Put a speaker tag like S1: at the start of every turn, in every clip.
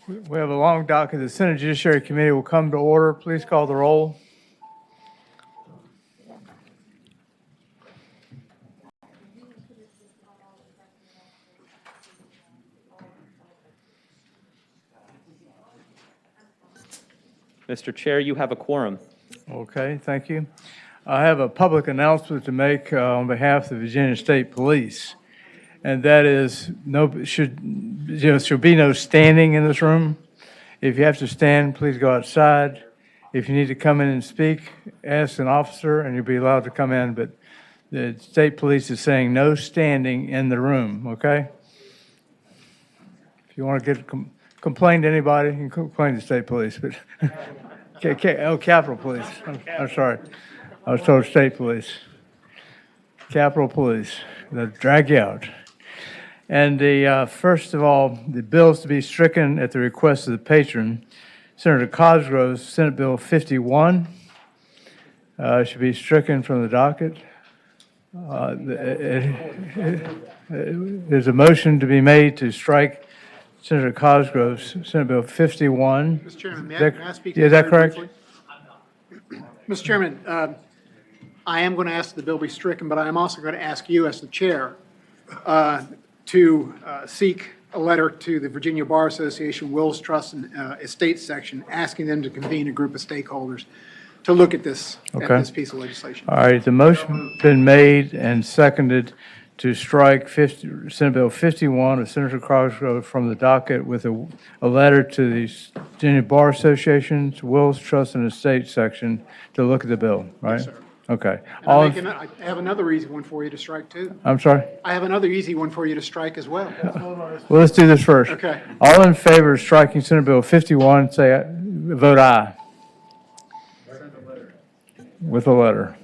S1: We have a long docket. The Senate Judiciary Committee will come to order. Please call the roll.
S2: Mr. Chair, you have a quorum.
S1: Okay, thank you. I have a public announcement to make on behalf of the Virginia State Police, and that is should be no standing in this room. If you have to stand, please go outside. If you need to come in and speak, ask an officer, and you'll be allowed to come in. But the state police is saying no standing in the room. Okay. If you want to complain to anybody, you can complain to state police. But Capitol Police. I'm sorry. I was told state police. Capitol Police. They'll drag you out. And first of all, the bills to be stricken at the request of the patron, Senator Cosgrove's Senate Bill 51 should be stricken from the docket. There's a motion to be made to strike Senator Cosgrove's Senate Bill 51.
S3: Mr. Chairman, may I speak to
S1: is that correct?
S3: Mr. Chairman, I am going to ask the bill be stricken, but I am also going to ask you as the chair to seek a letter to the Virginia Bar Association Wills Trust and Estates section, asking them to convene a group of stakeholders to look at this piece of legislation.
S1: All right, the motion been made and seconded to strike Senate Bill 51 of Senator Cosgrove from the docket with a letter to the Virginia Bar Association's Wills Trust and Estates section to look at the bill, right?
S3: Yes, sir.
S1: Okay.
S3: I have another easy one for you to strike, too.
S1: I'm sorry?
S3: I have another easy one for you to strike as well.
S1: Well, let's do this first.
S3: Okay.
S1: All in favor of striking Senate Bill 51, vote aye. With a letter.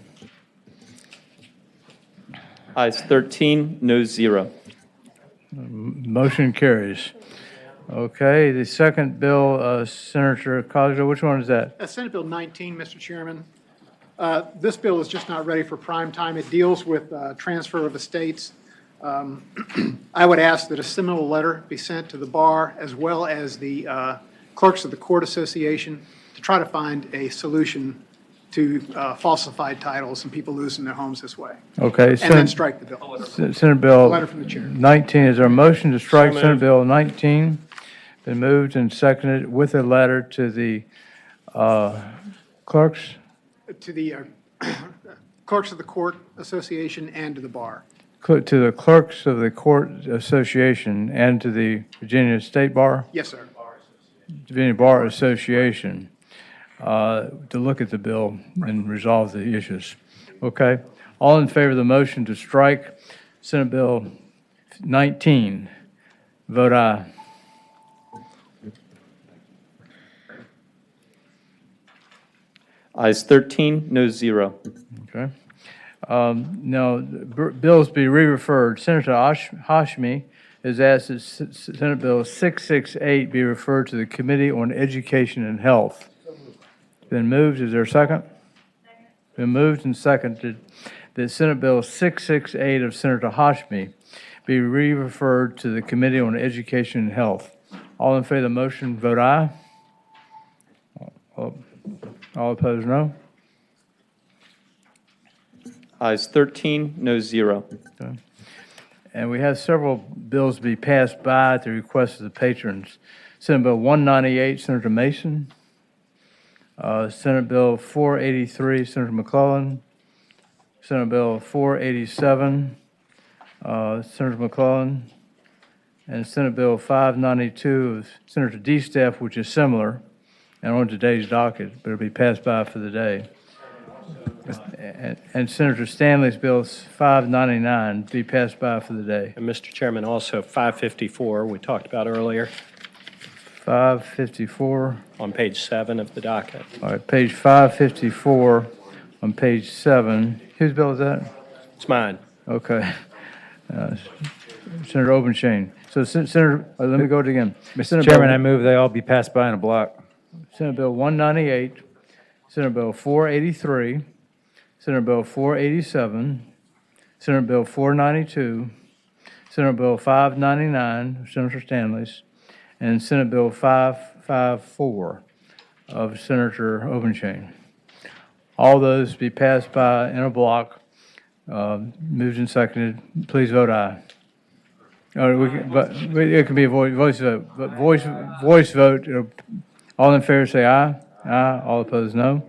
S2: Ayes 13, noes 0.
S1: Motion carries. Okay, the second bill, Senator Cosgrove, which one is that?
S3: Senate Bill 19, Mr. Chairman. This bill is just not ready for prime time. It deals with transfer of estates. I would ask that a similar letter be sent to the bar as well as the clerks of the court association to try to find a solution to falsified titles and people losing their homes this way.
S1: Okay.
S3: And then strike the bill.
S1: Senate Bill
S3: Letter from the chair.
S1: 19, is there a motion to strike Senate Bill 19? Been moved and seconded with a letter to the clerks?
S3: To the clerks of the court association and to the bar.
S1: To the clerks of the court association and to the Virginia State Bar?
S3: Yes, sir.
S1: Virginia Bar Association to look at the bill and resolve the issues. Okay. All in favor of the motion to strike Senate Bill 19, vote aye.
S2: Ayes 13, noes 0.
S1: Okay. Now, bills be re-referred. Senator Hashmi has asked that Senate Bill 668 be referred to the Committee on Education and Health. Been moved. Is there a second? Been moved and seconded that Senate Bill 668 of Senator Hashmi be re-referred to the Committee on Education and Health. All in favor of the motion, vote aye. All opposed, no.
S2: Ayes 13, noes 0.
S1: Okay. And we have several bills to be passed by at the request of the patrons. Senate Bill 198, Senator Mason. Senate Bill 483, Senator McClellan. Senate Bill 487, Senator McClellan. And Senate Bill 592 of Senator D-Staff, which is similar and on today's docket, but it'll be passed by for the day. And Senator Stanley's Bill 599 be passed by for the day.
S4: And Mr. Chairman, also 554, we talked about earlier,
S1: 554.
S4: on page 7 of the docket.
S1: All right, page 554 on page 7. Whose bill is that?
S4: It's mine.
S1: Okay. Senator Obenshain. So Senator, let me go to it again.
S5: Mr. Chairman, I move they all be passed by in a block.
S1: Senate Bill 198, Senate Bill 483, Senate Bill 487, Senate Bill 492, Senate Bill 599, Senator Stanley's, and Senate Bill 554 of Senator Obenchain. All those be passed by in a block. Moved and seconded. Please vote aye. But it can be a voice vote, but voice vote. All in favor say aye. Aye. All opposed, no.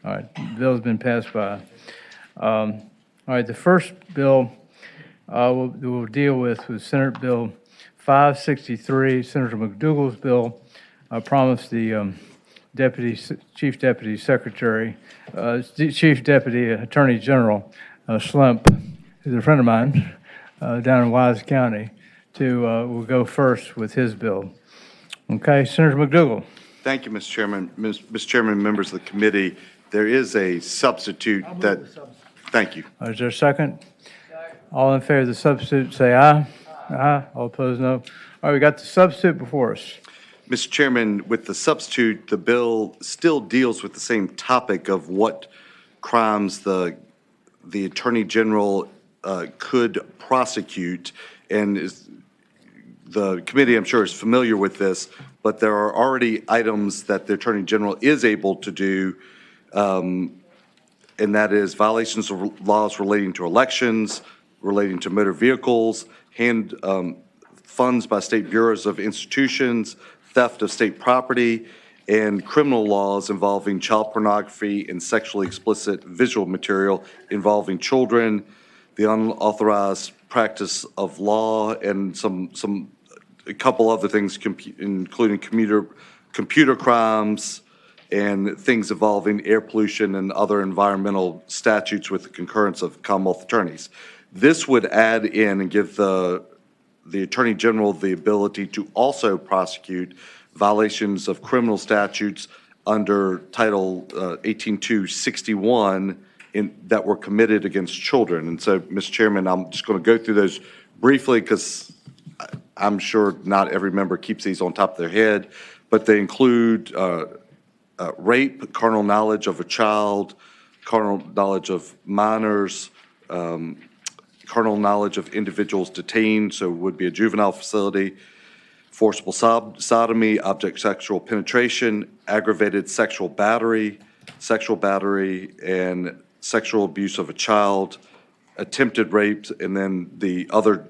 S1: All right, the bill's been passed by. All right, the first bill we'll deal with was Senate Bill 563, Senator McDougal's bill. I promised the Chief Deputy Secretary, Chief Deputy Attorney General Schlemp, who's a friend of mine down in Wise County, will go first with his bill. Okay, Senator McDougal.
S6: Thank you, Mr. Chairman. Mr. Chairman, members of the committee, there is a substitute that, thank you.
S1: Is there a second? All in favor of the substitute, say aye. Aye. All opposed, no. All right, we got the substitute before us.
S6: Mr. Chairman, with the substitute, the bill still deals with the same topic of what crimes the Attorney General could prosecute, and the committee, I'm sure, is familiar with this, but there are already items that the Attorney General is able to do, and that is violations of laws relating to elections, relating to motor vehicles, funds by state bureaus of institutions, theft of state property, and criminal laws involving child pornography and sexually explicit visual material involving children, the unauthorized practice of law, and a couple other things, including computer crimes and things involving air pollution and other environmental statutes with the concurrence of Commonwealth attorneys. This would add in and give the Attorney General the ability to also prosecute violations of criminal statutes under Title 18261 that were committed against children. And so, Mr. Chairman, I'm just going to go through those briefly because I'm sure not every member keeps these on top of their head, but they include rape, carnal knowledge of a child, carnal knowledge of minors, carnal knowledge of individuals detained, so it would be a juvenile facility, forcible sodomy, object sexual penetration, aggravated sexual battery, and sexual abuse of a child, attempted rape, and then the other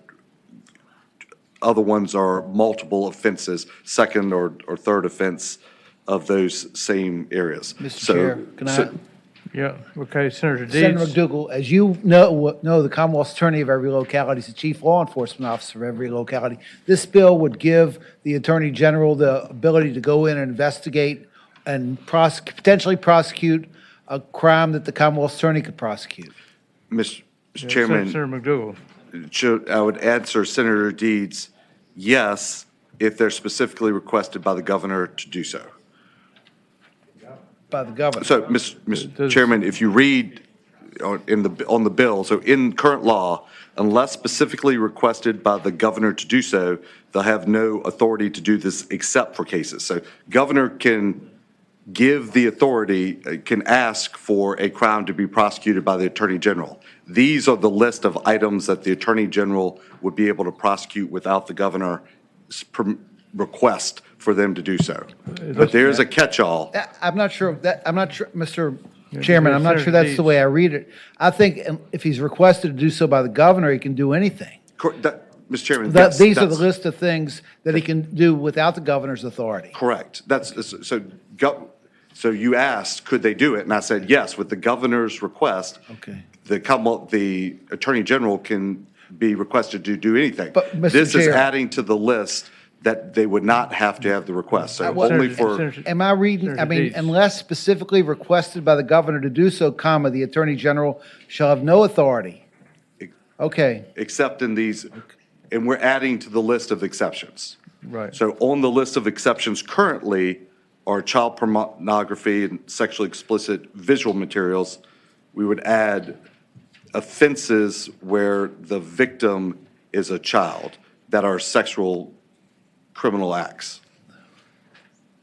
S6: ones are multiple offenses, second or third offense of those same areas.
S7: Mr. Chair, can I?
S1: Yeah, okay, Senator Deeds.
S7: Senator McDougal, as you know, the Commonwealth's attorney of every locality is the chief law enforcement officer of every locality. This bill would give the Attorney General the ability to go in and investigate and potentially prosecute a crime that the Commonwealth's attorney could prosecute.
S6: Mr. Chairman,
S1: Senator McDougal.
S6: I would answer Senator Deeds, yes, if they're specifically requested by the governor to do so.
S7: By the governor.
S6: So, Mr. Chairman, if you read on the bill, so in current law, unless specifically requested by the governor to do so, they'll have no authority to do this except for cases. So governor can give the authority, can ask for a crime to be prosecuted by the Attorney General. These are the list of items that the Attorney General would be able to prosecute without the governor's request for them to do so. But there's a catch-all.
S7: I'm not sure, Mr. Chairman, I'm not sure that's the way I read it. I think if he's requested to do so by the governor, he can do anything.
S6: Mr. Chairman, yes,
S7: These are the list of things that he can do without the governor's authority.
S6: Correct. So you asked, could they do it? And I said, yes, with the governor's request.
S7: Okay.
S6: The Attorney General can be requested to do anything.
S7: But, Mr.
S6: This is
S7: Chair-
S6: adding to the list that they would not have to have the request. So only for,
S7: Am I reading, I mean,
S1: Deeds.
S7: unless specifically requested by the governor to do so, comma, the Attorney General shall have no authority. Okay,
S6: except in these, and we're adding to the list of exceptions.
S1: Right.
S6: So on the list of exceptions currently are child pornography and sexually explicit visual materials. We would add offenses where the victim is a child that are sexual criminal acts.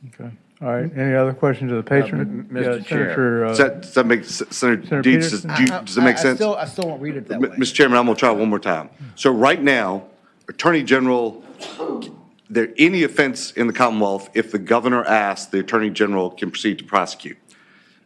S1: Okay, all right, any other questions of the patron?
S5: Mr.
S1: Yeah,
S5: Chair.
S1: Senator,
S6: Does that make, Senator Deeds, does
S1: Peterson?
S6: does it make sense?
S7: I still won't read it that way.
S6: Mr. Chairman, I'm going to try one more time. So right now, Attorney General any offense in the Commonwealth, if the governor asks, the Attorney General can proceed to prosecute.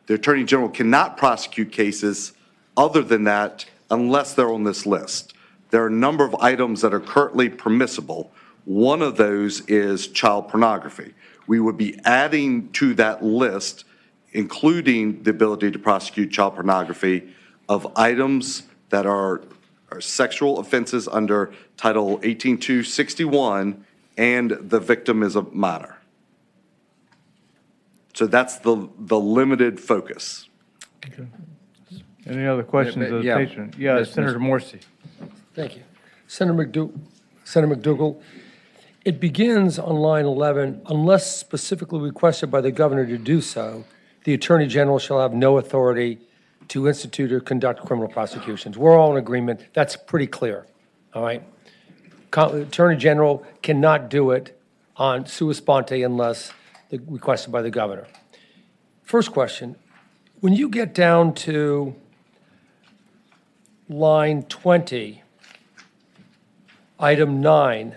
S6: The Attorney General cannot prosecute cases other than that unless they're on this list. There are a number of items that are currently permissible. One of those is child pornography. We would be adding to that list, including the ability to prosecute child pornography of items that are sexual offenses under Title 18261 and the victim is a minor. So that's the limited focus.
S1: Any other questions of the
S5: Yeah.
S1: patron? Yeah,
S5: Yes,
S1: Senator Morsi.
S8: Thank you. Senator McDougal, it begins on line 11, unless specifically requested by the governor to do so, the Attorney General shall have no authority to institute or conduct criminal prosecutions. We're all in agreement. That's pretty clear, all right? Attorney General cannot do it on sua sponte unless requested by the governor. First question, when you get down to line 20, item 9,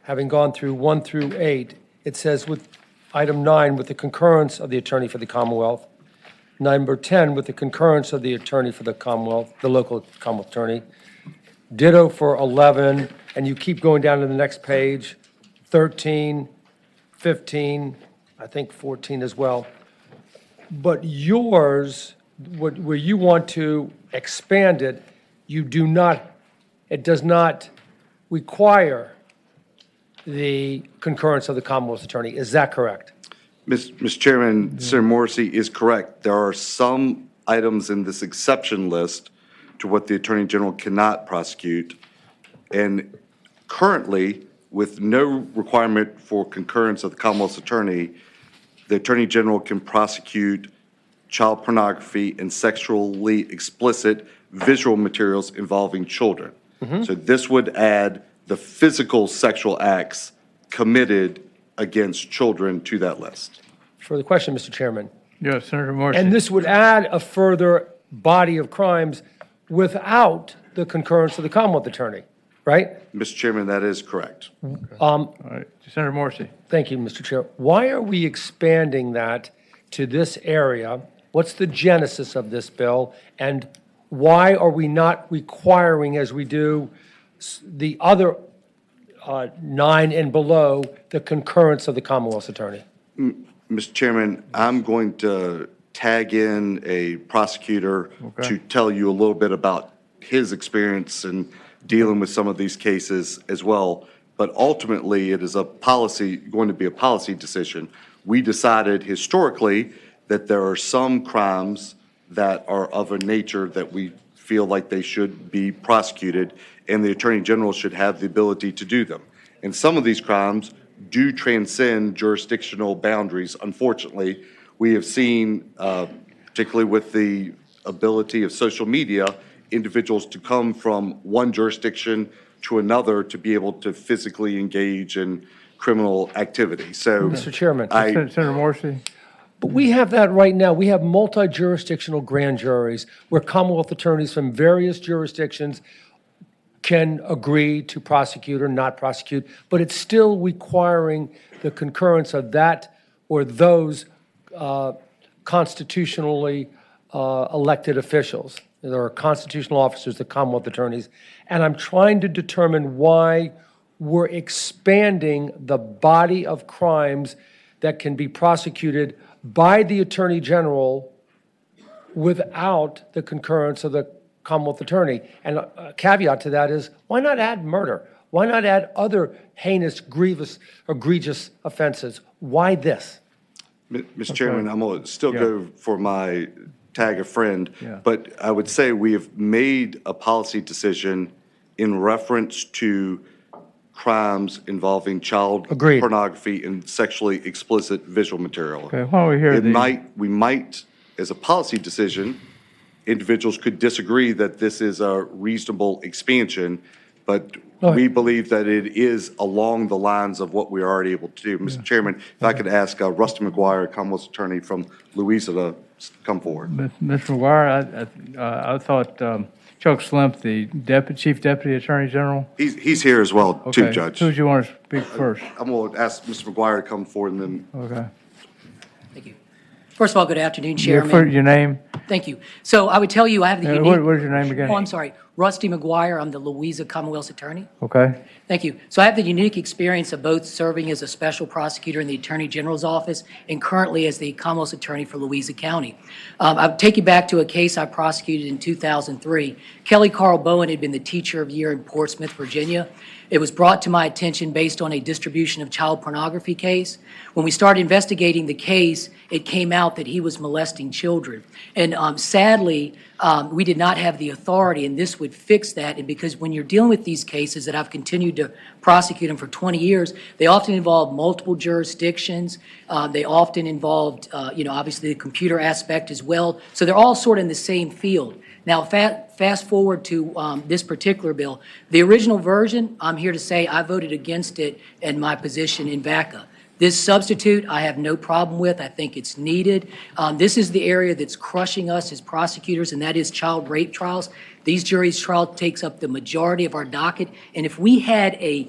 S8: having gone through 1 through 8, it says with item 9, with the concurrence of the attorney for the Commonwealth, number 10, with the concurrence of the attorney for the Commonwealth, the local Commonwealth attorney, ditto for 11, and you keep going down to the next page, 13, 15, I think 14 as well. But yours, where you want to expand it, you do not, it does not require the concurrence of the Commonwealth's attorney. Is that correct?
S6: Mr. Chairman, Senator Morrissey is correct. There are some items in this exception list to what the Attorney General cannot prosecute. And currently, with no requirement for concurrence of the Commonwealth's attorney, the Attorney General can prosecute child pornography and sexually explicit visual materials involving children. So this would add the physical sexual acts committed against children to that list.
S8: Further question, Mr. Chairman.
S1: Yeah, Senator Morsi.
S8: And this would add a further body of crimes without the concurrence of the Commonwealth attorney, right?
S6: Mr. Chairman, that is correct.
S1: All right, Senator Morsi.
S8: Thank you, Mr. Chair. Why are we expanding that to this area? What's the genesis of this bill? And why are we not requiring, as we do the other 9 and below, the concurrence of the Commonwealth's attorney?
S6: Mr. Chairman, I'm going to tag in a prosecutor to tell you a little bit about his experience in dealing with some of these cases as well. But ultimately, it is going to be a policy decision. We decided historically that there are some crimes that are of a nature that we feel like they should be prosecuted, and the Attorney General should have the ability to do them. And some of these crimes do transcend jurisdictional boundaries. Unfortunately, we have seen, particularly with the ability of social media, individuals to come from one jurisdiction to another to be able to physically engage in criminal activity. So,
S8: Mr. Chairman.
S1: Senator Morsi.
S8: But we have that right now. We have multi-jurisdictional grand juries where Commonwealth attorneys from various jurisdictions can agree to prosecute or not prosecute, but it's still requiring the concurrence of that or those constitutionally elected officials. There are constitutional officers, the Commonwealth attorneys, and I'm trying to determine why we're expanding the body of crimes that can be prosecuted by the Attorney General without the concurrence of the Commonwealth attorney. And a caveat to that is, why not add murder? Why not add other heinous, grievous, egregious offenses? Why this?
S6: Mr. Chairman, I'm going to still go for my tag a friend,
S1: Yeah.
S6: but I would say we have made a policy decision in reference to crimes involving child
S8: Agreed.
S6: pornography and sexually explicit visual material.
S1: Okay, why don't we hear
S6: We might, as a policy decision, individuals could disagree that this is a reasonable expansion, but we believe that it is along the lines of what we're already able to do. Mr. Chairman, if I could ask Rusty McGuire, Commonwealth's attorney from Louisa, to come forward.
S1: Mr. McGuire, I thought Chuck Slimp, the Chief Deputy Attorney General.
S6: He's here as well, too,
S1: Okay,
S6: Judge.
S1: who do you want to speak first?
S6: I'm going to ask Mr. McGuire to come forward and then.
S1: Okay.
S9: Thank you. First of all, good afternoon, Chairman.
S1: Your name?
S9: Thank you. So I would tell you I have the unique...
S1: What is your name again?
S9: Oh, I'm sorry. Rusty McGuire. I'm the Louisa Commonwealth's attorney.
S1: Okay.
S9: Thank you. So I have the unique experience of both serving as a special prosecutor in the Attorney General's office and currently as the Commonwealth's attorney for Louisa County. I'll take you back to a case I prosecuted in 2003. Kelly Carl Bowen had been the teacher of the year in Portsmouth, Virginia. It was brought to my attention based on a distribution of child pornography case. When we started investigating the case, it came out that he was molesting children. And sadly, we did not have the authority, and this would fix that. And because when you're dealing with these cases that I've continued to prosecute them for 20 years, they often involve multiple jurisdictions. They often involved, obviously the computer aspect as well. So they're all sort of in the same field. Now, fast forward to this particular bill. The original version, I'm here to say I voted against it in my position in VACA. This substitute, I have no problem with. I think it's needed. This is the area that's crushing us as prosecutors, and that is child rape trials. These juries trial takes up the majority of our docket, and if we had a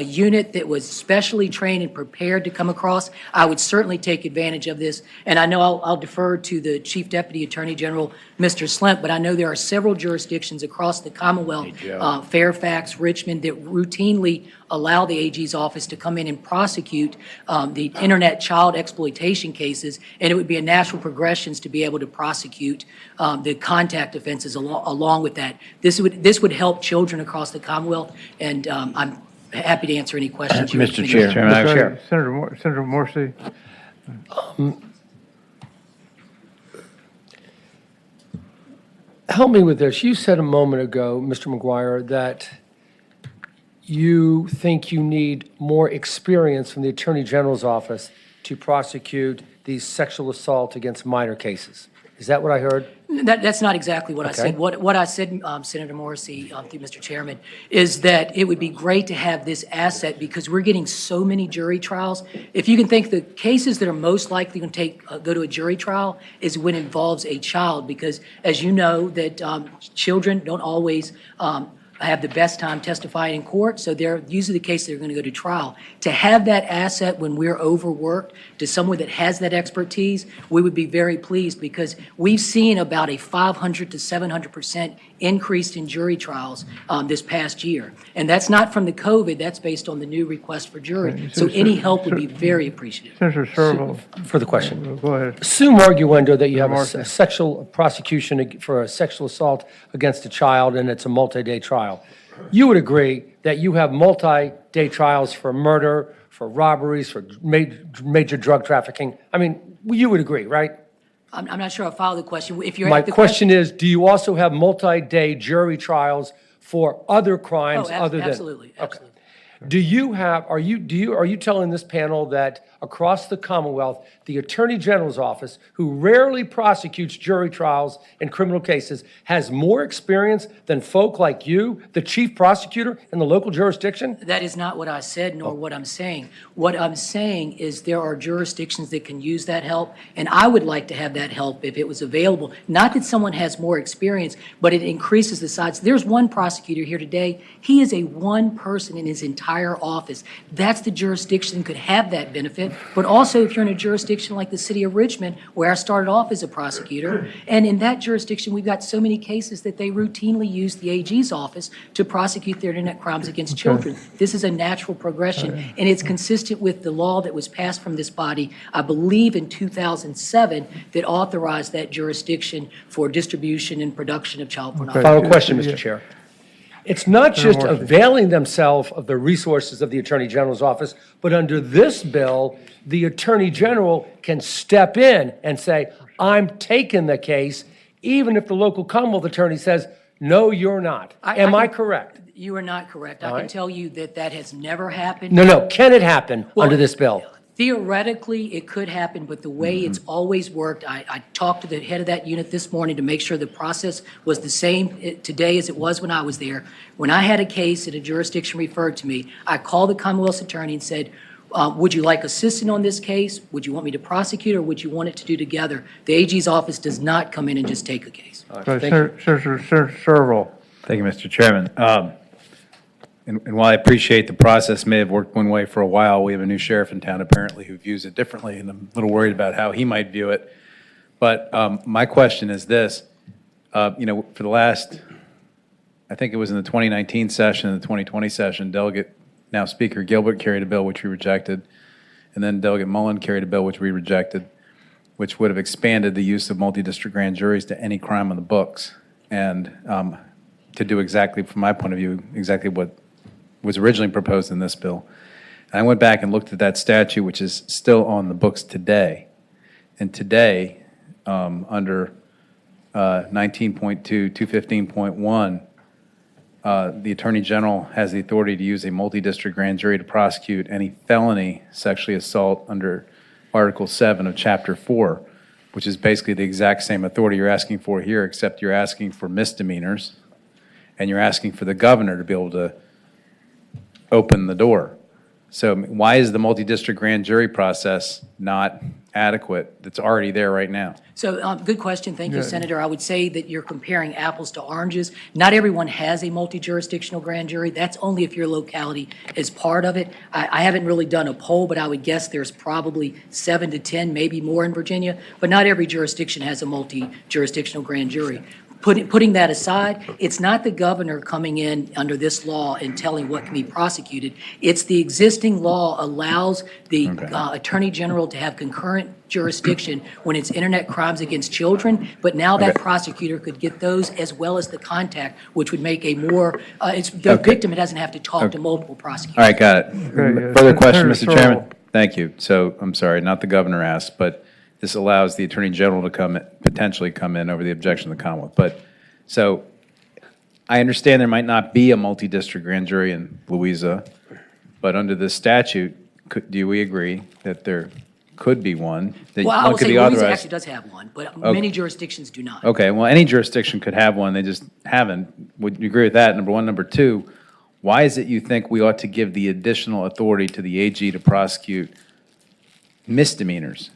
S9: unit that was specially trained and prepared to come across, I would certainly take advantage of this. And I know I'll defer to the Chief Deputy Attorney General, Mr. Slimp, but I know there are several jurisdictions across the Commonwealth, Fairfax, Richmond, that routinely allow the AG's office to come in and prosecute the internet child exploitation cases, and it would be a natural progression to be able to prosecute the contact offenses along with that. This would help children across the Commonwealth, and I'm happy to answer any questions.
S5: Mr. Chair.
S1: Senator Morsi.
S8: Help me with this. You said a moment ago, Mr. McGuire, that you think you need more experience from the Attorney General's office to prosecute these sexual assault against minor cases. Is that what I heard?
S9: That's not exactly what I said. What I said, Senator Morrissey, through Mr. Chairman, is that it would be great to have this asset because we're getting so many jury trials. If you can think the cases that are most likely going to go to a jury trial is when it involves a child, because as you know that children don't always have the best time testifying in court, so they're usually the case they're going to go to trial. To have that asset when we're overworked to someone that has that expertise, we would be very pleased because we've seen about a 500 to 700% increase in jury trials this past year. And that's not from the COVID, that's based on the new request for jury. So any help would be very appreciative.
S1: Senator Servo.
S8: For the question.
S1: Go ahead.
S8: Assume arguendo that you have a sexual prosecution for a sexual assault against a child and it's a multi-day trial. You would agree that you have multi-day trials for murder, for robberies, for major drug trafficking. I mean, you would agree, right?
S9: I'm not sure I follow the question. If you're
S8: My
S9: at the
S8: question is, do you also have multi-day jury trials for other crimes other than?
S9: Absolutely, absolutely.
S8: Do you have, are you telling this panel that across the Commonwealth, the Attorney General's office, who rarely prosecutes jury trials in criminal cases, has more experience than folk like you, the chief prosecutor in the local jurisdiction?
S9: That is not what I said, nor what I'm saying. What I'm saying is there are jurisdictions that can use that help, and I would like to have that help if it was available. Not that someone has more experience, but it increases the size. There's one prosecutor here today. He is a one person in his entire office. That's the jurisdiction that could have that benefit. But also, if you're in a jurisdiction like the city of Richmond, where I started off as a prosecutor, and in that jurisdiction, we've got so many cases that they routinely use the AG's office to prosecute their internet crimes against children. This is a natural progression, and it's consistent with the law that was passed from this body, I believe in 2007, that authorized that jurisdiction for distribution and production of child pornography.
S8: Final question, Mr. Chair. It's not just availing themselves of the resources of the Attorney General's office, but under this bill, the Attorney General can step in and say, I'm taking the case, even if the local Commonwealth attorney says, no, you're not. Am I correct?
S9: You are not correct. I can tell you that that has never happened.
S8: No. Can it happen under this bill?
S9: Theoretically, it could happen, but the way it's always worked, I talked to the head of that unit this morning to make sure the process was the same today as it was when I was there. When I had a case that a jurisdiction referred to me, I called the Commonwealth's attorney and said, would you like assistance on this case? Would you want me to prosecute, or would you want it to do together? The AG's office does not come in and just take a case.
S1: Senator Serval.
S5: Thank you, Mr. Chairman. And while I appreciate the process may have worked one way for a while, we have a new sheriff in town apparently who views it differently, and I'm a little worried about how he might view it. But my question is this, for the last, I think it was in the 2019 session and the 2020 session, Delegate, now Speaker Gilbert carried a bill which we rejected, and then Delegate Mullen carried a bill which we rejected, which would have expanded the use of multi-district grand juries to any crime on the books, and to do exactly, from my point of view, exactly what was originally proposed in this bill. And I went back and looked at that statute, which is still on the books today. And today, under 19.2, 215.1, the Attorney General has the authority to use a multi-district grand jury to prosecute any felony sexually assault under Article 7 of Chapter 4, which is basically the exact same authority you're asking for here, except you're asking for misdemeanors, and you're asking for the governor to be able to open the door. So why is the multi-district grand jury process not adequate that's already there right now?
S9: So, good question. Thank you, Senator. I would say that you're comparing apples to oranges. Not everyone has a multi-jurisdictional grand jury. That's only if your locality is part of it. I haven't really done a poll, but I would guess there's probably 7 to 10, maybe more in Virginia, but not every jurisdiction has a multi-jurisdictional grand jury. Putting that aside, it's not the governor coming in under this law and telling what can be prosecuted. It's the existing law allows the Attorney General to have concurrent jurisdiction when it's internet crimes against children, but now that prosecutor could get those as well as the contact, which would make a more, the victim doesn't have to talk to multiple prosecutors.
S5: All right, got it.
S1: Okay,
S5: Further question,
S1: Senator
S5: Mr. Chairman?
S1: Searle.
S5: Thank you. So, I'm sorry, not the governor asked, but this allows the Attorney General to potentially come in over the objection of the Commonwealth. But, so, I understand there might not be a multi-district grand jury in Louisa, but under this statute, do we agree that there could be one? That
S9: Well, I
S5: one
S9: will
S5: could
S9: say
S5: be
S9: Louisiana
S5: authorized?
S9: actually does have one, but many jurisdictions do not.
S5: Okay, well, any jurisdiction could have one, they just haven't. Would you agree with that, number one? Number two, why is it you think we ought to give the additional authority to the AG to prosecute misdemeanors,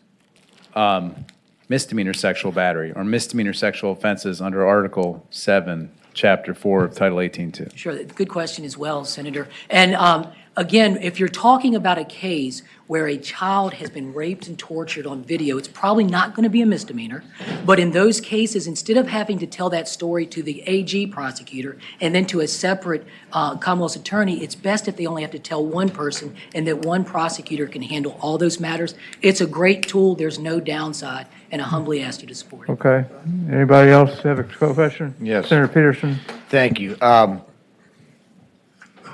S5: misdemeanor sexual battery, or misdemeanor sexual offenses under Article 7, Chapter 4 of Title 18.2?
S9: Sure, good question as well, Senator. And again, if you're talking about a case where a child has been raped and tortured on video, it's probably not going to be a misdemeanor. But in those cases, instead of having to tell that story to the AG prosecutor and then to a separate Commonwealth's attorney, it's best if they only have to tell one person and that one prosecutor can handle all those matters. It's a great tool. There's no downside, and I humbly ask you to support it.
S1: Okay. Anybody else have a question?
S10: Yes.
S1: Senator Peterson.
S10: Thank you.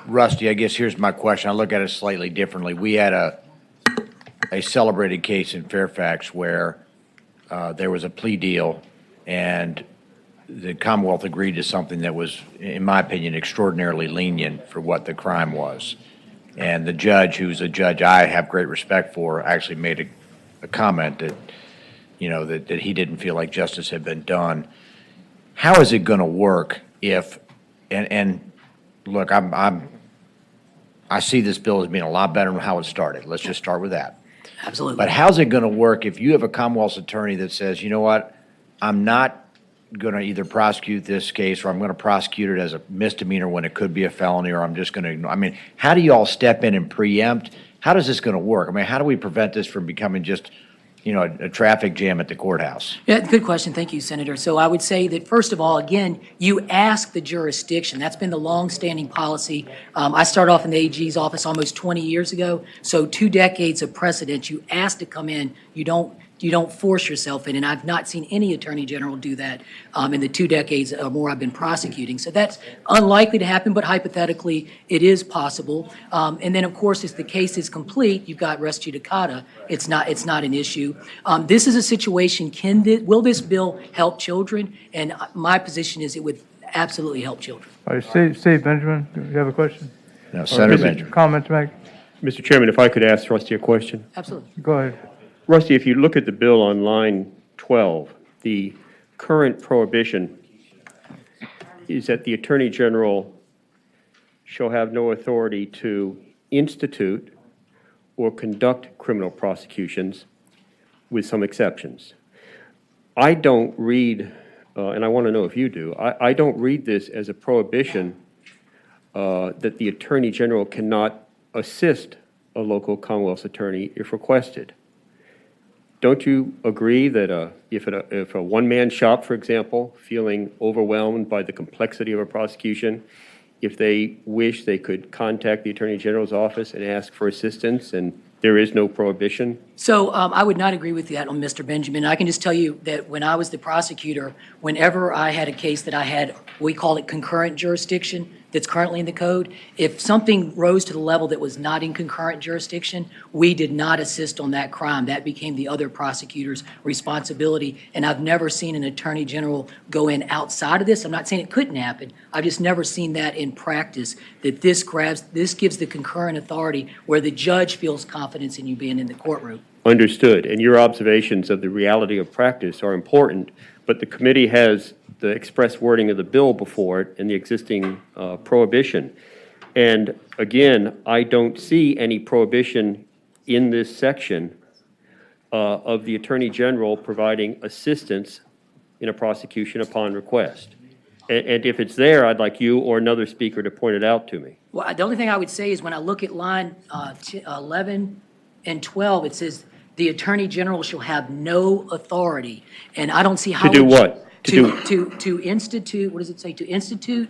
S10: Rusty, I guess here's my question. I look at it slightly differently. We had a celebrated case in Fairfax where there was a plea deal, and the Commonwealth agreed to something that was, in my opinion, extraordinarily lenient for what the crime was. And the judge, who's a judge I have great respect for, actually made a comment that, that he didn't feel like justice had been done. How is it going to work if, and look, I see this bill as being a lot better than how it started. Let's just start with that.
S9: Absolutely.
S10: But how's it going to work if you have a Commonwealth's attorney that says, you know what, I'm not going to either prosecute this case, or I'm going to prosecute it as a misdemeanor when it could be a felony, or I'm just going to ignore. I mean, how do you all step in and preempt? How does this going to work? I mean, how do we prevent this from becoming just, a traffic jam at the courthouse?
S9: Yeah, good question. Thank you, Senator. So I would say that, first of all, again, you ask the jurisdiction. That's been the longstanding policy. I started off in the AG's office almost 20 years ago, so 2 decades of precedent. You ask to come in. You don't force yourself in, and I've not seen any attorney general do that in the 2 decades or more I've been prosecuting. So that's unlikely to happen, but hypothetically, it is possible. And then, of course, if the case is complete, you've got res judicata. It's not an issue. This is a situation. Will this bill help children? And my position is it would absolutely help children.
S1: All right, Steve Benjamin, do you have a question?
S10: No, Senator
S1: Or is it
S10: Benjamin.
S1: Comment to make?
S11: Mr. Chairman, if I could ask Rusty a question.
S9: Absolutely.
S1: Go ahead.
S11: Rusty, if you look at the bill on line 12, the current prohibition is that the Attorney General shall have no authority to institute or conduct criminal prosecutions, with some exceptions. I don't read, and I want to know if you do, I don't read this as a prohibition that the Attorney General cannot assist a local Commonwealth's attorney if requested. Don't you agree that if a one-man shop, for example, feeling overwhelmed by the complexity of a prosecution, if they wish, they could contact the Attorney General's office and ask for assistance, and there is no prohibition?
S9: So I would not agree with that on Mr. Benjamin. I can just tell you that when I was the prosecutor, whenever I had a case that I had, we call it concurrent jurisdiction, that's currently in the code, if something rose to the level that was not in concurrent jurisdiction, we did not assist on that crime. That became the other prosecutor's responsibility. And I've never seen an attorney general go in outside of this. I'm not saying it couldn't happen. I've just never seen that in practice, that this gives the concurrent authority where the judge feels confidence in you being in the courtroom.
S11: Understood. And your observations of the reality of practice are important, but the committee has the express wording of the bill before it and the existing prohibition. And again, I don't see any prohibition in this section of the Attorney General providing assistance in a prosecution upon request. And if it's there, I'd like you or another speaker to point it out to me.
S9: Well, the only thing I would say is when I look at line 11 and 12, it says the Attorney General shall have no authority. And I don't see how.
S11: To do what?
S9: To institute, what does it say? To institute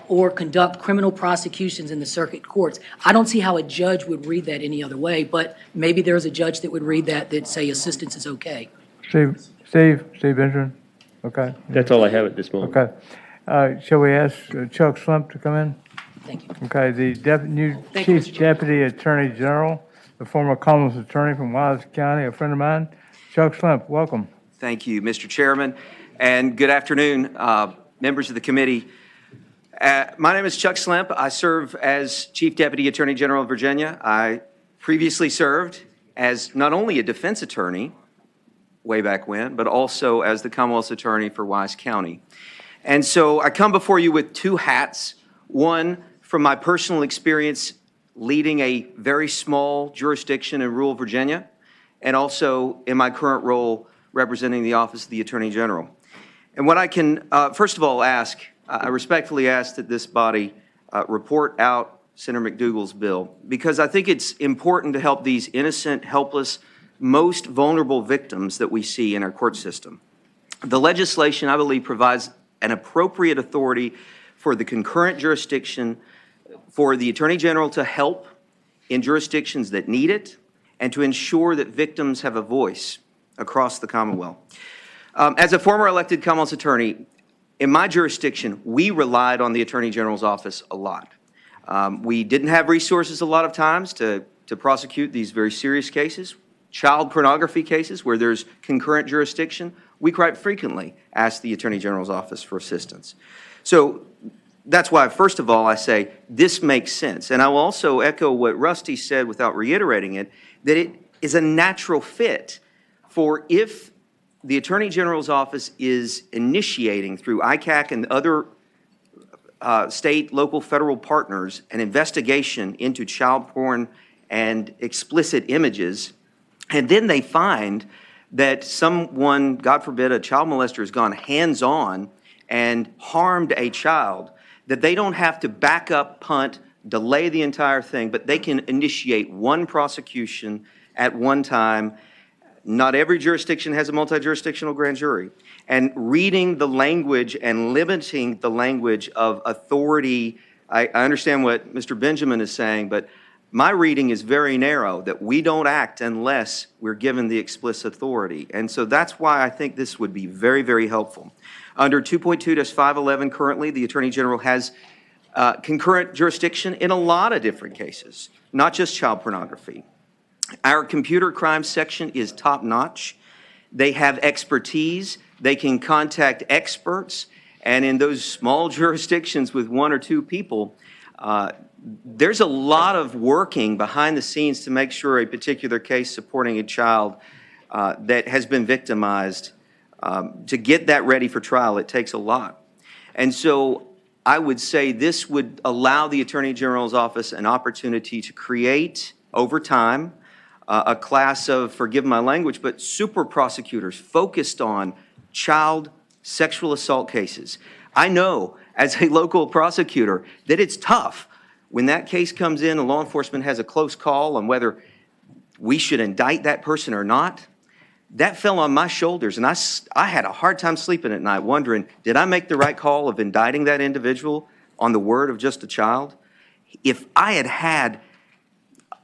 S9: or conduct criminal prosecutions in the circuit courts. I don't see how a judge would read that any other way, but maybe there's a judge that would read that say assistance is okay.
S1: Steve Benjamin? Okay.
S11: That's all I have at this moment.
S1: Okay. Shall we ask Chuck Slump to come in?
S9: Thank you.
S1: Okay, the new
S9: Thank you,
S1: Chief
S9: Mr. Chairman.
S1: Deputy Attorney General, the former Commonwealth Attorney from Wise County, a friend of mine. Chuck Slump, welcome.
S12: Thank you, Mr. Chairman, and good afternoon, members of the committee. My name is Chuck Slimp. I serve as Chief Deputy Attorney General of Virginia. I previously served as not only a defense attorney way back when, but also as the Commonwealth's attorney for Wise County. And so I come before you with two hats, one from my personal experience leading a very small jurisdiction in rural Virginia, and also in my current role representing the Office of the Attorney General. And what I can, first of all, I respectfully ask that this body report out Senator McDougal's bill, because I think it's important to help these innocent, helpless, most vulnerable victims that we see in our court system. The legislation, I believe, provides an appropriate authority for the concurrent jurisdiction for the Attorney General to help in jurisdictions that need it and to ensure that victims have a voice across the Commonwealth. As a former elected Commonwealth's attorney, in my jurisdiction, we relied on the Attorney General's office a lot. We didn't have resources a lot of times to prosecute these very serious cases. Child pornography cases where there's concurrent jurisdiction, we quite frequently ask the Attorney General's office for assistance. So that's why, first of all, I say this makes sense. And I will also echo what Rusty said without reiterating it, that it is a natural fit for if the Attorney General's office is initiating through ICAC and other state, local, federal partners an investigation into child porn and explicit images, and then they find that someone, God forbid, a child molester has gone hands-on and harmed a child, that they don't have to back up, punt, delay the entire thing, but they can initiate one prosecution at one time. Not every jurisdiction has a multi-jurisdictional grand jury. And reading the language and limiting the language of authority, I understand what Mr. Benjamin is saying, but my reading is very narrow, that we don't act unless we're given the explicit authority. And so that's why I think this would be very, very helpful. Under 2.2-511 currently, the Attorney General has concurrent jurisdiction in a lot of different cases, not just child pornography. Our computer crime section is top-notch. They have expertise. They can contact experts. And in those small jurisdictions with one or two people, there's a lot of working behind the scenes to make sure a particular case supporting a child that has been victimized, to get that ready for trial, it takes a lot. And so I would say this would allow the Attorney General's office an opportunity to create, over time, a class of, forgive my language, but super prosecutors focused on child sexual assault cases. I know, as a local prosecutor, that it's tough when that case comes in and law enforcement has a close call on whether we should indict that person or not. That fell on my shoulders, and I had a hard time sleeping at night wondering, did I make the right call of indicting that individual on the word of just a child? If I had had,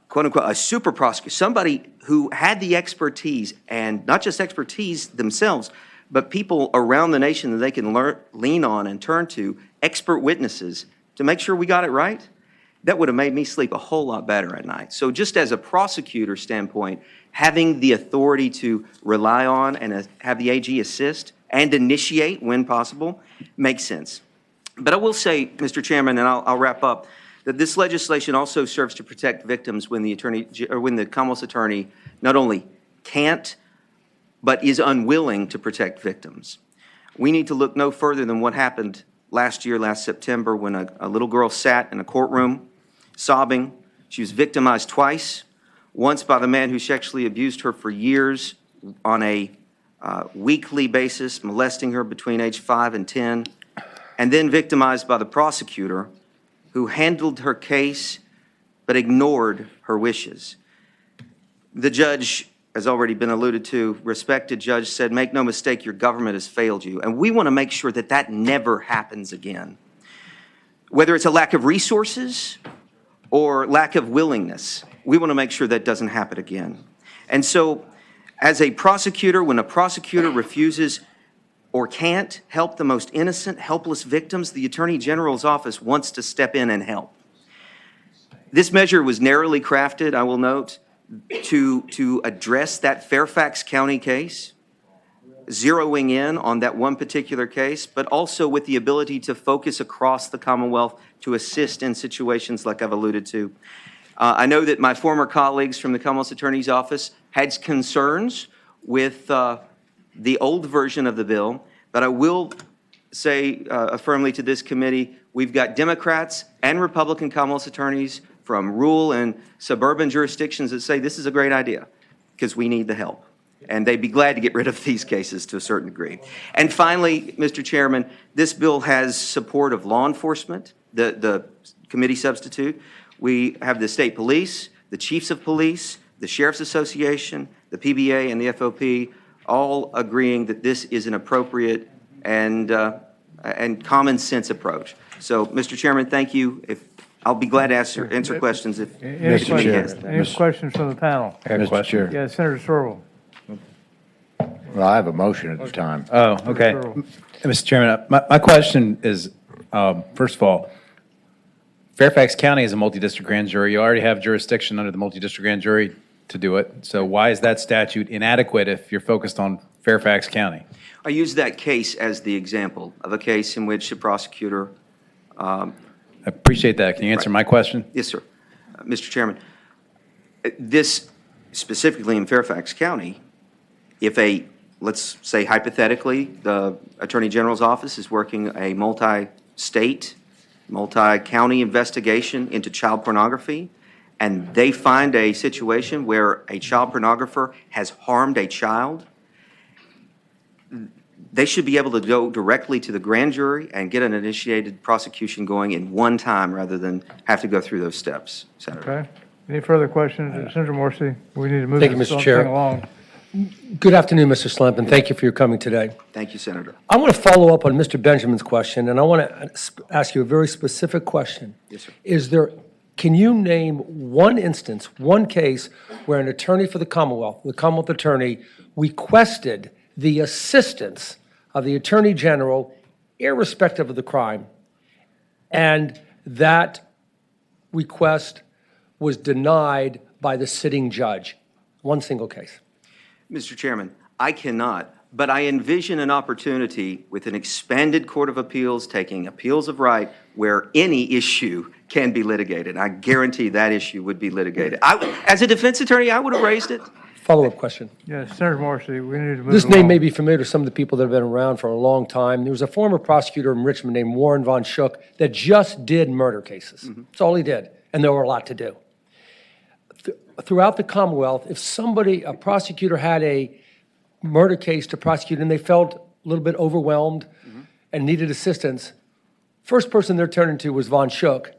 S12: quote unquote, a super prosecutor, somebody who had the expertise, and not just expertise themselves, but people around the nation that they can lean on and turn to, expert witnesses, to make sure we got it right, that would have made me sleep a whole lot better at night. So just as a prosecutor standpoint, having the authority to rely on and have the AG assist and initiate when possible makes sense. But I will say, Mr. Chairman, and I'll wrap up, that this legislation also serves to protect victims when the Commonwealth's attorney not only can't, but is unwilling to protect victims. We need to look no further than what happened last September, when a little girl sat in a courtroom sobbing. She was victimized twice, once by the man who sexually abused her for years on a weekly basis, molesting her between age 5 and 10, and then victimized by the prosecutor who handled her case but ignored her wishes. The judge, has already been alluded to, respected judge, said, "Make no mistake, your government has failed you." And we want to make sure that that never happens again. Whether it's a lack of resources or lack of willingness, we want to make sure that doesn't happen again. And so, as a prosecutor, when a prosecutor refuses or can't help the most innocent, helpless victims, the Attorney General's office wants to step in and help. This measure was narrowly crafted, I will note, to address that Fairfax County case, zeroing in on that one particular case, but also with the ability to focus across the Commonwealth to assist in situations like I've alluded to. I know that my former colleagues from the Commonwealth's Attorney's Office had concerns with the old version of the bill, but I will say affirmably to this committee, we've got Democrats and Republican Commonwealth's attorneys from rural and suburban jurisdictions that say this is a great idea because we need the help. And they'd be glad to get rid of these cases to a certain degree. And finally, Mr. Chairman, this bill has support of law enforcement, the committee substitute. We have the state police, the chiefs of police, the Sheriff's Association, the PBA, and the FOP, all agreeing that this is an appropriate and common sense approach. So, Mr. Chairman, thank you. I'll be glad to answer questions if the committee has them.
S1: Any questions from the panel?
S5: I have a question.
S1: Yeah, Senator Sorrell.
S10: Well, I have a motion at the time.
S5: Oh, okay. Mr. Chairman, my question is, first of all, Fairfax County is a multi-district grand jury. You already have jurisdiction under the multi-district grand jury to do it. So why is that statute inadequate if you're focused on Fairfax County?
S12: I use that case as the example of a case in which a prosecutor.
S5: I appreciate that. Can you answer my question?
S12: Yes, sir. Mr. Chairman, this specifically in Fairfax County, if let's say hypothetically, the Attorney General's office is working a multi-state, multi-county investigation into child pornography, and they find a situation where a child pornographer has harmed a child, they should be able to go directly to the grand jury and get an initiated prosecution going in one time rather than have to go through those steps, Senator.
S1: Okay. Any further questions? Senator Morsi, we need to move
S8: Thank you,
S1: this
S8: Mr. Chair.
S1: thing along.
S8: Good afternoon, Mr. Slamp, and thank you for your coming today.
S12: Thank you, Senator.
S8: I want to follow up on Mr. Benjamin's question, and I want to ask you a very specific question.
S12: Yes, sir.
S8: Can you name one instance, one case, where an attorney for the Commonwealth attorney, requested the assistance of the Attorney General, irrespective of the crime, and that request was denied by the sitting judge? One single case.
S12: Mr. Chairman, I cannot But I envision an opportunity with an expanded Court of Appeals taking appeals of right where any issue can be litigated. I guarantee that issue would be litigated. As a defense attorney, I would have raised it.
S8: Follow-up question.
S1: Yes, Senator Morrissey, we need to move
S8: This name may
S1: along.
S8: be familiar to some of the people that have been around for a long time. There was a former prosecutor in Richmond named Warren Von Schuck that just did murder cases. That's all he did, and there were a lot to do. Throughout the Commonwealth, if a prosecutor had a murder case to prosecute and they felt a little bit overwhelmed and needed assistance, first person they're turning to was Von Schuck,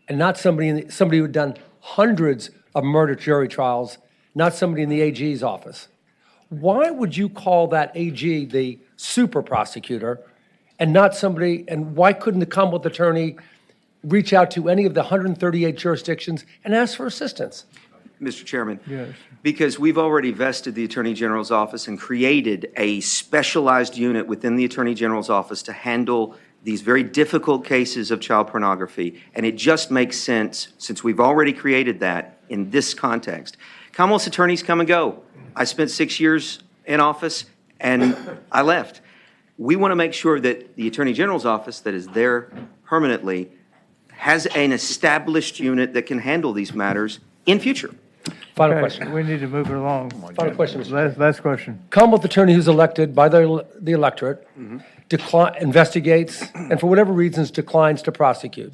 S8: and not somebody who had done hundreds of murder jury trials, not somebody in the AG's office. Why would you call that AG the super prosecutor and not somebody, and why couldn't the Commonwealth attorney reach out to any of the 138 jurisdictions and ask for assistance?
S12: Mr. Chairman.
S1: Yes.
S12: Because we've already vested the Attorney General's office and created a specialized unit within the Attorney General's office to handle these very difficult cases of child pornography. And it just makes sense, since we've already created that in this context. Commonwealth's attorneys come and go. I spent 6 years in office and I left. We want to make sure that the Attorney General's office that is there permanently has an established unit that can handle these matters in future.
S8: Final
S1: Okay,
S8: question.
S1: we need to move it along.
S8: Final question, Mr. Chair.
S1: Last question.
S8: Commonwealth attorney who's elected by the electorate investigates and for whatever reasons declines to prosecute.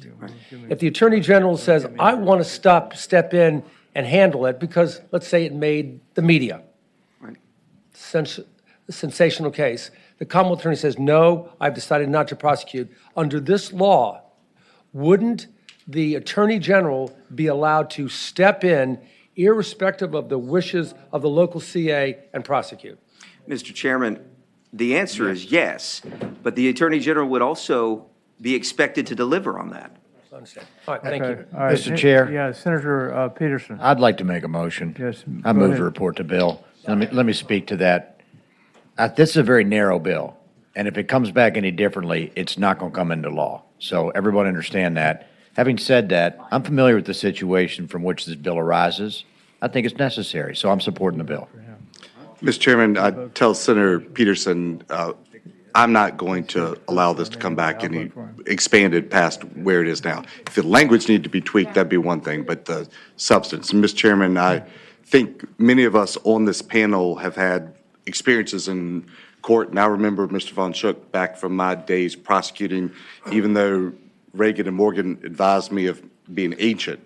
S8: If the Attorney General says, I want to step in and handle it because, let's say it made the media, sensational case, the Commonwealth attorney says, no, I've decided not to prosecute. Under this law, wouldn't the Attorney General be allowed to step in irrespective of the wishes of the local CA and prosecute?
S12: Mr. Chairman, the answer is yes, but the Attorney General would also be expected to deliver on that.
S8: I understand. All right, thank
S1: Okay,
S8: you.
S1: all right.
S10: Mr. Chair.
S1: Yeah, Senator Peterson.
S10: I'd like to make a motion.
S1: Yes,
S10: I
S1: go
S10: move
S1: ahead.
S10: to report the bill. Let me speak to that. This is a very narrow bill, and if it comes back any differently, it's not going to come into law. So everyone understand that. Having said that, I'm familiar with the situation from which this bill arises. I think it's necessary, so I'm supporting the bill.
S6: Mr. Chairman, I tell Senator Peterson, I'm not going to allow this to come back any expanded past where it is now. If the language needed to be tweaked, that'd be one thing, but the substance. And Mr. Chairman, I think many of us on this panel have had experiences in court, and I remember Mr. Von Schuck back from my days prosecuting, even though Reagan and Morgan advised me of being ancient.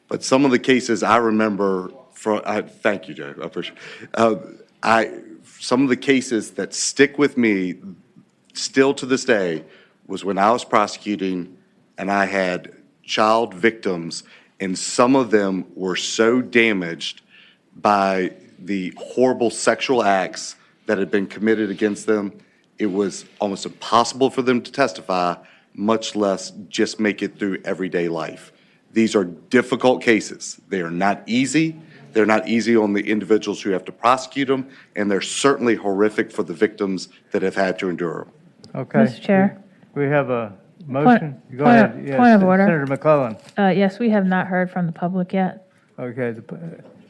S6: But some of the cases I remember thank you, Joe, I appreciate it. Some of the cases that stick with me still to this day was when I was prosecuting and I had child victims, and some of them were so damaged by the horrible sexual acts that had been committed against them, it was almost impossible for them to testify, much less just make it through everyday life. These are difficult cases. They are not easy. They're not easy on the individuals who have to prosecute them, and they're certainly horrific for the victims that have had to endure them.
S1: Okay.
S13: Mr. Chair.
S1: We have a motion. Go
S13: point
S1: ahead.
S13: of-
S1: Yes,
S13: point of order.
S1: Senator McClellan.
S13: Yes, we have not heard from the public yet.
S1: Okay,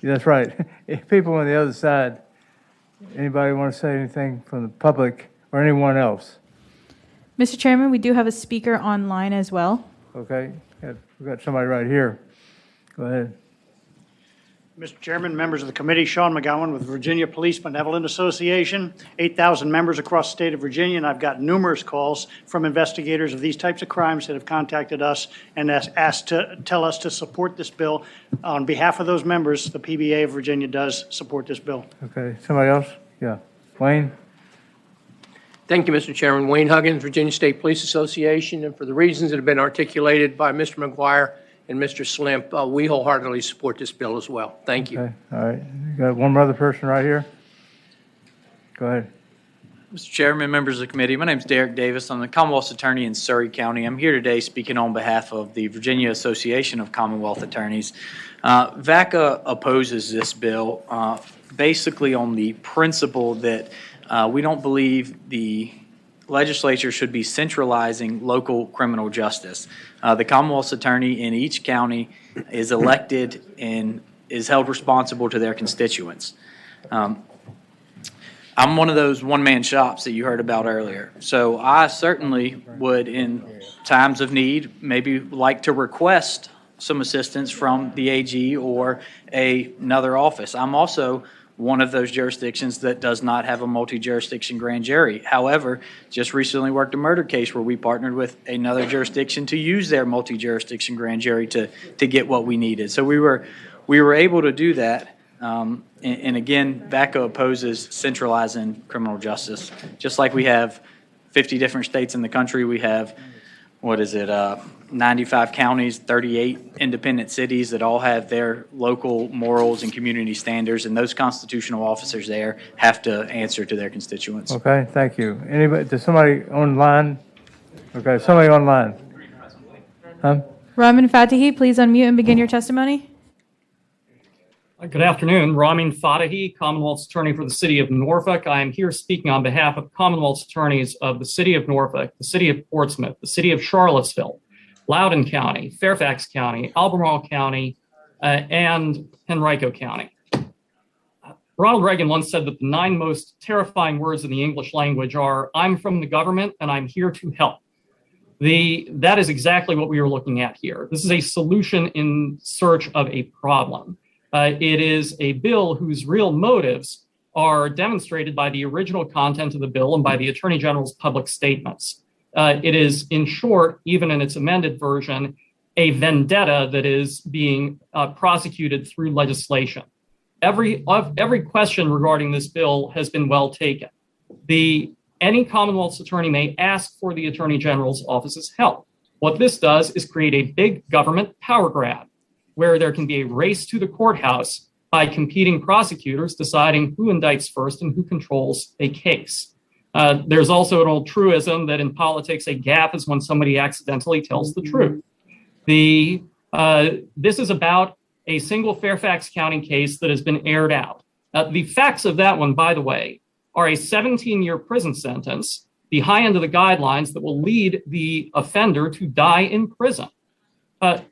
S1: that's right. If people on the other side, anybody want to say anything from the public or anyone else?
S14: Mr. Chairman, we do have a speaker online as well.
S1: Okay, we've got somebody right here. Go ahead.
S15: Mr. Chairman, members of the committee, Sean McGowan with Virginia Police Benevolent Association, 8,000 members across the state of Virginia, and I've got numerous calls from investigators of these types of crimes that have contacted us and asked to tell us to support this bill. On behalf of those members, the PBA of Virginia does support this bill.
S1: Okay, somebody else? Yeah. Wayne?
S16: Thank you, Mr. Chairman. Wayne Huggins, Virginia State Police Association, and for the reasons that have been articulated by Mr. McGuire and Mr. Slimp, we wholeheartedly support this bill as well. Thank you.
S1: Okay, all right. You got one other person right here? Go ahead.
S17: Mr. Chairman, members of the committee, my name is Derek Davis. I'm the Commonwealth's attorney in Surrey County. I'm here today speaking on behalf of the Virginia Association of Commonwealth Attorneys. VACA opposes this bill basically on the principle that we don't believe the legislature should be centralizing local criminal justice. The Commonwealth's attorney in each county is elected and is held responsible to their constituents. I'm one of those one-man shops that you heard about earlier. So I certainly would, in times of need, maybe like to request some assistance from the AG or another office. I'm also one of those jurisdictions that does not have a multi-jurisdiction grand jury. However, just recently worked a murder case where we partnered with another jurisdiction to use their multi-jurisdiction grand jury to get what we needed. So we were able to do that. And again, VACA opposes centralizing criminal justice. Just like we have 50 different states in the country, we have, 95 counties, 38 independent cities that all have their local morals and community standards, and those constitutional officers there have to answer to their constituents.
S1: Okay, thank you. Anybody, does somebody online? Okay, somebody online. Huh?
S14: Ramin Fatahi, please unmute and begin your testimony.
S18: Good afternoon. Ramin Fatahi, Commonwealth's Attorney for the City of Norfolk. I am here speaking on behalf of Commonwealth's attorneys of the City of Norfolk, the City of Portsmouth, the City of Charlottesville, Loudoun County, Fairfax County, Albemarle County, and Henrico County. Ronald Reagan once said that the 9 most terrifying words in the English language are, "I'm from the government and I'm here to help." That is exactly what we are looking at here. This is a solution in search of a problem. It is a bill whose real motives are demonstrated by the original content of the bill and by the Attorney General's public statements. It is, in short, even in its amended version, a vendetta that is being prosecuted through legislation. Every question regarding this bill has been well taken. Any Commonwealth's attorney may ask for the Attorney General's office's help. What this does is create a big government power grab, where there can be a race to the courthouse by competing prosecutors deciding who indicts first and who controls a case. There's also an old truism that in politics, a gaffe is when somebody accidentally tells the truth. This is about a single Fairfax County case that has been aired out. The facts of that one, by the way, are a 17-year prison sentence, the high end of the guidelines that will lead the offender to die in prison.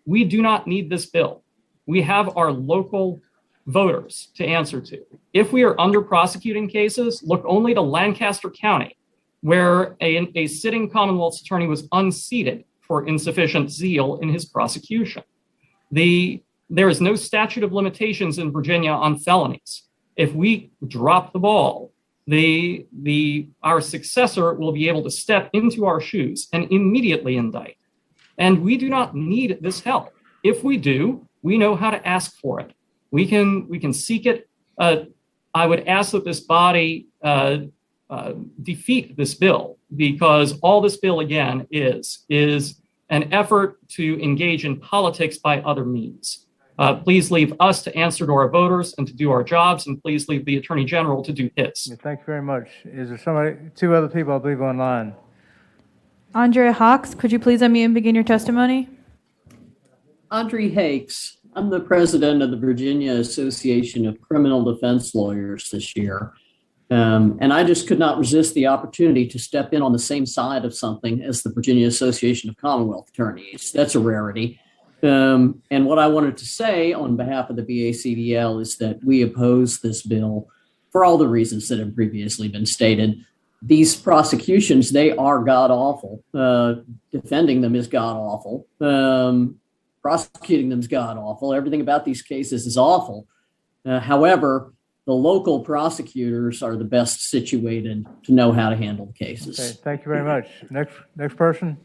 S18: We do not need this bill. We have our local voters to answer to. If we are under prosecuting cases, look only to Lancaster County, where a sitting Commonwealth's attorney was unseated for insufficient zeal in his prosecution. There is no statute of limitations in Virginia on felonies. If we drop the ball, our successor will be able to step into our shoes and immediately indict. And we do not need this help. If we do, we know how to ask for it. We can seek it. I would ask that this body defeat this bill, because all this bill, again, is an effort to engage in politics by other means. Please leave us to answer to our voters and to do our jobs, and please leave the Attorney General to do his.
S1: Yeah, thank you very much. Is there two other people, I believe, online?
S14: Andrea Hawks, could you please unmute and begin your testimony?
S19: Audrey Hakes. I'm the president of the Virginia Association of Criminal Defense Lawyers this year. And I just could not resist the opportunity to step in on the same side of something as the Virginia Association of Commonwealth Attorneys. That's a rarity. And what I wanted to say on behalf of the BACDL is that we oppose this bill for all the reasons that have previously been stated. These prosecutions, they are god-awful. Defending them is god-awful. Prosecuting them is god-awful. Everything about these cases is awful. However, the local prosecutors are the best situated to know how to handle the cases.
S1: Okay, thank you very much. Next person.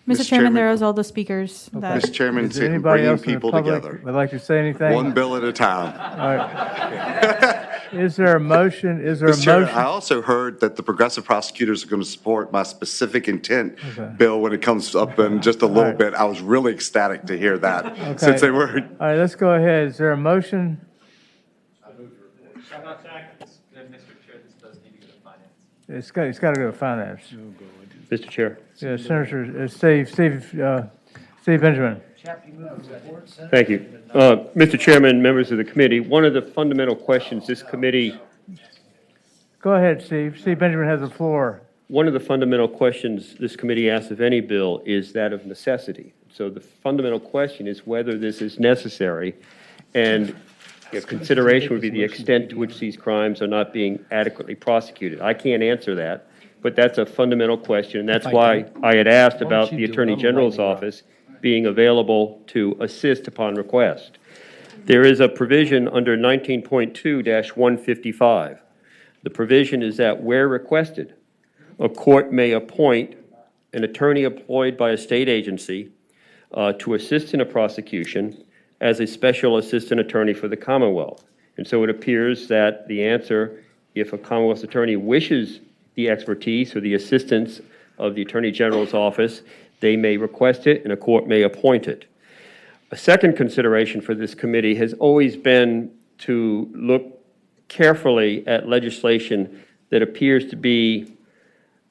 S14: Mr. Chairman, there is all the speakers.
S6: Mr. Chairman,
S1: Is there anybody
S6: bringing
S1: else in the
S6: people
S1: public
S6: together.
S1: would like to say anything?
S6: One bill at a time.
S1: All right. Is there a motion?
S6: Mr. Chairman, I also heard that the progressive prosecutors are going to support my specific intent bill when it comes up in just a little bit. I was really ecstatic to hear that since they were.
S1: All right, let's go ahead. Is there a motion? It's got to go to finance.
S11: Mr. Chair.
S1: Yeah, Senator Steve Benjamin.
S11: Thank you. Mr. Chairman, members of the committee, one of the fundamental questions this committee...
S1: Go ahead, Steve. Steve Benjamin has the floor.
S11: One of the fundamental questions this committee asks of any bill is that of necessity. So the fundamental question is whether this is necessary. And Consideration would be the extent to which these crimes are not being adequately prosecuted. I can't answer that, but that's a fundamental question, and that's why I had asked about the Attorney General's office being available to assist upon request. There is a provision under 19.2-155. The provision is that where requested, a court may appoint an attorney employed by a state agency to assist in a prosecution as a special assistant attorney for the Commonwealth. And so it appears that the answer, if a Commonwealth attorney wishes the expertise or the assistance of the Attorney General's office, they may request it and a court may appoint it. A second consideration for this committee has always been to look carefully at legislation that appears to be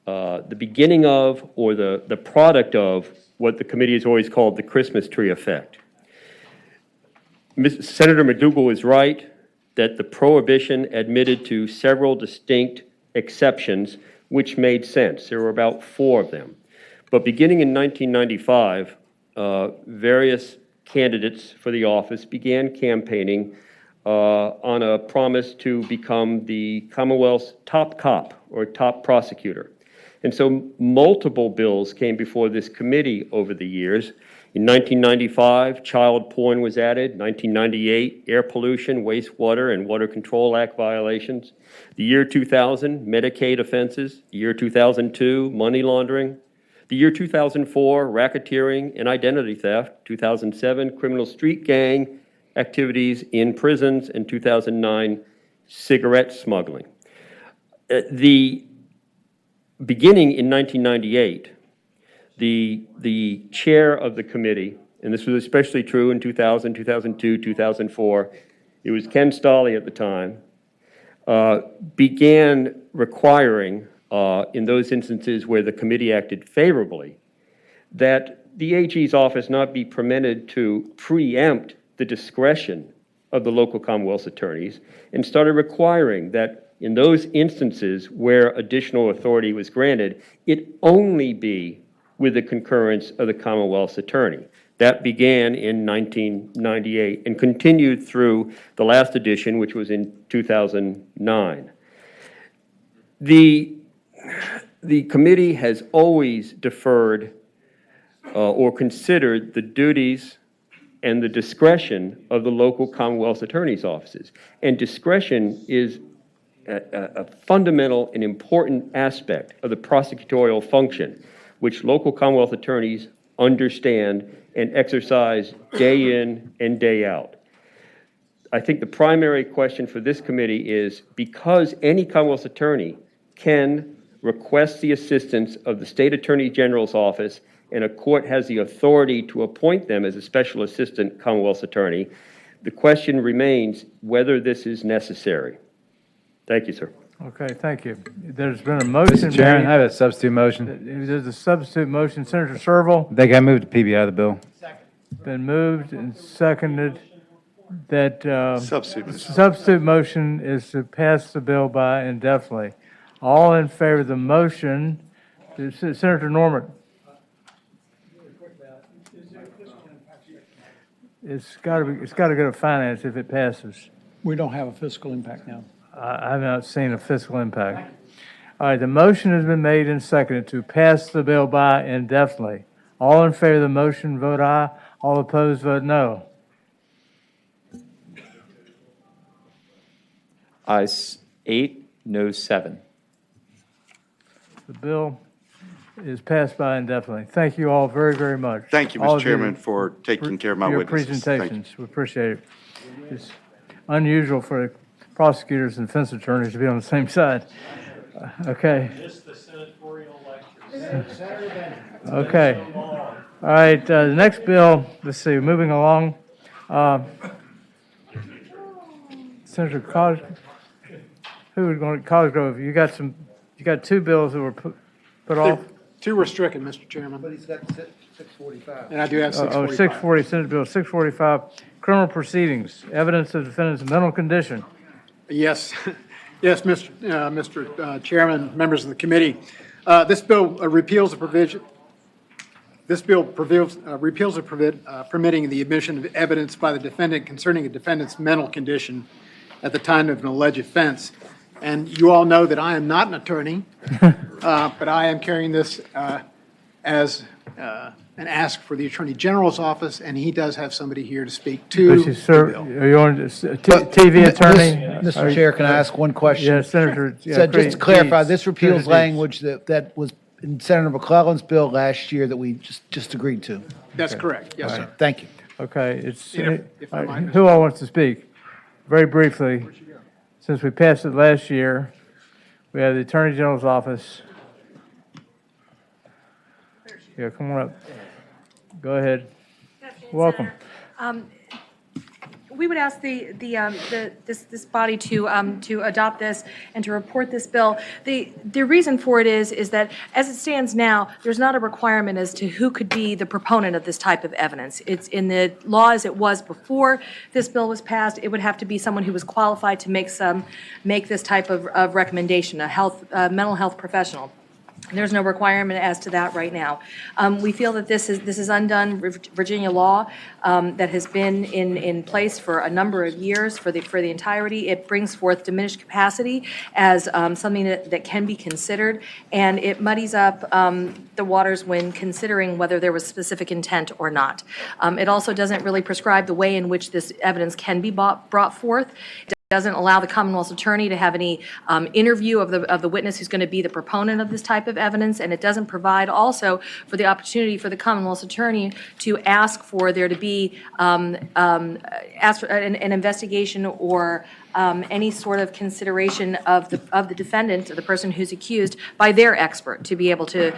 S11: the beginning of or the product of what the committee has always called the Christmas tree effect. Senator McDougall is right that the prohibition admitted to several distinct exceptions, which made sense. There were about 4 of them. But beginning in 1995, various candidates for the office began campaigning on a promise to become the Commonwealth's top cop or top prosecutor. And so multiple bills came before this committee over the years. In 1995, child porn was added. 1998, air pollution, wastewater, and Water Control Act violations. The year 2000, Medicaid offenses. The year 2002, money laundering. The year 2004, racketeering and identity theft. 2007, criminal street gang activities in prisons. And 2009, cigarette smuggling. Beginning in 1998, the chair of the committee, and this was especially true in 2000, 2002, 2004, it was Ken Stolley at the time, began requiring, in those instances where the committee acted favorably, that the AG's office not be permitted to preempt the discretion of the local Commonwealth attorneys, and started requiring that in those instances where additional authority was granted, it only be with the concurrence of the Commonwealth's attorney. That began in 1998 and continued through the last edition, which was in 2009. The committee has always deferred or considered the duties and the discretion of the local Commonwealth attorney's offices. And discretion is a fundamental and important aspect of the prosecutorial function, which local Commonwealth attorneys understand and exercise day in and day out. I think the primary question for this committee is, because any Commonwealth attorney can request the assistance of the State Attorney General's office and a court has the authority to appoint them as a special assistant Commonwealth attorney, the question remains whether this is necessary. Thank you, sir.
S1: Okay, thank you. There's been a motion.
S5: Mr. Chairman,
S1: made.
S5: I have a substitute motion.
S1: There's a substitute motion. Senator Serval.
S5: They got moved to PBI the bill.
S1: Been moved and seconded that
S6: Substitute.
S1: substitute motion is to pass the bill by indefinitely. All in favor of the motion, Senator Norman. It's got to go to finance if it passes.
S15: We don't have a fiscal impact now.
S1: I have not seen a fiscal impact. All right, the motion has been made and seconded to pass the bill by indefinitely. All in favor of the motion, vote aye. All opposed, vote no.
S2: Ayes 8, noes 7.
S1: The bill is passed by indefinitely. Thank you all very, very much.
S6: Thank you,
S1: All
S6: Mr.
S1: of
S6: Chairman, for taking care of my
S1: your
S6: witnesses. Thank you.
S1: presentations. We appreciate it. It's unusual for prosecutors and defense attorneys to be on the same side. Okay. Okay. All right, the next bill, let's see, moving along. Senator Cosgrove, you got 2 bills that were put off?
S3: 2 were stricken, Mr. Chairman.
S7: But he's got 645.
S3: And I do have 645.
S1: 640, Senate Bill 645, criminal proceedings, evidence of defendant's mental condition.
S3: Yes, yes, Mr. Chairman, members of the committee. This bill repeals a provision. This bill repeals a permitting the admission of evidence by the defendant concerning a defendant's mental condition at the time of an alleged offense. And you all know that I am not an attorney, but I am carrying this as an ask for the Attorney General's office, and he does have somebody here to speak to
S1: This is, sir,
S3: the bill.
S1: are you on TV attorney?
S7: Mr. Chair, can I ask one question?
S1: Yeah, Senator. yeah,
S7: So just to
S1: Creed,
S7: clarify,
S1: Deeds.
S7: this repeals
S1: Senator
S7: language that was in Senator McClellan's bill last year that we just agreed to.
S3: That's correct. Yes, sir.
S7: Thank you.
S1: Deeds. Okay, it's,
S3: If I might,
S1: who all wants to speak? Very briefly, since we passed it last year, we have the Attorney General's office. Yeah, come on up. Go ahead. Welcome.
S20: We would ask this body to adopt this and to report this bill. The reason for it is that as it stands now, there's not a requirement as to who could be the proponent of this type of evidence. It's in the law as it was before this bill was passed. It would have to be someone who was qualified to make this type of recommendation, a mental health professional. There's no requirement as to that right now. We feel that this is undone Virginia law that has been in place for a number of years for the entirety. It brings forth diminished capacity as something that can be considered, and it muddies up the waters when considering whether there was specific intent or not. It also doesn't really prescribe the way in which this evidence can be brought forth. Doesn't allow the Commonwealth's attorney to have any interview of the witness who's going to be the proponent of this type of evidence, and it doesn't provide also for the opportunity for the Commonwealth's attorney to ask for there to be ask for an investigation or any sort of consideration of the defendant, the person who's accused, by their expert to be able to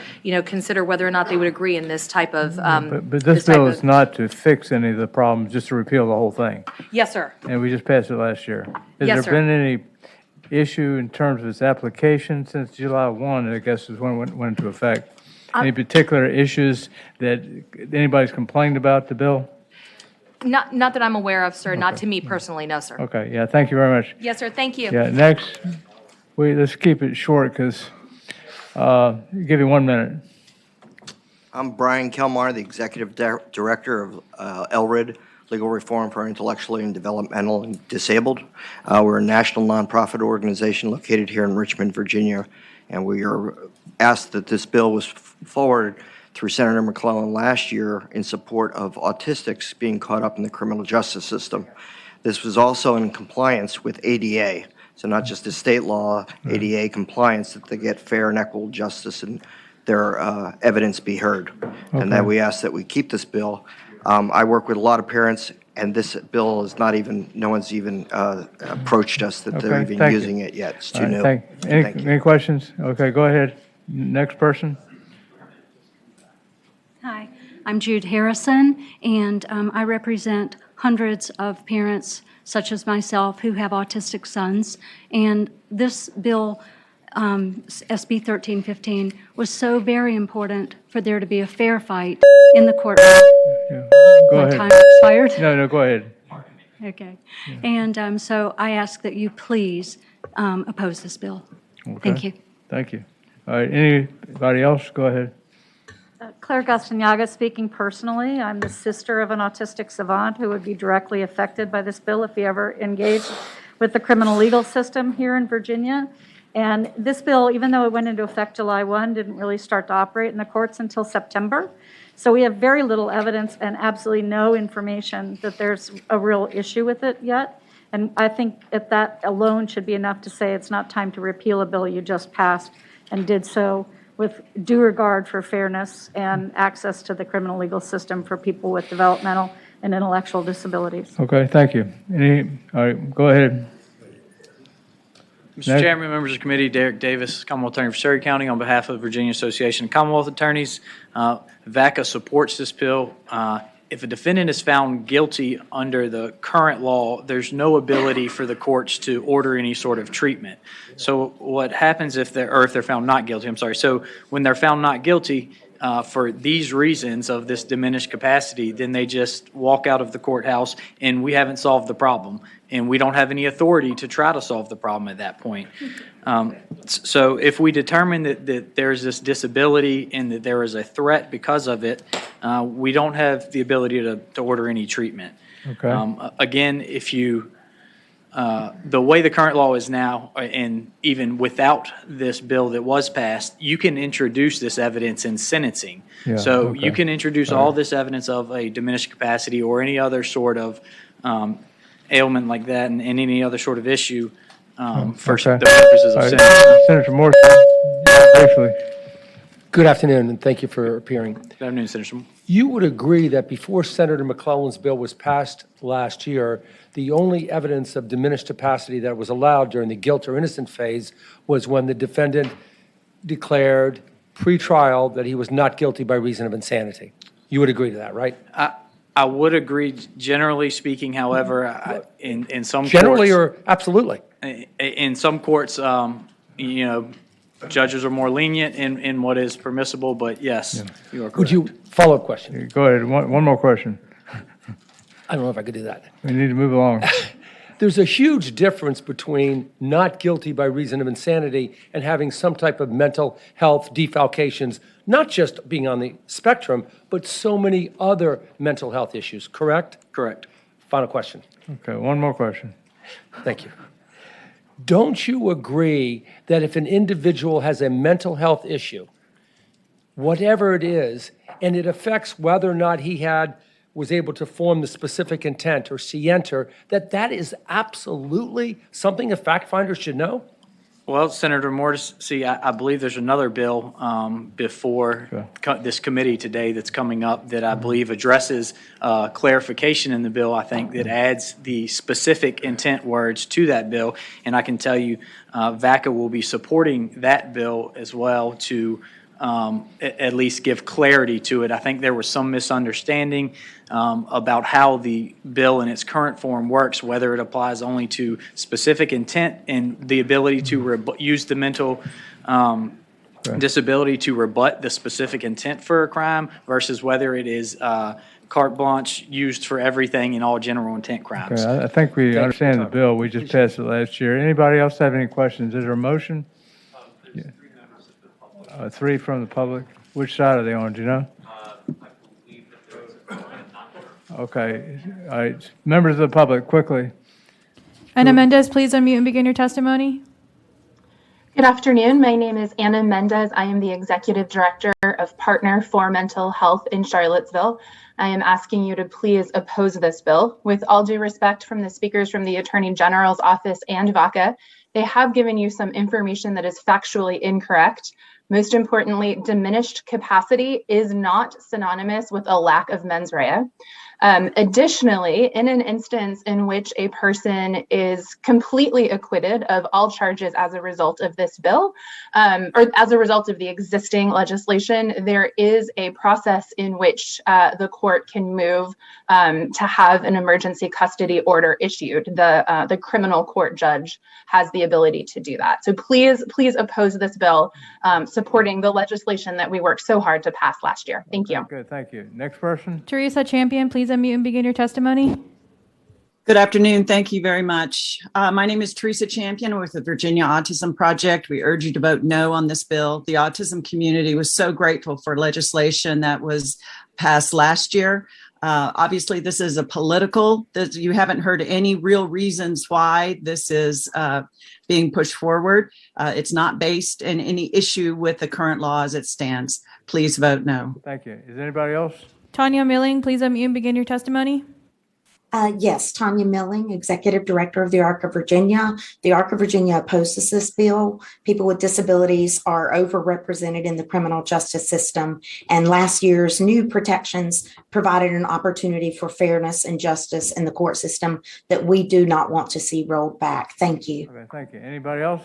S20: consider whether or not they would agree in this type of.
S1: But this bill is not to fix any of the problems, just to repeal the whole thing.
S20: Yes, sir.
S1: And we just passed it last year. Has
S20: Yes,
S1: there been any issue in terms of its application since July 1, I guess is when it went into effect? Any particular issues that anybody's complained about the bill?
S20: Not that I'm aware of, sir. Not to me personally, no, sir.
S1: Okay, yeah, thank you very much.
S20: Yes, sir. Thank you.
S1: Yeah, next, let's keep it short because, give you 1 minute.
S21: I'm Brian Kelmar, the Executive Director of LRID, Legal Reform for Intellectually and Developmental and Disabled. We're a national nonprofit organization located here in Richmond, Virginia, and we are asked that this bill was forwarded through Senator McClellan last year in support of autistics being caught up in the criminal justice system. This was also in compliance with ADA, so not just the state law, ADA compliance, that they get fair and equitable justice and their evidence be heard. And that we ask that we keep this bill. I work with a lot of parents, and this bill is not even, no one's even approached us that they're even using it yet. It's too new. Thank you.
S1: Any questions? Okay, go ahead. Next person.
S22: Hi, I'm Jude Harrison, and I represent hundreds of parents, such as myself, who have autistic sons. And this bill, SB 1315, was so very important for there to be a fair fight in the courtroom.
S1: Go
S22: My
S1: ahead.
S22: time expired?
S1: No, go ahead.
S22: Okay. And so I ask that you please oppose this bill.
S1: Okay.
S22: Thank you.
S1: Thank you. All right, anybody else? Go ahead.
S23: Claire Gastanaga speaking personally. I'm the sister of an autistic savant who would be directly affected by this bill if he ever engaged with the criminal legal system here in Virginia. And this bill, even though it went into effect July 1, didn't really start to operate in the courts until September. So we have very little evidence and absolutely no information that there's a real issue with it yet. And I think that alone should be enough to say it's not time to repeal a bill you just passed and did so with due regard for fairness and access to the criminal legal system for people with developmental and intellectual disabilities.
S1: Okay, thank you. All right, go ahead.
S17: Mr. Chairman, members of the committee, Derek Davis, Commonwealth Attorney for Surrey County, on behalf of the Virginia Association of Commonwealth Attorneys. VACA supports this bill. If a defendant is found guilty under the current law, there's no ability for the courts to order any sort of treatment. So what happens if they're found not guilty, so when they're found not guilty, for these reasons of this diminished capacity, then they just walk out of the courthouse and we haven't solved the problem. And we don't have any authority to try to solve the problem at that point. So if we determine that there's this disability and that there is a threat because of it, we don't have the ability to order any treatment.
S1: Okay.
S17: Again, if you, the way the current law is now, and even without this bill that was passed, you can introduce this evidence in sentencing.
S1: Yeah,
S17: So
S1: okay.
S17: you can introduce all this evidence of a diminished capacity or any other sort of ailment like that and any other sort of issue for
S1: Okay.
S17: the purposes of
S1: All right.
S17: sentencing.
S1: Senator Morse, briefly.
S8: Good afternoon, and thank you for appearing.
S17: Good afternoon, Senator Moore.
S8: You would agree that before Senator McClellan's bill was passed last year, the only evidence of diminished capacity that was allowed during the guilt or innocent phase was when the defendant declared pre-trial that he was not guilty by reason of insanity. You would agree to that, right?
S17: I would agree, generally speaking, however, in some
S8: Generally
S17: courts,
S8: or absolutely?
S17: in some courts, you know, judges are more lenient in what is permissible, but yes, you are correct.
S8: Would you, follow-up question?
S1: Go ahead. One more question.
S8: I don't know if I could do that.
S1: We need to move along.
S8: There's a huge difference between not guilty by reason of insanity and having some type of mental health defalcations, not just being on the spectrum, but so many other mental health issues, correct?
S17: Correct.
S8: Final question.
S1: Okay, one more question.
S8: Thank you. Don't you agree that if an individual has a mental health issue, whatever it is, and it affects whether or not he was able to form the specific intent or scienter, that is absolutely something a fact finder should know?
S17: Well, Senator Mortis, I believe there's another bill before this committee today that's coming up that I believe addresses clarification in the bill, I think, that adds the specific intent words to that bill. And I can tell you, VACA will be supporting that bill as well to at least give clarity to it. I think there was some misunderstanding about how the bill in its current form works, whether it applies only to specific intent and the ability to use the mental disability to rebut the specific intent for a crime versus whether it is carte blanche used for everything in all general intent crimes.
S1: Okay, I think we understand the bill. We just passed it last year. Anybody else have any questions? Is there a motion? Yeah. 3 from the public. Which side are they on, do you know? Okay, all right. Members of the public, quickly.
S14: Anna Mendez, please unmute and begin your testimony.
S4: Good afternoon. My name is Anna Mendez. I am the Executive Director of Partner for Mental Health in Charlottesville. I am asking you to please oppose this bill. With all due respect from the speakers from the Attorney General's office and VACA, they have given you some information that is factually incorrect. Most importantly, diminished capacity is not synonymous with a lack of mens rea. Additionally, in an instance in which a person is completely acquitted of all charges as a result of this bill, or as a result of the existing legislation, there is a process in which the court can move to have an emergency custody order issued. The criminal court judge has the ability to do that. So please oppose this bill, supporting the legislation that we worked so hard to pass last year. Thank you.
S1: Good, thank you. Next person.
S14: Teresa Champion, please unmute and begin your testimony.
S9: Good afternoon. Thank you very much. My name is Teresa Champion with the Virginia Autism Project. We urge you to vote no on this bill. The autism community was so grateful for legislation that was passed last year. Obviously, this is a political, you haven't heard any real reasons why this is being pushed forward. It's not based in any issue with the current law as it stands. Please vote no.
S1: Thank you. Is anybody else?
S14: Tanya Milling, please unmute and begin your testimony.
S12: Yes, Tanya Milling, Executive Director of the Arc of Virginia. The Arc of Virginia opposes this bill. People with disabilities are overrepresented in the criminal justice system, and last year's new protections provided an opportunity for fairness and justice in the court system that we do not want to see rolled back. Thank you.
S1: Okay, thank you. Anybody else?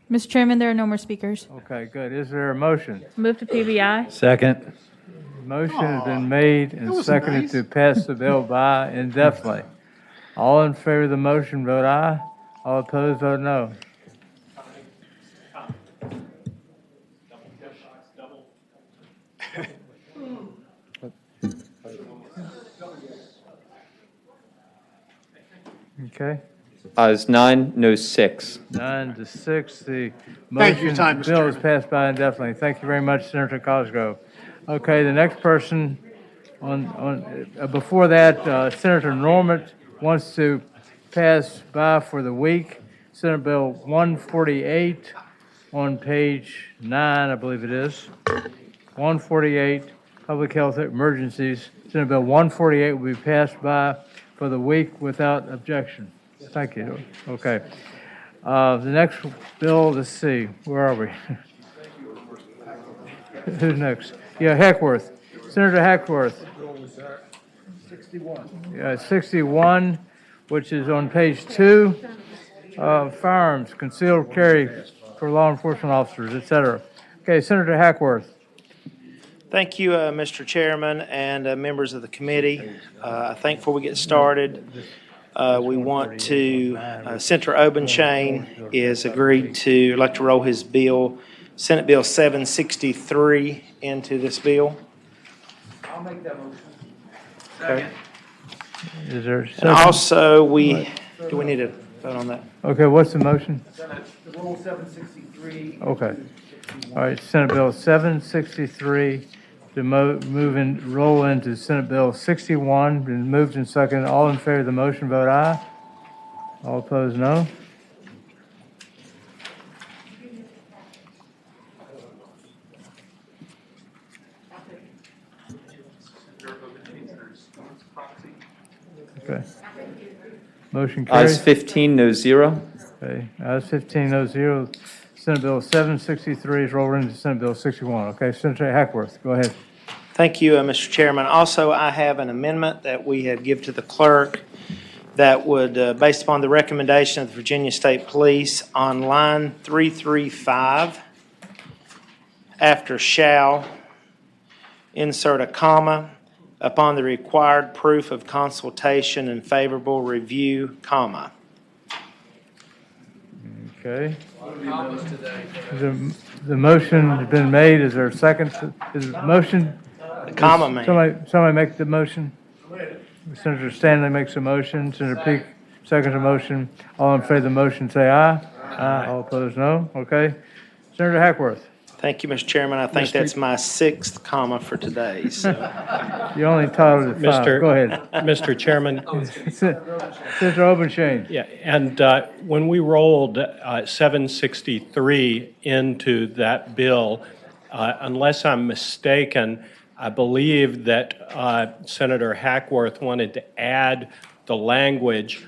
S14: Mr. Chairman, there are no more speakers.
S1: Okay, good. Is there a motion?
S13: Move to PBI.
S5: Second.
S1: Motion has been made and seconded to pass the bill by indefinitely. All in favor of the motion, vote aye. All opposed, vote no.
S2: Ayes 9, no 6.
S1: 9 to 6, the
S3: Thank you for your
S1: motion,
S3: time, Mr.
S1: bill is
S3: Chairman.
S1: passed by indefinitely. Thank you very much, Senator Cosgrove. Okay, the next person before that, Senator Normand wants to pass by for the week, Senate Bill 148 on page 9, I believe it is. 148, Public Health Emergencies. Senate Bill 148 will be passed by for the week without objection. Thank you. Okay. The next bill, let's see, where are we? Who's next? Yeah, Hackworth. Senator Hackworth. 61. 61, which is on page 2. Firearms, concealed carry for law enforcement officers, et cetera. Okay, Senator Hackworth.
S10: Thank you, Mr. Chairman and members of the committee. I think before we get started, we want to, Senator Obenshain is agreed to, like to roll his bill, Senate Bill 763 into this bill.
S7: I'll make that motion.
S10: Okay.
S1: Is there a
S10: And
S1: second?
S10: also, do we need to vote on that?
S1: Okay, what's the motion?
S7: The Rule 763.
S1: Okay. All right, Senate Bill 763 to roll into Senate Bill 61. Been moved and seconded. All in favor of the motion, vote aye. All opposed, no. Okay. Motion carries.
S2: Ayes 15, no 0.
S1: Okay, ayes 15, no 0. Senate Bill 763 is rolled into Senate Bill 61. Okay, Senator Hackworth, go ahead.
S10: Thank you, Mr. Chairman. Also, I have an amendment that we have given to the clerk that would, based upon the recommendation of the Virginia State Police, on line 335, after shall, insert a comma, upon the required proof of consultation and favorable review, comma.
S1: Okay. The motion has been made. Is there a second? Is the motion?
S10: The comma man.
S1: Somebody make the motion? Senator Stanley makes a motion. Senator Peake seconds a motion. All in favor of the motion, say aye. Aye. All opposed, no. Okay. Senator Hackworth.
S10: Thank you, Mr. Chairman. I think that's my 6th comma for today. So.
S1: You're only entitled to 5. Go ahead.
S16: Mr. Chairman.
S1: Senator Obenshain.
S16: Yeah, and when we rolled 763 into that bill, unless I'm mistaken, I believe that Senator Hackworth wanted to add the language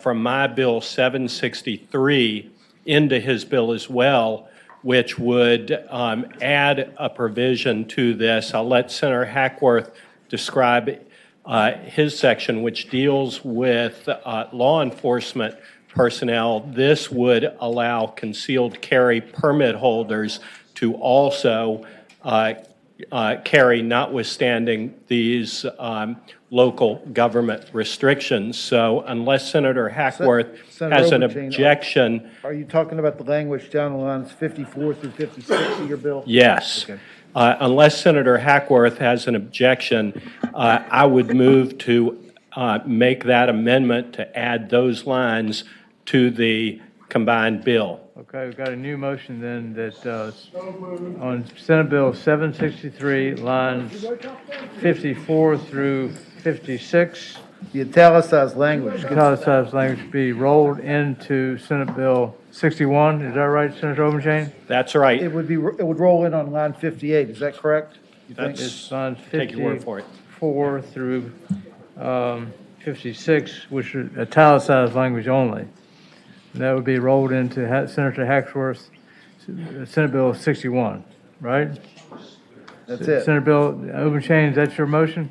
S16: from my bill 763 into his bill as well, which would add a provision to this. I'll let Senator Hackworth describe his section, which deals with law enforcement personnel. This would allow concealed carry permit holders to also carry, notwithstanding these local government restrictions. So unless Senator Hackworth has an objection.
S7: Are you talking about the language down the lines 54 through 56 of your bill?
S16: Yes.
S7: Okay.
S16: Unless Senator Hackworth has an objection, I would move to make that amendment to add those lines to the combined bill.
S1: Okay, we've got a new motion then that on Senate Bill 763, lines 54 through 56.
S7: The italicized language.
S1: Italicized language be rolled into Senate Bill 61. Is that right, Senator Obenshain?
S16: That's right.
S7: It would roll in on line 58. Is that correct? You think?
S1: It's lines
S16: Take your word for it.
S1: 54 through 56, which are italicized language only. And that would be rolled into Senator Hackworth's Senate Bill 61, right?
S7: That's it.
S1: Senator Bill Obenshain, is that your motion?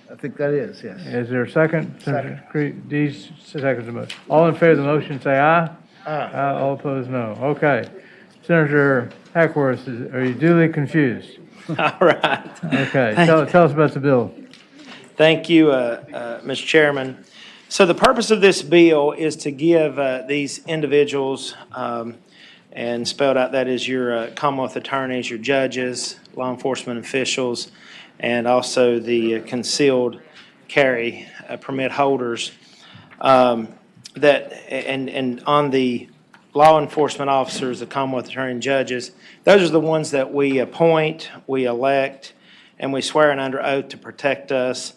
S7: I think that is, yes.
S1: Is there a second? Senator Dees seconds the motion. All in favor of the motion, say aye.
S7: Aye.
S1: All opposed, no. Okay. Senator Hackworth, are you duly confused?
S10: All right.
S1: Okay. Tell us about the bill.
S10: Thank you, Mr. Chairman. So the purpose of this bill is to give these individuals, and spelled out that is your Commonwealth attorneys, your judges, law enforcement officials, and also the concealed carry permit holders, and on the law enforcement officers, the Commonwealth Attorney and judges, those are the ones that we appoint, we elect, and we swear in under oath to protect us.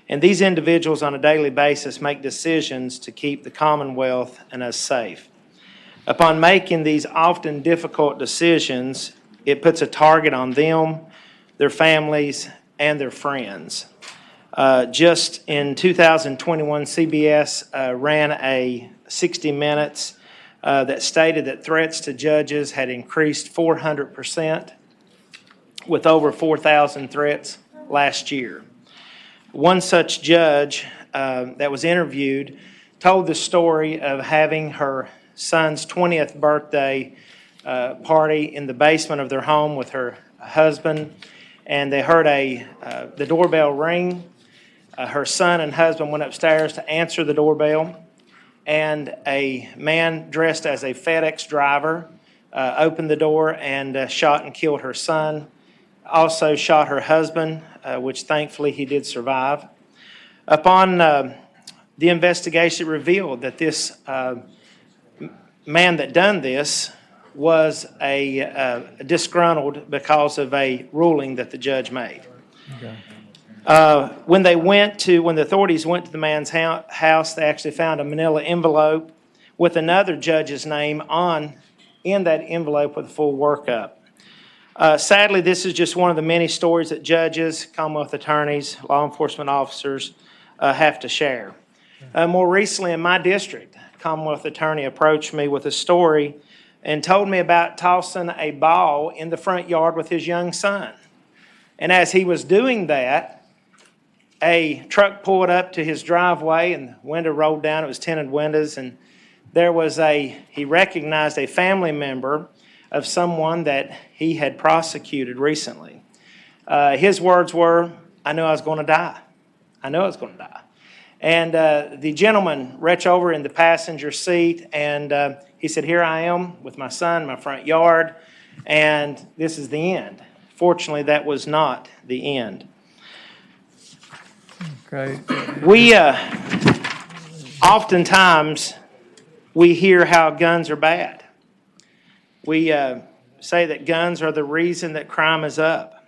S10: And these individuals on a daily basis make decisions to keep the Commonwealth and us safe. Upon making these often difficult decisions, it puts a target on them, their families, and their friends. Just in 2021, CBS ran a 60 Minutes that stated that threats to judges had increased 400%, with over 4,000 threats last year. One such judge that was interviewed told the story of having her son's 20th birthday party in the basement of their home with her husband, and they heard the doorbell ring. Her son and husband went upstairs to answer the doorbell, and a man dressed as a FedEx driver opened the door and shot and killed her son, also shot her husband, which thankfully he did survive. Upon the investigation, revealed that this man that done this was disgruntled because of a ruling that the judge made.
S1: Okay.
S10: When the authorities went to the man's house, they actually found a manila envelope with another judge's name in that envelope with a full workup. Sadly, this is just one of the many stories that judges, Commonwealth attorneys, law enforcement officers have to share. More recently in my district, a Commonwealth attorney approached me with a story and told me about tossing a ball in the front yard with his young son. And as he was doing that, a truck pulled up to his driveway and the window rolled down. It was tinted windows, and he recognized a family member of someone that he had prosecuted recently. His words were, "I knew I was going to die. I knew I was going to die." And the gentleman reached over in the passenger seat and he said, "Here I am with my son in my front yard, and this is the end." Fortunately, that was not the end.
S1: Okay.
S10: We oftentimes we hear how guns are bad. We say that guns are the reason that crime is up.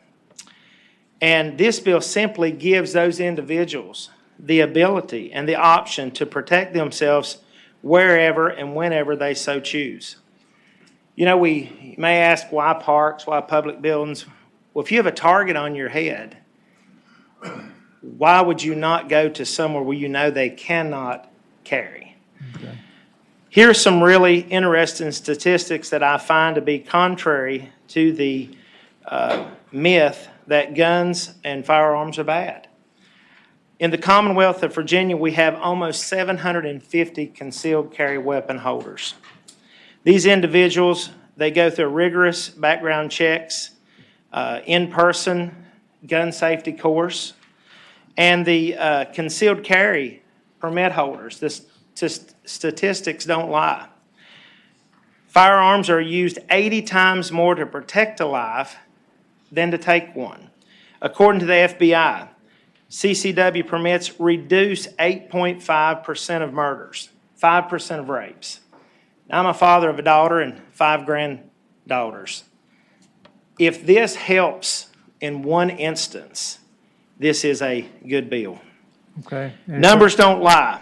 S10: And this bill simply gives those individuals the ability and the option to protect themselves wherever and whenever they so choose. You know, we may ask, why parks, why public buildings? Well, if you have a target on your head, why would you not go to somewhere where you know they cannot carry?
S1: Okay.
S10: Here are some really interesting statistics that I find to be contrary to the myth that guns and firearms are bad. In the Commonwealth of Virginia, we have almost 750 concealed carry weapon holders. These individuals, they go through rigorous background checks, in-person gun safety course, and the concealed carry permit holders. The statistics don't lie. Firearms are used 80 times more to protect a life than to take one. According to the FBI, CCW permits reduce 8.5% of murders, 5% of rapes. Now, I'm a father of a daughter and 5 granddaughters. If this helps in one instance, this is a good bill.
S1: Okay.
S10: Numbers don't lie.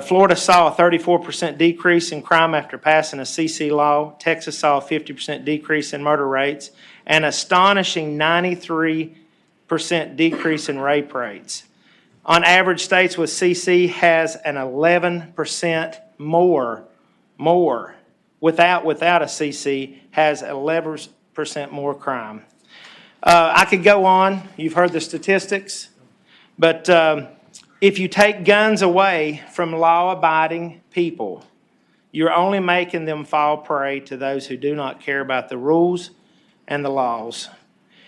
S10: Florida saw a 34% decrease in crime after passing a CC law. Texas saw a 50% decrease in murder rates, and astonishing 93% decrease in rape rates. On average, states with CC has an 11% more without a CC has 11% more crime. I could go on. You've heard the statistics. But if you take guns away from law-abiding people, you're only making them fall prey to those who do not care about the rules and the laws.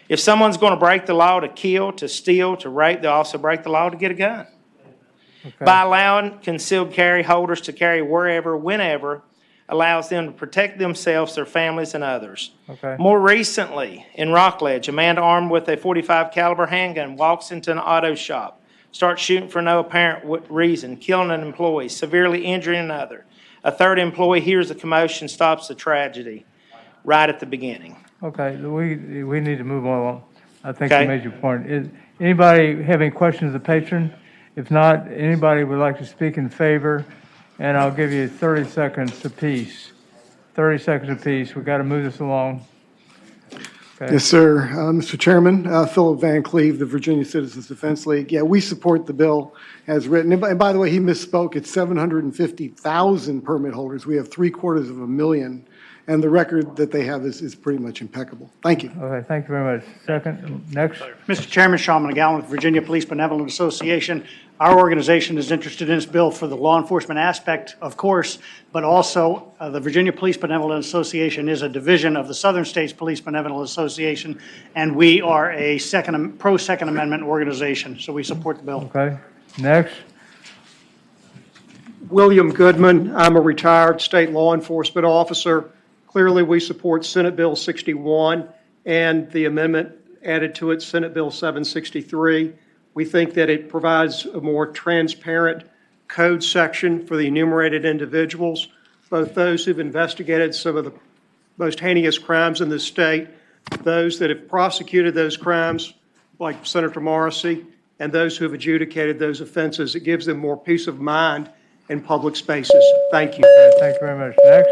S10: If someone's going to break the law to kill, to steal, to rape, they'll also break the law to get a gun.
S1: Okay.
S10: By allowing concealed carry holders to carry wherever, whenever, allows them to protect themselves, their families, and others.
S1: Okay.
S10: More recently, in Rockledge, a man armed with a .45 caliber handgun walks into an auto shop, start shooting for no apparent reason, killing an employee, severely injuring another. A third employee hears the commotion, stops the tragedy right at the beginning.
S1: Okay, we need to move on. I think
S10: Okay.
S1: you made your point. Anybody have any questions of the patron? If not, anybody would like to speak in favor, and I'll give you 30 seconds apiece. 30 seconds apiece. We've got to move this along. Okay.
S11: Yes, sir. Mr. Chairman, Philip Van Cleve, the Virginia Citizens Defense League. Yeah, we support the bill as written. And by the way, he misspoke. It's 750,000 permit holders. We have 750,000, and the record that they have is pretty much impeccable. Thank you.
S1: Okay, thank you very much. Second, next.
S15: Mr. Chairman, Sean McGowan with Virginia Police Benevolent Association. Our organization is interested in this bill for the law enforcement aspect, of course, but also the Virginia Police Benevolent Association is a division of the Southern States Police Benevolent Association, and we are a pro-Second Amendment organization, so we support the bill.
S1: Okay, next.
S18: William Goodman. I'm a retired state law enforcement officer. Clearly, we support Senate Bill 61 and the amendment added to it, Senate Bill 763. We think that it provides a more transparent code section for the enumerated individuals, both those who've investigated some of the most heinous crimes in the state, those that have prosecuted those crimes, like Senator Morrissey, and those who have adjudicated those offenses. It gives them more peace of mind in public spaces. Thank you.
S1: Thank you very much. Next.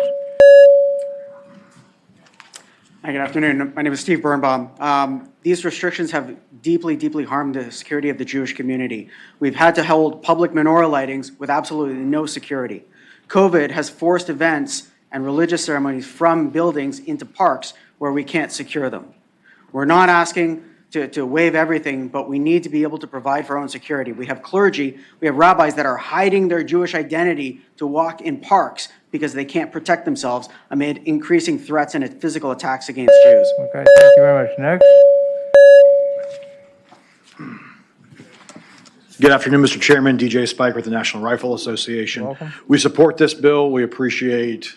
S19: Hi, good afternoon. My name is Steve Birnbaum. These restrictions have deeply harmed the security of the Jewish community. We've had to hold public menorah lightings with absolutely no security. COVID has forced events and religious ceremonies from buildings into parks where we can't secure them. We're not asking to waive everything, but we need to be able to provide for our own security. We have clergy, we have rabbis that are hiding their Jewish identity to walk in parks because they can't protect themselves amid increasing threats and physical attacks against Jews.
S1: Okay, thank you very much. Next.
S24: Good afternoon, Mr. Chairman. DJ Spike with the National Rifle Association.
S1: Welcome.
S24: We support this bill. We appreciate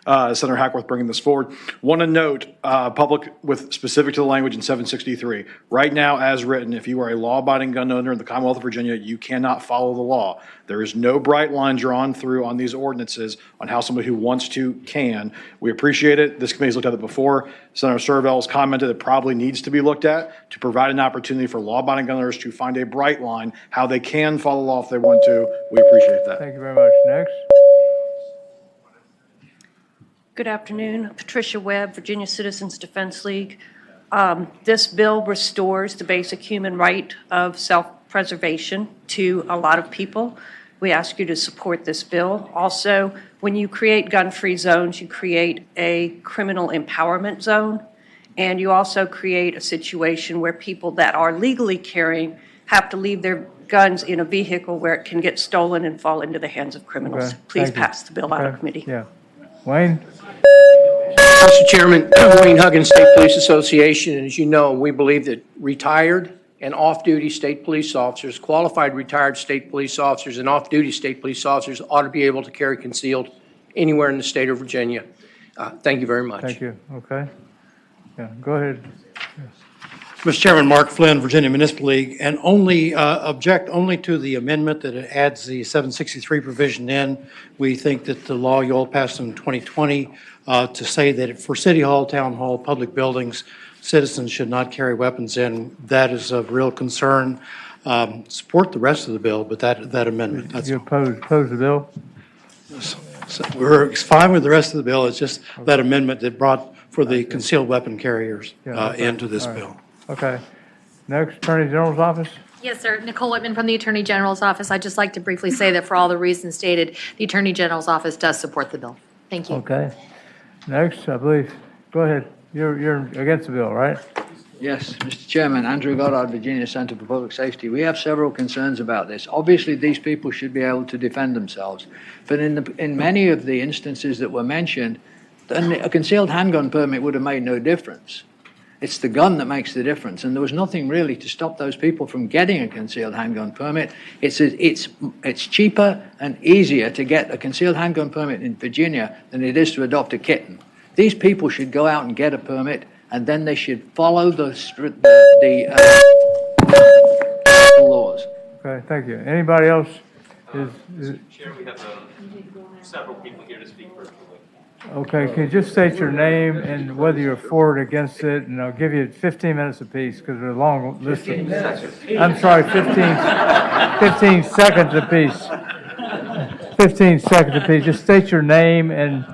S24: Senator Hackworth bringing this forward. Want to note, public with specific to the language in 763. Right now, as written, if you are a law-abiding gun owner in the Commonwealth of Virginia, you cannot follow the law. There is no bright line drawn through on these ordinances on how somebody who wants to can. We appreciate it. This committee's looked at it before. Senator Servell has commented it probably needs to be looked at to provide an opportunity for law-abiding gun owners to find a bright line, how they can follow the law if they want to. We appreciate that.
S1: Thank you very much. Next.
S25: Good afternoon. Patricia Webb, Virginia Citizens Defense League. This bill restores the basic human right of self-preservation to a lot of people. We ask you to support this bill. Also, when you create gun-free zones, you create a criminal empowerment zone, and you also create a situation where people that are legally carrying have to leave their guns in a vehicle where it can get stolen and fall into the hands of criminals.
S1: Okay,
S25: Please
S1: thank you.
S25: pass the bill out of committee.
S1: Yeah. Wayne?
S26: Mr. Chairman, Wayne Huggins, State Police Association, and as you know, we believe that retired and off-duty state police officers, qualified retired state police officers, and off-duty state police officers ought to be able to carry concealed anywhere in the state of Virginia. Thank you very much.
S1: Thank you. Okay. Yeah, go ahead.
S27: Mr. Chairman, Mark Flynn, Virginia Municipal League, and object only to the amendment that it adds the 763 provision in. We think that the law you all passed in 2020 to say that for City Hall, Town Hall, public buildings, citizens should not carry weapons in, that is of real concern. Support the rest of the bill, but that amendment. That's
S1: You oppose the bill?
S27: So we're fine with the rest of the bill. It's just that amendment that brought for the concealed weapon carriers into this bill.
S1: Okay. Next, Attorney General's office.
S28: Yes, sir. Nicole Whitman from the Attorney General's office. I'd just like to briefly say that for all the reasons stated, the Attorney General's office does support the bill. Thank you.
S1: Okay. Next, I believe, go ahead. You're against the bill, right?
S29: Yes, Mr. Chairman, Andrew Goddard, Virginia Center for Public Safety. We have several concerns about this. Obviously, these people should be able to defend themselves. But in many of the instances that were mentioned, a concealed handgun permit would have made no difference. It's the gun that makes the difference, and there was nothing really to stop those people from getting a concealed handgun permit. It's cheaper and easier to get a concealed handgun permit in Virginia than it is to adopt a kitten. These people should go out and get a permit, and then they should follow the
S1: Okay, thank you. Anybody else?
S2: Chair, we have several people here to speak virtually.
S1: Okay, can you just state your name and whether you're for or against it, and I'll give you 15 minutes apiece, because there's a long list of... I'm sorry, 15 seconds apiece. 15 seconds apiece. Just state your name and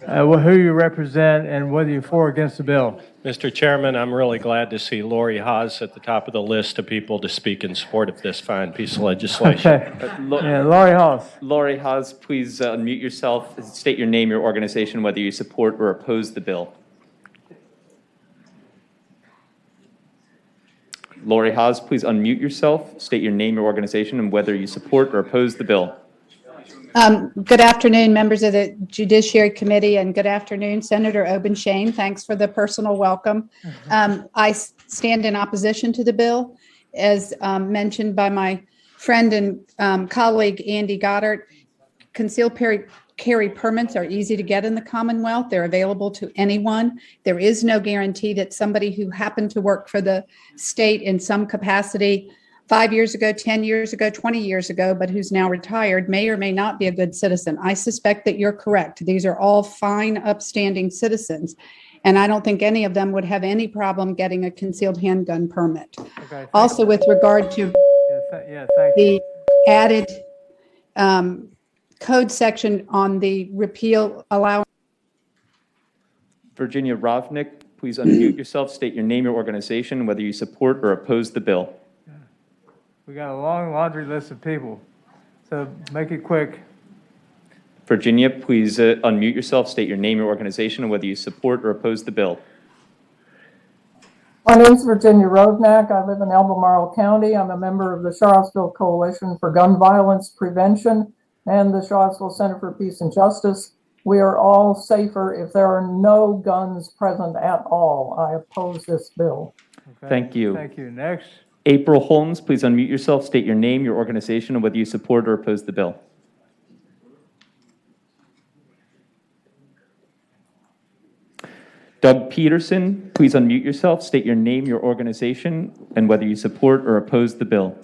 S1: who you represent and whether you're for or against the bill.
S16: Mr. Chairman, I'm really glad to see Lori Haas at the top of the list of people to speak in support of this fine piece of legislation.
S1: Okay. Yeah, Laurie Haas.
S2: Lori Haas, please unmute yourself, state your name, your organization, whether you support or oppose the bill. Lori Haas, please unmute yourself, state your name, your organization, and whether you support or oppose the bill.
S4: Good afternoon, members of the Judiciary Committee, and good afternoon, Senator Obenshain. Thanks for the personal welcome. I stand in opposition to the bill. As mentioned by my friend and colleague, Andy Goddard, concealed carry permits are easy to get in the Commonwealth. They're available to anyone. There is no guarantee that somebody who happened to work for the state in some capacity 5 years ago, 10 years ago, 20 years ago, but who's now retired may or may not be a good citizen. I suspect that you're correct. These are all fine, upstanding citizens, and I don't think any of them would have any problem getting a concealed handgun permit.
S1: Okay,
S4: also, with regard to
S1: thank
S4: the added code section on the repeal allowing.
S2: Virginia Rovnick, please unmute yourself, state your name, your organization, and whether you support or oppose the bill.
S1: We got a long laundry list of people, so make it quick.
S2: Virginia, please unmute yourself, state your name, your organization, and whether you support or oppose the bill.
S6: My name is Virginia Rovnack. I live in Albemarle County. I'm a member of the Charlottesville Coalition for Gun Violence Prevention and the Charlottesville Center for Peace and Justice. We are all safer if there are no guns present at all. I oppose this bill.
S1: Okay.
S2: Thank you.
S1: Thank you. Next.
S2: April Holmes, please unmute yourself, state your name, your organization, and whether you support or oppose the bill. Doug Peterson, please unmute yourself, state your name, your organization, and whether you support or oppose the bill.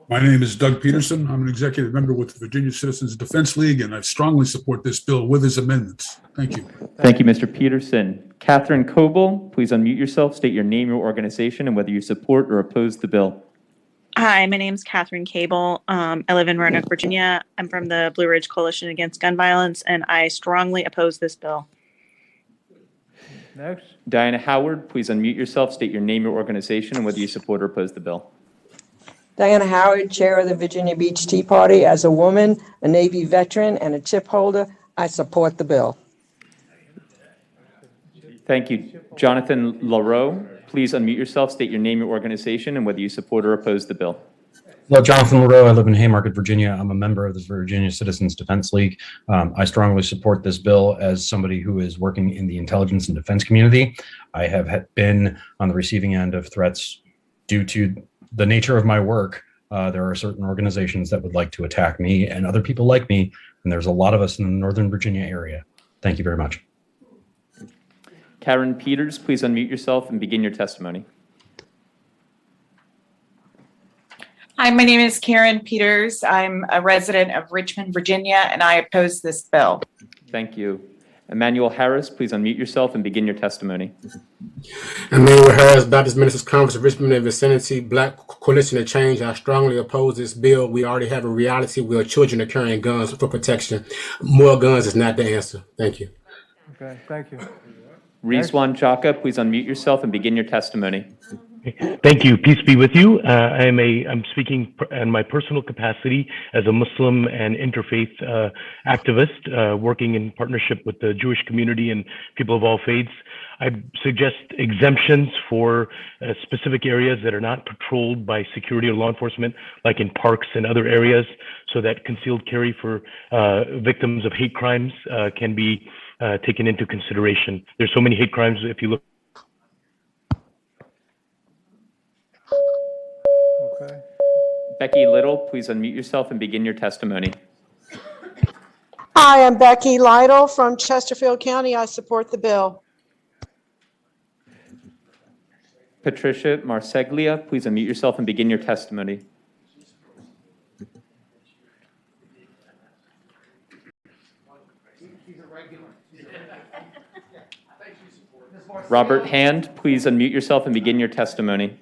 S8: My name is Doug Peterson. I'm an executive member with the Virginia Citizens Defense League, and I strongly support this bill with its amendments. Thank you.
S2: Thank you, Mr. Peterson. Catherine Coble, please unmute yourself, state your name, your organization, and whether you support or oppose the bill.
S9: Hi, my name is Catherine Cable. I live in Roanoke, Virginia. I'm from the Blue Ridge Coalition Against Gun Violence, and I strongly oppose this bill.
S1: Next.
S2: Diana Howard, please unmute yourself, state your name, your organization, and whether you support or oppose the bill.
S17: Diana Howard, chair of the Virginia Beach Tea Party. As a woman, a Navy veteran, and a chip holder, I support the bill.
S2: Thank you. Jonathan LaRoe, please unmute yourself, state your name, your organization, and whether you support or oppose the bill.
S20: Hello, Jonathan LaRoe. I live in Haymarket, Virginia. I'm a member of the Virginia Citizens Defense League. I strongly support this bill as somebody who is working in the intelligence and defense community. I have been on the receiving end of threats due to the nature of my work. There are certain organizations that would like to attack me and other people like me, and there's a lot of us in the Northern Virginia area. Thank you very much.
S2: Karen Peters, please unmute yourself and begin your testimony.
S21: Hi, my name is Karen Peters. I'm a resident of Richmond, Virginia, and I oppose this bill.
S2: Thank you. Emmanuel Harris, please unmute yourself and begin your testimony.
S22: Emmanuel Harris, Baptist Ministers Conference of Richmond and Vicinity, Black Coalition of Change. I strongly oppose this bill. We already have a reality where children are carrying guns for protection. More guns is not the answer. Thank you.
S1: Okay, thank you.
S2: Rizwan Chaka, please unmute yourself and begin your testimony.
S23: Thank you. Peace be with you. I'm speaking in my personal capacity as a Muslim and interfaith activist, working in partnership with the Jewish community and people of all faiths. I suggest exemptions for specific areas that are not patrolled by security or law enforcement, like in parks and other areas, so that concealed carry for victims of hate crimes can be taken into consideration. There's so many hate crimes. If you look.
S1: Okay.
S2: Becky Little, please unmute yourself and begin your testimony.
S30: Hi, I'm Becky Lytle from Chesterfield County. I support the bill.
S2: Patricia Marseglia, please unmute yourself and begin your testimony. Robert Hand, please unmute yourself and begin your testimony.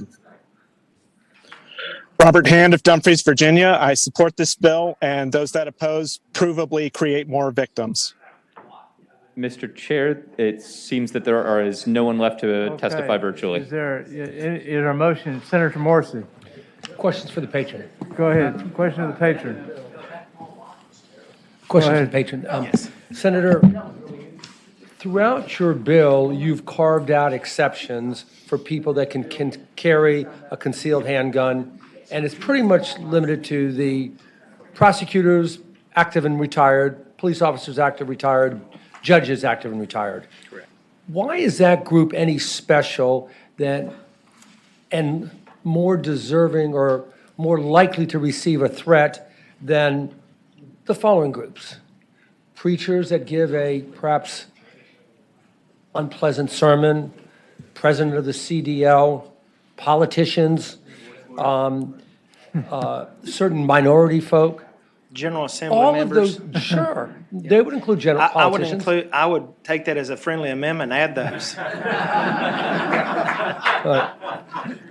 S3: Robert Hand of Dumfries, Virginia. I support this bill, and those that oppose provably create more victims.
S2: Mr. Chair, it seems that is no one left to testify virtually.
S1: Is there a motion? Senator Morrissey.
S5: Questions for the patron.
S1: Go ahead. Question of the patron.
S5: Question for the patron.
S1: Yes.
S5: Senator, throughout your bill, you've carved out exceptions for people that can carry a concealed handgun, and it's pretty much limited to the prosecutors, active and retired, police officers, active, retired, judges, active and retired.
S19: Correct.
S5: Why is that group any special and more deserving or more likely to receive a threat than the following groups? Preachers that give a perhaps unpleasant sermon, president of the CDL, politicians, certain minority folk.
S7: General Assembly
S5: All
S7: members.
S5: of those, sure. They would include general politicians.
S7: I would take that as a friendly amendment and add those.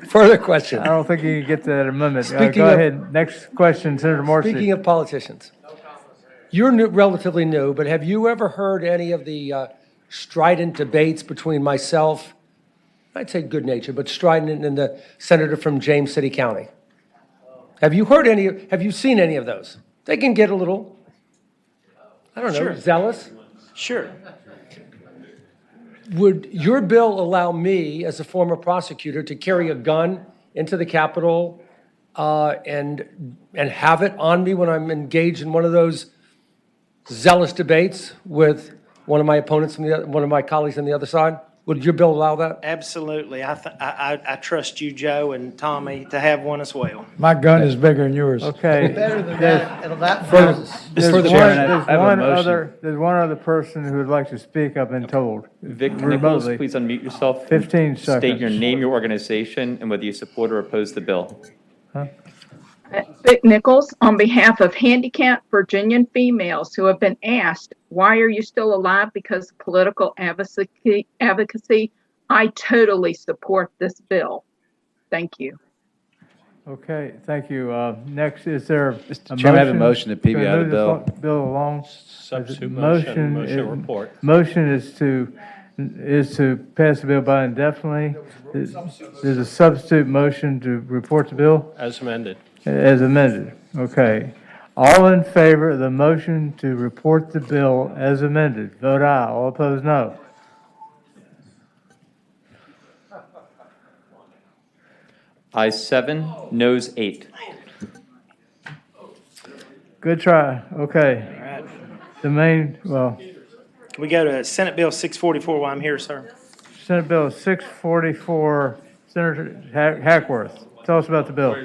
S5: Further question.
S1: I don't think you can get to that amendment.
S5: Speaking
S1: Go
S5: of-
S1: ahead. Next question, Senator Morrissey.
S5: Speaking of politicians, you're relatively new, but have you ever heard any of the strident debates between myself, I'd say good natured, but strident, and the senator from James City County? Have you seen any of those? They can get a little, I don't know,
S7: Sure.
S5: zealous.
S7: Sure.
S5: Would your bill allow me, as a former prosecutor, to carry a gun into the Capitol and have it on me when I'm engaged in one of those zealous debates with one of my opponents one of my colleagues on the other side? Would your bill allow that?
S7: Absolutely. I trust you, Joe, and Tommy, to have one as well.
S10: My gun is bigger than yours.
S1: Okay.
S7: Better than that. It'll not
S1: There's
S7: For the
S1: one other person who would like to speak, I've been told.
S2: Vic Nichols,
S1: remotely.
S2: please unmute yourself.
S1: 15 seconds.
S2: State your name, your organization, and whether you support or oppose the bill.
S11: Vic Nichols, on behalf of handicapped Virginian females who have been asked, why are you still alive because of political advocacy, I totally support this bill. Thank you.
S1: Okay, thank you. Next, is there a
S12: Chairman, I have a motion to PB out of the bill.
S1: Bill along.
S16: Substitute motion report.
S1: Motion is to pass the bill by indefinitely. There's a substitute motion to report the bill
S16: As amended.
S1: as amended. Okay. All in favor of the motion to report the bill as amended, vote aye. All opposed, no.
S2: Ayes 7, noes 8.
S1: Good try. Okay.
S7: All right.
S1: The main, well,
S7: Can we go to Senate Bill 644 while I'm here, sir?
S1: Senate Bill 644, Senator Hackworth. Tell us about the bill.
S13: We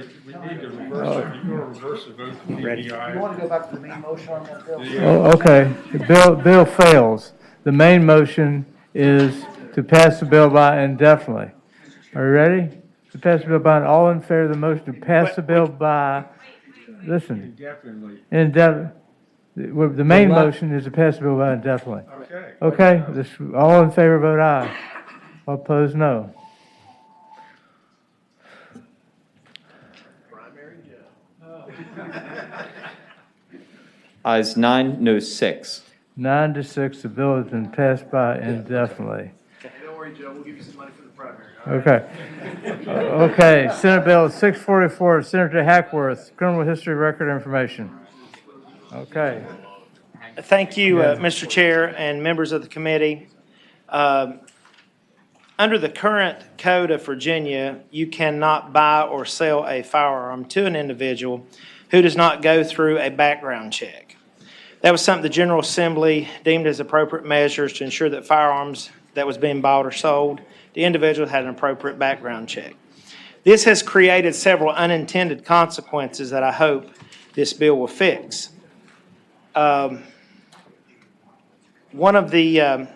S13: need to reverse the vote from
S7: Ready.
S13: DEI.
S5: You want to go back to the main motion on that bill?
S1: Oh, okay. The bill fails. The main motion is to pass the bill by indefinitely. Are you ready? To pass the bill by, all in favor of the motion to pass the bill by, listen,
S13: Indefinitely.
S1: the main motion is to pass the bill by indefinitely.
S13: Okay.
S1: Okay, all in favor, vote aye. All opposed, no.
S2: Ayes 9, noes 6.
S1: 9-6, the bill has been passed by indefinitely.
S7: Don't worry, Joe. We'll give you some money for the primary.
S1: Okay. Okay, Senate Bill 644, Senator Hackworth, criminal history record information. Okay.
S7: Thank you, Mr. Chair and members of the committee. Under the current code of Virginia, you cannot buy or sell a firearm to an individual who does not go through a background check. That was something the General Assembly deemed as appropriate measures to ensure that firearms that was being bought or sold, the individual had an appropriate background check. This has created several unintended consequences that I hope this bill will fix. One of the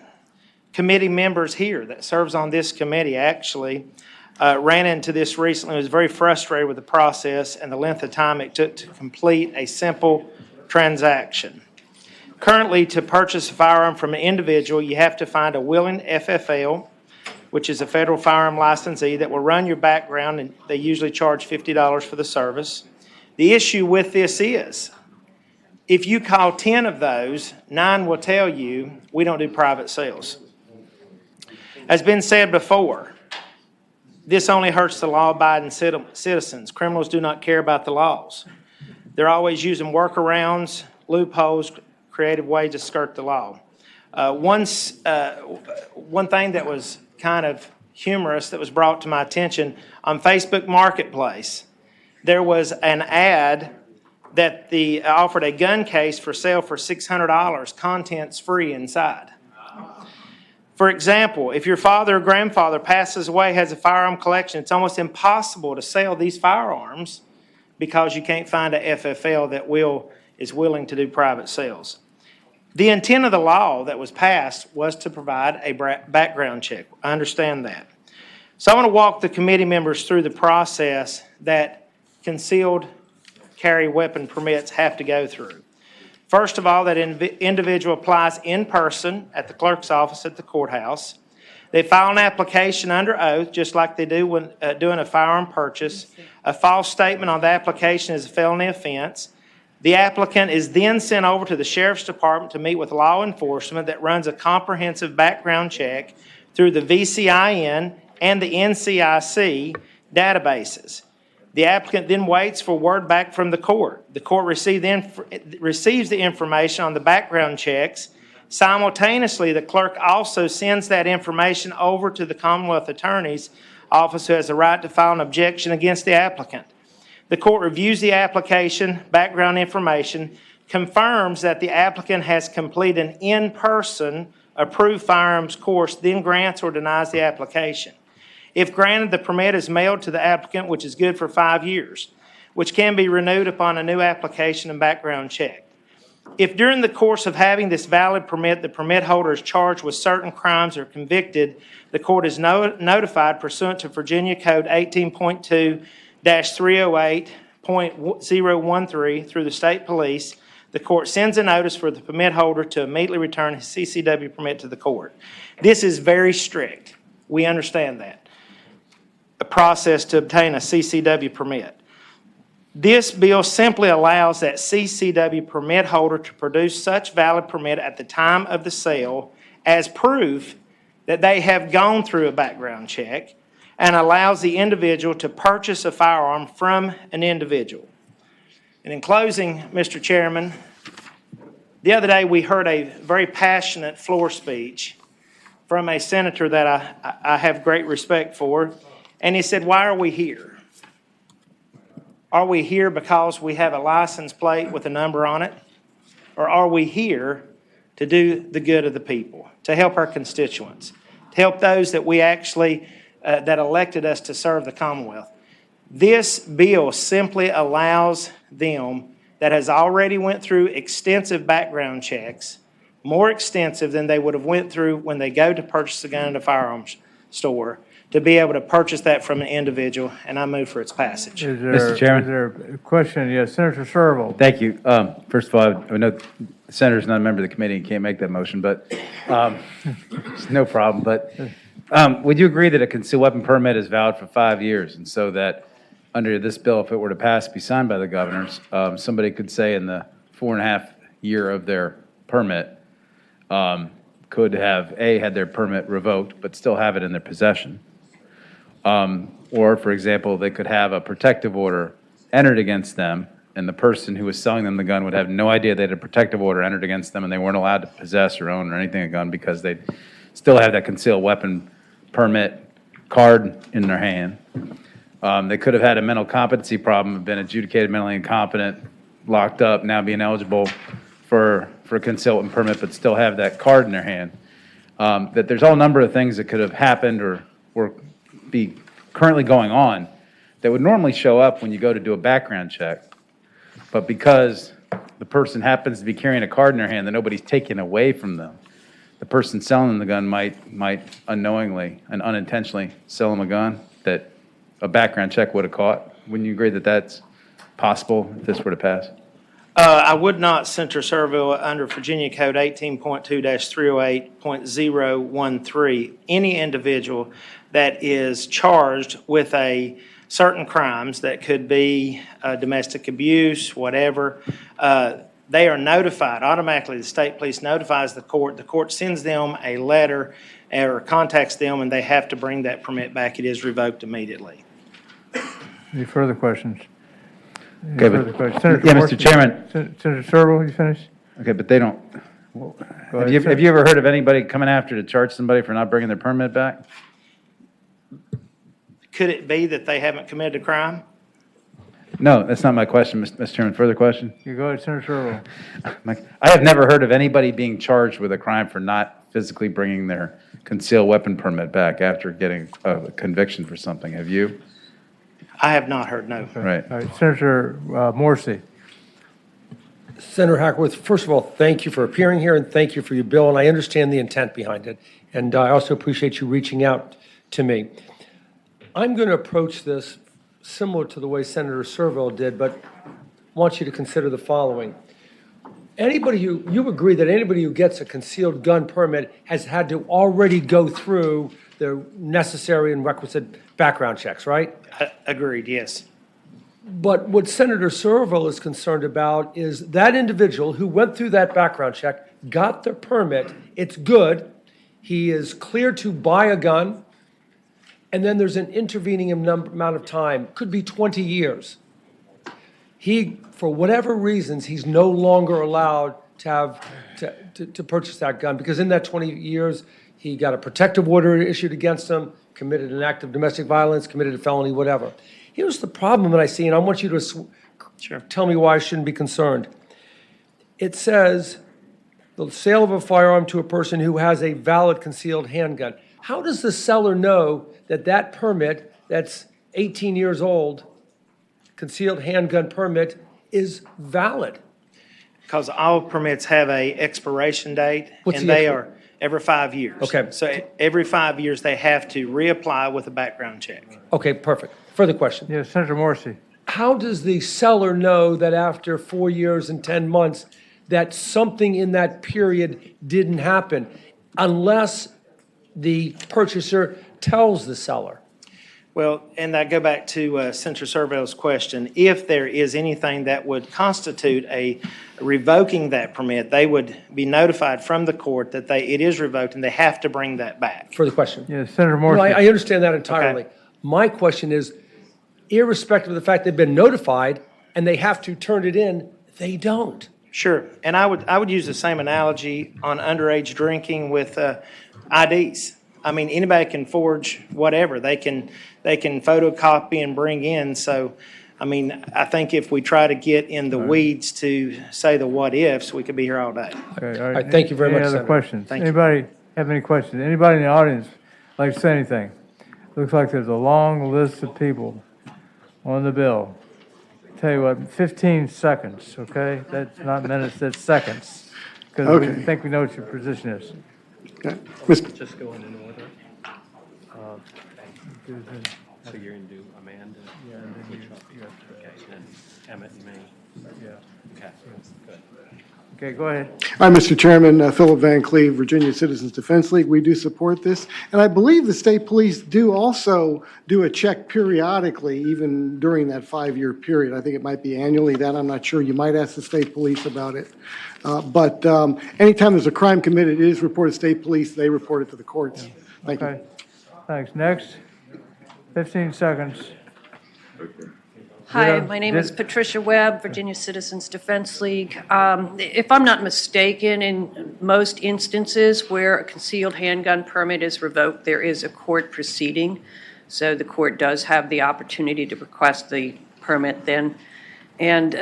S7: committee members here that serves on this committee actually ran into this recently, was very frustrated with the process and the length of time it took to complete a simple transaction. Currently, to purchase a firearm from an individual, you have to find a willing FFL, which is a federal firearm licensee that will run your background, and they usually charge $50 for the service. The issue with this is, if you call 10 of those, 9 will tell you, we don't do private sales. As been said before, this only hurts the law-abiding citizens. Criminals do not care about the laws. They're always using workarounds, loopholes, creative ways to skirt the law. One thing that was kind of humorous that was brought to my attention, on Facebook Marketplace, there was an ad that offered a gun case for sale for $600, contents free inside. For example, if your father or grandfather passes away, has a firearm collection, it's almost impossible to sell these firearms because you can't find a FFL that is willing to do private sales. The intent of the law that was passed was to provide a background check. I understand that. So I want to walk the committee members through the process that concealed carry weapon permits have to go through. First of all, that individual applies in person at the clerk's office at the courthouse. They file an application under oath, just like they do when doing a firearm purchase. A false statement on the application is a felony offense. The applicant is then sent over to the sheriff's department to meet with law enforcement that runs a comprehensive background check through the VCIN and the NCIC databases. The applicant then waits for word back from the court. The court receives the information on the background checks. Simultaneously, the clerk also sends that information over to the Commonwealth Attorney's Office, who has the right to file an objection against the applicant. The court reviews the application, background information, confirms that the applicant has completed an in-person approved firearms course, then grants or denies the application. If granted, the permit is mailed to the applicant, which is good for 5 years, which can be renewed upon a new application and background check. If during the course of having this valid permit, the permit holder is charged with certain crimes or convicted, the court is notified pursuant to Virginia Code 18.2-308.013 through the state police. The court sends a notice for the permit holder to immediately return his CCW permit to the court. This is very strict. We understand that. A process to obtain a CCW permit. This bill simply allows that CCW permit holder to produce such valid permit at the time of the sale as proof that they have gone through a background check, and allows the individual to purchase a firearm from an individual. And in closing, Mr. Chairman, the other day we heard a very passionate floor speech from a senator that I have great respect for. And he said, why are we here? Are we here because we have a license plate with a number on it? Or are we here to do the good of the people, to help our constituents, to help those that we actually, that elected us to serve the Commonwealth? This bill simply allows them that has already went through extensive background checks, more extensive than they would have went through when they go to purchase a gun at a firearms store, to be able to purchase that from an individual, and I move for its passage.
S12: Mr. Chairman.
S1: Is there a question? Yes, Senator Serval.
S12: Thank you. First of all, I know the senator's not a member of the committee and can't make that motion, but it's no problem. But would you agree that a concealed weapon permit is valid for 5 years, and so that under this bill, if it were to pass, be signed by the governors, somebody could say in the 4.5 year of their permit could have had their permit revoked, but still have it in their possession. Or, for example, they could have a protective order entered against them, and the person who was selling them the gun would have no idea they had a protective order entered against them, and they weren't allowed to possess or own or anything a gun because they still have that concealed weapon permit card in their hand. They could have had a mental competency problem, been adjudicated mentally incompetent, locked up, now being eligible for a concealed weapon permit, but still have that card in their hand. That there's all a number of things that could have happened or be currently going on that would normally show up when you go to do a background check. But because the person happens to be carrying a card in their hand that nobody's taken away from them, the person selling them the gun might unknowingly and unintentionally sell them a gun. that a background check would have caught? Wouldn't you agree that that's possible if this were to pass?
S7: I would not, Senator Serville, under Virginia Code 18.2-308.013, any individual that is charged with a certain crimes that could be domestic abuse, whatever, they are notified automatically. The state police notifies the court sends them a letter or contacts them, and they have to bring that permit back. It is revoked immediately.
S1: Any further questions?
S12: Okay, but, yeah, Mr. Chairman.
S1: Senator Serville, you finished?
S12: Okay, but they don't, have you ever heard of anybody coming after to charge somebody for not bringing their permit back?
S7: Could it be that they haven't committed a crime?
S12: No, that's not my question, Mr. Chairman. Further question?
S1: You go ahead, Senator Serville.
S12: I have never heard of anybody being charged with a crime for not physically bringing their concealed weapon permit back after getting a conviction for something. Have you?
S7: I have not heard, no.
S1: Okay.
S12: Right.
S1: All right, Senator Morrissey.
S5: Senator Hackworth, first of all, thank you for appearing here and thank you for your bill, and I understand the intent behind it. And I also appreciate you reaching out to me. I'm going to approach this similar to the way Senator Serville did, but want you to consider the following. You agree that anybody who gets a concealed gun permit has had to already go through the necessary and requisite background checks, right?
S7: Agreed, yes.
S5: But what Senator Serville is concerned about is that individual who went through that background check, got the permit, it's good, he is cleared to buy a gun, and then there's an intervening amount of time, could be 20 years. He, for whatever reasons, he's no longer allowed to have to purchase that gun because in that 20 years, he got a protective order issued against him, committed an act of domestic violence, committed a felony, whatever. Here's the problem that I see, and I want you to tell me why I shouldn't be concerned. It says the sale of a firearm to a person who has a valid concealed handgun. How does the seller know that that permit that's 18 years old, concealed handgun permit, is valid?
S7: Because all permits have a expiration date, and they are every 5 years.
S5: Okay.
S7: So every 5 years, they have to reapply with a background check.
S5: Okay, perfect. Further question.
S1: Yes, Senator Morrissey.
S5: How does the seller know that after 4 years and 10 months that something in that period didn't happen unless the purchaser tells the seller?
S7: Well, and I go back to Senator Serville's question. If there is anything that would constitute a revoking that permit, they would be notified from the court that it is revoked and they have to bring that back.
S5: Further question.
S1: Yes, Senator Morrissey.
S5: No, I understand that entirely.
S7: Okay.
S5: My question is, irrespective of the fact they've been notified and they have to turn it in, they don't.
S7: Sure, and I would use the same analogy on underage drinking with IDs. I mean, anybody can forge whatever. They can photocopy and bring in. So, I mean, I think if we try to get in the weeds to say the what ifs, we could be here all day.
S1: Okay, all
S5: All right, thank you very much,
S1: Any other
S5: Senator.
S1: questions?
S7: Thank you.
S1: Anybody have any questions? Anybody in the audience like to say anything? Looks like there's a long list of people on the bill. Tell you what, 15 seconds, okay? That's not minutes, that's seconds. Because
S10: Okay.
S1: I think we know what your position is.
S10: Okay.
S16: Just going in order. So you're going to do Amanda?
S1: Yeah, and then
S16: Okay, and Emmett and me?
S1: Yeah.
S16: Okay, good.
S1: Okay, go ahead.
S10: Hi, Mr. Chairman, Philip Van Cleve, Virginia Citizens Defense League. We do support this. And I believe the state police do also do a check periodically, even during that 5-year period. I think it might be annually. That I'm not sure. You might ask the state police about it. But anytime there's a crime committed, it is reported to state police. They report it to the courts. Thank you.
S1: Okay, thanks. Next, 15 seconds.
S14: Hi,
S1: Yeah,
S14: my name is Patricia Webb, Virginia Citizens Defense League. If I'm not mistaken, in most instances where a concealed handgun permit is revoked, there is a court proceeding. So the court does have the opportunity to request the permit then. And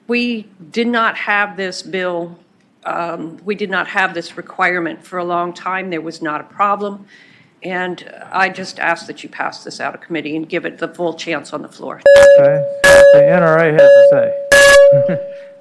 S14: we did not have this bill, we did not have this requirement for a long time. There was not a problem. And I just ask that you pass this out of committee and give it the full chance on the floor.
S1: Okay, the NRA has to say.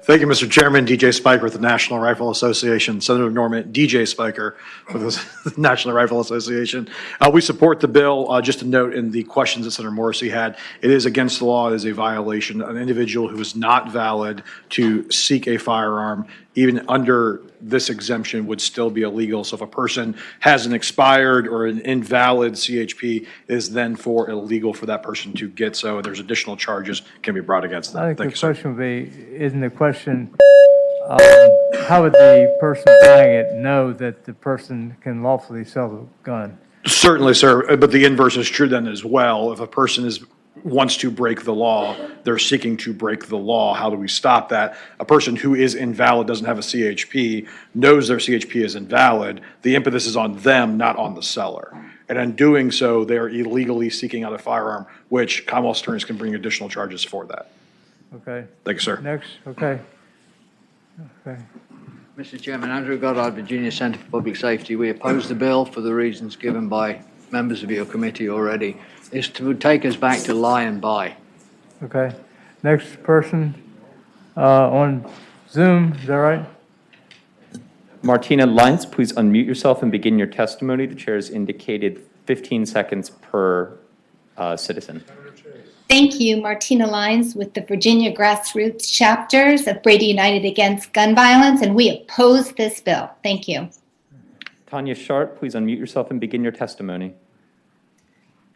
S4: Thank you, Mr. Chairman. DJ Spiker with the National Rifle Association. Senator Norman, DJ Spiker with the National Rifle Association. We support the bill. Just a note in the questions that Senator Morrissey had, it is against the law. It is a violation. An individual who is not valid to seek a firearm, even under this exemption, would still be illegal. So if a person has an expired or an invalid CHP, it is then illegal for that person to get so. And there's additional charges can be brought against them.
S1: I think
S4: Thank
S1: the
S4: you, sir.
S1: question would be, isn't the question, how would the person buying it know that the person can lawfully sell the gun?
S4: Certainly, sir, but the inverse is true then as well. If a person wants to break the law, they're seeking to break the law. How do we stop that? A person who is invalid, doesn't have a CHP, knows their CHP is invalid. The impetus is on them, not on the seller. And in doing so, they are illegally seeking out a firearm, which Commonwealth attorneys can bring additional charges for that.
S1: Okay.
S4: Thank you, sir.
S1: Next, okay. Okay.
S6: Mr. Chairman, Andrew Goddard, Virginia Centre for Public Safety. We oppose the bill for the reasons given by members of your committee already. It's to take us back to lie and buy.
S1: Okay. Next person on Zoom, is that right?
S2: Martina Lines, please unmute yourself and begin your testimony. The chair has indicated 15 seconds per citizen.
S15: Thank you, Martina Lines with the Virginia Grassroots Chapters of Brady United Against Gun Violence, and we oppose this bill. Thank you.
S2: Tanya Sharp, please unmute yourself and begin your testimony.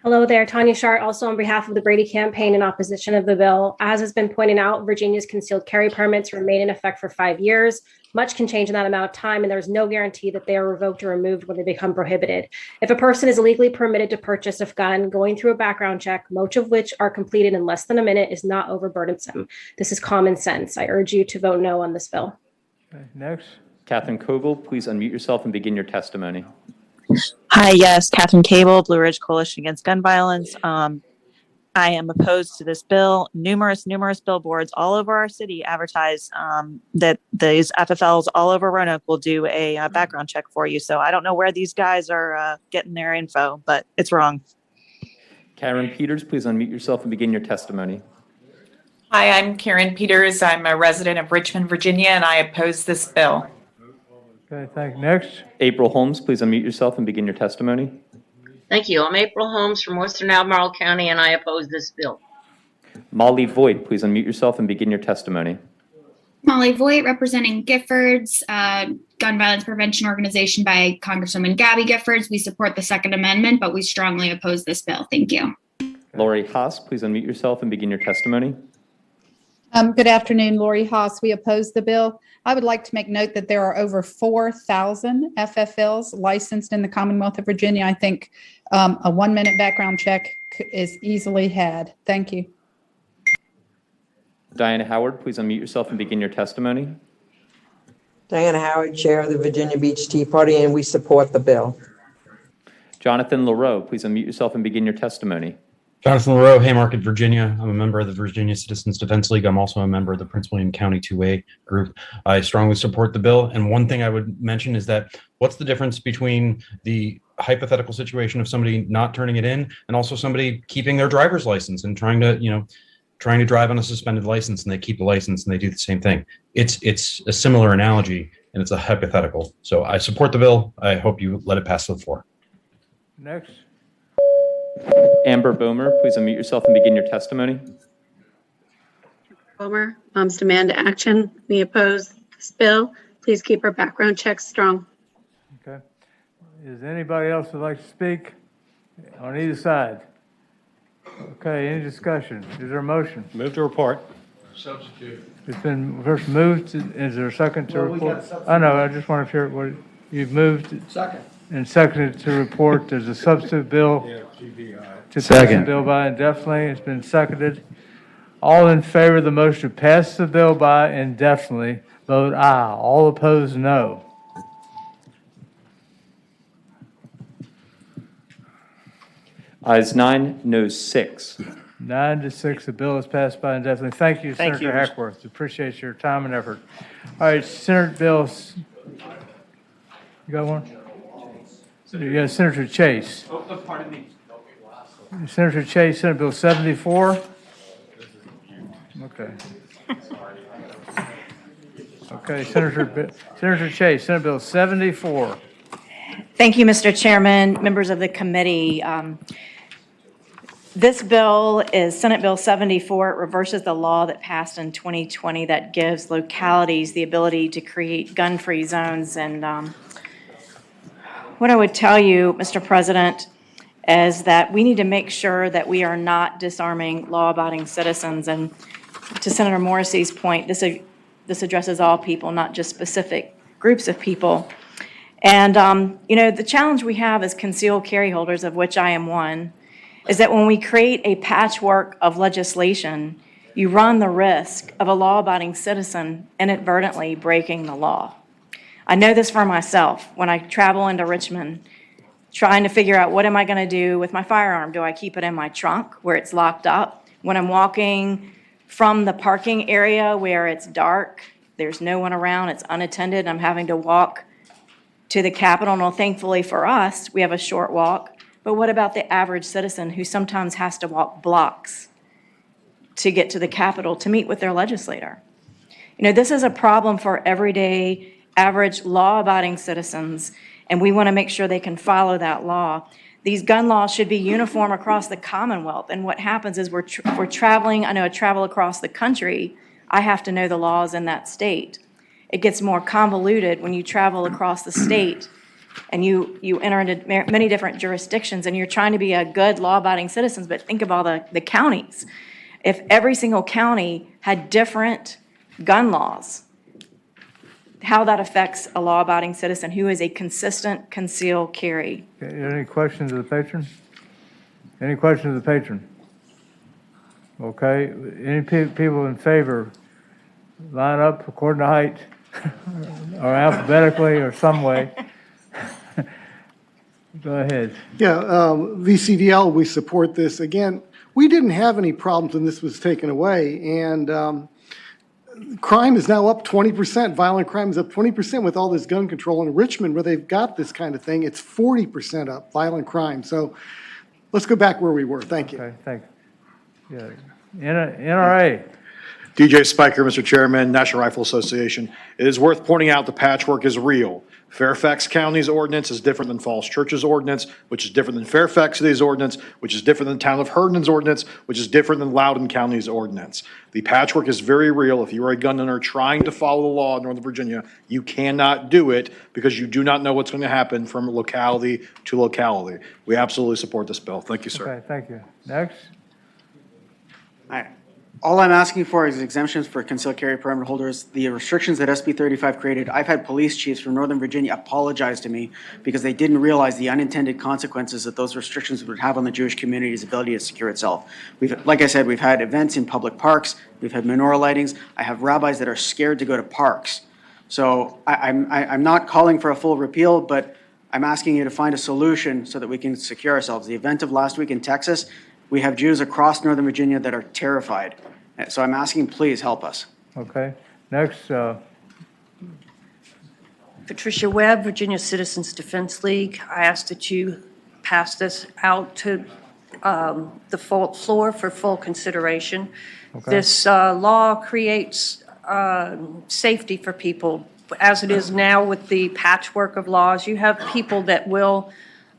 S18: Hello there, Tanya Shart, also on behalf of the Brady campaign in opposition of the bill. As has been pointed out, Virginia's concealed carry permits remain in effect for 5 years. Much can change in that amount of time, and there's no guarantee that they are revoked or removed when they become prohibited. If a person is legally permitted to purchase a gun, going through a background check, most of which are completed in less than a minute, is not overburdensome. This is common sense. I urge you to vote no on this bill.
S1: Okay. Next.
S2: Catherine Kogel, please unmute yourself and begin your testimony.
S9: Hi, yes, Catherine Cable, Blue Ridge Coalition Against Gun Violence. I am opposed to this bill. Numerous billboards all over our city advertise that these FFLs all over Roanoke will do a background check for you. So I don't know where these guys are getting their info, but it's wrong.
S2: Karen Peters, please unmute yourself and begin your testimony.
S21: Hi, I'm Karen Peters. I'm a resident of Richmond, Virginia, and I oppose this bill.
S1: Okay, thank you. Next.
S2: April Holmes, please unmute yourself and begin your testimony.
S24: Thank you. I'm April Holmes from Western Albemarle County, and I oppose this bill.
S2: Molly Voigt, please unmute yourself and begin your testimony.
S25: Molly Voigt, representing Giffords, gun violence prevention organization by Congresswoman Gabby Giffords. We support the Second Amendment, but we strongly oppose this bill. Thank you.
S2: Lori Haas, please unmute yourself and begin your testimony.
S26: Good afternoon, Lori Haas. We oppose the bill. I would like to make note that there are over 4,000 FFLs licensed in the Commonwealth of Virginia. I think a 1-minute background check is easily had. Thank you.
S2: Diana Howard, please unmute yourself and begin your testimony.
S17: Diana Howard, Chair of the Virginia Beach Tea Party, and we support the bill.
S2: Jonathan LaRoe, please unmute yourself and begin your testimony.
S20: Jonathan LaRoe, Haymarket, Virginia. I'm a member of the Virginia Citizens Defense League. I'm also a member of the Prince William County 2A group. I strongly support the bill. And one thing I would mention is that what's the difference between the hypothetical situation of somebody not turning it in and also somebody keeping their driver's license and trying to drive on a suspended license, and they keep the license and they do the same thing. It's a similar analogy, and it's a hypothetical. So I support the bill. I hope you let it pass to the floor.
S1: Next.
S2: Amber Bomer, please unmute yourself and begin your testimony.
S27: Bomer, moms demand action. We oppose this bill. Please keep our background checks strong.
S1: Okay. Is anybody else would like to speak on either side? Okay, any discussion? Is there a motion?
S16: Move to report.
S13: Substitute.
S1: It's been first moved. Is there a second to report? I know, I just want to hear what you've moved.
S5: Second.
S1: And seconded to report. There's a substitute bill.
S13: Yeah, GBI.
S1: To pass the bill by indefinitely. It's been seconded. All in favor of the motion to pass the bill by indefinitely, vote aye. All opposed, no.
S2: Ayes 9, noes 6.
S1: 9 to 6, the bill is passed by indefinitely. Thank you,
S7: Thank
S1: Senator
S7: you.
S1: Hackworth. Appreciate your time and effort. All right, Senator Bills. You got one? Yeah, Senator Chase.
S2: Oh, pardon me.
S1: Senator Chase, Senate Bill 74. Okay. Okay, Senator Chase, Senate Bill 74.
S3: Thank you, Mr. Chairman, members of the committee. This bill is Senate Bill 74. It reverses the law that passed in 2020 that gives localities the ability to create gun-free zones. And what I would tell you, Mr. President, is that we need to make sure that we are not disarming law-abiding citizens. And to Senator Morrissey's point, this addresses all people, not just specific groups of people. And, the challenge we have as concealed carry holders, of which I am one, is that when we create a patchwork of legislation, you run the risk of a law-abiding citizen inadvertently breaking the law. I know this for myself. When I travel into Richmond, trying to figure out what am I going to do with my firearm? Do I keep it in my trunk where it's locked up? When I'm walking from the parking area where it's dark, there's no one around, it's unattended, and I'm having to walk to the Capitol. Well, thankfully for us, we have a short walk. But what about the average citizen who sometimes has to walk blocks to get to the Capitol to meet with their legislator? This is a problem for everyday, average, law-abiding citizens, and we want to make sure they can follow that law. These gun laws should be uniform across the Commonwealth, and what happens is we're traveling. I know I travel across the country. I have to know the laws in that state. It gets more convoluted when you travel across the state and you enter into many different jurisdictions, and you're trying to be a good law-abiding citizen, but think of all the counties. If every single county had different gun laws, how that affects a law-abiding citizen who is a consistent concealed carry.
S1: Okay, any questions of the patron? Any questions of the patron? Okay, any people in favor, line up according to height, or alphabetically, or some way. Go ahead.
S10: Yeah, VCDL, we support this. Again, we didn't have any problems when this was taken away, and crime is now up 20%. Violent crime is up 20% with all this gun control. In Richmond, where they've got this kind of thing, it's 40% up, violent crime. So let's go back where we were. Thank you.
S1: Okay, thank you. Yeah. NRA.
S4: DJ Spiker, Mr. Chairman, National Rifle Association. It is worth pointing out the patchwork is real. Fairfax County's ordinance is different than Falls Church's ordinance, which is different than Fairfax City's ordinance, which is different than the town of Herndon's ordinance, which is different than Loudoun County's ordinance. The patchwork is very real. If you are a gun owner trying to follow the law in Northern Virginia, you cannot do it because you do not know what's going to happen from locality to locality. We absolutely support this bill. Thank you, sir.
S1: Okay, thank you. Next.
S8: All I'm asking for is exemptions for concealed carry permit holders. The restrictions that SB 35 created, I've had police chiefs from Northern Virginia apologize to me because they didn't realize the unintended consequences that those restrictions would have on the Jewish community's ability to secure itself. Like I said, we've had events in public parks. We've had menorah lightings. I have rabbis that are scared to go to parks. So I'm not calling for a full repeal, but I'm asking you to find a solution so that we can secure ourselves. The event of last week in Texas, we have Jews across Northern Virginia that are terrified. So I'm asking, please help us.
S1: Okay. Next.
S14: Patricia Webb, Virginia Citizens Defense League. I ask that you pass this out to the full floor for full consideration. Okay. This law creates safety for people. As it is now with the patchwork of laws, you have people that will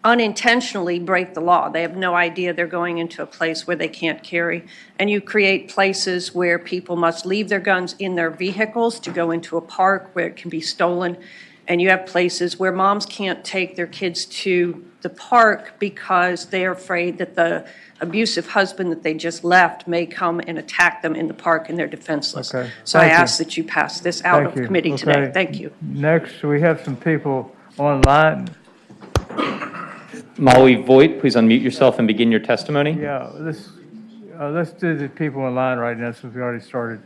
S14: unintentionally break the law. They have no idea they're going into a place where they can't carry. And you create places where people must leave their guns in their vehicles to go into a park where it can be stolen. And you have places where moms can't take their kids to the park because they're afraid that the abusive husband that they just left may come and attack them in the park and they're defenseless. Okay. So I ask that you pass this out of committee today. Thank you.
S1: Next, we have some people online.
S2: Molly Voigt, please unmute yourself and begin your testimony.
S1: Yeah, let's do the people in line right now since we already started.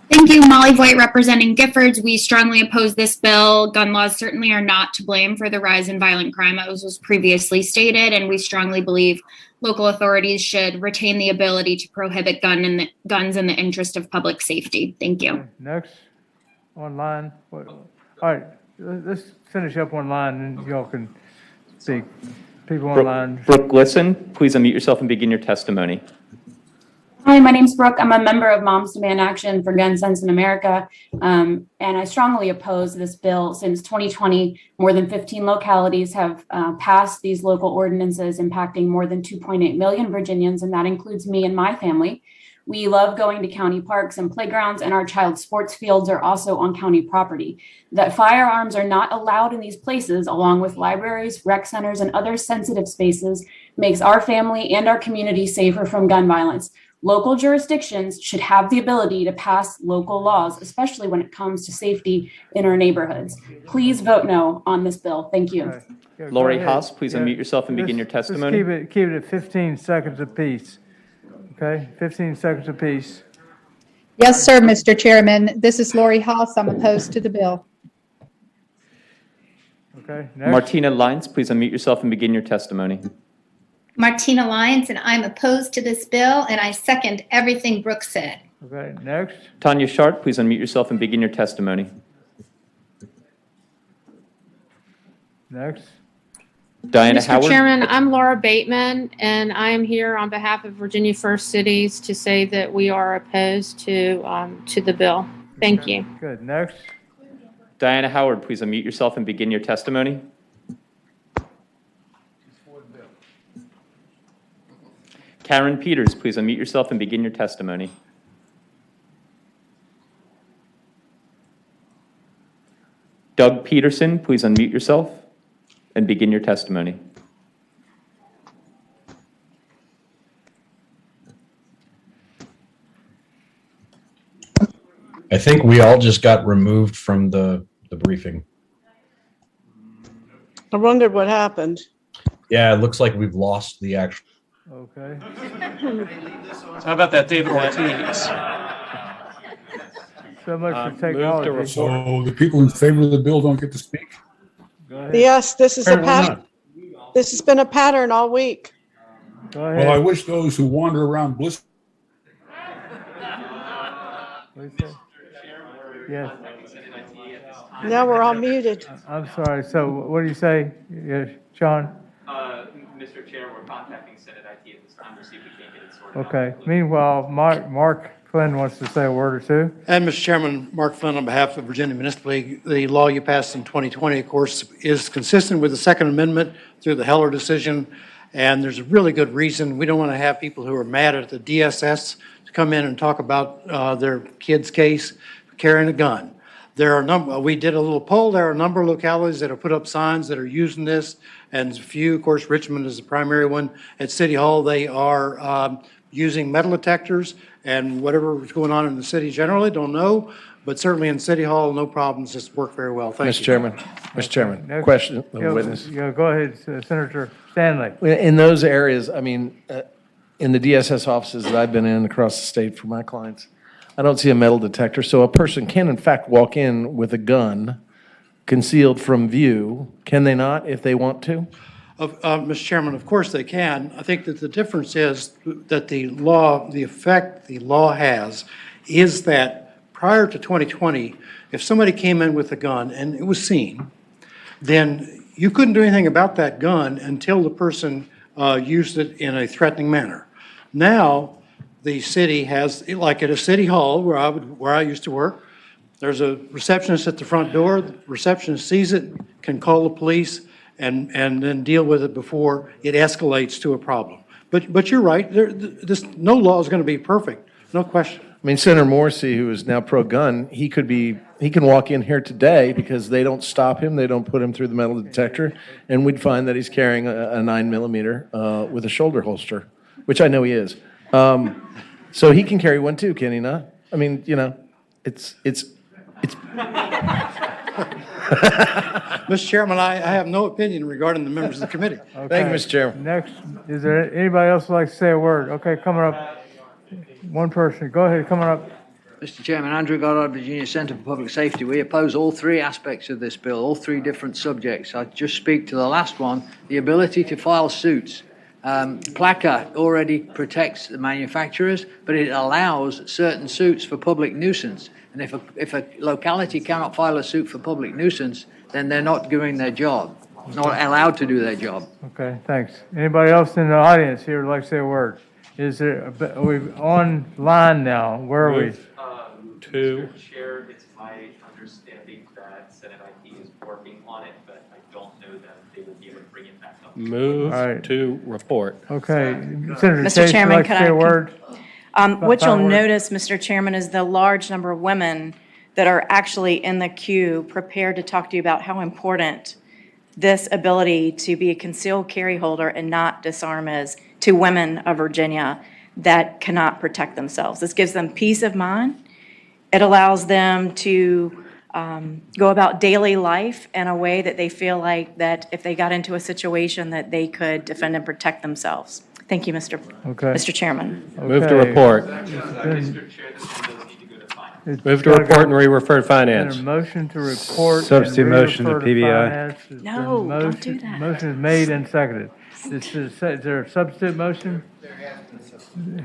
S25: Thank you, Molly Voigt, representing Giffords. We strongly oppose this bill. Gun laws certainly are not to blame for the rise in violent crime, as was previously stated, and we strongly believe local authorities should retain the ability to prohibit guns in the interest of public safety. Thank you.
S1: Okay, next, online. All right, let's finish up online, and y'all can speak. People online.
S2: Brooke Glisson, please unmute yourself and begin your testimony.
S25: Hi, my name's Brooke. I'm a member of Moms Demand Action for Gun Sense in America. And I strongly oppose this bill. Since 2020, more than 15 localities have passed these local ordinances impacting more than 2.8 million Virginians, and that includes me and my family. We love going to county parks and playgrounds, and our child's sports fields are also on county property. That firearms are not allowed in these places, along with libraries, rec centers, and other sensitive spaces, makes our family and our community safer from gun violence. Local jurisdictions should have the ability to pass local laws, especially when it comes to safety in our neighborhoods. Please vote no on this bill. Thank you.
S1: Okay. Yeah, go
S2: Lori
S1: ahead.
S2: Haas, please
S1: Yeah.
S2: unmute yourself and begin your
S1: Let's
S2: testimony.
S1: keep it at 15 seconds apiece. Okay, 15 seconds apiece.
S26: Yes, sir, Mr. Chairman. This is Lori Haas. I'm opposed to the bill.
S1: Okay, next.
S2: Martina Lyons, please unmute yourself and begin your testimony.
S6: Martina Lyons, and I'm opposed to this bill, and I second everything Brooke said.
S1: Okay, next.
S2: Tanya Sharp, please unmute yourself and begin your testimony.
S1: Next.
S2: Diana
S11: Mr.
S2: Howard.
S11: Chairman, I'm Laura Bateman, and I am here on behalf of Virginia First Cities to say that we are opposed to the bill. Thank you.
S1: Good, next.
S2: Diana Howard, please unmute yourself and begin your testimony. Karen Peters, please unmute yourself and begin your testimony. Doug Peterson, please unmute yourself and begin your testimony.
S20: I think we all just got removed from the briefing.
S12: I wondered what happened.
S20: Yeah, it looks like we've lost the actual.
S1: Okay.
S15: How about that David Ortiz?
S1: So much for
S15: Move to
S1: technology.
S15: report.
S13: So the people in favor of the bill don't get to speak?
S1: Go ahead.
S12: Yes, this is a
S13: Apparently
S12: pattern. This has been a pattern all week.
S1: Go
S13: Well,
S1: ahead.
S13: I wish those who wander around bliss.
S1: What do you say? Yes.
S12: Now we're all muted.
S1: I'm sorry. So what do you say, Sean?
S2: Mr. Chair, we're contacting Senate IT at this time to see if we can't get it sorted out.
S1: Okay. Meanwhile, Mark Flynn wants to say a word or two.
S4: And Mr. Chairman, Mark Flynn on behalf of Virginia Municipal League, the law you passed in 2020, of course, is consistent with the Second Amendment through the Heller decision, and there's a really good reason. We don't want to have people who are mad at the DSS to come in and talk about their kid's case carrying a gun. There are we did a little poll. There are a number of localities that have put up signs that are using this, and a few, of course, Richmond is the primary one. At City Hall, they are using metal detectors, and whatever is going on in the city generally, don't know, but certainly in City Hall, no problems. It's worked very well. Thank you.
S19: Mr. Chairman,
S1: Next.
S19: question of
S1: Yeah,
S19: witness.
S1: yeah, go ahead, Senator Stanley.
S19: In those areas, I mean, in the DSS offices that I've been in across the state for my clients, I don't see a metal detector. So a person can in fact walk in with a gun concealed from view. Can they not if they want to?
S4: Mr. Chairman, of course they can. I think that the difference is that the law, the effect the law has is that prior to 2020, if somebody came in with a gun and it was seen, then you couldn't do anything about that gun until the person used it in a threatening manner. Now, the city has, like at a city hall where I used to work, there's a receptionist at the front door. The receptionist sees it, can call the police, and then deal with it before it escalates to a problem. But you're right. No law is going to be perfect, no question.
S19: I mean, Senator Morrissey, who is now pro-gun, he can walk in here today because they don't stop him, they don't put him through the metal detector, and we'd find that he's carrying a 9mm with a shoulder holster, which I know he is. So he can carry one too, can he not? I mean, you know, it's.
S4: Mr. Chairman, I have no opinion regarding the members of the committee.
S1: Okay.
S19: Thank you, Mr. Chairman.
S1: Next, is there anybody else who'd like to say a word? Okay, coming up. One person. Go ahead, coming up.
S22: Mr. Chairman, Andrew Goddard, Virginia Centre for Public Safety. We oppose all three aspects of this bill, all three different subjects. I just speak to the last one, the ability to file suits. PLACA already protects the manufacturers, but it allows certain suits for public nuisance. And if a locality cannot file a suit for public nuisance, then they're not doing their job, not allowed to do their job.
S1: Okay, thanks. Anybody else in the audience here would like to say a word? Is there, are we online now? Where are we?
S16: Two.
S2: Mr. Chair, it's my understanding that Senate IT is working on it, but I don't know that they will be able to bring it back up.
S16: Move
S1: All right.
S16: to report.
S1: Okay. Senator
S3: Mr.
S1: Chase, would you
S3: Chairman,
S1: like to
S3: could
S1: say
S3: I
S1: a word?
S3: What you'll
S1: Final word?
S3: notice, Mr. Chairman, is the large number of women that are actually in the queue prepared to talk to you about how important this ability to be a concealed carry holder and not disarm is to women of Virginia that cannot protect themselves. This gives them peace of mind. It allows them to go about daily life in a way that they feel like that if they got into a situation that they could defend and protect themselves. Thank you, Mr. Chairman.
S16: Move to
S1: Okay.
S16: report.
S2: Mr. Chair, this bill does need to go to finance.
S16: Move to report and re-refer to finance.
S1: Been a motion to report.
S9: Substitute
S1: and
S9: motion to
S1: re-refer
S9: PBI.
S1: finance. It's been
S3: No, don't do that.
S1: Motion is made and seconded. Is there a substitute motion?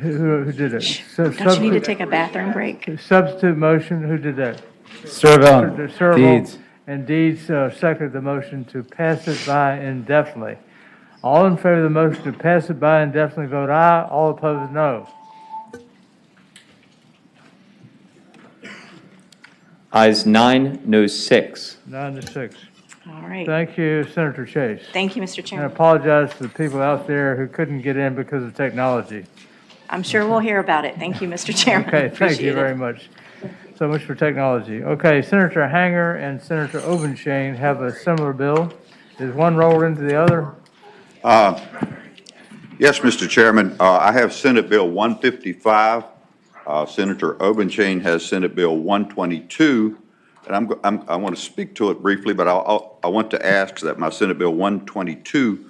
S1: Who did it?
S3: Don't you need to take a bathroom break?
S1: Substitute motion, who did that?
S9: Servon,
S1: Serval
S9: Deeds.
S1: And Deeds seconded the motion to pass it by indefinitely. All in favor of the motion to pass it by indefinitely, vote aye. All opposed, no.
S2: Ayes 9, noes 6.
S1: 9-6.
S3: All right.
S1: Thank you, Senator Chase.
S3: Thank you, Mr.
S1: And I
S3: Chairman.
S1: apologize to the people out there who couldn't get in because of technology.
S3: I'm sure we'll hear about it. Thank you, Mr. Chairman.
S1: Okay, thank you
S3: Appreciate it.
S1: very much. So much for technology. Okay, Senator Hanger and Senator Obenshain have a similar bill. Is one rolled into the other?
S17: Yes, Mr. Chairman. I have Senate Bill 155. Senator Obenshain has Senate Bill 122. And I want to speak to it briefly, but I want to ask that my Senate Bill 122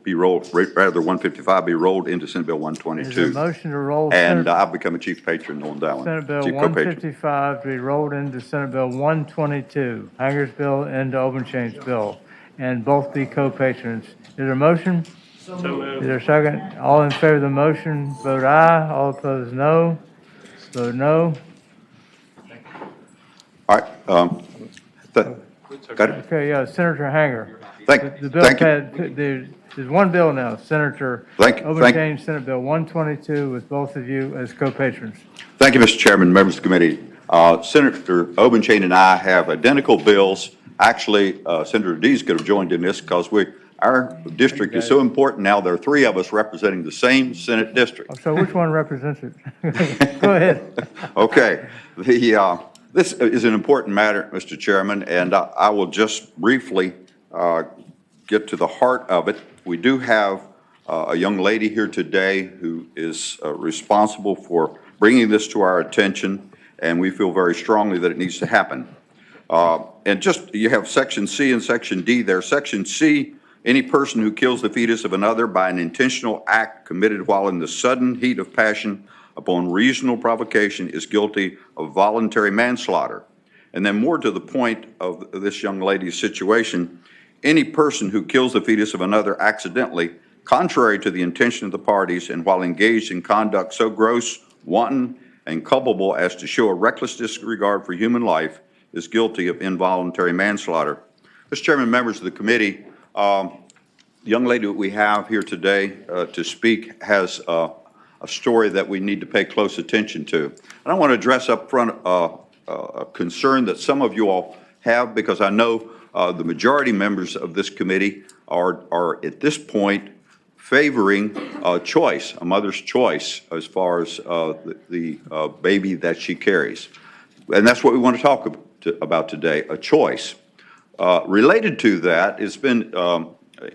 S17: be rolled, rather 155 be rolled into Senate Bill 122.
S1: Is there a motion to roll?
S17: And I've become a chief patron on that one.
S1: Senate Bill
S17: Chief co-patron.
S1: 155 to be rolled into Senate Bill 122, Hanger's bill and Obenshain's bill, and both be co-patrons. Is there a motion? Is there a second? All in favor of the motion, vote aye. All opposed, no. Vote no.
S17: All right. Got it?
S1: Okay, yeah, Senator Hanger.
S17: Thank
S1: The bill
S17: you.
S1: passed, there's one bill now, Senator
S17: Thank you.
S1: Obenshain, Senate Bill 122, with both of you as co-patrons.
S17: Thank you, Mr. Chairman, members of the committee. Senator Obenshain and I have identical bills. Actually, Senator Dees could have joined in this because our district is so important now. There are three of us representing the same Senate district.
S1: So which one represents it? Go ahead.
S17: Okay. This is an important matter, Mr. Chairman, and I will just briefly get to the heart of it. We do have a young lady here today who is responsible for bringing this to our attention, and we feel very strongly that it needs to happen. And just, you have Section C and Section D there. Section C, any person who kills the fetus of another by an intentional act committed while in the sudden heat of passion upon reasonable provocation is guilty of voluntary manslaughter. And then more to the point of this young lady's situation, any person who kills the fetus of another accidentally, contrary to the intention of the parties, and while engaged in conduct so gross, wanton, and culpable as to show a reckless disregard for human life, is guilty of involuntary manslaughter. Mr. Chairman, members of the committee, the young lady that we have here today to speak has a story that we need to pay close attention to. And I want to address up front a concern that some of you all have, because I know the majority members of this committee are at this point favoring choice, a mother's choice as far as the baby that she carries. And that's what we want to talk about today, a choice. Related to that, it's been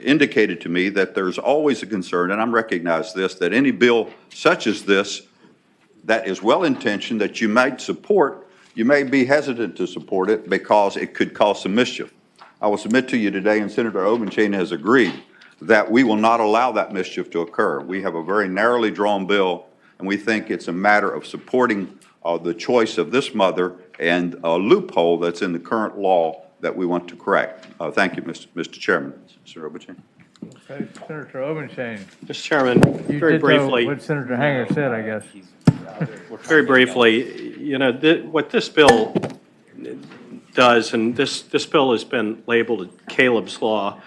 S17: indicated to me that there's always a concern, and I recognize this, that any bill such as this that is well-intentioned, that you might support, you may be hesitant to support it because it could cause some mischief. I will submit to you today, and Senator Obenshain has agreed, that we will not allow that mischief to occur. We have a very narrowly drawn bill, and we think it's a matter of supporting the choice of this mother and a loophole that's in the current law that we want to correct. Thank you, Mr. Chairman. Senator Obenshain.
S1: Okay, Senator Obenshain.
S16: Mr. Chairman,
S1: You
S16: very
S1: did
S16: briefly.
S1: what Senator Hanger said, I guess.
S16: Very briefly, you know, what this bill does, and this bill has been labeled Caleb's Law,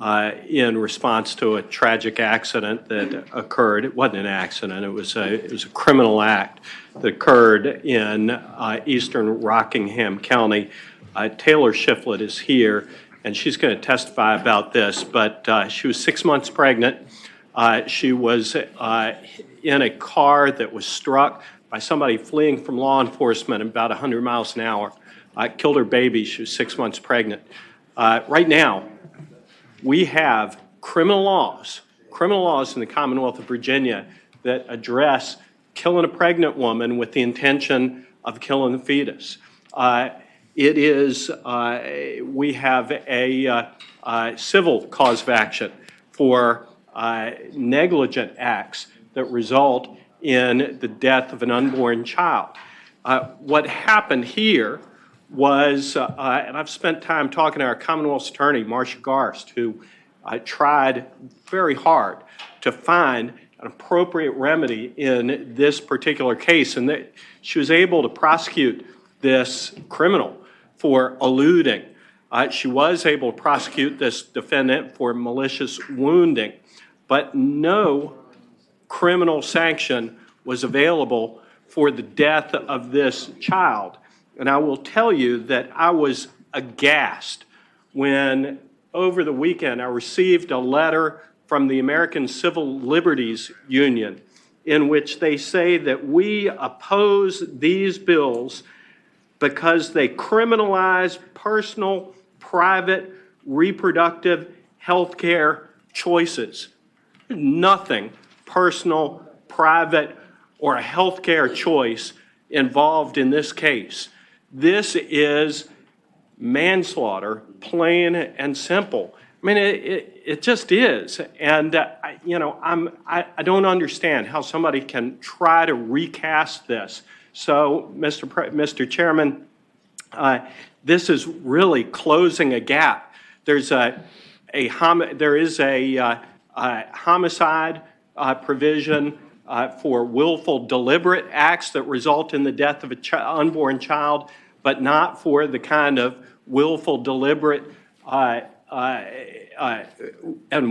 S16: in response to a tragic accident that occurred. It wasn't an accident, it was a criminal act that occurred in eastern Rockingham County. Taylor Shiflett is here, and she's going to testify about this, but she was 6 months pregnant. She was in a car that was struck by somebody fleeing from law enforcement at about 100 miles an hour. Killed her baby. She was 6 months pregnant. Right now, we have criminal laws in the Commonwealth of Virginia that address killing a pregnant woman with the intention of killing the fetus. We have a civil cause of action for negligent acts that result in the death of an unborn child. What happened here was, and I've spent time talking to our Commonwealth's attorney, Marcia Garst, who tried very hard to find an appropriate remedy in this particular case, and that she was able to prosecute this criminal for eluding. She was able to prosecute this defendant for malicious wounding, but no criminal sanction was available for the death of this child. And I will tell you that I was aghast when over the weekend I received a letter from the American Civil Liberties Union in which they say that we oppose these bills because they criminalize personal, private, reproductive health care choices. Nothing personal, private, or a health care choice involved in this case. This is manslaughter, plain and simple. I mean, it just is. And, I don't understand how somebody can try to recast this. So, Mr. Chairman, this is really closing a gap. There is a homicide provision for willful, deliberate acts that result in the death of an unborn child, but not for the kind of willful, deliberate, and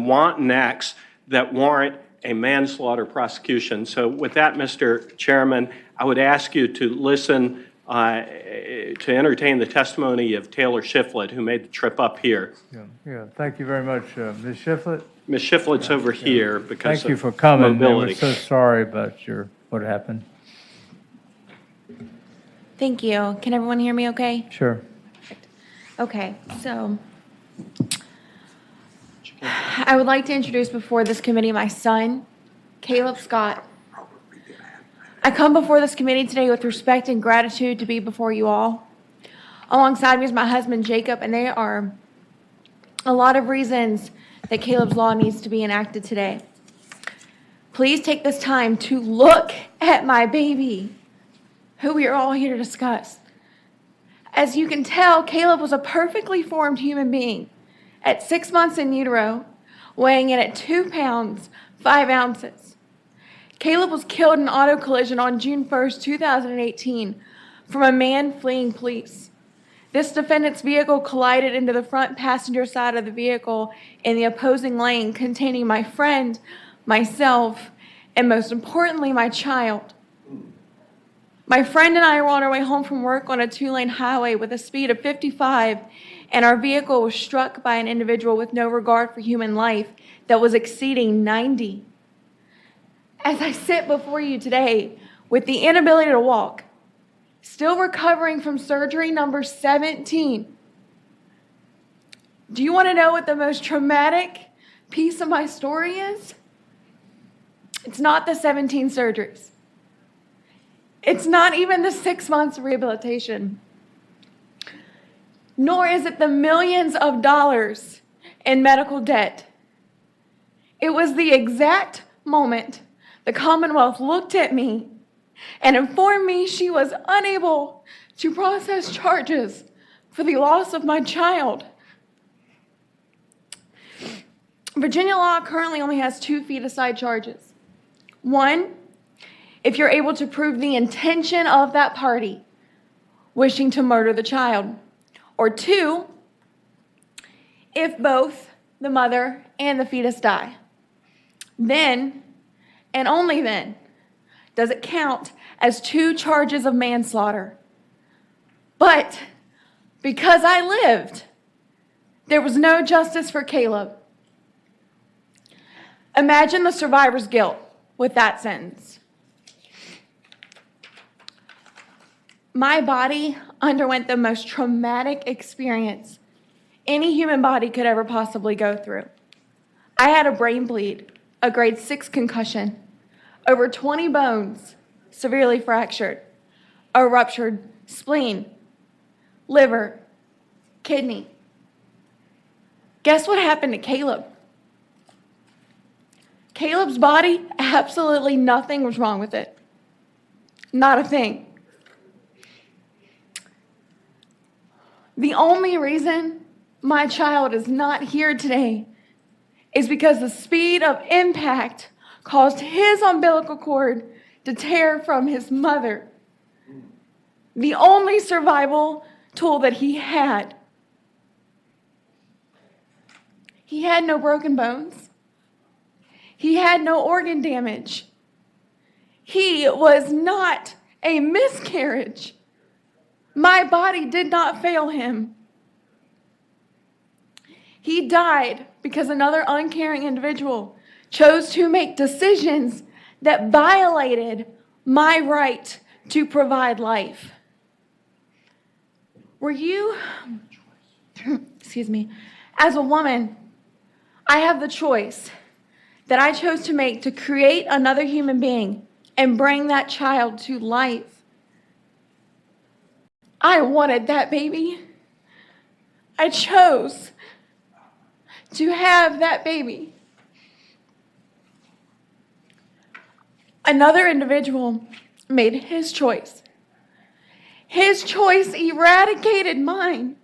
S16: wanton acts that warrant a manslaughter prosecution. So with that, Mr. Chairman, I would ask you to listen, to entertain the testimony of Taylor Shiflett, who made the trip up here.
S1: Yeah. Thank you very much, Ms. Shiflett.
S16: Ms. Shiflett's over here because
S1: Thank you
S16: of
S1: for coming.
S16: mobility.
S1: We're so sorry about what happened.
S5: Thank you. Can everyone hear me okay?
S1: Sure.
S5: Okay, so I would like to introduce before this committee my son, Caleb Scott. I come before this committee today with respect and gratitude to be before you all. Alongside me is my husband, Jacob, and there are a lot of reasons that Caleb's law needs to be enacted today. Please take this time to look at my baby, who we are all here to discuss. As you can tell, Caleb was a perfectly formed human being at 6 months in utero, weighing in at 2 pounds, 5 ounces. Caleb was killed in an auto collision on June 1st, 2018, from a man fleeing police. This defendant's vehicle collided into the front passenger side of the vehicle in the opposing lane, containing my friend, myself, and most importantly, my child. My friend and I were on our way home from work on a 2-lane highway with a speed of 55, and our vehicle was struck by an individual with no regard for human life that was exceeding 90. As I sit before you today with the inability to walk, still recovering from surgery number 17, do you want to know what the most traumatic piece of my story is? It's not the 17 surgeries. It's not even the 6 months of rehabilitation. Nor is it the millions of dollars in medical debt. It was the exact moment the Commonwealth looked at me and informed me she was unable to process charges for the loss of my child. Virginia law currently only has 2 feticide charges. 1, if you're able to prove the intention of that party wishing to murder the child. Or 2, if both the mother, and the fetus die. Then, and only then, does it count as 2 charges of manslaughter. But because I lived, there was no justice for Caleb. Imagine the survivor's guilt with that sentence. My body underwent the most traumatic experience any human body could ever possibly go through. I had a brain bleed, a grade 6 concussion, over 20 bones severely fractured, a ruptured spleen, liver, kidney. Guess what happened to Caleb? Caleb's body, absolutely nothing was wrong with it. Not a thing. The only reason my child is not here today is because the speed of impact caused his umbilical cord to tear from his mother. The only survival tool that he had. He had no broken bones. He had no organ damage. He was not a miscarriage. My body did not fail him. He died because another uncaring individual chose to make decisions that violated my right to provide life. Were you, excuse me, as a woman, I have the choice that I chose to make to create another human being and bring that child to life. I wanted that baby. I chose to have that baby. Another individual made his choice. His choice eradicated mine.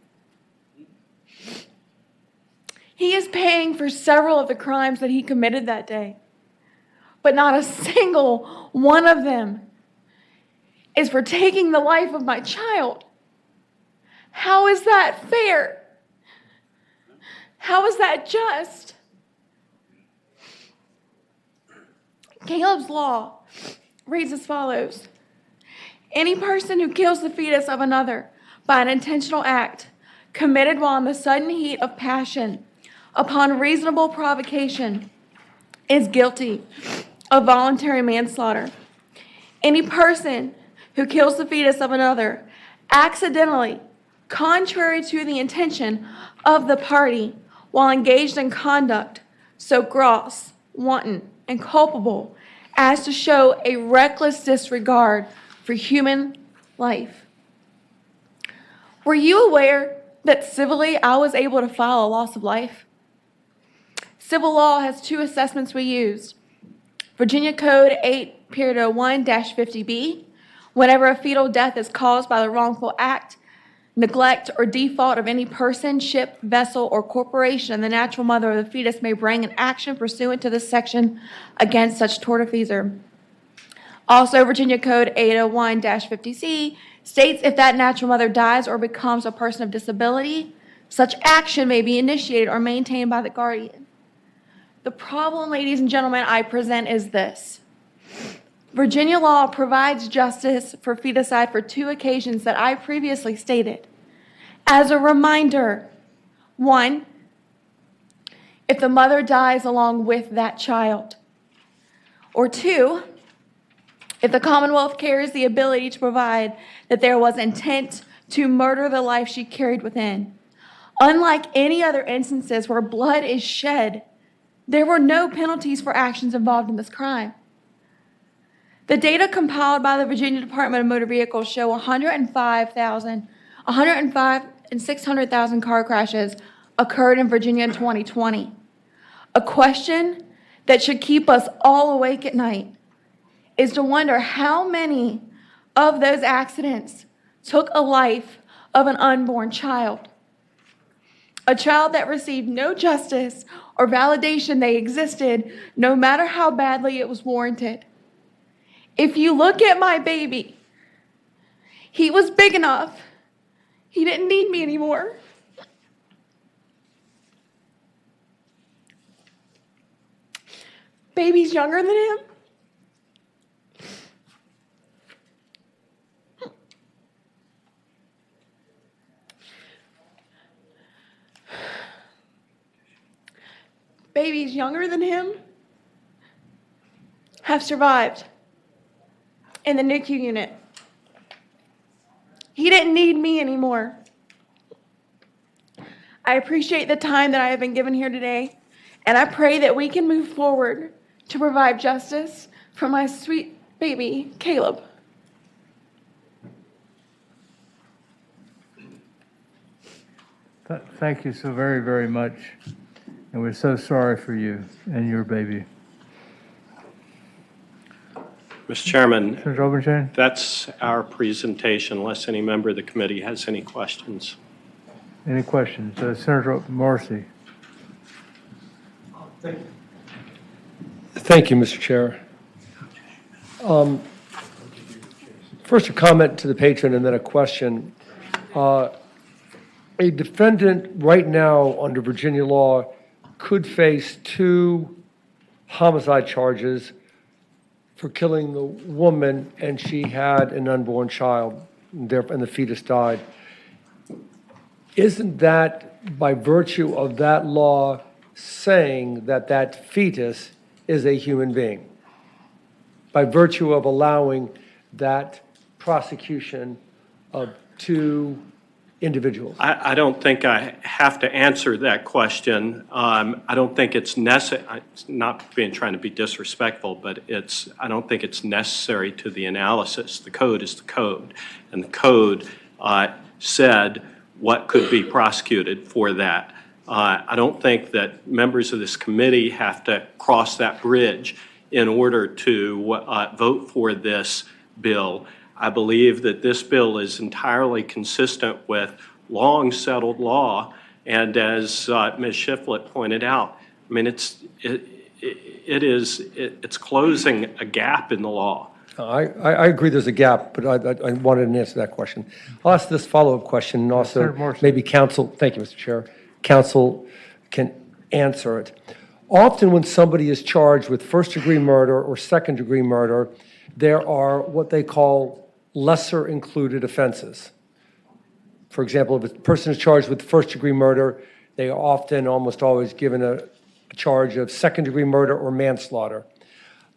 S5: He is paying for several of the crimes that he committed that day, but not a single one of them is for taking the life of my child. How is that fair? How is that just? Caleb's law reads as follows. Any person who kills the fetus of another by an intentional act committed while in the sudden heat of passion upon reasonable provocation is guilty of voluntary manslaughter. Any person who kills the fetus of another accidentally, contrary to the intention of the party, while engaged in conduct so gross, wanton, and culpable as to show a reckless disregard for human life. Were you aware that civilly I was able to file a loss of life? Civil law has 2 assessments we used. Virginia Code 8.01-50B, whenever a fetal death is caused by the wrongful act, neglect, or default of any person, ship, vessel, or corporation, the natural mother of the fetus may bring an action pursuant to this section against such tortfeasor. Also, Virginia Code 801-50C states if that natural mother dies or becomes a person of disability, such action may be initiated or maintained by the guardian. The problem, ladies and gentlemen, I present is this. Virginia law provides justice for feticide for 2 occasions that I previously stated. As a reminder, 1, if the mother dies along with that child, or 2, if the Commonwealth carries the ability to provide that there was intent to murder the life she carried within. Unlike any other instances where blood is shed, there were no penalties for actions involved in this crime. The data compiled by the Virginia Department of Motor Vehicles show 105 and 600,000 car crashes occurred in Virginia in 2020. A question that should keep us all awake at night is to wonder how many of those accidents took a life of an unborn child. A child that received no justice or validation they existed, no matter how badly it was warranted. If you look at my baby, he was big enough. He didn't need me anymore. Baby's younger than him? Babies younger than him have survived in the NICU unit. He didn't need me anymore. I appreciate the time that I have been given here today, and I pray that we can move forward to provide justice for my sweet baby, Caleb.
S1: Thank you so very, very much. And we're so sorry for you and your baby.
S16: Mr. Chairman,
S1: Senator Obenchain?
S16: that's our presentation, unless any member of the committee has any questions.
S1: Any questions? Senator Morrissey?
S7: Thank you, Mr. Chair. First, a comment to the patron and then a question. A defendant right now under Virginia law could face 2 homicide charges for killing the woman, and she had an unborn child, and the fetus died. Isn't that, by virtue of that law, saying that that fetus is a human being? By virtue of allowing that prosecution of 2 individuals?
S16: I don't think I have to answer that question. I don't think it's necessary, not trying to be disrespectful, but I don't think it's necessary to the analysis. The code is the code, and the code said what could be prosecuted for that. I don't think that members of this committee have to cross that bridge in order to vote for this bill. I believe that this bill is entirely consistent with long settled law, and as Ms. Shiflett pointed out, I mean, it's closing a gap in the law.
S7: I agree there's a gap, but I wanted to answer that question. I'll ask this follow-up question, and also maybe counsel, thank you, Mr. Chair, counsel can answer it. Often when somebody is charged with first-degree murder or second-degree murder, there are what they call lesser included offenses. For example, if a person is charged with first-degree murder, they are often, almost always, given a charge of second-degree murder or manslaughter.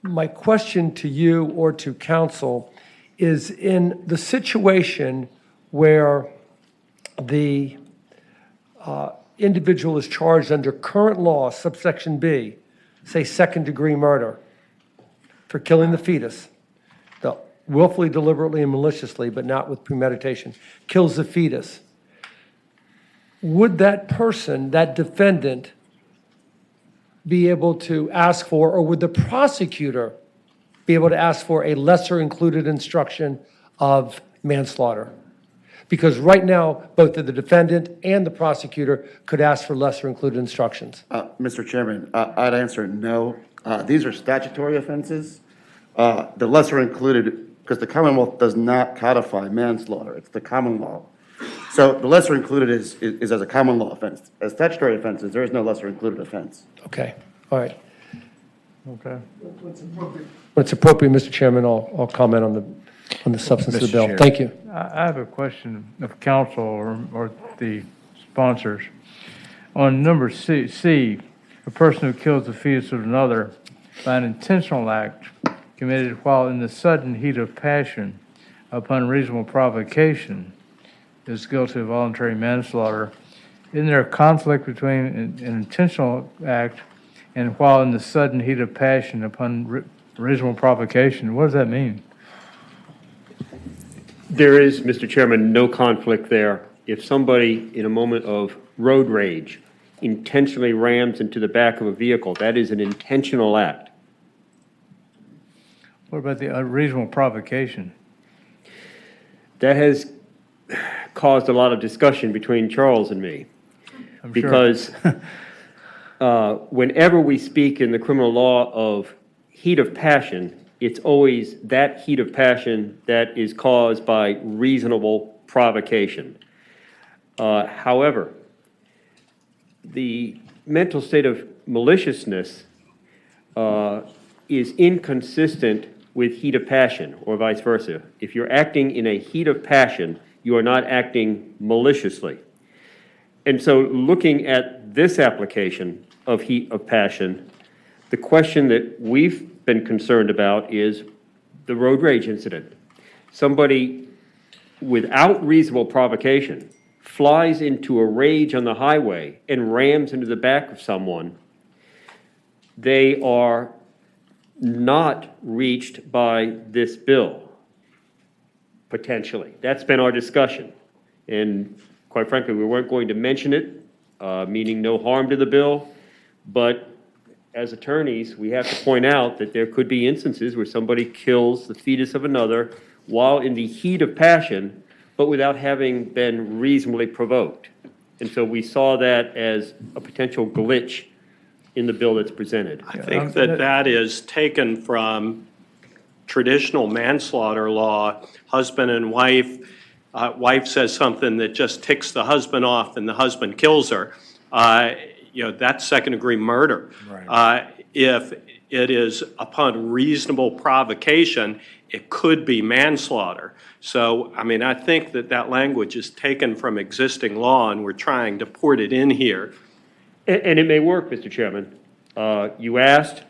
S7: My question to you or to counsel is, in the situation where the individual is charged under current law, subsection B, say second-degree murder, for killing the fetus, willfully, deliberately, and maliciously, but not with premeditation, kills the fetus, would that person, that defendant, be able to ask for, or would the prosecutor be able to ask for a lesser included instruction of manslaughter? Because right now, both the defendant and the prosecutor could ask for lesser included instructions.
S9: Mr. Chairman, I'd answer no. These are statutory offenses. The lesser included, because the Commonwealth does not codify manslaughter, it's the common law. So the lesser included is as a common law offense. As statutory offenses, there is no lesser included offense.
S7: Okay, all right.
S1: Okay.
S7: When it's appropriate, Mr. Chairman, I'll comment on the substance of the bill. Thank you.
S1: I have a question of counsel or the sponsors. On number C, a person who kills the fetus of another by an intentional act committed while in the sudden heat of passion upon reasonable provocation is guilty of voluntary manslaughter. Isn't there a conflict between an intentional act and while in the sudden heat of passion upon reasonable provocation? What does that mean?
S18: There is, Mr. Chairman, no conflict there. If somebody in a moment of road rage intentionally rams into the back of a vehicle, that is an intentional act.
S1: What about the reasonable provocation?
S18: That has caused a lot of discussion between Charles and me.
S1: I'm
S18: because whenever we speak in the criminal law of heat of passion, it's always that heat of passion that is caused by reasonable provocation. However, the mental state of maliciousness is inconsistent with heat of passion, or vice versa. If you're acting in a heat of passion, you are not acting maliciously. And so looking at this application of heat of passion, the question that we've been concerned about is the road rage incident. Somebody without reasonable provocation flies into a rage on the highway and rams into the back of someone. They are not reached by this bill, potentially. That's been our discussion. And quite frankly, we weren't going to mention it, meaning no harm to the bill. But as attorneys, we have to point out that there could be instances where somebody kills the fetus of another while in the heat of passion, but without having been reasonably provoked. And so we saw that as a potential glitch in the bill that's presented.
S16: I think that is taken from traditional manslaughter law. Husband and wife, wife says something that just ticks the husband off and the husband kills her. That's second-degree murder. Right. If it is upon reasonable provocation, it could be manslaughter. So, I think that language is taken from existing law, and we're trying to port it in here.
S18: And it may work, Mr. Chairman. You asked,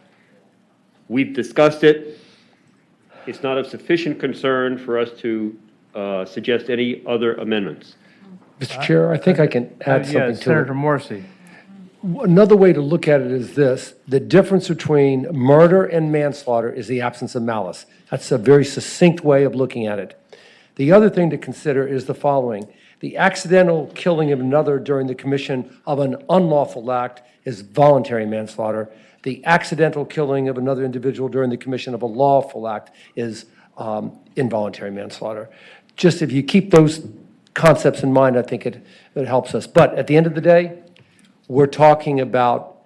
S18: we've discussed it. It's not of sufficient concern for us to suggest any other amendments.
S7: Mr. Chair, I think I can add something to it.
S1: Senator Morrissey.
S7: Another way to look at it is this: the difference between murder and manslaughter is the absence of malice. That's a very succinct way of looking at it. The other thing to consider is the following: the accidental killing of another during the commission of an unlawful act is voluntary manslaughter. The accidental killing of another individual during the commission of a lawful act is involuntary manslaughter. Just if you keep those concepts in mind, I think it helps us. But at the end of the day, we're talking about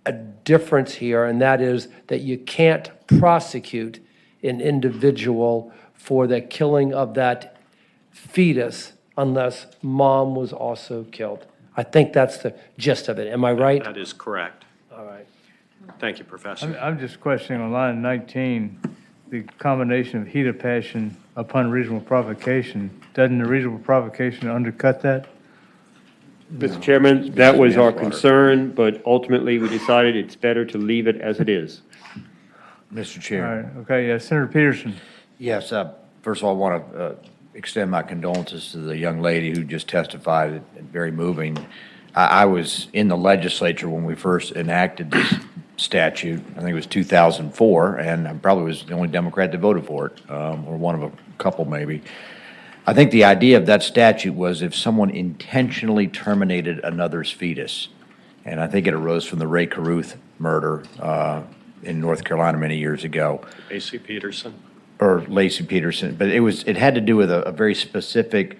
S7: a difference here, and that is that you can't prosecute an individual for the killing of that fetus unless mom was also killed. I think that's the gist of it. Am I right?
S16: That is correct.
S7: All right.
S16: Thank you, Professor.
S1: I'm just questioning on line 19, the combination of heat of passion upon reasonable provocation. Doesn't the reasonable provocation undercut that?
S18: Mr. Chairman, that was our concern, but ultimately we decided it's better to leave it as it is.
S8: Mr.
S1: All
S8: Chair.
S1: right, okay, yeah, Senator Peterson.
S8: Yes, first of all, I want to extend my condolences to the young lady who just testified. Very moving. I was in the legislature when we first enacted this statute. I think it was 2004, and I probably was the only Democrat that voted for it, or one of a couple maybe. I think the idea of that statute was if someone intentionally terminated another's fetus, and I think it arose from the Ray Caruth murder in North Carolina many years ago.
S16: A.C. Peterson.
S8: Or Lacey Peterson, but it had to do with a very specific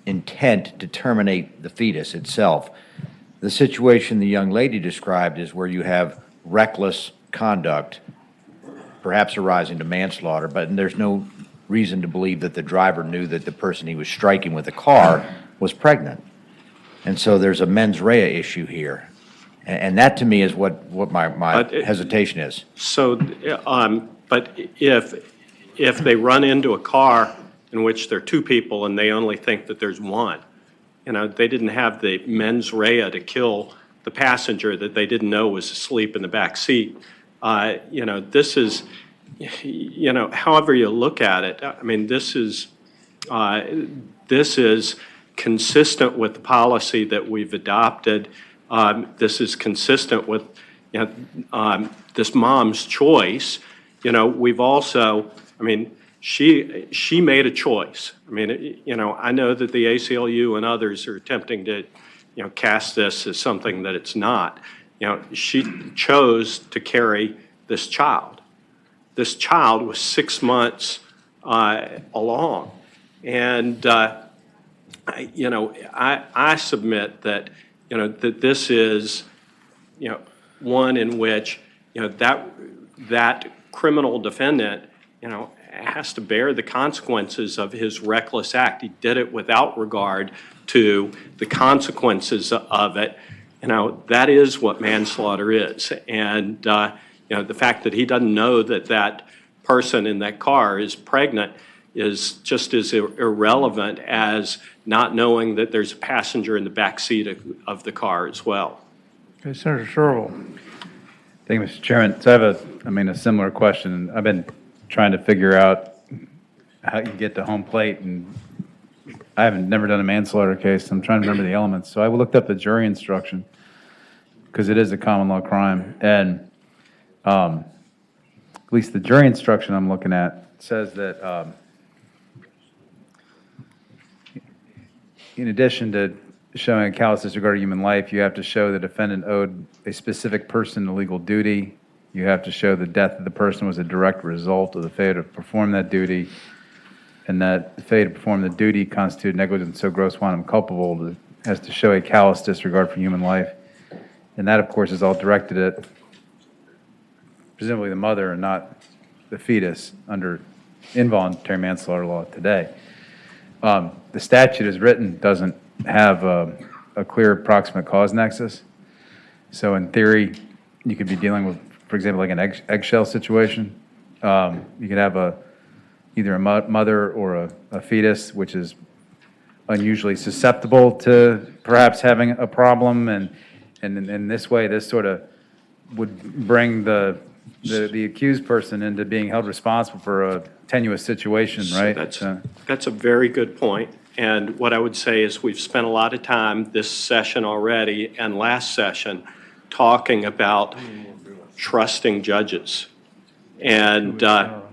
S8: intent to terminate the fetus itself. The situation the young lady described is where you have reckless conduct, perhaps arising to manslaughter, but there's no reason to believe that the driver knew that the person he was striking with the car was pregnant. And so there's a mens rea issue here. And that to me is what my hesitation is.
S16: So, but if they run into a car in which there are two people and they only think that there's one, they didn't have the mens rea to kill the passenger that they didn't know was asleep in the back seat. This is, however you look at it, this is consistent with the policy that we've adopted. This is consistent with this mom's choice. We've also, she made a choice. I know that the ACLU and others are attempting to, cast this as something that it's not. She chose to carry this child. This child was 6 months along. And, I submit that, that this is, one in which, that criminal defendant, has to bear the consequences of his reckless act. He did it without regard to the consequences of it. That is what manslaughter is. And, the fact that he doesn't know that that person in that car is pregnant is just as irrelevant as not knowing that there's a passenger in the back seat of the car as well.
S1: Okay, Senator Sherrill.
S10: Thank you, Mr. Chairman. So I have a similar question. I've been trying to figure out how you get to home plate, and I haven't never done a manslaughter case. I'm trying to remember the elements. So I looked up the jury instruction because it is a common law crime, and at least the jury instruction I'm looking at says that in addition to showing a callous disregard of human life, you have to show the defendant owed a specific person a legal duty. You have to show the death of the person was a direct result of the failure to perform that duty, and that the failure to perform the duty constituted negligence so gross, wanton, and culpable as to show a callous disregard for human life. And that, of course, is all directed at presumably the mother and not the fetus under involuntary manslaughter law today. The statute as written doesn't have a clear proximate cause nexus. So in theory, you could be dealing with, for example, like an eggshell situation. You could have either a mother or a fetus, which is unusually susceptible to perhaps having a problem. And in this way, this sort of would bring the accused person into being held responsible for a tenuous situation, right?
S16: So that's a very good point. And what I would say is we've spent a lot of time this session already and last session talking about trusting judges and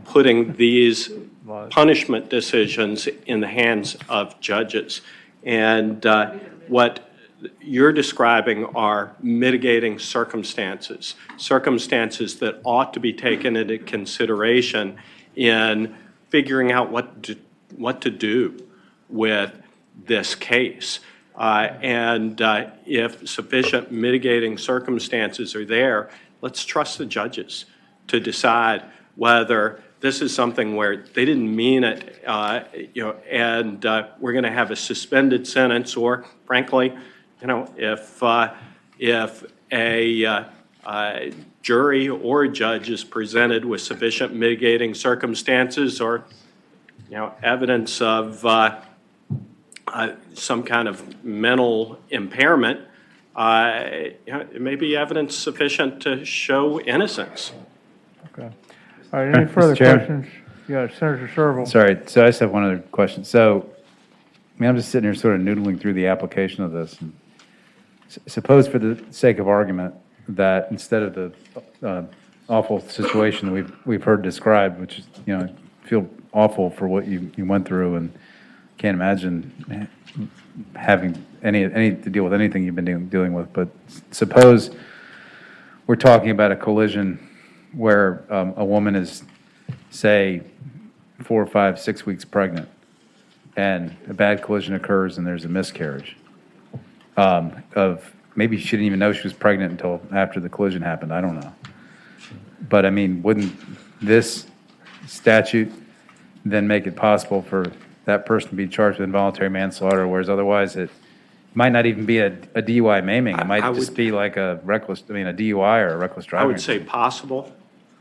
S16: putting these punishment decisions in the hands of judges. And what you're describing are mitigating circumstances, circumstances that ought to be taken into consideration in figuring out what to do with this case. And if sufficient mitigating circumstances are there, let's trust the judges to decide whether this is something where they didn't mean it, and we're going to have a suspended sentence, or frankly, if a jury or a judge is presented with sufficient mitigating circumstances or evidence of some kind of mental impairment, it may be evidence sufficient to show innocence.
S1: Okay. All right, any further
S10: Mr. Chair?
S1: questions? Yeah, Senator Sherrill.
S10: Sorry, so I just have one other question. So, I'm just sitting here sort of noodling through the application of this. And suppose for the sake of argument that instead of the awful situation that we've heard described, which is, I feel awful for what you went through and can't imagine having any to deal with anything you've been dealing with. But suppose we're talking about a collision where a woman is, say, 4, 5, 6 weeks pregnant, and a bad collision occurs and there's a miscarriage. Of maybe she didn't even know she was pregnant until after the collision happened. I don't know. But I mean, wouldn't this statute then make it possible for that person to be charged with involuntary manslaughter, whereas otherwise it might not even be a DUI maiming. It might just be like a DUI or a reckless driving.
S16: I would say possible,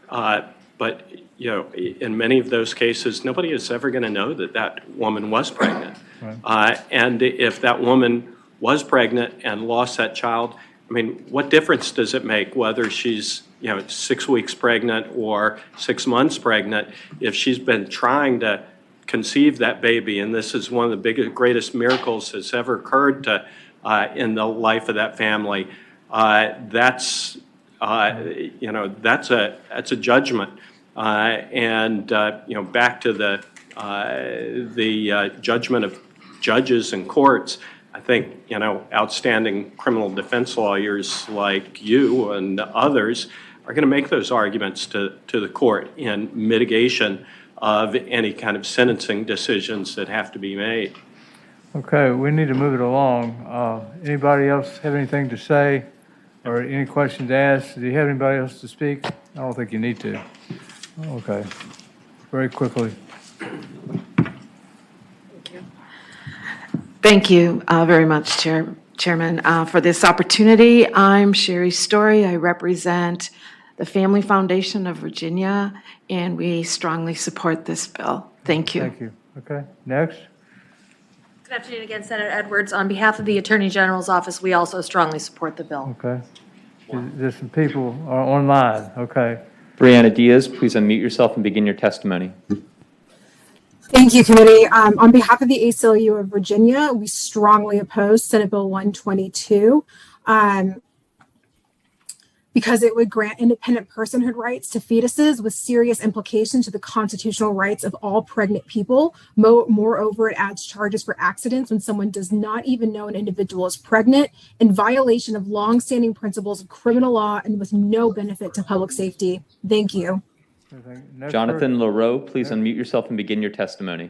S16: but in many of those cases, nobody is ever going to know that that woman was pregnant. Right. And if that woman was pregnant and lost that child, I mean, what difference does it make whether she's 6 weeks pregnant or 6 months pregnant if she's been trying to conceive that baby, and this is one of the biggest, greatest miracles that's ever occurred in the life of that family? That's a judgment, and back to the judgment of judges and courts. I think outstanding criminal defense lawyers like you and others are going to make those arguments to the court in mitigation of any kind of sentencing decisions that have to be made.
S1: Okay, we need to move it along. Anybody else have anything to say or any questions asked? Do you have anybody else to speak? I don't think you need to. Okay, very quickly.
S14: Thank you very much, Chair. Chairman, for this opportunity. I'm Sherry Story. I represent the Family Foundation of Virginia, and we strongly support this bill. Thank you.
S1: Thank you. Okay, next.
S21: Good afternoon again, Senator Edwards. On behalf of the Attorney General's office, we also strongly support the bill.
S1: Okay. There's some people are online. Okay.
S2: Brianna Diaz, please unmute yourself and begin your testimony.
S23: Thank you, committee. On behalf of the ACLU of Virginia, we strongly oppose Senate Bill 122 because it would grant independent personhood rights to fetuses with serious implications to the constitutional rights of all pregnant people. Moreover, it adds charges for accidents when someone does not even know an individual is pregnant, in violation of longstanding principles of criminal law and with no benefit to public safety. Thank you.
S2: Jonathan LaRoe, please unmute yourself and begin your testimony.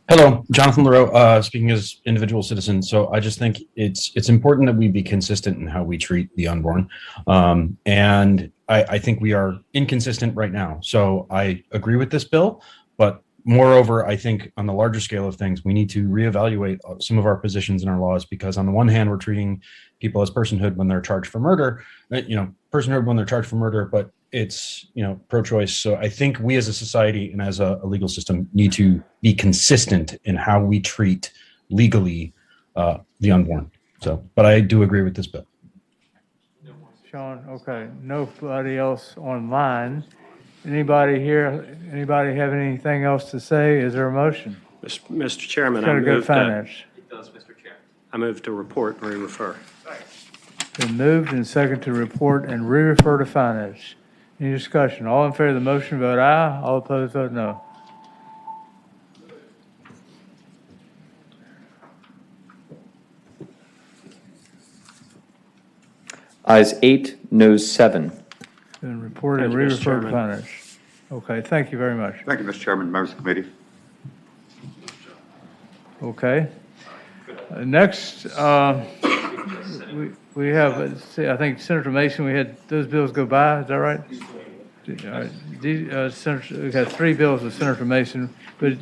S20: Hello, Jonathan LaRoe, speaking as individual citizen. So I just think it's important that we be consistent in how we treat the unborn. And I think we are inconsistent right now. So I agree with this bill, but moreover, I think on the larger scale of things, we need to reevaluate some of our positions in our laws, because on the one hand, we're treating people as personhood when they're charged for murder, personhood when they're charged for murder, but it's, pro-choice. So I think we as a society and as a legal system need to be consistent in how we treat legally the unborn. So, but I do agree with this bill.
S1: Sean, okay. Nobody else online. Anybody here? Anybody have anything else to say? Is there a motion?
S16: Mr. Chairman,
S1: Gotta go to finance.
S16: I move to report and re-refer.
S1: Been moved and second to report and re-refer to finance. Any discussion? All in favor of the motion, vote aye. All opposed, vote no.
S2: Ayes 8, noes 7.
S1: Been reported and
S16: Thank you, Mr.
S1: re-referred to
S16: Chairman.
S1: finance. Okay, thank you very much.
S17: Thank you, Mr. Chairman, members of the committee.
S1: Okay. Next, we have, let's see, I think Senator Mason, we had those bills go by, is that right? All right. Senator, we got 3 bills with Senator Mason, but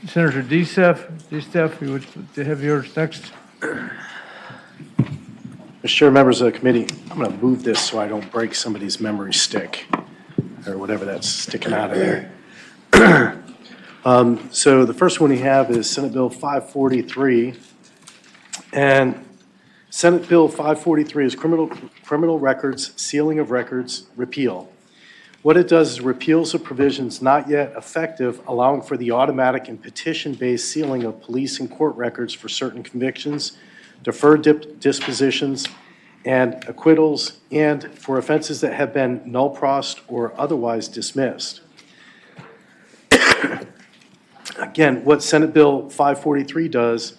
S1: Senator DeSteph, you would have yours next?
S24: Mr. Chair, members of the committee, I'm going to move this so I don't break somebody's memory stick or whatever that's sticking out of there. So the first one we have is Senate Bill 543. And Senate Bill 543 is criminal records, sealing of records, repeal. What it does is repeals the provisions not yet effective, allowing for the automatic and petition-based sealing of police and court records for certain convictions, deferred dispositions, and acquittals, and for offenses that have been null-prossed or otherwise dismissed. Again, what Senate Bill 543 does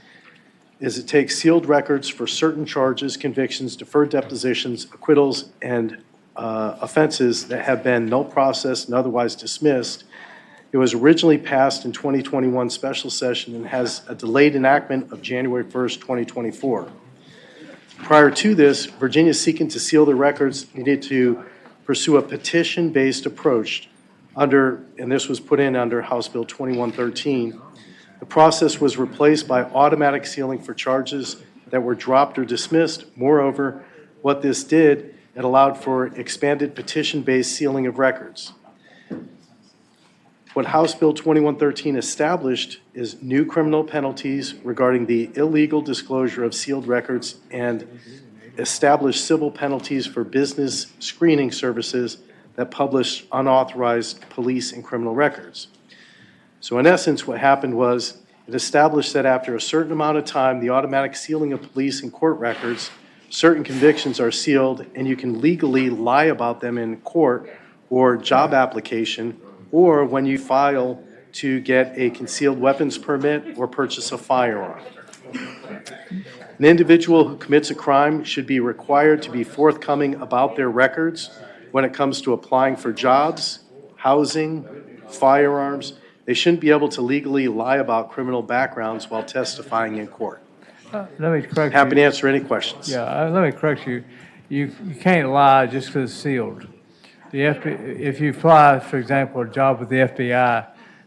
S24: is it takes sealed records for certain charges, convictions, deferred depositions, acquittals, and offenses that have been null-processed and otherwise dismissed. It was originally passed in 2021 special session and has a delayed enactment of January 1st, 2024. Prior to this, Virginia seeking to seal the records needed to pursue a petition-based approach under, and this was put in under House Bill 2113. The process was replaced by automatic sealing for charges that were dropped or dismissed. Moreover, what this did, it allowed for expanded petition-based sealing of records. What House Bill 2113 established is new criminal penalties regarding the illegal disclosure of sealed records and established civil penalties for business screening services that publish unauthorized police and criminal records. So in essence, what happened was it established that after a certain amount of time, the automatic sealing of police and court records, certain convictions are sealed and you can legally lie about them in court or job application, or when you file to get a concealed weapons permit or purchase a firearm. An individual who commits a crime should be required to be forthcoming about their records when it comes to applying for jobs, housing, firearms. They shouldn't be able to legally lie about criminal backgrounds while testifying in court.
S1: Let me correct you.
S24: Happy to answer any questions.
S1: Yeah, let me correct you. You can't lie just because it's sealed. If you apply, for example, a job with the FBI,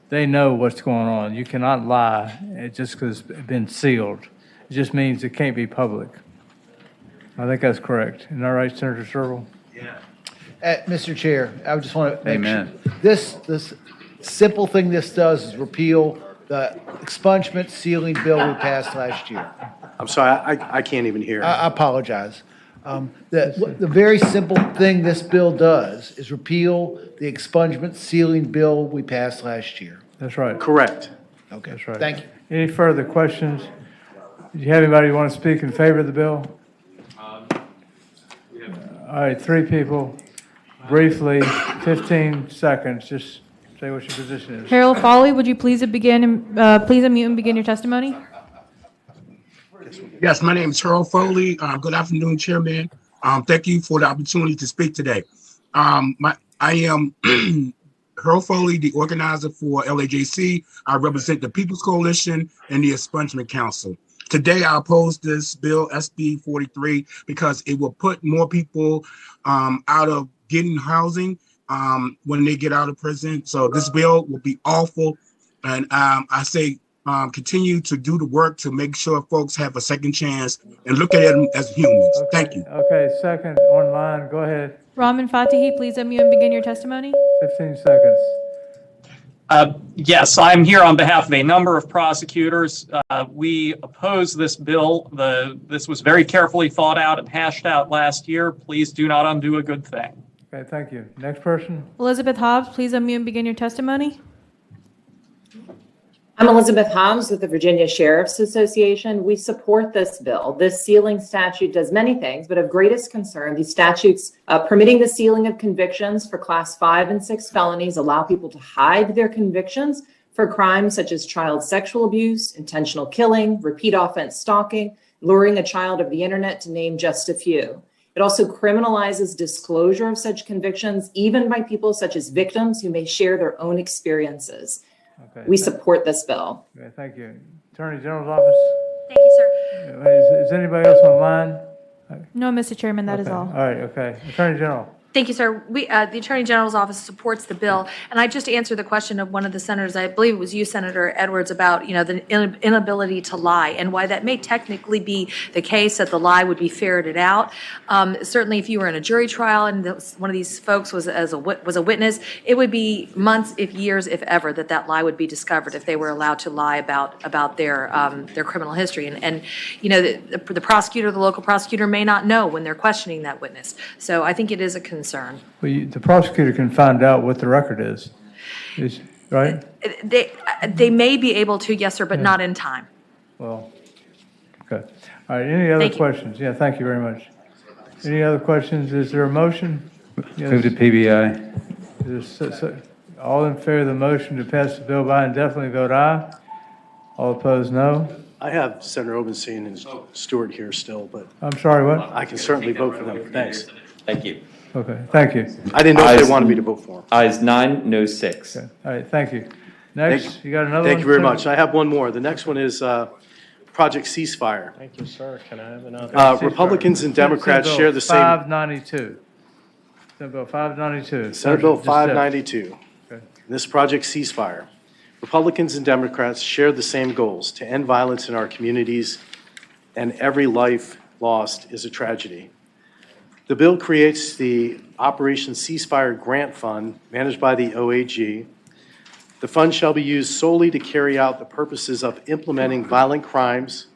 S1: they know what's going on. You cannot lie just because it's been sealed. It just means it can't be public. I think that's correct. Isn't that right, Senator Sherrill?
S6: Mr. Chair, I just want to make sure.
S10: Amen.
S6: This simple thing this does is repeal the expungement ceiling bill we passed last year.
S24: I'm sorry, I can't even hear.
S6: I apologize. The very simple thing this bill does is repeal the expungement ceiling bill we passed last year.
S1: That's right.
S24: Correct.
S6: Okay,
S1: That's right.
S6: thank you.
S1: Any further questions? Do you have anybody who want to speak in favor of the bill? All right, 3 people. Briefly, 15 seconds, just say what your position is.
S11: Harold Foley, would you please begin, please unmute and begin your testimony?
S13: Yes, my name is Harold Foley. Good afternoon, Chairman. Thank you for the opportunity to speak today. I am Harold Foley, the organizer for LAJC. I represent the People's Coalition and the Expungement Council. Today, I oppose this bill, SB 43, because it will put more people out of getting housing when they get out of prison. So this bill will be awful. And I say continue to do the work to make sure folks have a second chance and look at them as humans.
S1: Okay.
S13: Thank you.
S1: Okay, second online, go ahead.
S11: Rahman Fatihi, please unmute and begin your testimony.
S1: 15 seconds.
S15: Yes, I'm here on behalf of a number of prosecutors. We oppose this bill. This was very carefully thought out and hashed out last year. Please do not undo a good thing.
S1: Okay, thank you. Next person.
S11: Elizabeth Hobbs, please unmute and begin your testimony.
S25: I'm Elizabeth Hobbs with the Virginia Sheriff's Association. We support this bill. This sealing statute does many things, but of greatest concern, these statutes permitting the sealing of convictions for Class 5 and 6 felonies allow people to hide their convictions for crimes such as child sexual abuse, intentional killing, repeat offense stalking, luring a child of the internet, to name just a few. It also criminalizes disclosure of such convictions, even by people such as victims who may share their own experiences.
S1: Okay,
S25: We support this bill.
S1: Okay, thank you. Attorney General's office.
S21: Thank you, sir.
S1: Is anybody else online?
S11: No, Mr. Chairman, that is
S1: Okay.
S11: all.
S1: All right, okay. Attorney General.
S21: Thank you, sir. The Attorney General's office supports the bill, and I just answered the question of one of the senators, I believe it was you, Senator Edwards, about, the inability to lie, and why that may technically be the case, that the lie would be ferreted out. Certainly, if you were in a jury trial and one of these folks was a witness, it would be months, if years, if ever, that lie would be discovered if they were allowed to lie about their criminal history. And the prosecutor, the local prosecutor, may not know when they're questioning that witness. So I think it is a concern.
S1: Well, the prosecutor can find out what the record is, right?
S21: They may be able to, yes, sir, but not in time.
S1: Well, okay. All right, any other
S21: Thank you.
S1: questions? Yeah, thank you very much. Any other questions? Is there a motion? Yes.
S10: Move to PBI.
S1: All in favor of the motion to pass the bill by indefinitely vote aye. All opposed, no.
S24: I have Senator Obenstein and Stewart here still, but
S1: I'm sorry, what?
S24: I can certainly vote for them. Thanks.
S2: Thank you.
S1: Okay, thank you.
S24: I didn't know if they wanted me to vote for them.
S2: Ayes 9, no 6.
S1: Okay. All right, thank you. Next, you got another one?
S24: Thank you very
S1: sir?
S24: much. I have one more. The next one is Project Ceasefire.
S16: Thank you, sir. Can I have another?
S24: Republicans and Democrats
S1: Senate Bill
S24: share the same.
S1: 592. Senate Bill 592.
S24: Senate Bill
S1: Just a sec.
S24: 592.
S1: Okay.
S24: This Project Ceasefire. Republicans and Democrats share the same goals: to end violence in our communities, and every life lost is a tragedy. The bill creates the Operation Ceasefire Grant Fund managed by the OAG. The fund shall be used solely to carry out the purposes of implementing violent crimes,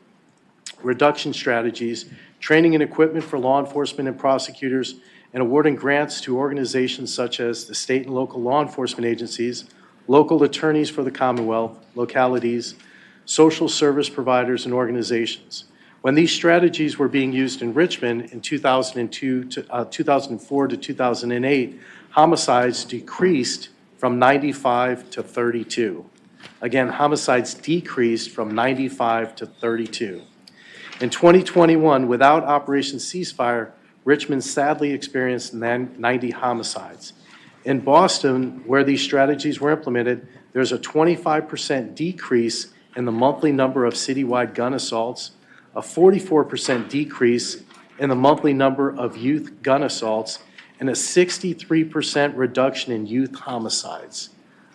S24: reduction strategies, training and equipment for law enforcement and prosecutors, and awarding grants to organizations such as the state and local law enforcement agencies, local attorneys for the Commonwealth, localities, social service providers, and organizations. When these strategies were being used in Richmond in 2004 to 2008, homicides decreased from 95 to 32. Again, homicides decreased from 95 to 32. In 2021, without Operation Ceasefire, Richmond sadly experienced 90 homicides. In Boston, where these strategies were implemented, there's a 25% decrease in the monthly number of citywide gun assaults, a 44% decrease in the monthly number of youth gun assaults, and a 63% reduction in youth homicides.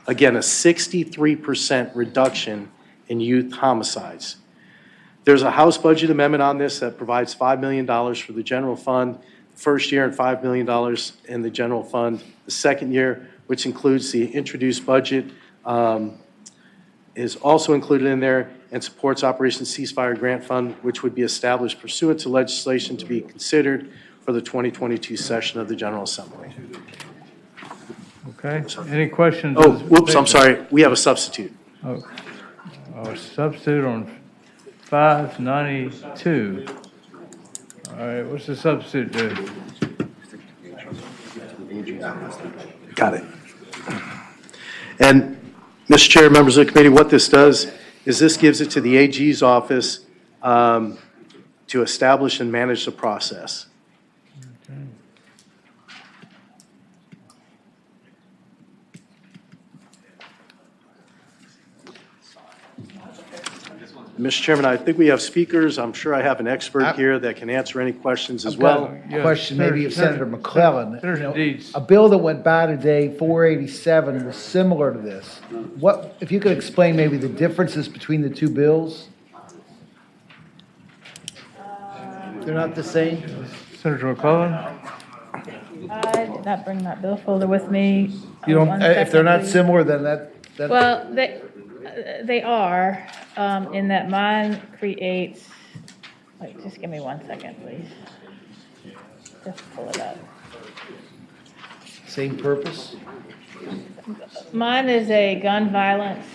S24: Again, a 63% reduction in youth homicides. There's a House budget amendment on this that provides $5 million for the general fund first year and $5 million in the general fund the second year, which includes the introduced budget, is also included in there, and supports Operation Ceasefire Grant Fund, which would be established pursuant to legislation to be considered for the 2022 session of the General Assembly.
S1: Okay, any questions?
S24: Oh, whoops, I'm sorry. We have a substitute.
S1: Oh, substitute on 592. All right, what's the substitute do?
S24: Got it. And, Mr. Chair, members of the committee, what this does is this gives it to the AG's office to establish and manage the process. Mr. Chairman, I think we have speakers. I'm sure I have an expert here that can answer any questions as well.
S6: Question maybe of Senator McClellan.
S1: Senator
S6: You know,
S1: Deeds.
S6: a bill that went by today, 487, was similar to this. What, if you could explain maybe the differences between the two bills? They're not the same?
S1: Senator McClellan?
S11: I did not bring that bill folder with me.
S6: You don't,
S11: One
S6: if they're
S11: second,
S6: not
S11: please.
S6: similar, then that.
S11: Well, they are, in that mine creates, wait, just give me 1 second, please. Just pull it up.
S6: Same purpose?
S11: Mine is a gun violence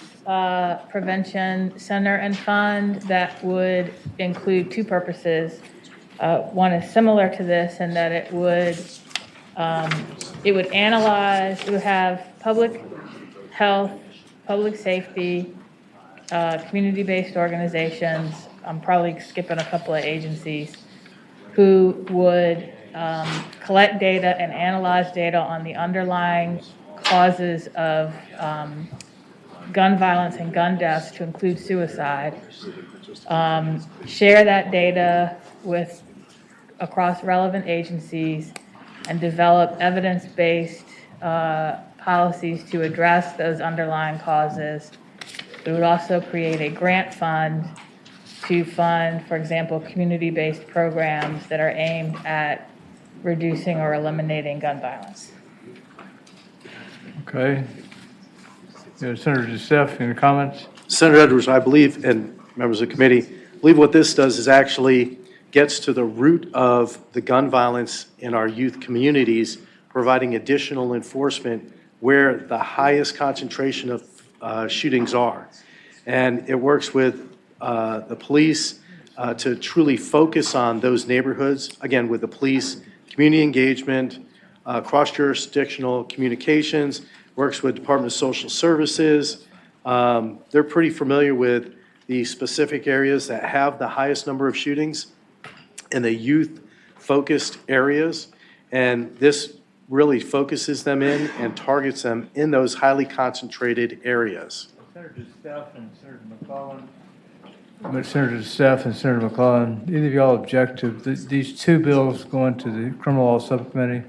S11: prevention center and fund that would include two purposes. One is similar to this in that it would analyze, it would have public health, public safety, community-based organizations, I'm probably skipping a couple of agencies, who would collect data and analyze data on the underlying causes of gun violence and gun deaths, to include suicide, share that data across relevant agencies, and develop evidence-based policies to address those underlying causes. It would also create a grant fund to fund, for example, community-based programs that are aimed at reducing or eliminating gun violence.
S1: Okay. Senator DeStef, any comments?
S24: Senator Edwards, I believe, and members of the committee, I believe what this does is actually gets to the root of the gun violence in our youth communities, providing additional enforcement where the highest concentration of shootings are. And it works with the police to truly focus on those neighborhoods, again, with the police, community engagement, cross-jurisdictional communications, works with Department of Social Services. They're pretty familiar with the specific areas that have the highest number of shootings in the youth-focused areas. And this really focuses them in and targets them in those highly concentrated areas.
S1: Senator DeStef and Senator McClellan. Senator DeStef and Senator McClellan, either of y'all object to these two bills going to the criminal law subcommittee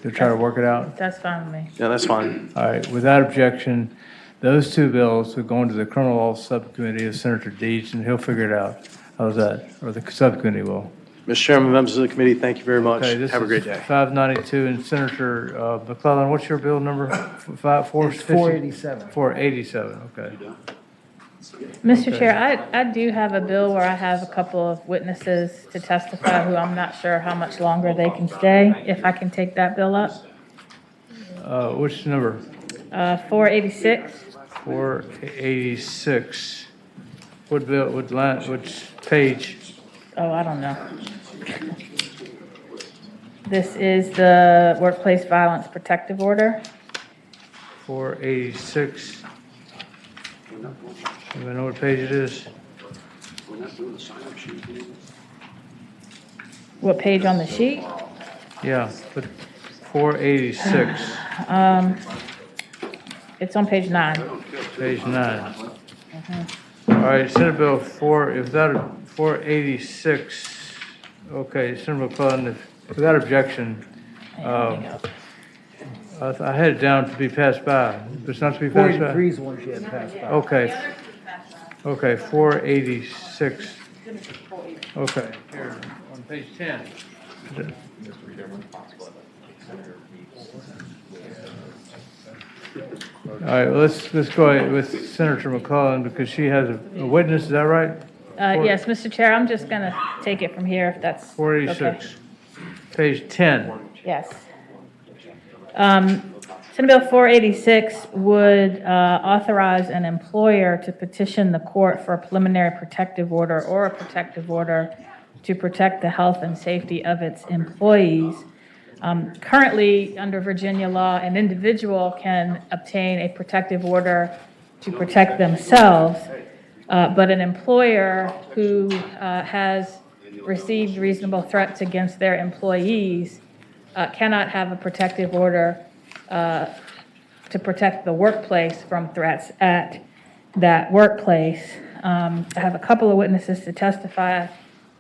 S1: to try to work it out?
S11: That's fine with me.
S24: Yeah, that's fine.
S1: All right, without objection, those two bills will go into the criminal law subcommittee of Senator Deeds, and he'll figure it out. How's that? Or the subcommittee will.
S24: Mr. Chairman, members of the committee, thank you very much.
S1: Okay, this
S24: Have a
S1: is
S24: great day.
S1: 592, and Senator McClellan, what's your bill number?
S6: 487.
S1: 487, okay.
S11: Mr.
S1: Okay.
S11: Chair, I do have a bill where I have a couple of witnesses to testify who I'm not sure how much longer they can stay, if I can take that bill up.
S1: Which number?
S11: 486.
S1: 486. What bill, what line, which page?
S11: Oh, I don't know. This is the Workplace Violence Protective Order.
S1: 486. Anybody know what page it is?
S11: What page on the sheet?
S1: Yeah, but 486.
S11: It's on page 9.
S1: Page 9. All right, Senate Bill 4, if that 486, okay, Senator McClellan, without objection, I had it down to be passed by, but it's not to be passed by?
S6: 483 is the one she had passed by.
S1: Okay. Okay, 486. Okay, here, on page 10. All right, let's go ahead with Senator McClellan because she has a witness, is that right?
S11: Yes, Mr. Chair, I'm just going to take it from here if that's okay.
S1: 486, page 10.
S11: Yes. Senate Bill 486 would authorize an employer to petition the court for a preliminary protective order or a protective order to protect the health and safety of its employees. Currently, under Virginia law, an individual can obtain a protective order to protect themselves, but an employer who has received reasonable threats against their employees cannot have a protective order to protect the workplace from threats at that workplace. I have a couple of witnesses to testify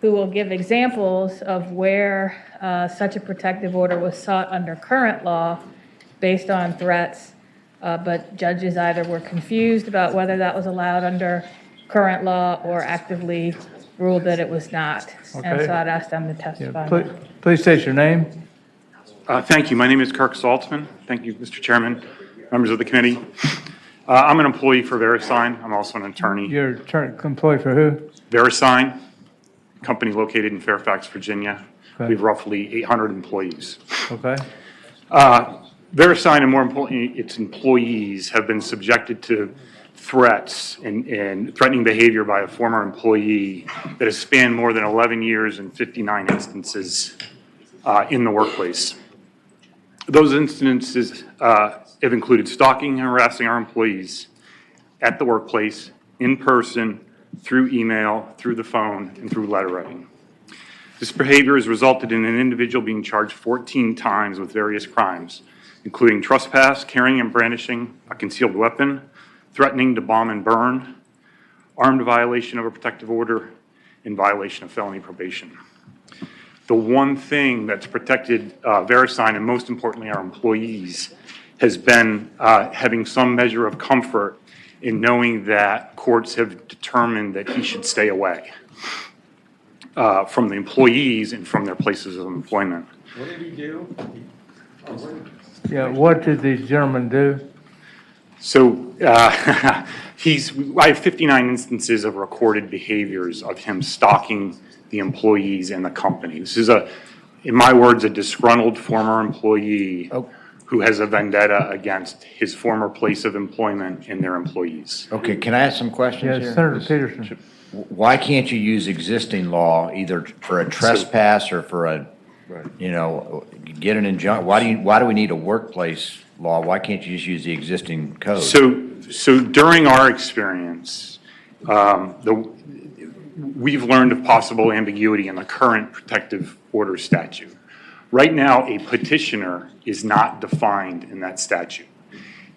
S11: who will give examples of where such a protective order was sought under current law based on threats, but judges either were confused about whether that was allowed under current law or actively ruled that it was not. And
S1: Okay.
S11: so I'd ask them to testify.
S1: Please state your name.
S3: Thank you. My name is Kirk Saltzman. Thank you, Mr. Chairman, members of the committee. I'm an employee for VeriSign. I'm also an attorney.
S1: You're employee for who?
S3: VeriSign, company located in Fairfax, Virginia.
S1: Okay.
S3: We have roughly 800 employees.
S1: Okay.
S3: VeriSign, and more importantly, its employees have been subjected to threats and threatening behavior by a former employee that has spanned more than 11 years and 59 instances in the workplace. Those instances have included stalking and harassing our employees at the workplace, in person, through email, through the phone, and through letter writing. This behavior has resulted in an individual being charged 14 times with various crimes, including trespass, carrying and brandishing a concealed weapon, threatening to bomb and burn, armed violation of a protective order, and violation of felony probation. The one thing that's protected VeriSign, and most importantly our employees, has been having some measure of comfort in knowing that courts have determined that he should stay away from the employees and from their places of employment.
S16: What did he do?
S1: Yeah, what did these gentlemen do?
S3: So I have 59 instances of recorded behaviors of him stalking the employees and the company. This is in my words, a disgruntled former employee who has a vendetta against his former place of employment and their employees.
S8: Okay, can I ask some questions here?
S1: Yes, Senator Peterson.
S8: Why can't you use existing law either for a trespass or for a, get an injunction? Why do we need a workplace law? Why can't you just use the existing code?
S3: So during our experience, we've learned of possible ambiguity in the current protective order statute. Right now, a petitioner is not defined in that statute.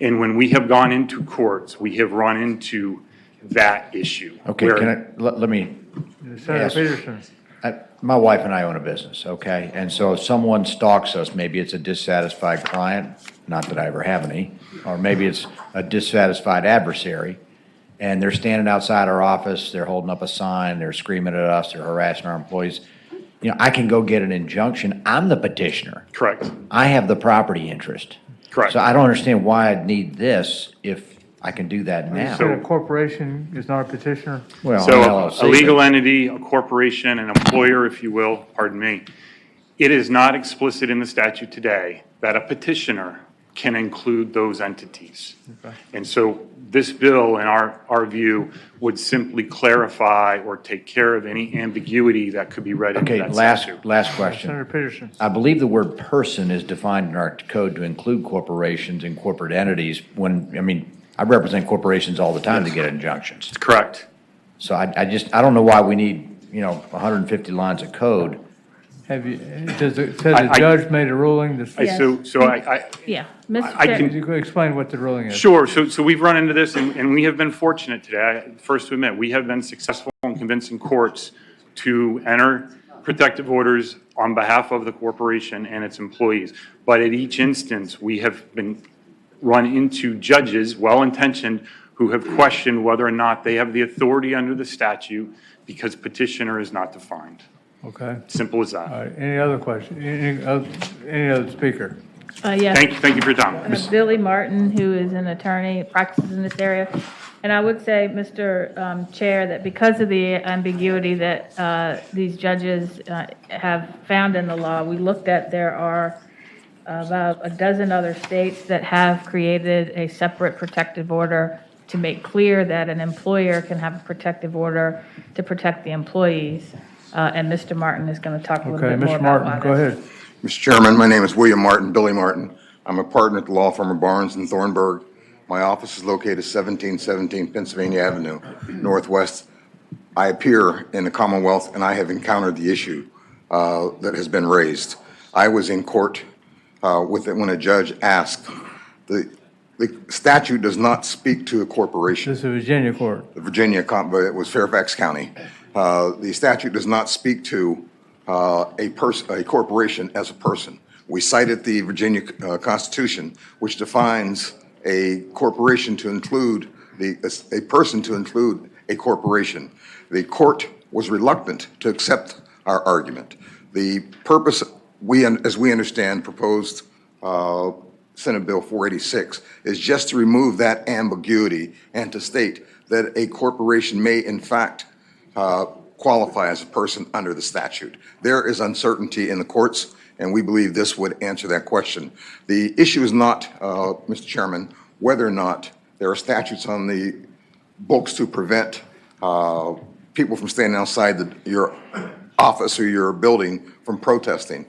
S3: And when we have gone into courts, we have run into that issue.
S8: Okay, let me
S1: Senator
S8: ask.
S1: Peterson.
S8: My wife and I own a business, okay? And so if someone stalks us, maybe it's a dissatisfied client, not that I ever have any, or maybe it's a dissatisfied adversary, and they're standing outside our office, they're holding up a sign, they're screaming at us, they're harassing our employees. I can go get an injunction. I'm the petitioner.
S3: Correct.
S8: I have the property interest.
S3: Correct.
S8: So I don't understand why I'd need this if I can do that now.
S1: So a corporation is not a petitioner?
S8: Well,
S3: So
S8: an LLC,
S3: a legal entity, a corporation, an employer, if you will, pardon me, it is not explicit in the statute today that a petitioner can include those entities.
S1: Okay.
S3: And so this bill, in our view, would simply clarify or take care of any ambiguity that could be read into
S8: Okay,
S3: that statute.
S8: last question.
S1: Senator Peterson.
S8: I believe the word person is defined in our code to include corporations and corporate entities I represent corporations all the time to get injunctions.
S3: Correct.
S8: So I don't know why we need, 150 lines of code.
S1: Has the judge made a ruling?
S11: Yes. Yeah. Mr.
S3: I
S11: Chair.
S3: can-
S1: Could you explain what the ruling is?
S3: Sure. So we've run into this, and we have been fortunate today. First to admit, we have been successful in convincing courts to enter protective orders on behalf of the corporation and its employees. But at each instance, we have been run into judges, well-intentioned, who have questioned whether or not they have the authority under the statute because petitioner is not defined.
S1: Okay.
S3: Simple as
S1: All
S3: that.
S1: right, any other question? Any other speaker?
S11: Yes.
S3: Thank you for your time.
S11: Billy Martin, who is an attorney, practices in this area. And I would say, Mr. Chair, that because of the ambiguity that these judges have found in the law, we looked at there are about a dozen other states that have created a separate protective order to make clear that an employer can have a protective order to protect the employees. And Mr. Martin is going to talk a little
S1: Okay,
S11: bit more
S1: Mr.
S11: about
S1: Martin,
S11: why
S1: go
S11: that's-
S1: ahead.
S4: Mr. Chairman, my name is William Martin, Billy Martin. I'm a partner at the law firm of Barnes and Thornburg. My office is located 1717 Pennsylvania Avenue, Northwest. I appear in the Commonwealth, and I have encountered the issue that has been raised. I was in court with it when a judge asked. The statute does not speak to a corporation.
S1: This is a Virginia court.
S4: The Virginia, but it was Fairfax County. The statute does not speak to a corporation as a person. We cited the Virginia Constitution, which defines a corporation to include a person to include a corporation. The court was reluctant to accept our argument. The purpose, as we understand, proposed Senate Bill 486 is just to remove that ambiguity and to state that a corporation may, in fact, qualify as a person under the statute. There is uncertainty in the courts, and we believe this would answer that question. The issue is not, Mr. Chairman, whether or not there are statutes on the books to prevent people from standing outside your office or your building from protesting.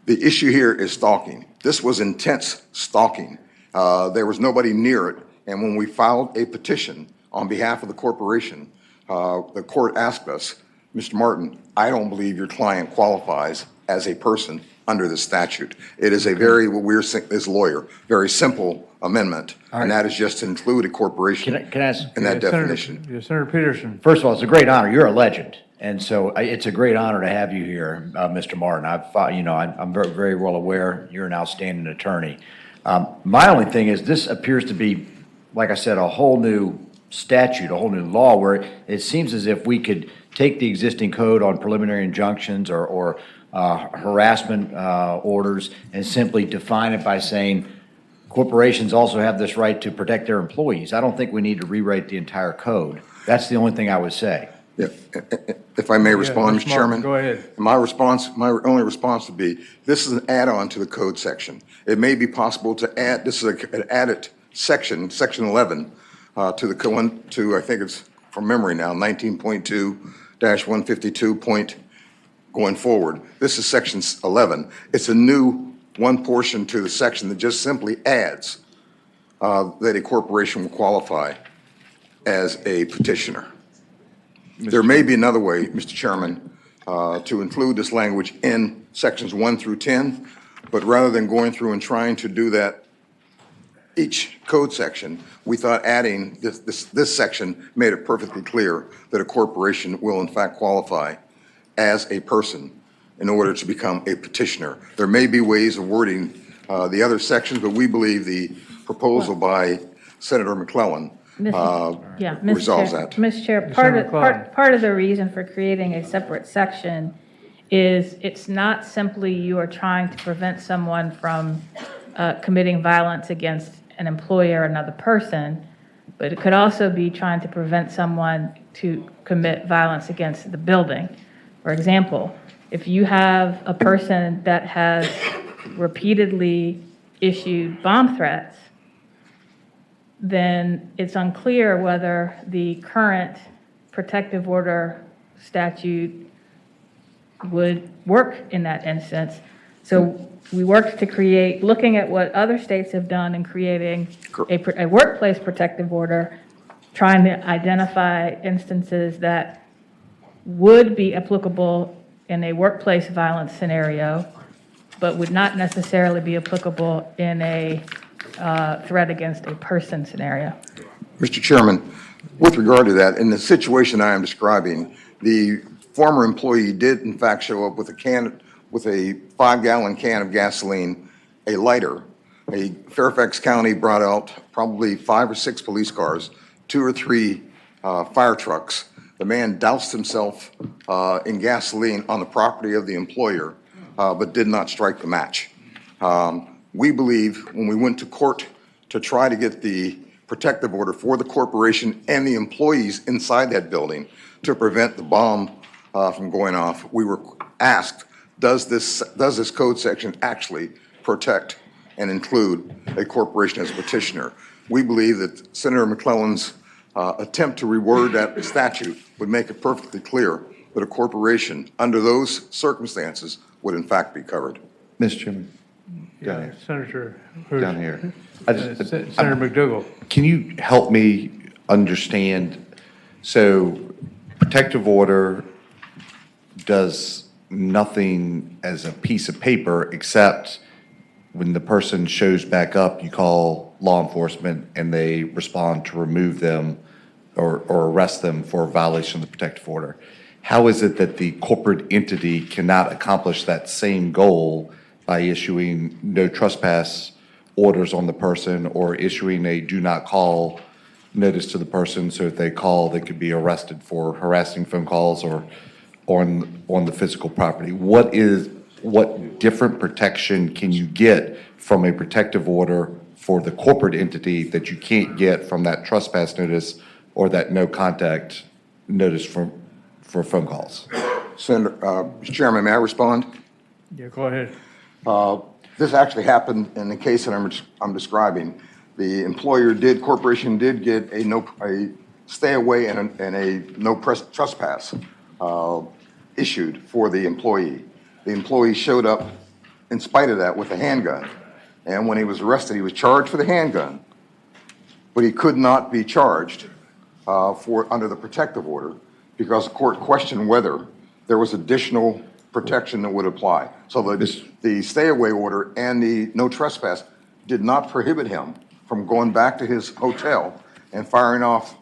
S4: The issue here is stalking. This was intense stalking. There was nobody near it, and when we filed a petition on behalf of the corporation, the court asked us, Mr. Martin, I don't believe your client qualifies as a person under the statute. It is a very, what we're saying as a lawyer, very simple amendment, and that is just to include a corporation
S8: Can I ask?
S4: in that definition.
S1: Senator Peterson.
S8: First of all, it's a great honor. You're a legend. And so it's a great honor to have you here, Mr. Martin. I'm very, very well aware you're an outstanding attorney. My only thing is this appears to be, like I said, a whole new statute, a whole new law where it seems as if we could take the existing code on preliminary injunctions or harassment orders and simply define it by saying corporations also have this right to protect their employees. I don't think we need to rewrite the entire code. That's the only thing I would say.
S4: Yeah. If I may respond, Mr. Chairman.
S1: Go ahead.
S4: My only response would be, this is an add-on to the code section. It may be possible to add, this is an added section, section 11, to the code, to, I think it's from memory now, 19.2-152 point going forward. This is section 11. It's a new one portion to the section that just simply adds that a corporation will qualify as a petitioner. There may be another way, Mr. Chairman, to include this language in sections 1 through 10, but rather than going through and trying to do that each code section, we thought adding this section made it perfectly clear that a corporation will in fact qualify as a person in order to become a petitioner. There may be ways of wording the other sections, but we believe the proposal by Senator McClellan resolves that.
S11: Mr. Chair, part of the reason for creating a separate section is it's not simply you are trying to prevent someone from committing violence against an employee or another person, but it could also be trying to prevent someone to commit violence against the building. For example, if you have a person that has repeatedly issued bomb threats, then it's unclear whether the current protective order statute would work in that instance. So we worked to create, looking at what other states have done in creating a workplace protective order, trying to identify instances that would be applicable in a workplace violence scenario, but would not necessarily be applicable in a threat against a person scenario.
S4: Mr. Chairman, with regard to that, in the situation I am describing, the former employee did in fact show up with a 5-gallon can of gasoline, a lighter. Fairfax County brought out probably 5 or 6 police cars, 2 or 3 fire trucks. The man doused himself in gasoline on the property of the employer, but did not strike the match. We believe when we went to court to try to get the protective order for the corporation and the employees inside that building to prevent the bomb from going off, we were asked, does this code section actually protect and include a corporation as a petitioner? We believe that Senator McClellan's attempt to reword that statute would make it perfectly clear that a corporation, under those circumstances, would in fact be covered.
S5: Mr. Chairman. Down here.
S1: Senator.
S5: Down here.
S1: Senator McDougall.
S5: Can you help me understand? So, protective order does nothing as a piece of paper except when the person shows back up, you call law enforcement and they respond to remove them or arrest them for a violation of the protective order. How is it that the corporate entity cannot accomplish that same goal by issuing no trespass orders on the person or issuing a do not call notice to the person, so if they call, they could be arrested for harassing phone calls or on the physical property? What different protection can you get from a protective order for the corporate entity that you can't get from that trespass notice or that no contact notice for phone calls?
S4: Senator, Mr. Chairman, may I respond?
S1: Yeah, go ahead.
S4: This actually happened in the case that I'm describing. The corporation did get a stay away and a no trespass issued for the employee. The employee showed up in spite of that with a handgun. And when he was arrested, he was charged for the handgun, but he could not be charged under the protective order because the court questioned whether there was additional protection that would apply. So the stay away order and the no trespass did not prohibit him from going back to his hotel and firing off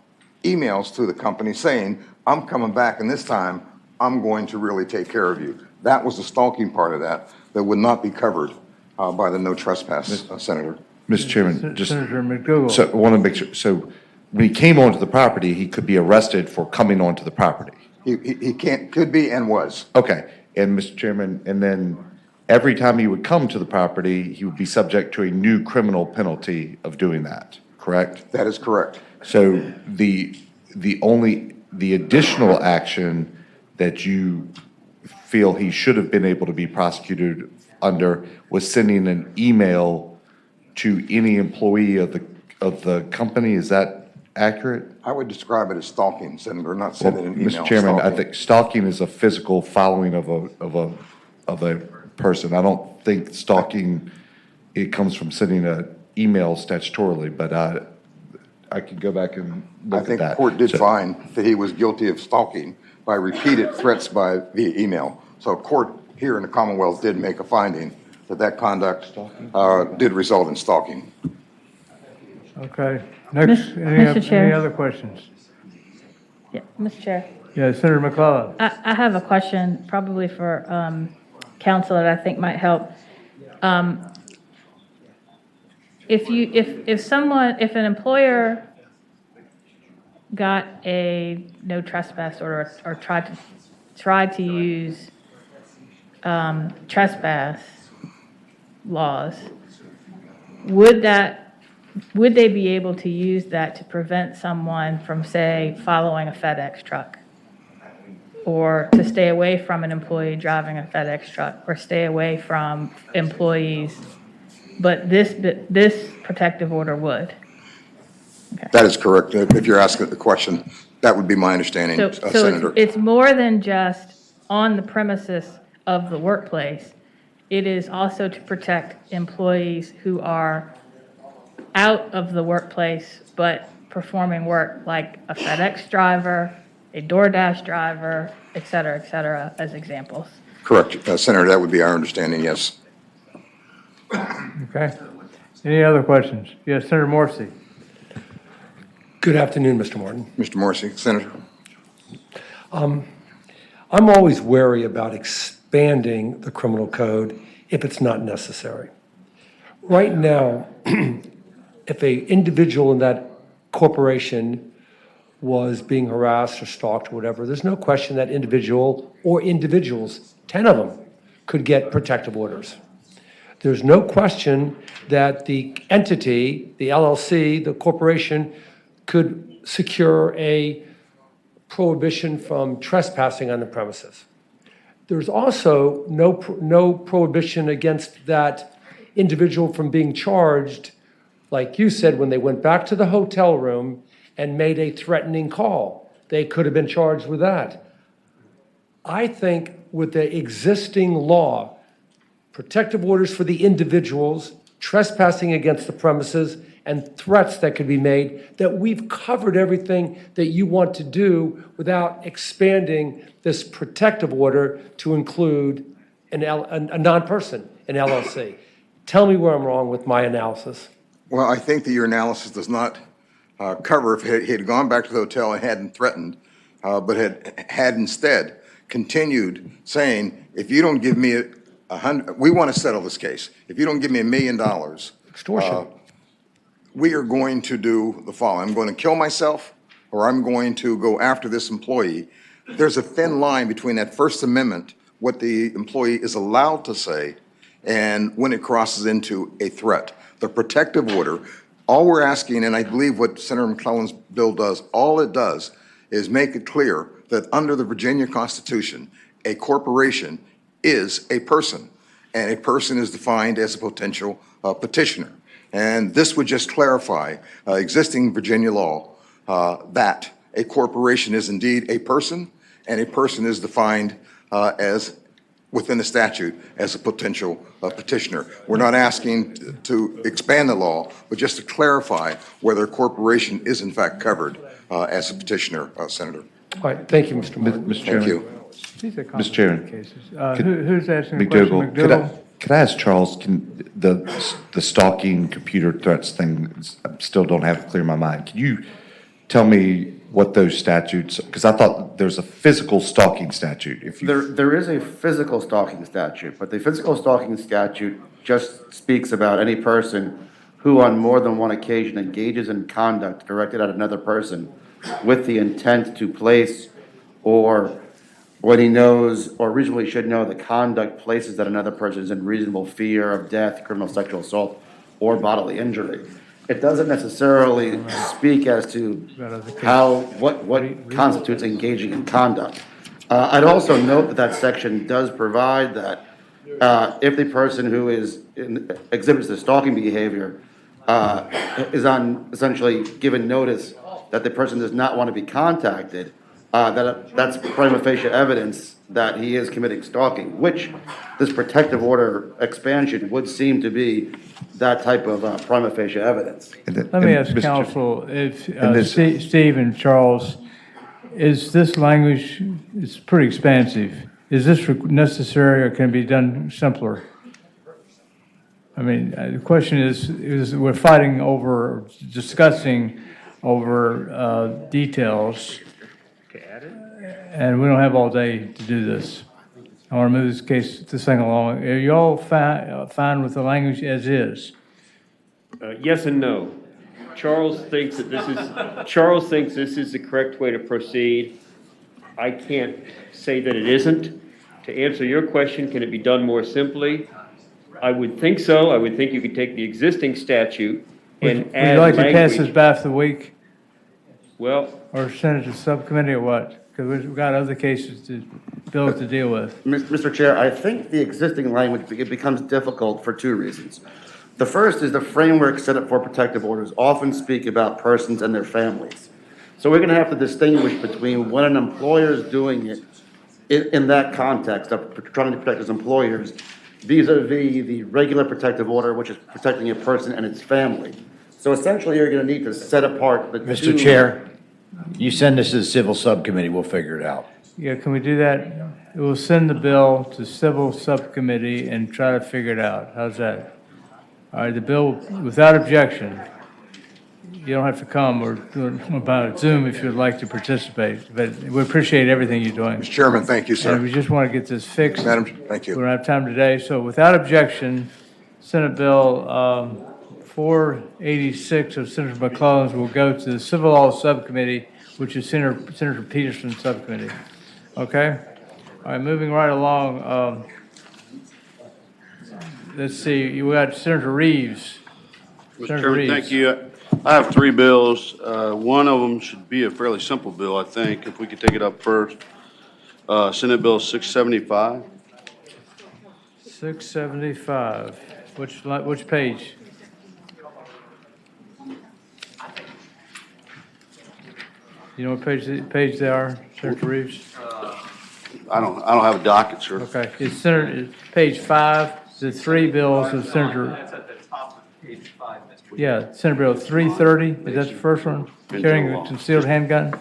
S4: emails to the company saying, I'm coming back and this time I'm going to really take care of you. That was the stalking part of that would not be covered by the no trespass, Senator.
S5: Mr. Chairman, just
S1: Senator McDougall.
S5: so I want to make sure. So when he came onto the property, he could be arrested for coming onto the property.
S4: He could be and was.
S5: Okay. And Mr. Chairman, and then every time he would come to the property, he would be subject to a new criminal penalty of doing that, correct?
S4: That is correct.
S5: So the additional action that you feel he should have been able to be prosecuted under was sending an email to any employee of the company. Is that accurate?
S4: I would describe it as stalking, Senator, not sending an email.
S5: Mr. Chairman,
S4: stalking.
S5: I think stalking is a physical following of a person. I don't think stalking, it comes from sending an email statutorily, but I could go back and look at that.
S4: I think the court did find that he was guilty of stalking by repeated threats via email. So court here in the Commonwealth did make a finding that conduct did result in stalking.
S1: Okay. Next,
S11: Mr. Chair.
S1: any other questions?
S11: Yeah, Mr. Chair.
S1: Yeah, Senator McClellan.
S11: I have a question probably for council that I think might help. If an employer got a no trespass order or tried to use trespass laws, would they be able to use that to prevent someone from, say, following a FedEx truck? Or to stay away from an employee driving a FedEx truck, or stay away from employees? But this protective order would. Okay.
S4: That is correct. If you're asking the question, that would be my understanding, Senator.
S11: It's more than just on the premises of the workplace. It is also to protect employees who are out of the workplace but performing work, like a FedEx driver, a DoorDash driver, et cetera, as examples.
S4: Correct, Senator, that would be our understanding, yes.
S1: Okay. Any other questions? Yes, Senator Morrissey.
S7: Good afternoon, Mr. Martin.
S4: Mr. Morrissey, Senator.
S7: I'm always wary about expanding the criminal code if it's not necessary. Right now, if an individual in that corporation was being harassed or stalked or whatever, there's no question that individual or individuals, 10 of them, could get protective orders. There's no question that the entity, the LLC, the corporation, could secure a prohibition from trespassing on the premises. There's also no prohibition against that individual from being charged, like you said, when they went back to the hotel room and made a threatening call. They could have been charged with that. I think with the existing law, protective orders for the individuals, trespassing against the premises, and threats that could be made, that we've covered everything that you want to do without expanding this protective order to include a non-person, an LLC. Tell me where I'm wrong with my analysis.
S4: Well, I think that your analysis does not cover if he had gone back to the hotel and hadn't threatened, but had instead continued saying, if you don't give me we want to settle this case. If you don't give me $1 million,
S7: extortion.
S4: We are going to do the following. I'm going to kill myself, or I'm going to go after this employee. There's a thin line between that First Amendment, what the employee is allowed to say, and when it crosses into a threat. The protective order, all we're asking, and I believe what Senator McClellan's bill does, all it does is make it clear that under the Virginia Constitution, a corporation is a person, and a person is defined as a potential petitioner. And this would just clarify existing Virginia law that a corporation is indeed a person, and a person is defined as, within the statute, as a potential petitioner. We're not asking to expand the law, but just to clarify whether a corporation is in fact covered as a petitioner, Senator.
S7: All right, thank you, Mr. Martin.
S5: Mr. Chairman.
S4: Thank you.
S5: Mr. Chairman.
S1: Who's asking the question?
S5: McDougal, could I ask Charles, can the stalking computer threats thing, I still don't have it clear in my mind. Can you tell me what those statutes, because I thought there's a physical stalking statute. If you
S9: There is a physical stalking statute, but the physical stalking statute just speaks about any person who on more than one occasion engages in conduct directed at another person with the intent to place or when he knows or reasonably should know the conduct places that another person is in reasonable fear of death, criminal sexual assault, or bodily injury. It doesn't necessarily speak as to what constitutes engaging in conduct. I'd also note that that section does provide that if the person who exhibits the stalking behavior is essentially given notice that the person does not want to be contacted, that's prima facie evidence that he is committing stalking, which this protective order expansion would seem to be that type of prima facie evidence.
S1: Let me ask counsel, if Steve and Charles, is this language, it's pretty expansive. Is this necessary or can it be done simpler? I mean, the question is we're fighting over, discussing over details, and we don't have all day to do this. I want to move this thing along. Are you all fine with the language as is?
S12: Yes and no. Charles thinks this is the correct way to proceed. I can't say that it isn't. To answer your question, can it be done more simply? I would think so. I would think you could take the existing statute and add
S1: would you like to pass this
S12: language.
S1: back the week?
S12: Well,
S1: or send it to subcommittee or what? Because we've got other bills to deal with.
S9: Mr. Chair, I think the existing language, it becomes difficult for two reasons. The first is the framework set up for protective orders often speak about persons and their families. So we're going to have to distinguish between when an employer is doing it in that context of trying to protect his employers vis-a-vis the regular protective order, which is protecting a person and its family. So essentially, you're going to need to set apart the two.
S8: Mr. Chair, you send this to the civil subcommittee, we'll figure it out.
S1: Yeah, can we do that? We'll send the bill to civil subcommittee and try to figure it out. How's that? All right, the bill, without objection. You don't have to come or do it about Zoom if you'd like to participate, but we appreciate everything you're doing.
S4: Mr. Chairman, thank you, sir.
S1: And we just want to get this fixed.
S4: Madam, thank you.
S1: We don't have time today, so without objection, Senate Bill 486 of Senator McClellan's will go to the Civil Law Subcommittee which is Senator Peterson's subcommittee. Okay? All right, moving right along. Let's see, we got Senator Reeves.
S14: Mr.
S1: Senator
S14: Chairman,
S1: Reeves.
S14: thank you. I have three bills. One of them should be a fairly simple bill, I think, if we could take it up first. Senate Bill 675.
S1: 675. Which page? You know what page they are, Senator Reeves?
S14: I don't have a docket, sir.
S1: Okay, it's page 5, the three bills of Senator.
S12: That's at the top of page 5, Mr.
S1: Yeah, Senate Bill 330, is that the first one? Carrying a concealed handgun?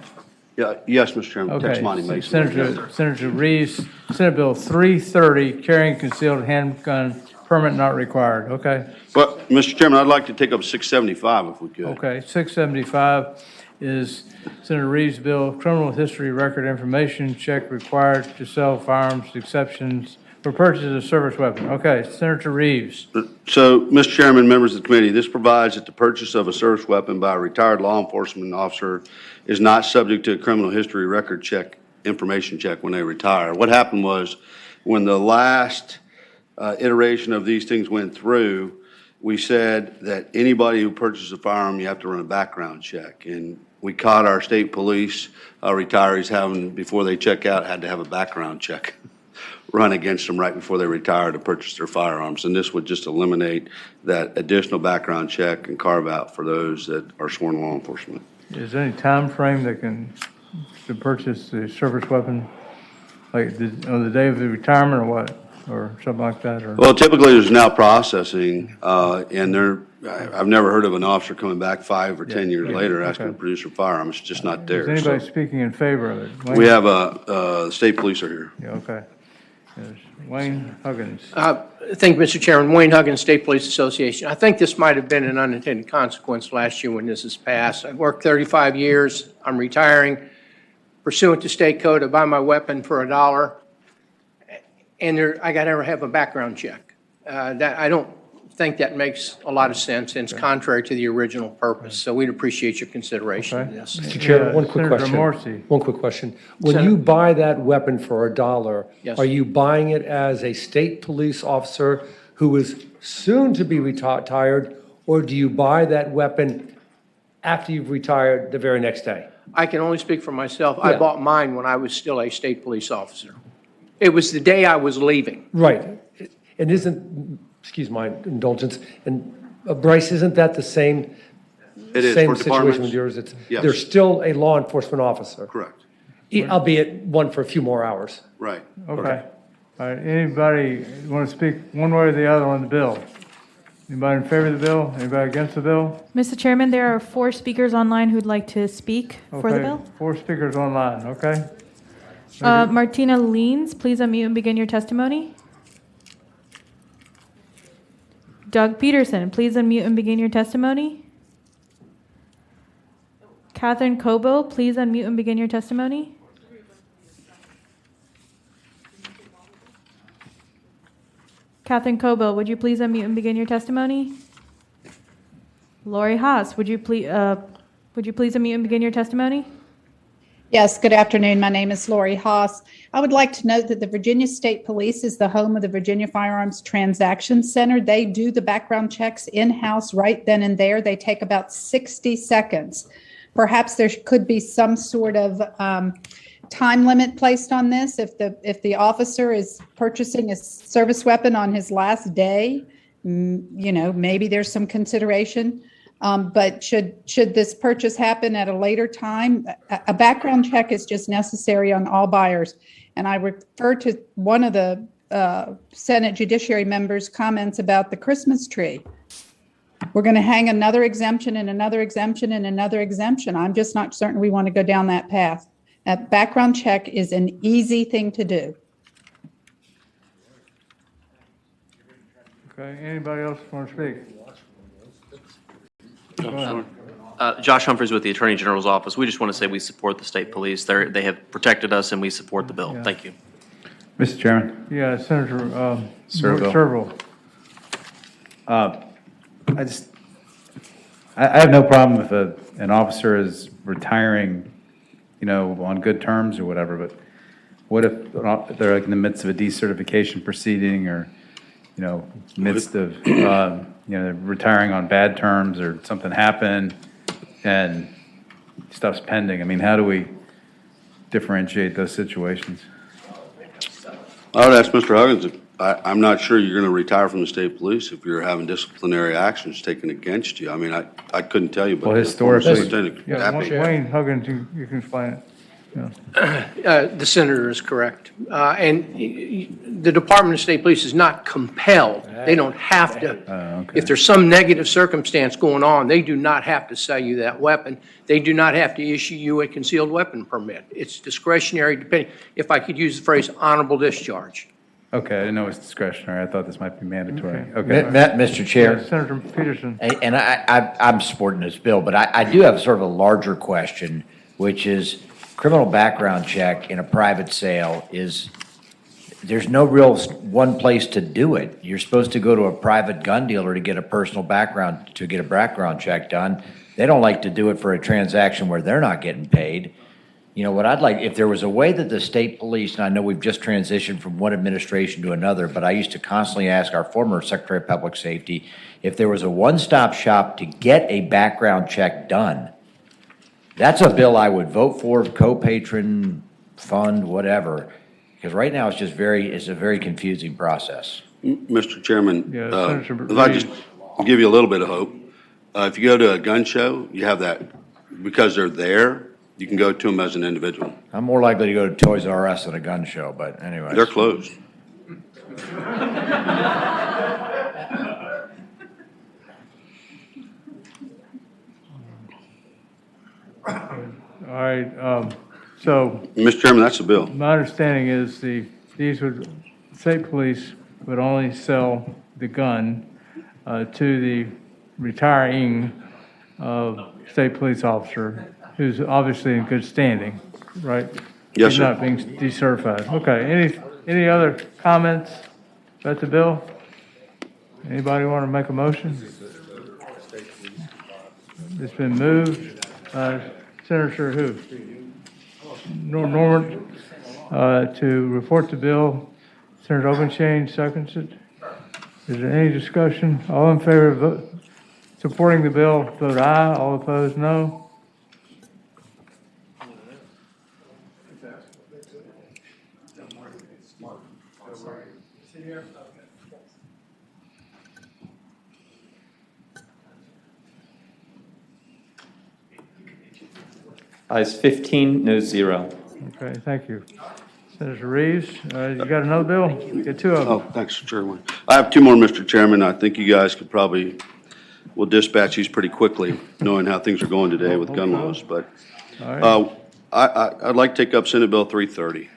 S14: Yeah, yes, Mr. Chairman. Text
S1: Okay,
S14: Monty makes it.
S1: Senator Reeves, Senate Bill 330, carrying concealed handgun, permit not required, okay?
S14: But, Mr. Chairman, I'd like to take up 675 if we could.
S1: Okay, 675 is Senator Reeves' bill, criminal history record information check required to sell firearms, exceptions for purchase of service weapon. Okay, Senator Reeves.
S14: So, Mr. Chairman, members of the committee, this provides that the purchase of a service weapon by a retired law enforcement officer is not subject to a criminal history record check, information check when they retire. What happened was, when the last iteration of these things went through, we said that anybody who purchases a firearm, you have to run a background check. And we caught our state police retirees having, before they check out, had to have a background check run against them right before they retire to purchase their firearms. And this would just eliminate that additional background check and carve out for those that are sworn law enforcement.
S1: Is there any time frame that to purchase the service weapon, like on the day of the retirement or what, or something like that? Or?
S14: Well, typically there's now processing, and I've never heard of an officer coming back 5 or 10 years later asking to produce a firearm. It's just not there.
S1: Is anybody
S14: So
S1: speaking in favor of it? Wayne?
S14: we have state police are here.
S1: Yeah, okay. Yes. Wayne Huggins.
S18: Thank you, Mr. Chairman. Wayne Huggins, State Police Association. I think this might have been an unintended consequence last year when this is passed. I've worked 35 years. I'm retiring. Pursuant to state code, I buy my weapon for $1, and I got to have a background check. I don't think that makes a lot of sense, and it's contrary to the original purpose. So we'd appreciate your consideration of this.
S7: Mr. Chairman, one quick
S1: Senator
S7: question.
S1: Morrissey.
S7: One quick question. When you buy that weapon for $1,
S18: Yes.
S7: are you buying it as a state police officer who is soon to be retired, or do you buy that weapon after you've retired the very next day?
S18: I can only speak for myself. I
S7: Yeah.
S18: bought mine when I was still a state police officer. It was the day I was leaving.
S7: Right. And excuse my indulgence, and Bryce, isn't that the same?
S14: It is
S7: Same
S14: for
S7: situation
S14: departments.
S7: with yours?
S14: Yes.
S7: They're still a law enforcement officer,
S14: Correct.
S7: albeit one for a few more hours.
S14: Right.
S1: Okay. All right, anybody want to speak one way or the other on the bill? Anybody in favor of the bill? Anybody against the bill?
S11: Mr. Chairman, there are 4 speakers online who'd like to speak for the
S1: Okay,
S11: bill.
S1: 4 speakers online, okay?
S11: Martina Leans, please unmute and begin your testimony. Doug Peterson, please unmute and begin your testimony. Catherine Cobo, please unmute and begin your testimony. Catherine Cobo, would you please unmute and begin your testimony? Lori Haas, would you please unmute and begin your testimony?
S19: Yes, good afternoon. My name is Lori Haas. I would like to note that the Virginia State Police is the home of the Virginia Firearms Transaction Center. They do the background checks in-house right then and there. They take about 60 seconds. Perhaps there could be some sort of time limit placed on this. If the officer is purchasing a service weapon on his last day, maybe there's some consideration. But should this purchase happen at a later time, a background check is just necessary on all buyers. And I refer to one of the Senate Judiciary members' comments about the Christmas tree. We're going to hang another exemption and another exemption and another exemption. I'm just not certain we want to go down that path. A background check is an easy thing to do.
S1: Okay, anybody else want to speak?
S22: Josh Humphreys with the Attorney General's Office. We just want to say we support the state police. They have protected us, and we support the bill.
S1: Yeah.
S22: Thank you.
S10: Mr. Chairman.
S1: Yeah, Senator
S10: Servo.
S1: Servo.
S10: I have no problem if an officer is retiring on good terms or whatever, but what if they're like in the midst of a decertification proceeding or, midst of, retiring on bad terms or something happened and stuff's pending? I mean, how do we differentiate those situations?
S14: I would ask Mr. Huggins, I'm not sure you're going to retire from the state police if you're having disciplinary actions taken against you. I mean, I couldn't tell you, but.
S10: Well, historically.
S1: Wayne Huggins, you can explain it.
S18: The senator is correct. And the Department of State Police is not compelled. They don't have to. If there's some negative circumstance going on, they do not have to sell you that weapon. They do not have to issue you a concealed weapon permit. It's discretionary, depending, if I could use the phrase honorable discharge.
S10: Okay, I didn't know it was discretionary. I thought this might be mandatory.
S8: Okay. Mr. Chair.
S1: Senator Peterson.
S8: And I'm supporting this bill, but I do have sort of a larger question, which is criminal background check in a private sale there's no real one place to do it. You're supposed to go to a private gun dealer to get a background check done. They don't like to do it for a transaction where they're not getting paid. What I'd like, if there was a way that the state police, and I know we've just transitioned from one administration to another, but I used to constantly ask our former Secretary of Public Safety if there was a one-stop shop to get a background check done. That's a bill I would vote for, co-patron, fund, whatever, because right now it's a very confusing process.
S14: Mr. Chairman,
S1: Yeah,
S14: if I just give you a little bit of hope, if you go to a gun show, you have that, because they're there, you can go to them as an individual.
S8: I'm more likely to go to Toys R Us than a gun show, but anyway.
S14: They're closed.
S1: All right, so.
S14: Mr. Chairman, that's the bill.
S1: My understanding is state police would only sell the gun to the retiring state police officer who's obviously in good standing, right?
S14: Yes,
S1: He's
S14: sir.
S1: not being decertified. Okay, any other comments about the bill? Anybody want to make a motion? It's been moved. Senator who? Norman, to report the bill. Senator Obenchain seconds it. Is there any discussion? All in favor of supporting the bill, vote aye. All opposed, no.
S2: Ayes 15, no 0.
S1: Okay, thank you. Senator Reeves, you got another bill? Get two of them.
S14: Oh, thanks, Chairman. I have two more, Mr. Chairman. I think you guys could we'll dispatch these pretty quickly, knowing how things are going today with gun laws. But
S1: All right.
S14: I'd like to take up Senate Bill 330.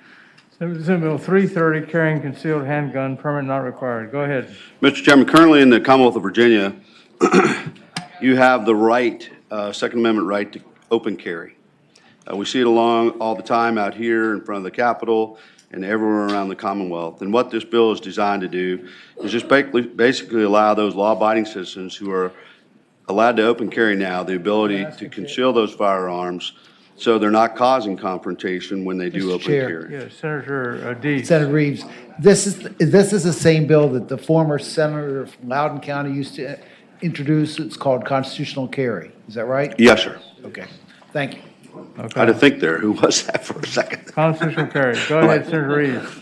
S1: Senate Bill 330, carrying concealed handgun, permit not required. Go ahead.
S14: Mr. Chairman, currently in the Commonwealth of Virginia, you have the right, Second Amendment right to open carry. We see it all the time out here in front of the Capitol and everywhere around the Commonwealth. And what this bill is designed to do is just basically allow those law-abiding citizens who are allowed to open carry now the ability to conceal those firearms so they're not causing confrontation when they do
S6: Mr.
S14: open
S6: Chair.
S14: carry.
S1: Yeah, Senator Dees.
S6: Senator Reeves, this is the same bill that the former senator from Loudoun County used to introduce. It's called constitutional carry. Is that right?
S14: Yes, sir.
S6: Okay. Thank you.
S1: Okay.
S14: I had to think there. Who was that for a second?
S1: Constitutional carry. Go ahead, Senator Reeves.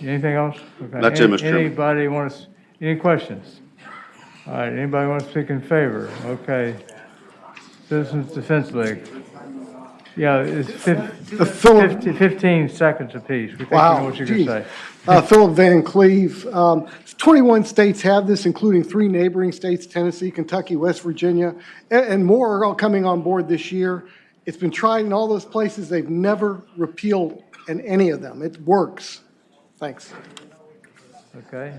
S1: Anything else? Okay.
S14: That's it, Mr. Chairman.
S1: Anybody want any questions? All right, anybody want to speak in favor? Okay. Citizens Defense League. Yeah, it's 15 seconds apiece. We think we know what you're going to say.
S13: Philip Van Cleve. 21 states have this, including 3 neighboring states, Tennessee, Kentucky, West Virginia, and more are all coming on board this year. It's been tried in all those places. They've never repealed in any of them. It works. Thanks.
S1: Okay.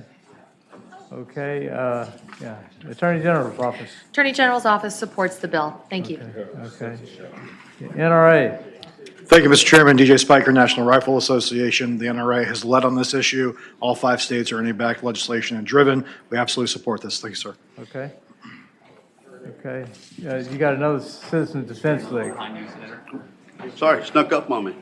S1: Okay, yeah. Attorney General's office.
S21: Attorney General's office supports the bill. Thank you.
S1: Okay. NRA.
S15: Thank you, Mr. Chairman. DJ Spiker, National Rifle Association. The NRA has led on this issue. All 5 states are in backed legislation and driven. We absolutely support this. Thank you, sir.
S1: Okay. Okay. You got another Citizens Defense League.
S14: Sorry, snuck up on me.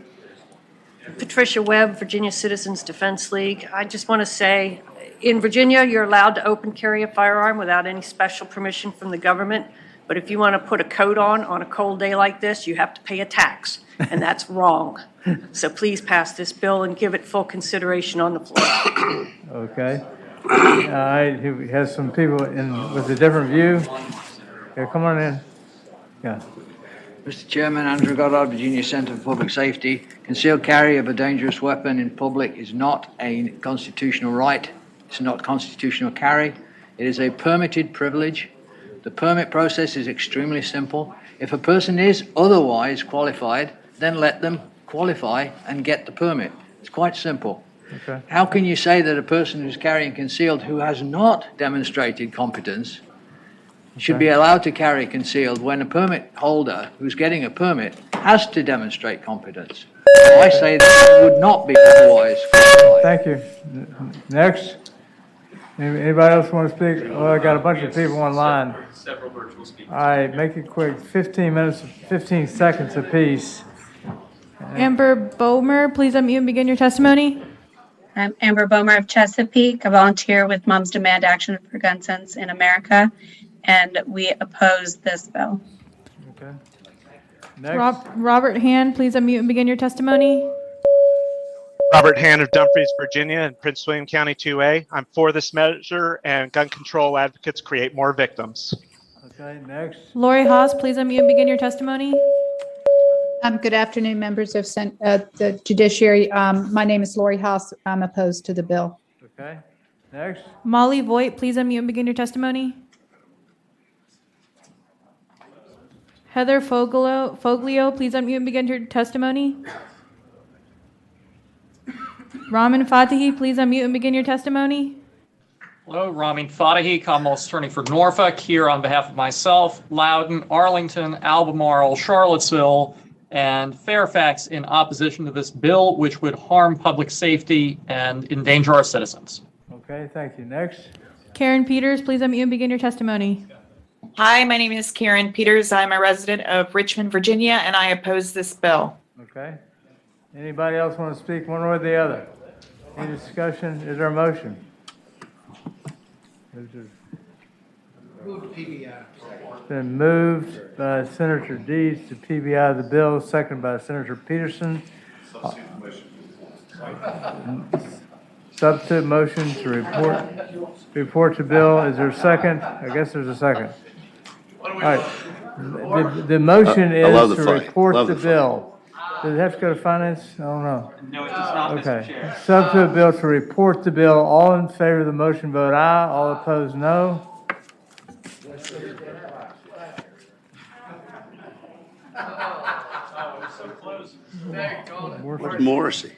S17: Patricia Webb, Virginia Citizens Defense League. I just want to say, in Virginia, you're allowed to open carry a firearm without any special permission from the government. But if you want to put a coat on a cold day like this, you have to pay a tax, and that's wrong. So please pass this bill and give it full consideration on the floor.
S1: Okay. All right, he has some people with a different view. Yeah, come on in. Yeah.
S20: Mr. Chairman, Andrew Goddard, Virginia Centre for Public Safety. Concealed carry of a dangerous weapon in public is not a constitutional right. It's not constitutional carry. It is a permitted privilege. The permit process is extremely simple. If a person is otherwise qualified, then let them qualify and get the permit. It's quite simple.
S1: Okay.
S20: How can you say that a person who's carrying concealed who has not demonstrated competence should be allowed to carry concealed when a permit holder who's getting a permit has to demonstrate competence? So I say that it would not be otherwise qualified.
S1: Thank you. Next. Anybody else want to speak? Oh, I got a bunch of people online.
S22: Several virtual speakers.
S1: All right, make it quick. 15 minutes, 15 seconds apiece.
S23: Amber Bomer, please unmute and begin your testimony.
S24: I'm Amber Bomer of Chesapeake. I volunteer with Moms Demand Action for Gun Sense in America, and we oppose this bill.
S1: Okay. Next.
S23: Robert Hand, please unmute and begin your testimony.
S25: Robert Hand of Dumfries, Virginia, and Prince William County 2A. I'm for this measure, and gun control advocates create more victims.
S1: Okay, next.
S23: Lori Haas, please unmute and begin your testimony.
S19: Good afternoon, members of the Judiciary. My name is Lori Haas. I'm opposed to the bill.
S1: Okay, next.
S23: Molly Voigt, please unmute and begin your testimony. Heather Foglio, please unmute and begin your testimony. Ramin Fatahi, please unmute and begin your testimony.
S26: Hello, Ramin Fatahi, Commonwealth Attorney for Norfolk, here on behalf of myself, Loudoun, Arlington, Albemarle, Charlottesville, and Fairfax in opposition to this bill, which would harm public safety and endanger our citizens.
S1: Okay, thank you. Next.
S23: Karen Peters, please unmute and begin your testimony.
S27: Hi, my name is Karen Peters. I'm a resident of Richmond, Virginia, and I oppose this bill.
S1: Okay. Anybody else want to speak one way or the other? Any discussion? Is there a motion? It's been moved by Senator Deeds to PBI the bill, seconded by Senator Peterson. Substitute motion to report the bill. Is there a second? I guess there's a second. All right. The motion is to report the bill. Does it have to go to finance? I don't know.
S26: No, it does not, Mr.
S1: Okay.
S26: Chair.
S1: Substitute bill to report the bill. All in favor of the motion, vote aye. All opposed, no.
S14: Where's Morrissey?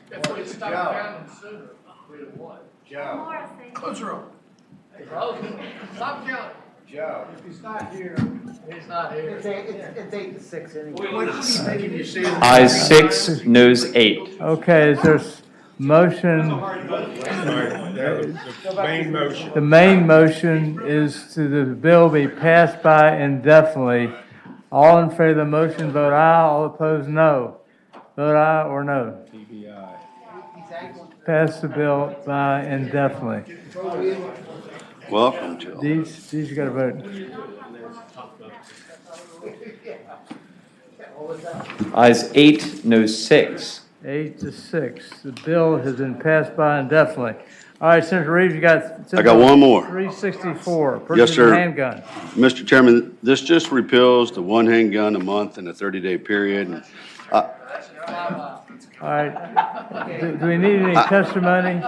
S6: Close room. Stop counting. Joe. If he's not here, he's not here. It's 8-6 anyway.
S2: Ayes 6, noes 8.
S1: Okay, is there motion? The main motion is to the bill be passed by indefinitely. All in favor of the motion, vote aye. All opposed, no. Vote aye or no. Pass the bill by indefinitely.
S14: Welcome, Jill.
S1: These you got to vote.
S2: Ayes 8, noes 6.
S1: 8-6. The bill has been passed by indefinitely. All right, Senator Reeves, you got.
S14: I got one more.
S1: 364.
S14: Yes,
S1: Purchase
S14: sir.
S1: of handgun.
S14: Mr. Chairman, this just repeals the one handgun a month in a 30-day period. And,
S1: All right. Do we need any testimony?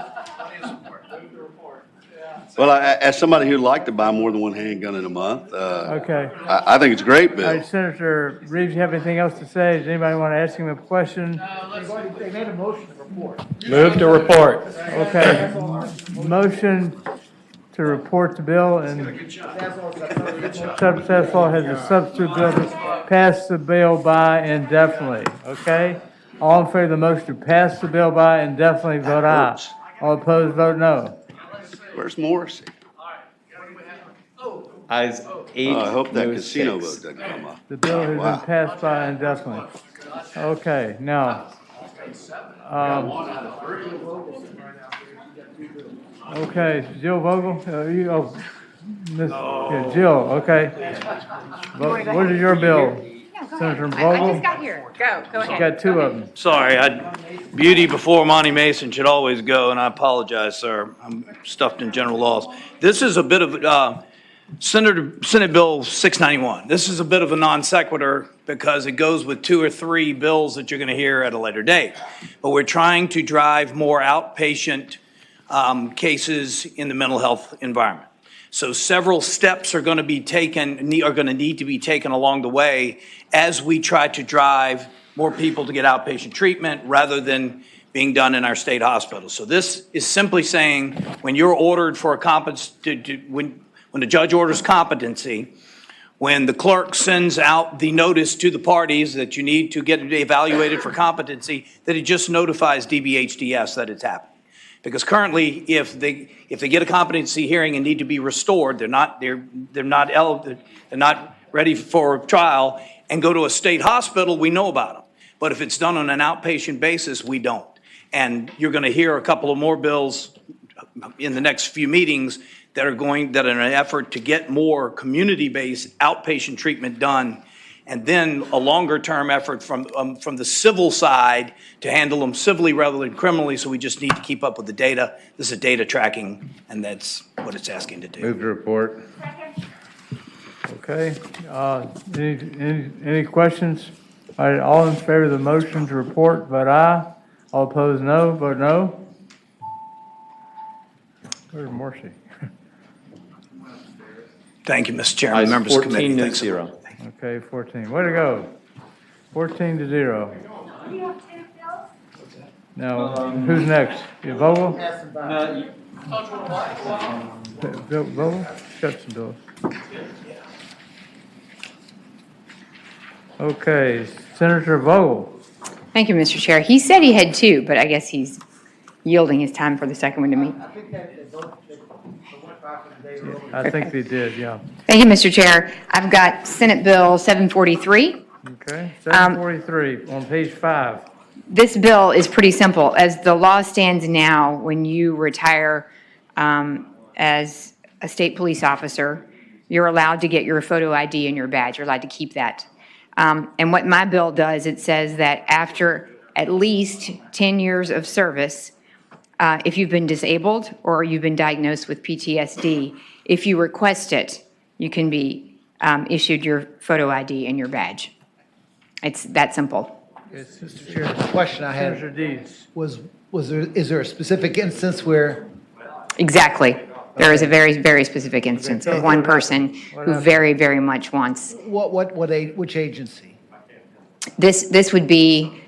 S14: well, as somebody who'd like to buy more than one handgun in a month,
S1: Okay.
S14: I think it's a great
S1: All
S14: bill.
S1: right, Senator Reeves, you have anything else to say? Does anybody want to ask him a question?
S6: They made a motion to report.
S16: Move to report.
S1: Okay. Motion to report the bill and Substitute has a substitute bill to pass the bill by indefinitely. Okay? All in favor of the motion to pass the bill by indefinitely, vote aye. All opposed, vote no.
S14: Where's Morrissey?
S2: Ayes 8,
S14: I hope that
S2: no
S14: casino
S2: 6.
S14: vote doesn't come up.
S1: The bill has
S14: Wow.
S1: been passed by indefinitely. Okay, now, okay, Jill Vogel, yeah, Jill, okay. What is your bill? Senator Vogel?
S3: got here. Go
S1: You got two of them.
S3: Sorry, beauty before Monty Mason should always go, and I apologize, sir. I'm stuffed in general laws. This is a bit of, Senate Bill 691. This is a bit of a non sequitur because it goes with 2 or 3 bills that you're going to hear at a later date. But we're trying to drive more outpatient cases in the mental health environment. So several steps are going to be taken, are going to need to be taken along the way as we try to drive more people to get outpatient treatment rather than being done in our state hospitals. So this is simply saying when you're ordered for a when the judge orders competency, when the clerk sends out the notice to the parties that you need to get evaluated for competency, that it just notifies DBHDS that it's happening. Because currently, if they get a competency hearing and need to be restored, they're not ready for trial and go to a state hospital, we know about them. But if it's done on an outpatient basis, we don't. And you're going to hear a couple of more bills in the next few meetings that are in an effort to get more community-based outpatient treatment done, and then a longer-term effort from the civil side to handle them civilly rather than criminally, so we just need to keep up with the data. This is data tracking, and that's what it's asking to do.
S10: Move to report.
S1: Okay, any questions? All right, all in favor of the motion to report, vote aye. All opposed, no. Vote no. Where's Marcy?
S3: Thank you, Mr. Chairman,
S2: Ayes
S3: members of the
S2: 14,
S3: committee.
S2: no
S3: Thanks.
S2: 0.
S1: Okay, 14. Way to go. 14-0. Now, who's next? You Vogel? Vogel? Got some bills. Okay, Senator Vogel.
S4: Thank you, Mr. Chair. He said he had 2, but I guess he's yielding his time for the second one to me.
S1: I think they did, yeah.
S4: Thank you, Mr. Chair. I've got Senate Bill 743.
S1: Okay, 743 on page 5.
S4: This bill is pretty simple. As the law stands now, when you retire as a state police officer, you're allowed to get your photo ID and your badge. You're allowed to keep that. And what my bill does, it says that after at least 10 years of service, if you've been disabled or you've been diagnosed with PTSD, if you request it, you can be issued your photo ID and your badge. It's that simple.
S1: Yes, Mr. Chair.
S6: The question I had
S1: Senator Deeds.
S6: is there a specific instance where?
S4: Exactly. There is a very, very specific instance of one person who very, very much wants.
S6: Which agency?
S4: This would be,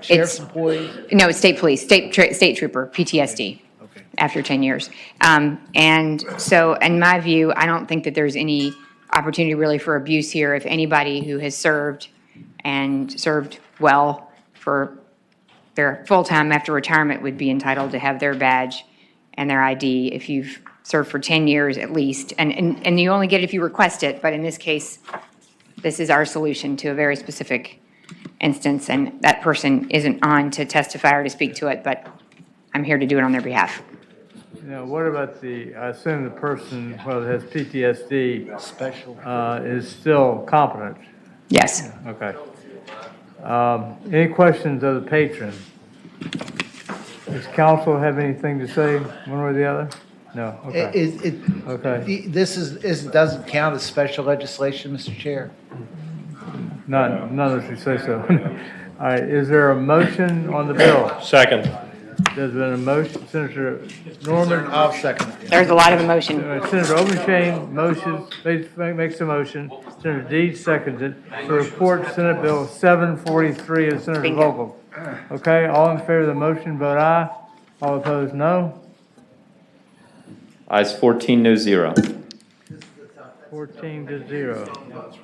S6: Sheriff's employee?
S4: no, it's state police, state trooper, PTSD, after 10 years. And so, in my view, I don't think that there's any opportunity really for abuse here. If anybody who has served and served well for their full time after retirement would be entitled to have their badge and their ID if you've served for 10 years at least. And you only get it if you request it, but in this case, this is our solution to a very specific instance, and that person isn't on to testify or to speak to it, but I'm here to do it on their behalf.
S1: Now, what about I assume the person, that has PTSD, is still competent?
S4: Yes.
S1: Okay. Any questions of the patron? Does council have anything to say, one way or the other? No, okay. Okay.
S6: This doesn't count as special legislation, Mr. Chair?
S1: None of you say so. All right, is there a motion on the bill?
S16: Second.
S1: There's been a motion, Senator Norman.
S6: I'll second it.
S4: There's a lot of emotion.
S1: Senator Obenshain makes a motion. Senator Deeds seconds it to report Senate Bill 743 of Senator Vogel. Okay, all in favor of the motion, vote aye. All opposed, no.
S2: Ayes 14, no 0.
S1: 14-0.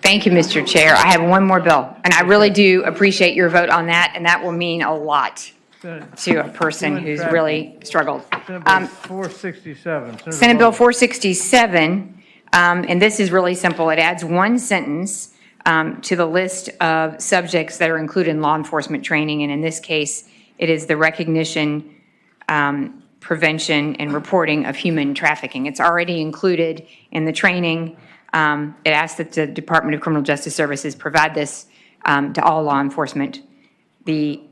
S4: Thank you, Mr. Chair. I have one more bill, and I really do appreciate your vote on that, and that will mean a lot to a person who's really struggled.
S1: Senate Bill 467.
S4: Senate Bill 467 And this is really simple. It adds one sentence to the list of subjects that are included in law enforcement training. And in this case, it is the recognition, prevention, and reporting of human trafficking. It's already included in the training. It asks that the Department of Criminal Justice Services provide this to all law enforcement. The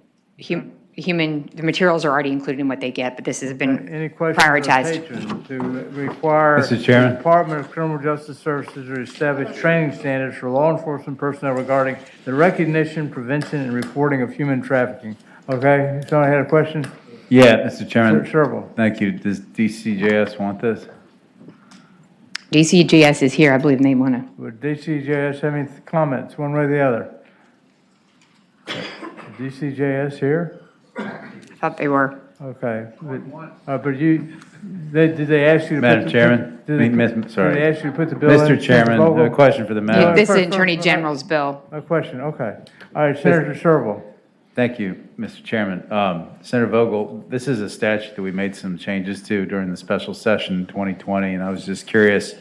S4: materials are already included in what they get, but this has been
S1: Any questions of the
S4: prioritized.
S1: patron to require
S10: Mr. Chairman.
S1: the Department of Criminal Justice Services to establish training standards for law enforcement personnel regarding the recognition, prevention, and reporting of human trafficking? Okay, someone had a question?
S10: Yeah, Mr. Chairman.
S1: Sherville.
S10: Thank you. Does DCJS want this?
S4: DCGS is here, I believe, and they want to.
S1: Would DCJS have any comments, one way or the other? DCJS here?
S4: I thought they were.
S1: Okay, but did they ask you to?
S10: Madam Chairman? Sorry.
S1: Did they ask you to put the bill in?
S10: Mr. Chairman, a question for the matter.
S4: This is Attorney General's bill.
S1: A question, okay. All right, Senator Sherville.
S10: Thank you, Mr. Chairman. Senator Vogel, this is a statute that we made some changes to during the special session in 2020, and I was just curious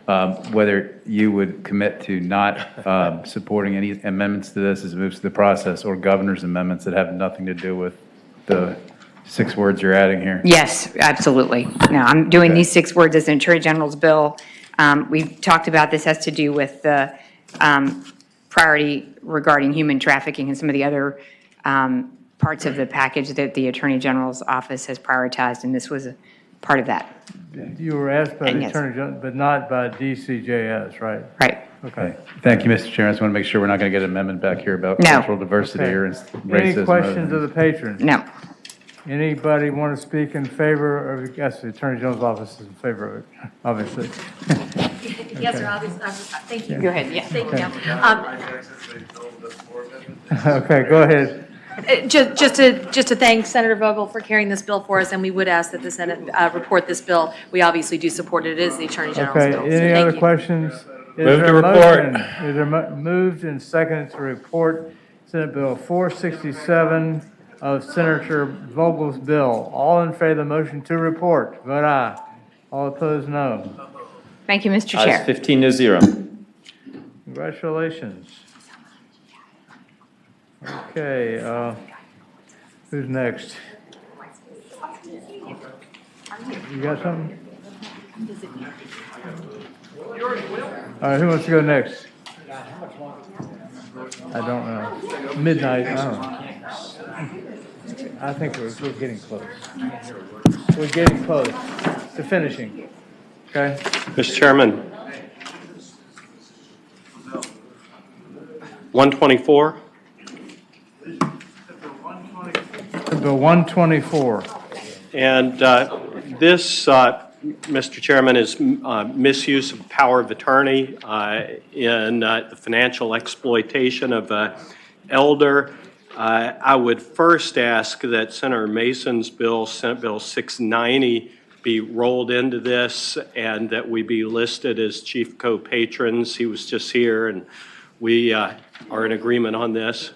S10: whether you would commit to not supporting any amendments to this as it moves through the process, or governor's amendments that have nothing to do with the 6 words you're adding here.
S4: Yes, absolutely. No, I'm doing these 6 words as an Attorney General's bill. We've talked about this has to do with the priority regarding human trafficking and some of the other parts of the package that the Attorney General's office has prioritized, and this was a part of that.
S1: You were asked by
S4: And
S1: the
S4: yes.
S1: Attorney General, but not by DCJS, right?
S4: Right.
S1: Okay.
S10: Thank you, Mr. Chairman. I just want to make sure we're not going to get an amendment back here about
S4: No.
S10: cultural diversity
S1: Okay.
S10: or racism.
S1: Any questions of the patron?
S4: No.
S1: Anybody want to speak in favor of, yes, the Attorney General's office is in favor of it, obviously.
S21: Yes, sir, obviously, thank you.
S4: Go ahead, yeah.
S21: Thank you.
S1: Okay, go ahead.
S21: Just to thank Senator Vogel for carrying this bill for us, and we would ask that the Senate report this bill. We obviously do support it. It is the Attorney General's
S1: Okay,
S21: bill. So
S1: any
S21: thank
S1: other
S21: you.
S1: questions? Is
S10: Move
S1: there
S10: to
S1: a
S10: report.
S1: motion? Is there moved and seconded to report Senate Bill 467 of Senator Vogel's bill? All in favor of the motion to report, vote aye. All opposed, no.
S4: Thank you, Mr.
S2: Ayes
S4: Chair.
S2: 15-0.
S1: Congratulations. Okay, who's next? You got something? All right, who wants to go next? I don't know. Midnight, I don't know. I think we're getting close. We're getting close to finishing, okay?
S5: Mr. Chairman. 124.
S1: Bill 124.
S5: And this, Mr. Chairman, is misuse of power of attorney in the financial exploitation of an elder. I would first ask that Senator Mason's bill, Senate Bill 690, be rolled into this and that we be listed as chief co-patrons. He was just here, and we are in agreement on this.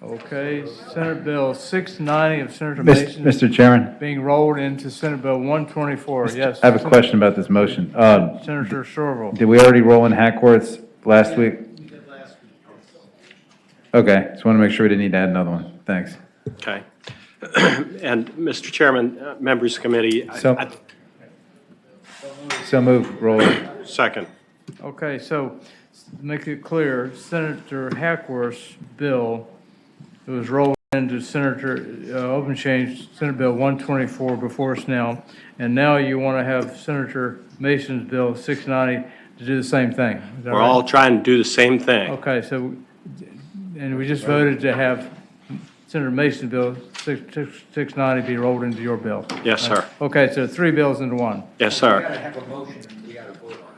S1: Okay, Senate Bill 690 of Senator Mason.
S10: Mr. Chairman,
S1: Being rolled into Senate Bill 124, yes.
S10: I have a question about this motion.
S1: Senator Sherville.
S10: Did we already roll in Hackworth's last week? Okay, just want to make sure we didn't need to add another one. Thanks.
S5: Okay. And, Mr. Chairman, members of the committee,
S10: So move, roll.
S5: second.
S1: Okay, so to make it clear, Senator Hackworth's bill, it was rolled into Senator Open Change, Senate Bill 124 before us now, and now you want to have Senator Mason's bill 690 to do the same thing. Is that
S5: We're
S1: right?
S5: all trying to do the same thing.
S1: Okay, so, and we just voted to have Senator Mason's bill 690 be rolled into your bill.
S5: Yes, sir.
S1: Okay, so 3 bills into 1.
S5: Yes, sir.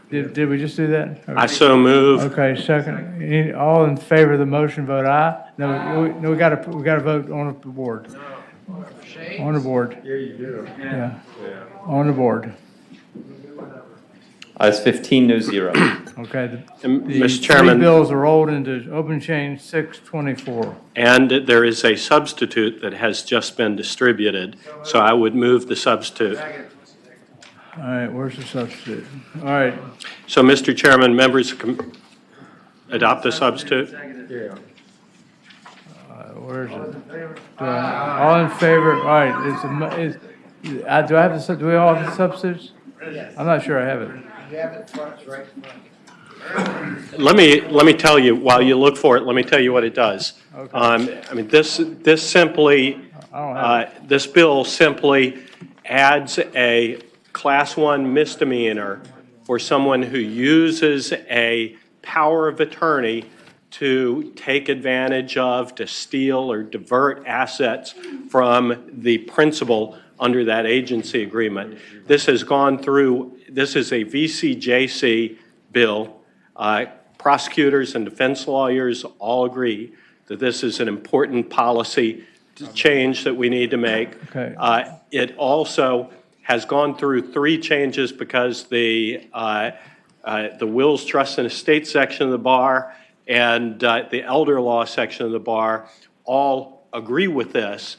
S1: Did we just do that?
S5: I so move.
S1: Okay, second. All in favor of the motion, vote aye. No, we got to vote on the board. On the board. Yeah, you do. Yeah, on the board.
S2: Ayes 15-0.
S1: Okay.
S5: Mr. Chairman.
S1: 3 bills are rolled into Open Change 624.
S5: And there is a substitute that has just been distributed, so I would move the substitute.
S1: All right, where's the substitute? All right.
S5: So, Mr. Chairman, members adopt the substitute?
S1: Where is it? All in favor? All right. Do I have do we all have the substitutes? I'm not sure I have it.
S6: You have it front, it's right in front.
S5: Let me tell you, while you look for it, let me tell you what it does.
S1: Okay.
S5: I mean, this simply, this bill simply adds a Class 1 misdemeanor for someone who uses a power of attorney to take advantage of, to steal or divert assets from the principal under that agency agreement. This has gone through, this is a VCJC bill. Prosecutors and defense lawyers all agree that this is an important policy change that we need to make.
S1: Okay.
S5: It also has gone through 3 changes because the Wills, Trust, and Estate section of the bar and the elder law section of the bar all agree with this,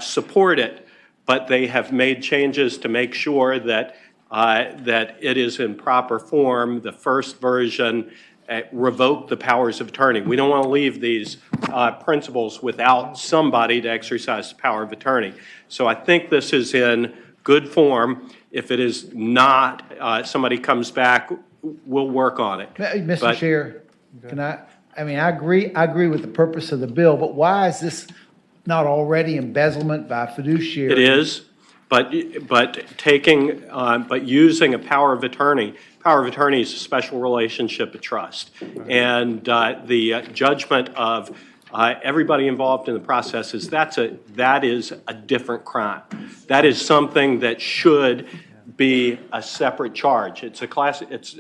S5: support it, but they have made changes to make sure that that it is in proper form. The first version revoked the powers of attorney. We don't want to leave these principals without somebody to exercise the power of attorney. So I think this is in good form. If it is not, somebody comes back, we'll work on it.
S6: Mr. Chair, can I agree with the purpose of the bill, but why is this not already embezzlement by fiduciary?
S5: It is, but using a power of attorney. Power of attorney is a special relationship of trust, and the judgment of everybody involved in the process is that is a different crime. That is something that should be a separate charge. It's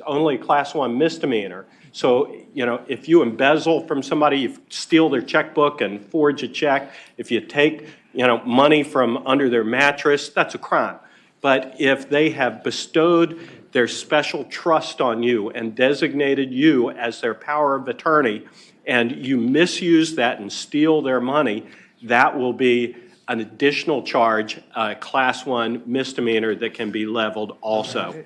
S5: only a Class 1 misdemeanor. So, if you embezzle from somebody, you steal their checkbook and forge a check, if you take, money from under their mattress, that's a crime. But if they have bestowed their special trust on you and designated you as their power of attorney, and you misuse that and steal their money, that will be an additional charge, Class 1 misdemeanor that can be leveled also.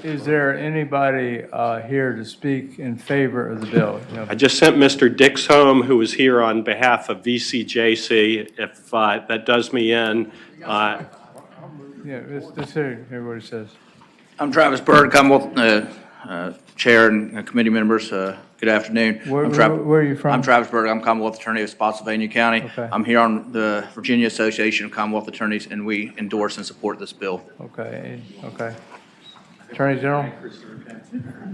S1: Is there anybody here to speak in favor of the bill?
S5: I just sent Mr. Dix home, who was here on behalf of VCJC. If that does me in.
S1: Yeah, let's hear what he says.
S7: I'm Travis Bird, Commonwealth Chair and committee members. Good afternoon.
S1: Where are you from?
S7: I'm Travis Bird. I'm Commonwealth Attorney of Spotsylvania County.
S1: Okay.
S7: I'm here on the Virginia Association of Commonwealth Attorneys, and we endorse and support this bill.
S1: Okay. Attorney General?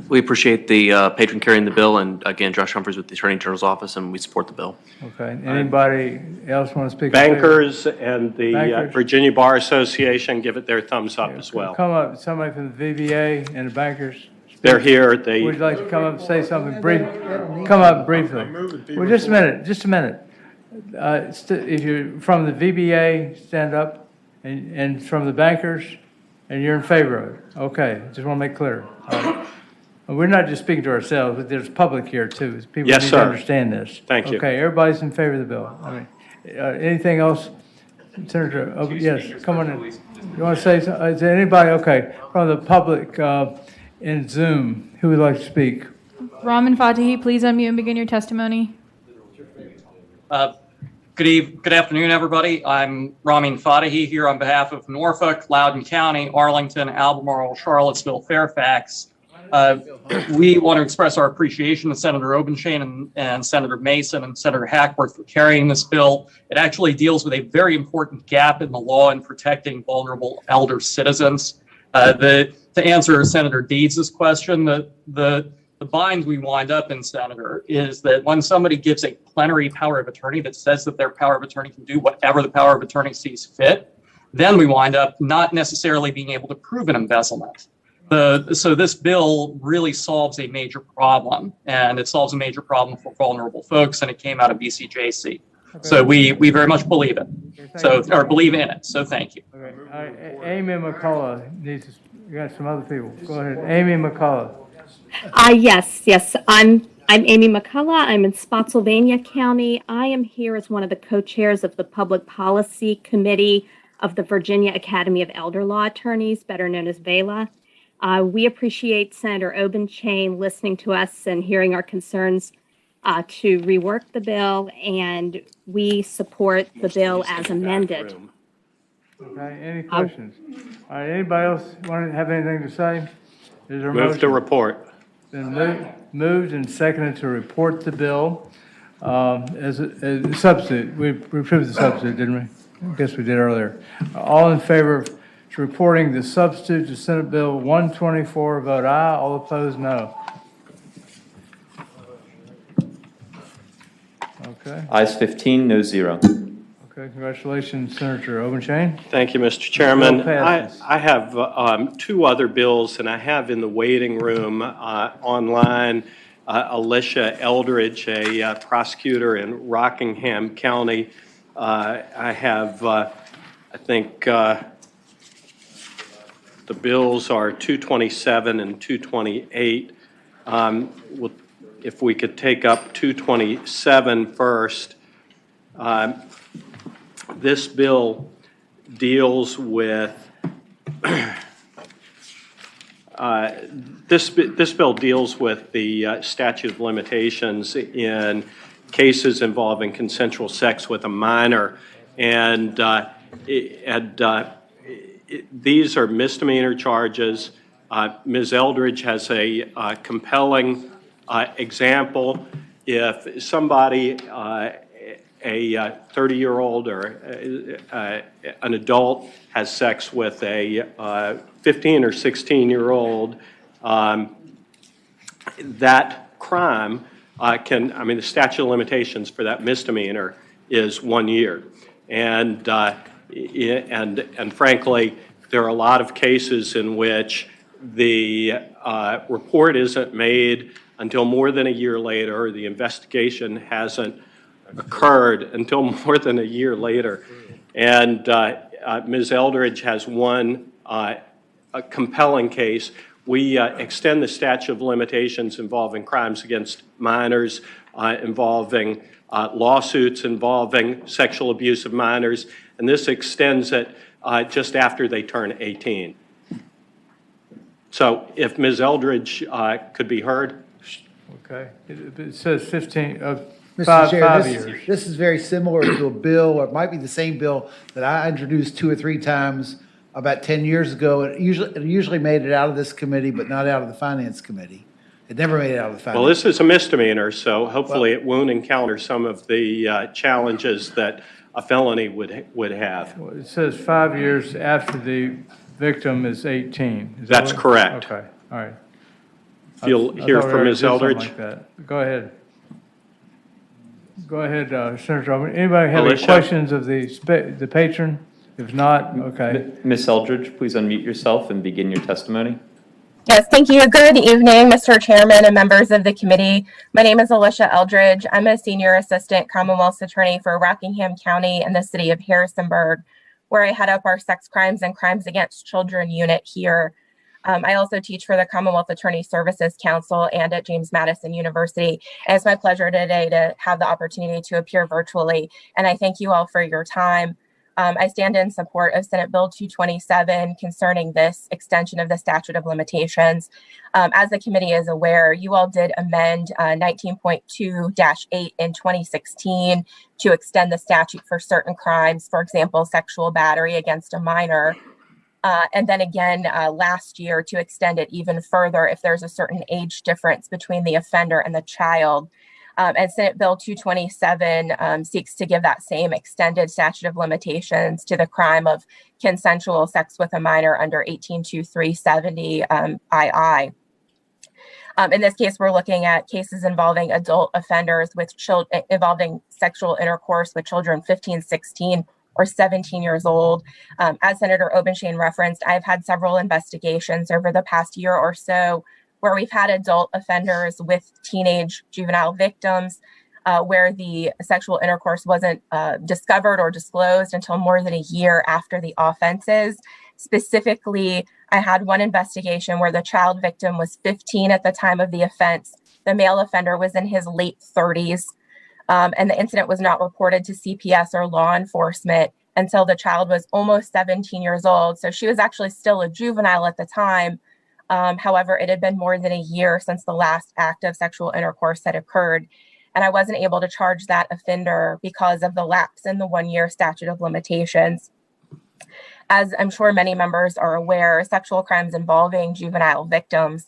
S22: We appreciate the patron carrying the bill, and again, Josh Humphreys with the Attorney General's office, and we support the bill.
S1: Okay. Anybody else want to speak? In favor?
S5: Bankers and the Virginia Bar Association give it their thumbs up as well.
S1: Come up, somebody from the VBA and the bankers.
S5: They're here.
S1: Would you like to come up and say something brief? Come up briefly. Well, just a minute. If you're from the VBA, stand up, and from the bankers, and you're in favor of it. Okay, just want to make clear. All right. We're not just speaking to ourselves, but there's public here too. People
S5: Yes,
S1: need
S5: sir.
S1: to understand this.
S5: Thank you.
S1: Okay, everybody's in favor of the bill. Anything else? Senator, yes, come on in. You want to say something? Is there anybody, from the public in Zoom, who would like to speak?
S23: Ramin Fatahi, please unmute and begin your testimony.
S26: Good afternoon, everybody. I'm Ramin Fatahi here on behalf of Norfolk, Loudoun County, Arlington, Albemarle, Charlottesville, Fairfax. We want to express our appreciation to Senator Obenshain and Senator Mason and Senator Hackworth for carrying this bill. It actually deals with a very important gap in the law in protecting vulnerable elder citizens. To answer Senator Deeds' question, the bind we wind up in, Senator, is that when somebody gives a plenary power of attorney that says that their power of attorney can do whatever the power of attorney sees fit, then we wind up not necessarily being able to prove an embezzlement. So this bill really solves a major problem, and it solves a major problem for vulnerable folks, and it came out of BCJC. So we very much believe it, or believe in it, so thank you.
S1: Okay. Amy McCullough needs to, you got some other people. Go ahead. Amy McCullough.
S8: Yes. I'm Amy McCullough. I'm in Spotsylvania County. I am here as one of the co-chairs of the Public Policy Committee of the Virginia Academy of Elder Law Attorneys, better known as VELA. We appreciate Senator Obenchain listening to us and hearing our concerns to rework the bill, and we support the bill as amended.
S1: Okay, any questions? All right, anybody else want to have anything to say? Is there a
S5: Move to
S1: motion?
S5: report.
S1: Been moved and seconded to report the bill as a substitute. We approved the substitute, didn't we? I guess we did earlier. All in favor of reporting the substitute to Senate Bill 124, vote aye. All opposed, no. Okay.
S2: Ayes 15, no 0.
S1: Okay, congratulations, Senator Obenchain.
S5: Thank you, Mr. Chairman.
S1: Bill passes.
S5: I have two other bills, and I have in the waiting room online Alicia Eldridge, a prosecutor in Rockingham County. I have, I think, the bills are 227 and 228. If we could take up 227 first. This bill deals with this bill deals with the statute of limitations in cases involving consensual sex with a minor, and these are misdemeanor charges. Ms. Eldridge has a compelling example. If somebody a 30-year-old or an adult has sex with a 15 or 16-year-old, that crime the statute of limitations for that misdemeanor is 1 year. And frankly, there are a lot of cases in which the report isn't made until more than a year later, or the investigation hasn't occurred until more than a year later. And Ms. Eldridge has one a compelling case. We extend the statute of limitations involving crimes against minors, involving lawsuits involving sexual abuse of minors, and this extends it just after they turn 18. So if Ms. Eldridge could be heard.
S1: Okay, it says 15,
S6: Mr. Chair,
S1: 5 years.
S6: this is very similar to a bill, or it might be the same bill that I introduced 2 or 3 times about 10 years ago. It usually made it out of this committee, but not out of the Finance Committee. It never made it out of the Finance.
S5: Well, this is a misdemeanor, so hopefully it won't encounter some of the challenges that a felony would have.
S1: Well, it says 5 years after the victim is 18. Is that
S5: That's
S1: what?
S5: correct.
S1: Okay, all right.
S5: If you'll
S1: I
S5: hear
S1: thought we
S5: from
S1: already
S5: Ms.
S1: did something
S5: Eldridge.
S1: like that. Go ahead. Go ahead, Senator Obenchain. Anybody have any
S2: Alicia?
S1: questions of the patron? If not, okay.
S2: Ms. Eldridge, please unmute yourself and begin your testimony.
S9: Yes, thank you. Good evening, Mr. Chairman and members of the committee. My name is Alicia Eldridge. I'm a senior assistant Commonwealth's attorney for Rockingham County and the city of Harrisonburg, where I head up our sex crimes and crimes against children unit here. I also teach for the Commonwealth Attorney Services Council and at James Madison University. And it's my pleasure today to have the opportunity to appear virtually. And I thank you all for your time. I stand in support of Senate Bill 227 concerning this extension of the statute of limitations. As the committee is aware, you all did amend 19.2-8 in 2016 to extend the statute for certain crimes, for example, sexual battery against a minor. And then again last year to extend it even further if there's a certain age difference between the offender and the child. And Senate Bill 227 seeks to give that same extended statute of limitations to the crime of consensual sex with a minor under 182370 II. In this case, we're looking at cases involving adult offenders with children involving sexual intercourse with children 15, 16, or 17 years old. As Senator Obenchain referenced, I've had several investigations over the past year or so where we've had adult offenders with teenage juvenile victims where the sexual intercourse wasn't discovered or disclosed until more than a year after the offenses. Specifically, I had one investigation where the child victim was 15 at the time of the offense. The male offender was in his late 30s. And the incident was not reported to CPS or law enforcement until the child was almost 17 years old. So she was actually still a juvenile at the time. However, it had been more than a year since the last act of sexual intercourse had occurred. And I wasn't able to charge that offender because of the lapse in the 1-year statute of limitations. As I'm sure many members are aware, sexual crimes involving juvenile victims,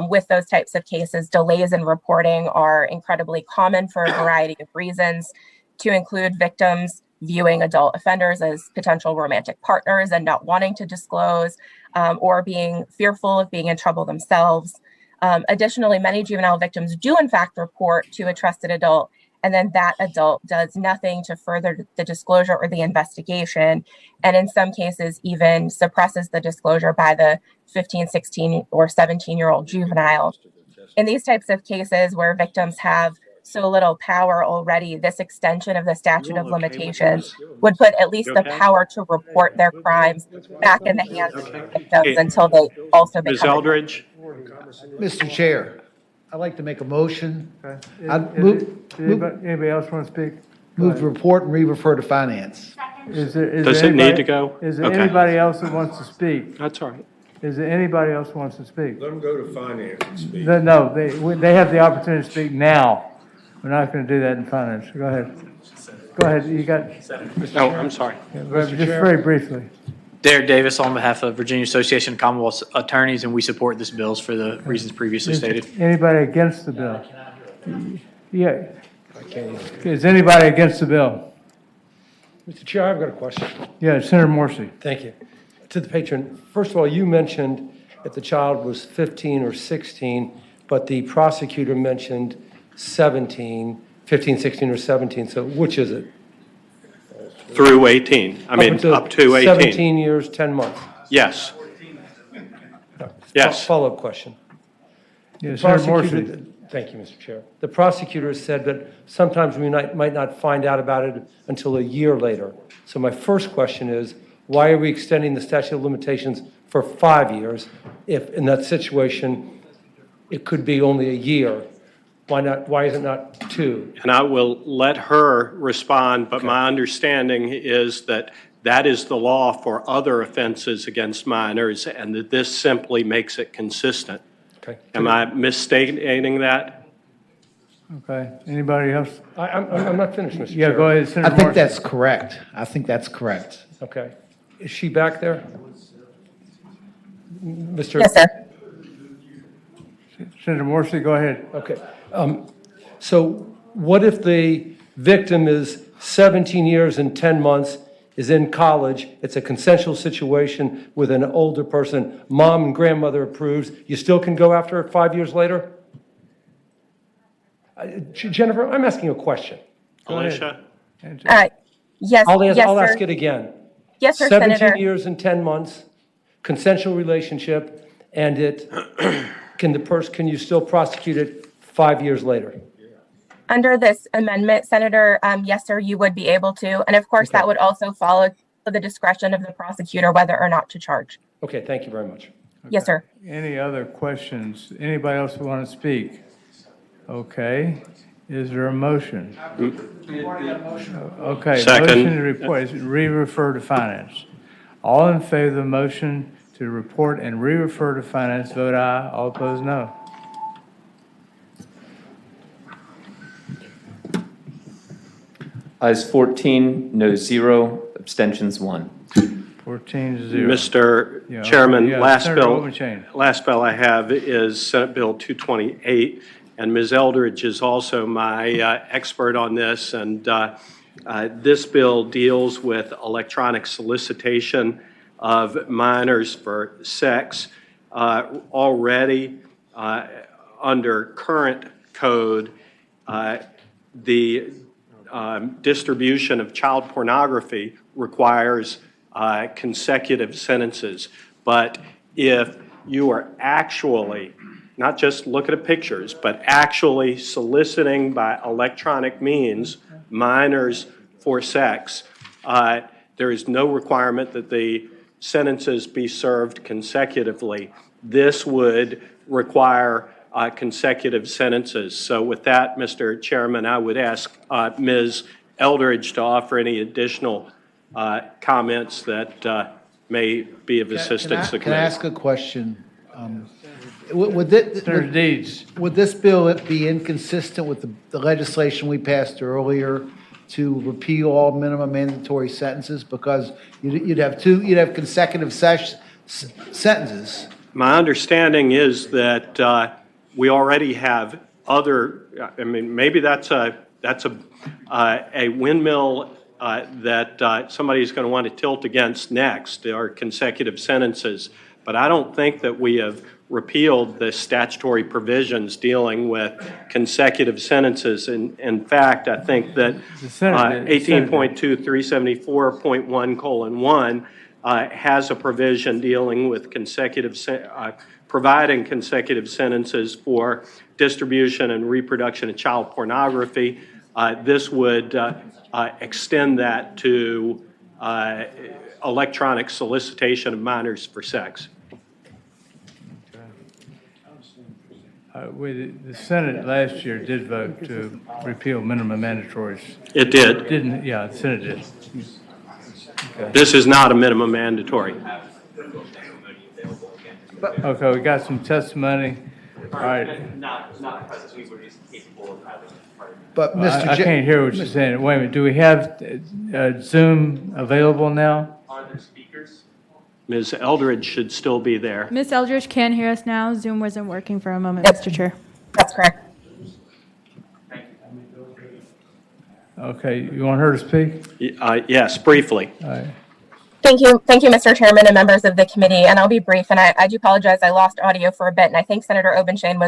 S9: with those types of cases, delays in reporting are incredibly common for a variety of reasons, to include victims viewing adult offenders as potential romantic partners and not wanting to disclose, or being fearful of being in trouble themselves. Additionally, many juvenile victims do in fact report to a trusted adult, and then that adult does nothing to further the disclosure or the investigation, and in some cases even suppresses the disclosure by the 15, 16, or 17-year-old juvenile. In these types of cases where victims have so little power already, this extension of the statute of limitations would put at least the power to report their crimes back in the hands of the victims until they also
S5: Ms.
S9: become.
S5: Eldridge?
S6: Mr. Chair, I'd like to make a motion.
S1: Anybody else want to speak?
S6: Move to report and re-refer to finance.
S1: Does
S5: Does it need to go?
S1: Is there
S5: Okay.
S1: anybody else that wants to speak?
S5: That's all right.
S1: Is there anybody else who wants to speak?
S11: Let them go to finance and speak.
S1: No, they have the opportunity to speak now. We're not going to do that in finance. Go ahead. Go ahead. You got.
S5: No, I'm sorry.
S1: Just very briefly.
S12: Derek Davis on behalf of Virginia Association of Commonwealth Attorneys, and we support this bill for the reasons previously stated.
S1: Anybody against the bill? Yeah. Is anybody against the bill?
S13: Mr. Chair, I've got a question.
S1: Yeah, Senator Morrissey.
S13: Thank you. To the patron, first of all, you mentioned if the child was 15 or 16, but the prosecutor mentioned 15, 16, or 17. So which is it?
S5: Through 18. I mean, up to 18.
S13: 17 years, 10 months.
S5: Yes. Yes.
S13: Follow-up question.
S1: Yes,
S13: The
S1: Senator
S13: prosecutor-
S1: Morrissey.
S13: Thank you, Mr. Chair. The prosecutor said that sometimes we might not find out about it until a year later. So my first question is, why are we extending the statute of limitations for 5 years if in that situation it could be only a year? Why not? Why is it not 2?
S5: And I will let her respond, but my understanding is that that is the law for other offenses against minors, and that this simply makes it consistent.
S13: Okay.
S5: Am I misstating that?
S1: Okay. Anybody else?
S13: I'm not finished, Mr. Chair.
S1: Yeah, go ahead, Senator
S6: I think
S1: Morrissey.
S6: that's correct. I think that's correct.
S13: Okay. Is she back there? Mr.
S9: Yes, sir.
S1: Senator Morrissey, go ahead.
S13: Okay. So what if the victim is 17 years and 10 months, is in college, it's a consensual situation with an older person, mom and grandmother approves, you still can go after her 5 years later? Jennifer, I'm asking a question.
S5: Alicia?
S9: Yes,
S13: I'll
S9: yes,
S13: ask
S9: sir.
S13: it again.
S9: Yes, sir,
S13: 17
S9: Senator.
S13: years and 10 months, consensual relationship, and can you still prosecute it 5 years later?
S9: Under this amendment, Senator, yes, sir, you would be able to. And of course, that would also follow the discretion of the prosecutor whether or not to charge.
S13: Okay, thank you very much.
S9: Yes, sir.
S1: Any other questions? Anybody else want to speak? Okay. Is there a motion? Okay.
S5: Second.
S1: Motion to report, is re-refer to finance. All in favor of the motion to report and re-refer to finance, vote aye. All opposed, no.
S2: Ayes 14, no 0, abstentions 1.
S1: 14-0.
S5: Mr.
S1: Yeah,
S5: Chairman,
S1: yeah,
S5: last
S1: Senator
S5: bill
S1: Overchain.
S5: last bill I have is Senate Bill 228, and Ms. Eldridge is also my expert on this, and this bill deals with electronic solicitation of minors for sex. Already, under current code, the distribution of child pornography requires consecutive sentences. But if you are actually, not just looking at pictures, but actually soliciting by electronic means minors for sex, there is no requirement that the sentences be served consecutively. This would require consecutive sentences. So with that, Mr. Chairman, I would ask Ms. Eldridge to offer any additional comments that may be of assistance to the
S6: Can I
S5: committee.
S6: ask a question? Would this bill be inconsistent with the legislation we passed earlier to repeal all minimum mandatory sentences? Because you'd have consecutive sentences.
S5: My understanding is that we already have other, I mean, maybe that's a windmill that somebody's going to want to tilt against next, are consecutive sentences. But I don't think that we have repealed the statutory provisions dealing with consecutive sentences. In fact, I think that 18.2 374.1:1 has a provision dealing with providing consecutive sentences for distribution and reproduction of child pornography. This would extend that to electronic solicitation of minors for sex.
S1: The Senate last year did vote to repeal minimum mandatories.
S5: It did.
S1: Didn't, yeah, the Senate did. Okay.
S5: This is not a minimum mandatory.
S1: Okay, we got some testimony. All right.
S6: But Mr.
S1: I can't hear what you're saying. Wait a minute. Do we have Zoom available now?
S5: Are there speakers? Ms. Eldridge should still be there.
S23: Ms. Eldridge can hear us now. Zoom wasn't working for a moment, Mr. Chair.
S9: That's correct.
S1: Okay, you want her to speak?
S5: Yes, briefly.
S1: All right.
S9: Thank you, Mr. Chairman and members of the committee. And I'll be brief. And I do apologize. I lost audio for a bit. And I think Senator Obenshain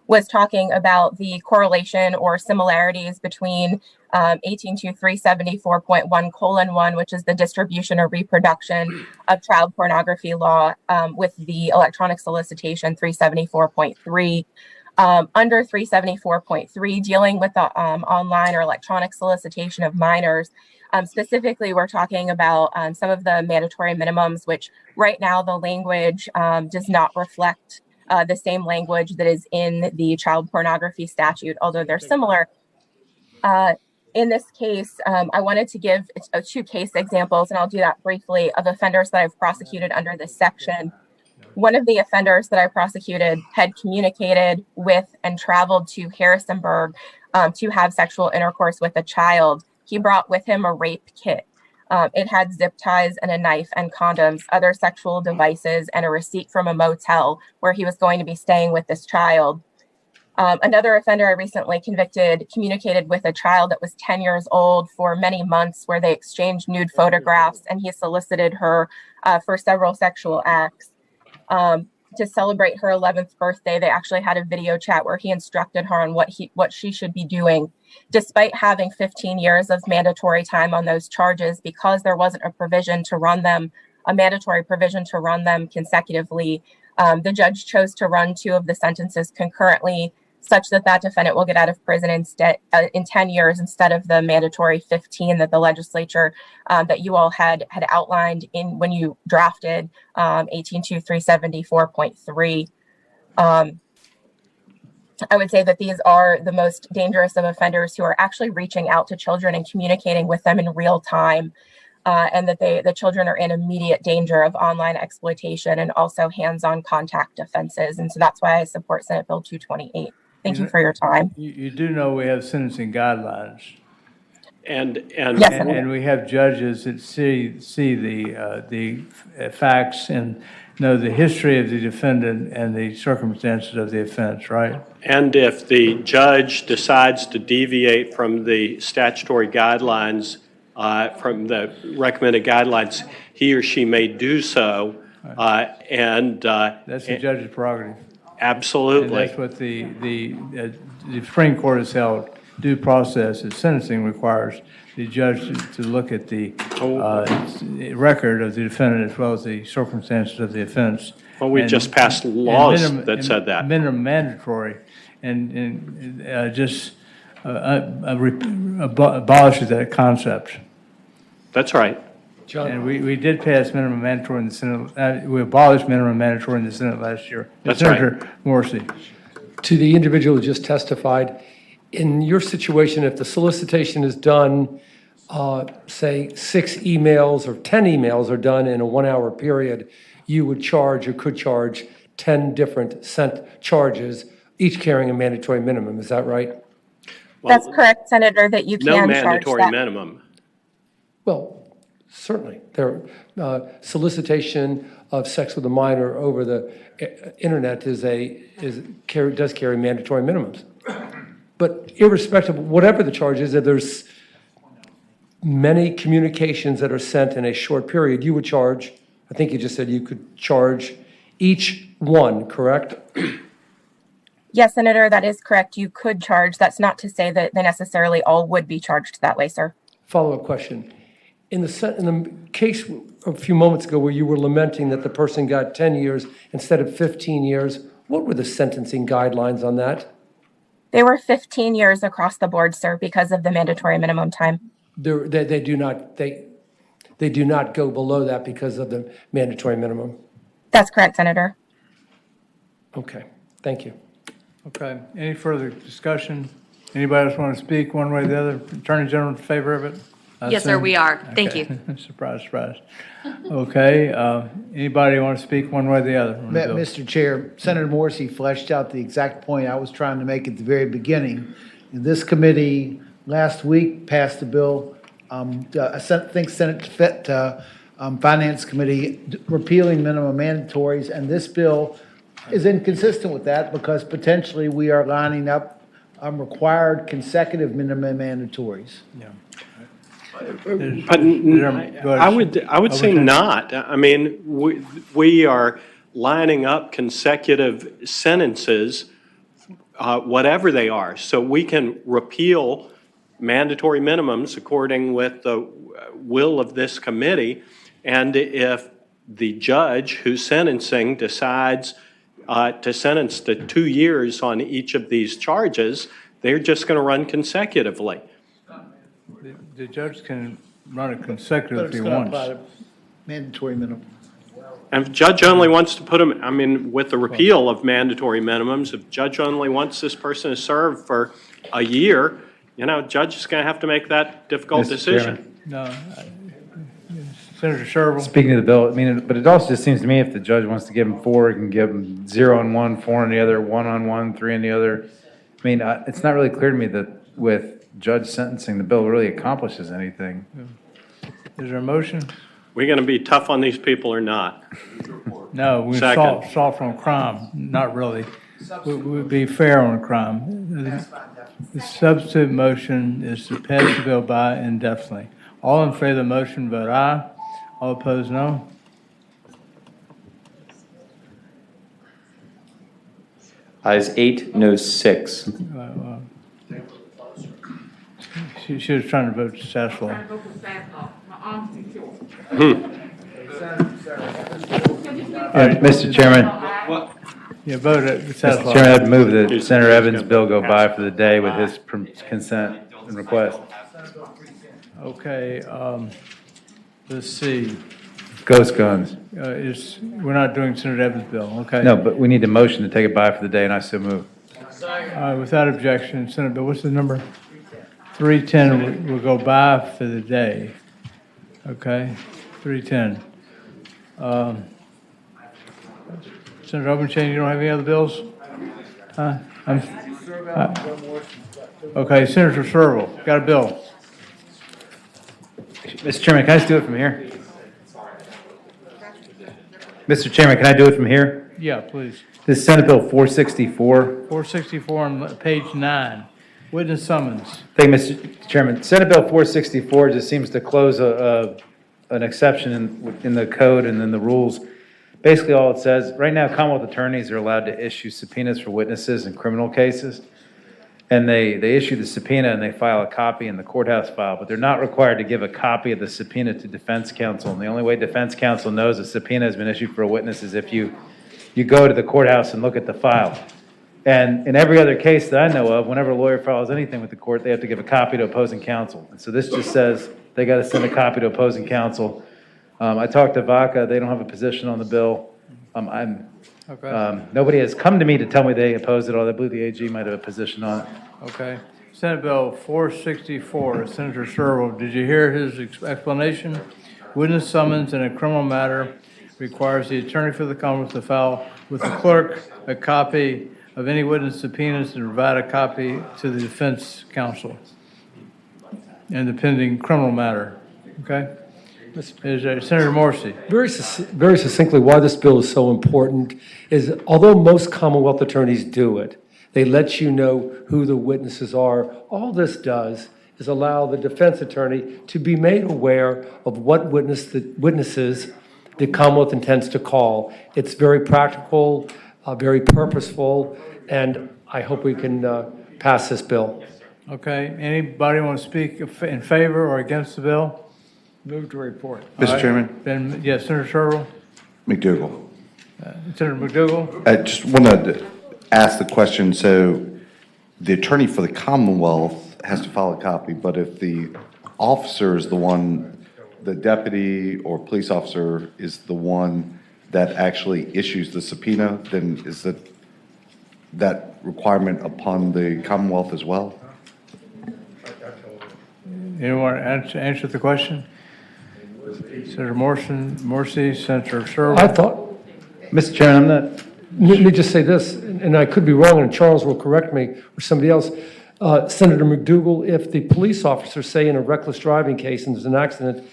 S9: was talking about the correlation or similarities between 182374.1:1, which is the distribution or reproduction of child pornography law, with the electronic solicitation 374.3. Under 374.3, dealing with the online or electronic solicitation of minors. Specifically, we're talking about some of the mandatory minimums, which right now the language does not reflect the same language that is in the child pornography statute, although they're similar. In this case, I wanted to give two case examples, and I'll do that briefly, of offenders that I've prosecuted under this section. One of the offenders that I prosecuted had communicated with and traveled to Harrisonburg to have sexual intercourse with a child. He brought with him a rape kit. It had zip ties and a knife and condoms, other sexual devices, and a receipt from a motel where he was going to be staying with this child. Another offender I recently convicted communicated with a child that was 10 years old for many months, where they exchanged nude photographs, and he solicited her for several sexual acts. To celebrate her 11th birthday, they actually had a video chat where he instructed her on what she should be doing. Despite having 15 years of mandatory time on those charges, because there wasn't a mandatory provision to run them consecutively, the judge chose to run two of the sentences concurrently, such that that defendant will get out of prison instead in 10 years instead of the mandatory 15 that the legislature that you all had outlined in when you drafted 182374.3. I would say that these are the most dangerous of offenders who are actually reaching out to children and communicating with them in real time, and that the children are in immediate danger of online exploitation and also hands-on contact offenses. And so that's why I support Senate Bill 228. Thank you for your time.
S1: You do know we have sentencing guidelines.
S5: And
S1: we have judges that see the facts and know the history of the defendant and the circumstances of the offense, right?
S5: And if the judge decides to deviate from the statutory guidelines, from the recommended guidelines, he or she may do so.
S1: That's the judge's prerogative.
S5: Absolutely.
S1: And that's what the Supreme Court has held. Due process in sentencing requires the judge to look at the record of the defendant as well as the circumstances of the offense.
S5: Well, we just passed laws that said that.
S1: Minimum mandatory and just abolishes that concept.
S5: That's right.
S13: John.
S1: And we did pass minimum mandatory in the Senate. We abolished minimum mandatory in the Senate last year.
S5: That's
S1: Senator
S5: right.
S1: Morrissey.
S13: To the individual who just testified, in your situation, if the solicitation is done say 6 emails or 10 emails are done in a 1-hour period, you would charge or could charge 10 different charges, each carrying a mandatory minimum. Is that right?
S9: That's correct, Senator, that you
S5: No
S9: can charge
S5: mandatory
S9: that.
S5: minimum.
S13: Well, certainly. Solicitation of sex with a minor over the internet does carry mandatory minimums. But irrespective of whatever the charge is, if there's many communications that are sent in a short period, you would charge, I think you just said you could charge each one, correct?
S9: Yes, Senator, that is correct. You could charge. That's not to say that they necessarily all would be charged that way, sir.
S13: Follow-up question. In the case a few moments ago where you were lamenting that the person got 10 years instead of 15 years, what were the sentencing guidelines on that?
S9: They were 15 years across the board, sir, because of the mandatory minimum time.
S13: They do not go below that because of the mandatory minimum.
S9: That's correct, Senator.
S13: Okay, thank you.
S1: Okay, any further discussion? Anybody else want to speak one way or the other? Attorney General in favor of it? I
S21: Yes, sir,
S1: assume?
S21: we are. Thank
S1: Okay. Surprise, surprise. Okay, anybody want to speak one way or the other? on the bill?
S6: Mr. Chair, Senator Morrissey fleshed out the exact point I was trying to make at the very beginning. And this committee last week passed a bill, I think Senate Finance Committee repealing minimum mandatories, and this bill is inconsistent with that because potentially we are lining up required consecutive minimum mandatories.
S1: Yeah.
S5: But I would say not. I mean, we are lining up consecutive sentences, whatever they are, so we can repeal mandatory minimums according with the will of this committee. And if the judge who's sentencing decides to sentence to 2 years on each of these charges, they're just going to run consecutively.
S1: The judge can run it consecutive if he
S6: But it's
S1: wants.
S6: gonna apply to mandatory minimum.
S5: And if judge only wants to put them, I mean, with the repeal of mandatory minimums, if judge only wants this person to serve for a year, judge is going to have to make that difficult
S10: Mr.
S5: decision.
S1: No, Senator Sherrill.
S10: Speaking of the bill, I mean, but it also just seems to me if the judge wants to give him 4, he can give him 0 on one, 4 on the other, 1 on one, 3 on the other. I mean, it's not really clear to me that with judge sentencing, the bill really accomplishes anything.
S1: Is there a motion?
S5: We're going to be tough on these people or not?
S1: No, we
S5: Second.
S1: soft on crime, not really. We'd be fair on crime. The substitute motion is to pass the bill by indefinitely. All in favor of the motion, vote aye. All opposed, no.
S2: Ayes 8, noes 6.
S1: She was trying to vote to satisfy.
S10: Mr. Chairman.
S1: Yeah, vote it.
S10: Mr. Chairman, I'd move that Senator Evans' bill go by for the day with his consent and request.
S1: Okay, let's see.
S10: Ghost guns.
S1: We're not doing Senator Evans' bill, okay?
S10: No, but we need a motion to take it by for the day, and I so move.
S1: Without objection, Senator Bill, what's the number? 310 will go by for the day. Okay, 310. Senator Obenchain, you don't have any other bills? Okay, Senator Sherrill, got a bill.
S10: Mr. Chairman, can I just do it from here? Mr. Chairman, can I do it from here?
S1: Yeah, please.
S10: This is Senate Bill 464.
S1: 464 on page 9, witness summons.
S10: Thank you, Mr. Chairman. Senate Bill 464 just seems to close an exception in the code and then the rules. Basically, all it says, right now, Commonwealth attorneys are allowed to issue subpoenas for witnesses in criminal cases. And they issue the subpoena and they file a copy in the courthouse file, but they're not required to give a copy of the subpoena to defense counsel. And the only way defense counsel knows a subpoena has been issued for a witness is if you go to the courthouse and look at the file. And in every other case that I know of, whenever a lawyer files anything with the court, they have to give a copy to opposing counsel. And so this just says they got to send a copy to opposing counsel. I talked to VACA. They don't have a position on the bill. Nobody has come to me to tell me they oppose it, although I believe the AG might have a position on it.
S1: Okay, Senate Bill 464, Senator Sherwood, did you hear his explanation? Witness summons in a criminal matter requires the attorney for the Commonwealth to file with the clerk a copy of any witness subpoenas and provide a copy to the defense counsel in the pending criminal matter. Okay? Senator Morsi.
S13: Very succinctly, why this bill is so important is although most Commonwealth attorneys do it, they let you know who the witnesses are. All this does is allow the defense attorney to be made aware of what witnesses the Commonwealth intends to call. It's very practical, very purposeful, and I hope we can pass this bill.
S1: Okay. Anybody want to speak in favor or against the bill?
S11: Move to report.
S1: Mr. Chairman. Then, yes, Senator Sherwood.
S15: McDougall.
S1: Senator McDougall.
S15: I just wanted to ask the question, so the attorney for the Commonwealth has to file a copy, but if the officer is the one, the deputy or police officer is the one that actually issues the subpoena, then is that requirement upon the Commonwealth as well?
S1: Anyone answer the question? Senator Morsi, Senator Sherwood.
S13: I thought,
S10: Mr. Chairman, I'm not.
S13: let me just say this, and I could be wrong, and Charles will correct me, or somebody else. Senator McDougall, if the police officer, say in a reckless driving case and there's an accident,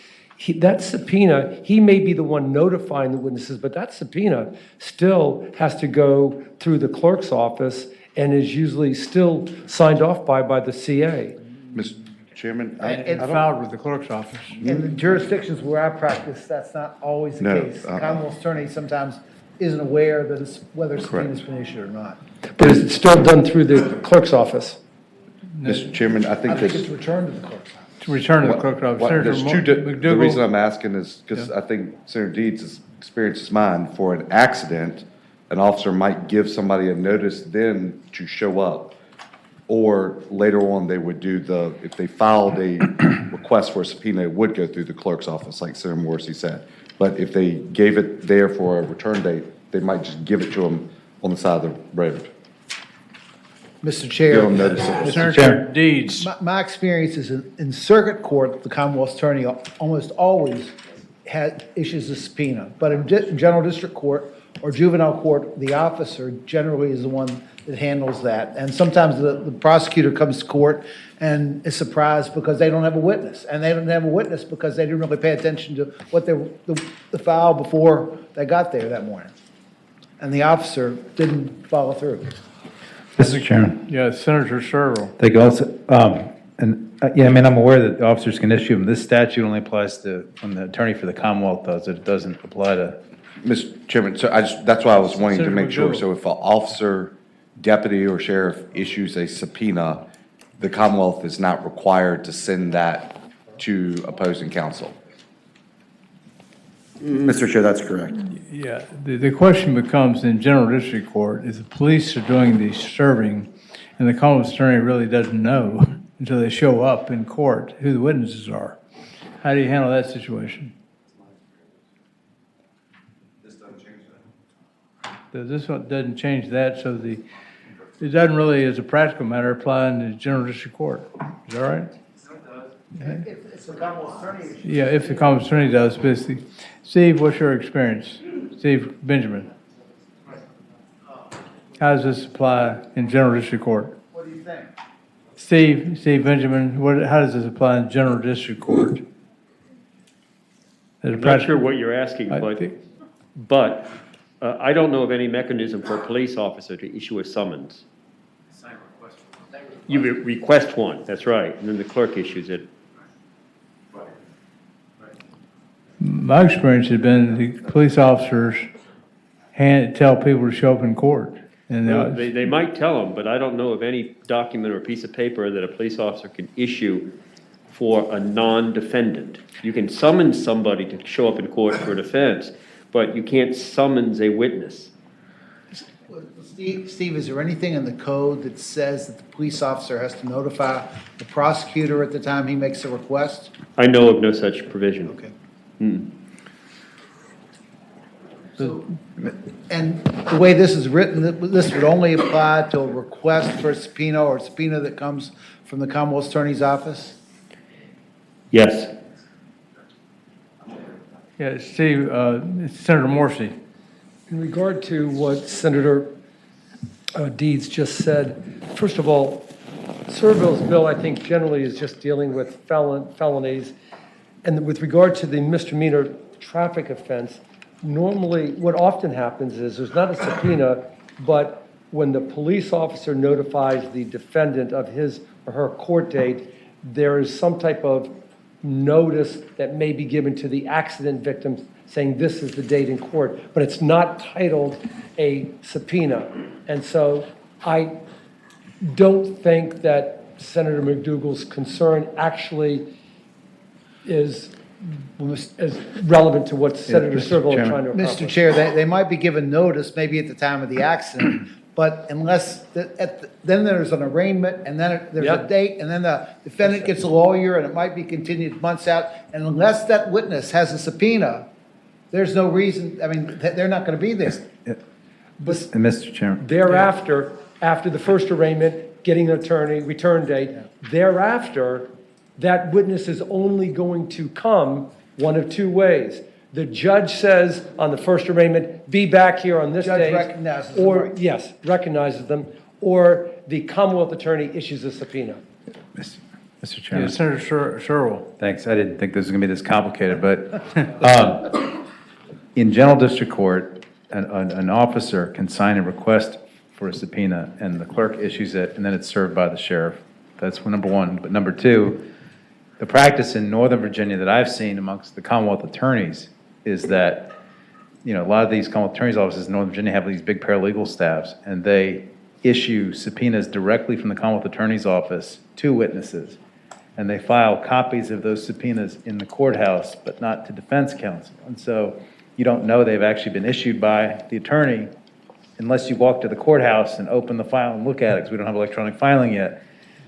S13: that subpoena, he may be the one notifying the witnesses, but that subpoena still has to go through the clerk's office and is usually still signed off by the CA.
S15: Mr. Chairman,
S1: It's filed with the clerk's office.
S6: In the jurisdictions where I practice, that's not always the
S15: No,
S6: case. The Commonwealth attorney sometimes isn't aware that whether subpoena's been issued or not.
S13: But is it still done through the clerk's office?
S15: Mr. Chairman, I think
S6: it's returned to the clerk's office.
S1: To return to the clerk's office. Senator
S15: The reason
S1: McDougall.
S15: I'm asking is because I think Senator Deeds' experience is mine. For an accident, an officer might give somebody a notice then to show up. Or later on, they would do if they filed a request for a subpoena, it would go through the clerk's office, like Senator Morsi said. But if they gave it there for a return date, they might just give it to them on the side of the road.
S6: Mr. Chair.
S15: Give them notice of it.
S1: Senator Deeds.
S6: My experience is in circuit court, the Commonwealth attorney almost always issues a subpoena. But in general district court or juvenile court, the officer generally is the one that handles that. And sometimes the prosecutor comes to court and is surprised because they don't have a witness. And they don't have a witness because they didn't really pay attention to what the file before they got there that morning. And the officer didn't follow through.
S10: Mr. Chairman.
S1: Yeah, Senator Sherwood.
S10: They can also, yeah, I mean, I'm aware that the officers can issue them. This statute only applies to when the attorney for the Commonwealth does it. It doesn't apply to.
S15: Mr. Chairman, so that's why I was wanting to
S1: Senator
S15: make sure.
S1: McDougall.
S15: So if an officer, deputy, or sheriff issues a subpoena, the Commonwealth is not required to send that to opposing counsel.
S17: Mr. Chair, that's correct.
S1: Yeah, the question becomes in general district court, if the police are doing the serving and the Commonwealth attorney really doesn't know until they show up in court who the witnesses are. How do you handle that situation?
S15: This doesn't change
S1: This one doesn't change that, so it doesn't really, as a practical matter, apply in the general district court. Is that right?
S6: If the Commonwealth attorney issues.
S1: Yeah, if the Commonwealth attorney does, basically. Steve, what's your experience? Steve Benjamin. How does this apply in general district court?
S6: What do you think?
S1: Steve Benjamin, how does this apply in general district court?
S18: I'm not sure what you're asking, but I don't know of any mechanism for a police officer to issue a summons. You request one, that's right, and then the clerk issues it.
S1: My experience has been the police officers tell people to show up in court. And
S18: Well, they might tell them, but I don't know of any document or piece of paper that a police officer can issue for a non-defendant. You can summons somebody to show up in court for a defense, but you can't summons a witness.
S6: Steve, is there anything in the code that says that the police officer has to notify the prosecutor at the time he makes a request?
S18: I know of no such provision.
S6: Okay.
S18: Mm.
S6: And the way this is written, this would only apply to a request for a subpoena or a subpoena that comes from the Commonwealth Attorney's Office?
S18: Yes.
S1: Yeah, Steve, Senator Morsi.
S13: In regard to what Senator Deeds just said, first of all, Servill's bill, I think, generally is just dealing with felonies. And with regard to the misdemeanor traffic offense, normally what often happens is there's not a subpoena, but when the police officer notifies the defendant of his or her court date, there is some type of notice that may be given to the accident victims saying this is the date in court, but it's not titled a subpoena. And so I don't think that Senator McDougal's concern actually is as relevant to what Senator Servill is trying to accomplish.
S6: Mr. Chair, they might be given notice maybe at the time of the accident, but unless, then there's an arraignment, and then there's a date, and then the defendant gets a lawyer, and it might be continued months out, and unless that witness has a subpoena, there's no reason, I mean, they're not going to be there.
S10: But Mr. Chairman.
S13: Thereafter, after the first arraignment, getting an attorney, return date, thereafter, that witness is only going to come one of two ways. The judge says on the first arraignment, be back here on this date.
S6: Judge recognizes them,
S13: Or,
S6: right.
S13: yes, recognizes them, or the Commonwealth attorney issues a subpoena.
S10: Mr. Chairman.
S1: Yeah, Senator Sherrill.
S10: Thanks. I didn't think this was going to be this complicated, but in general district court, an officer can sign a request for a subpoena, and the clerk issues it, and then it's served by the sheriff. That's number one. But number two, the practice in Northern Virginia that I've seen amongst the Commonwealth attorneys is that, a lot of these Commonwealth attorneys' offices in Northern Virginia have these big paralegal staffs, and they issue subpoenas directly from the Commonwealth attorney's office to witnesses. And they file copies of those subpoenas in the courthouse, but not to defense counsel. And so you don't know they've actually been issued by the attorney unless you walk to the courthouse and open the file and look at it, because we don't have electronic filing yet.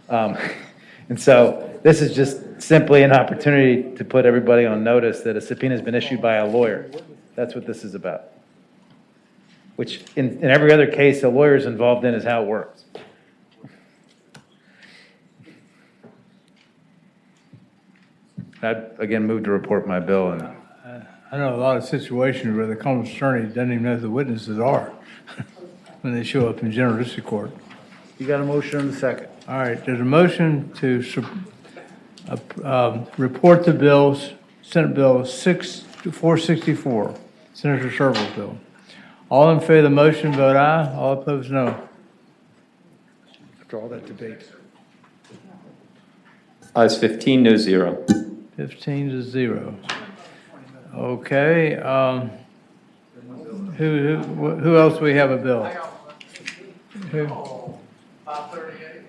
S10: And so this is just simply an opportunity to put everybody on notice that a subpoena has been issued by a lawyer. That's what this is about. Which in every other case a lawyer is involved in is how it works. I'd, again, move to report my bill. And
S1: I know a lot of situations where the Commonwealth Attorney doesn't even know who the witnesses are when they show up in general district court.
S6: You got a motion and a second.
S1: All right, there's a motion to report the bills, Senate Bill 464, Senator Shervill's bill. All in favor of the motion, vote aye. All opposed, no.
S13: After all that debate.
S2: Ayes 15, no 0.
S1: 15 to 0. Okay, who else we have a bill? Who? 538.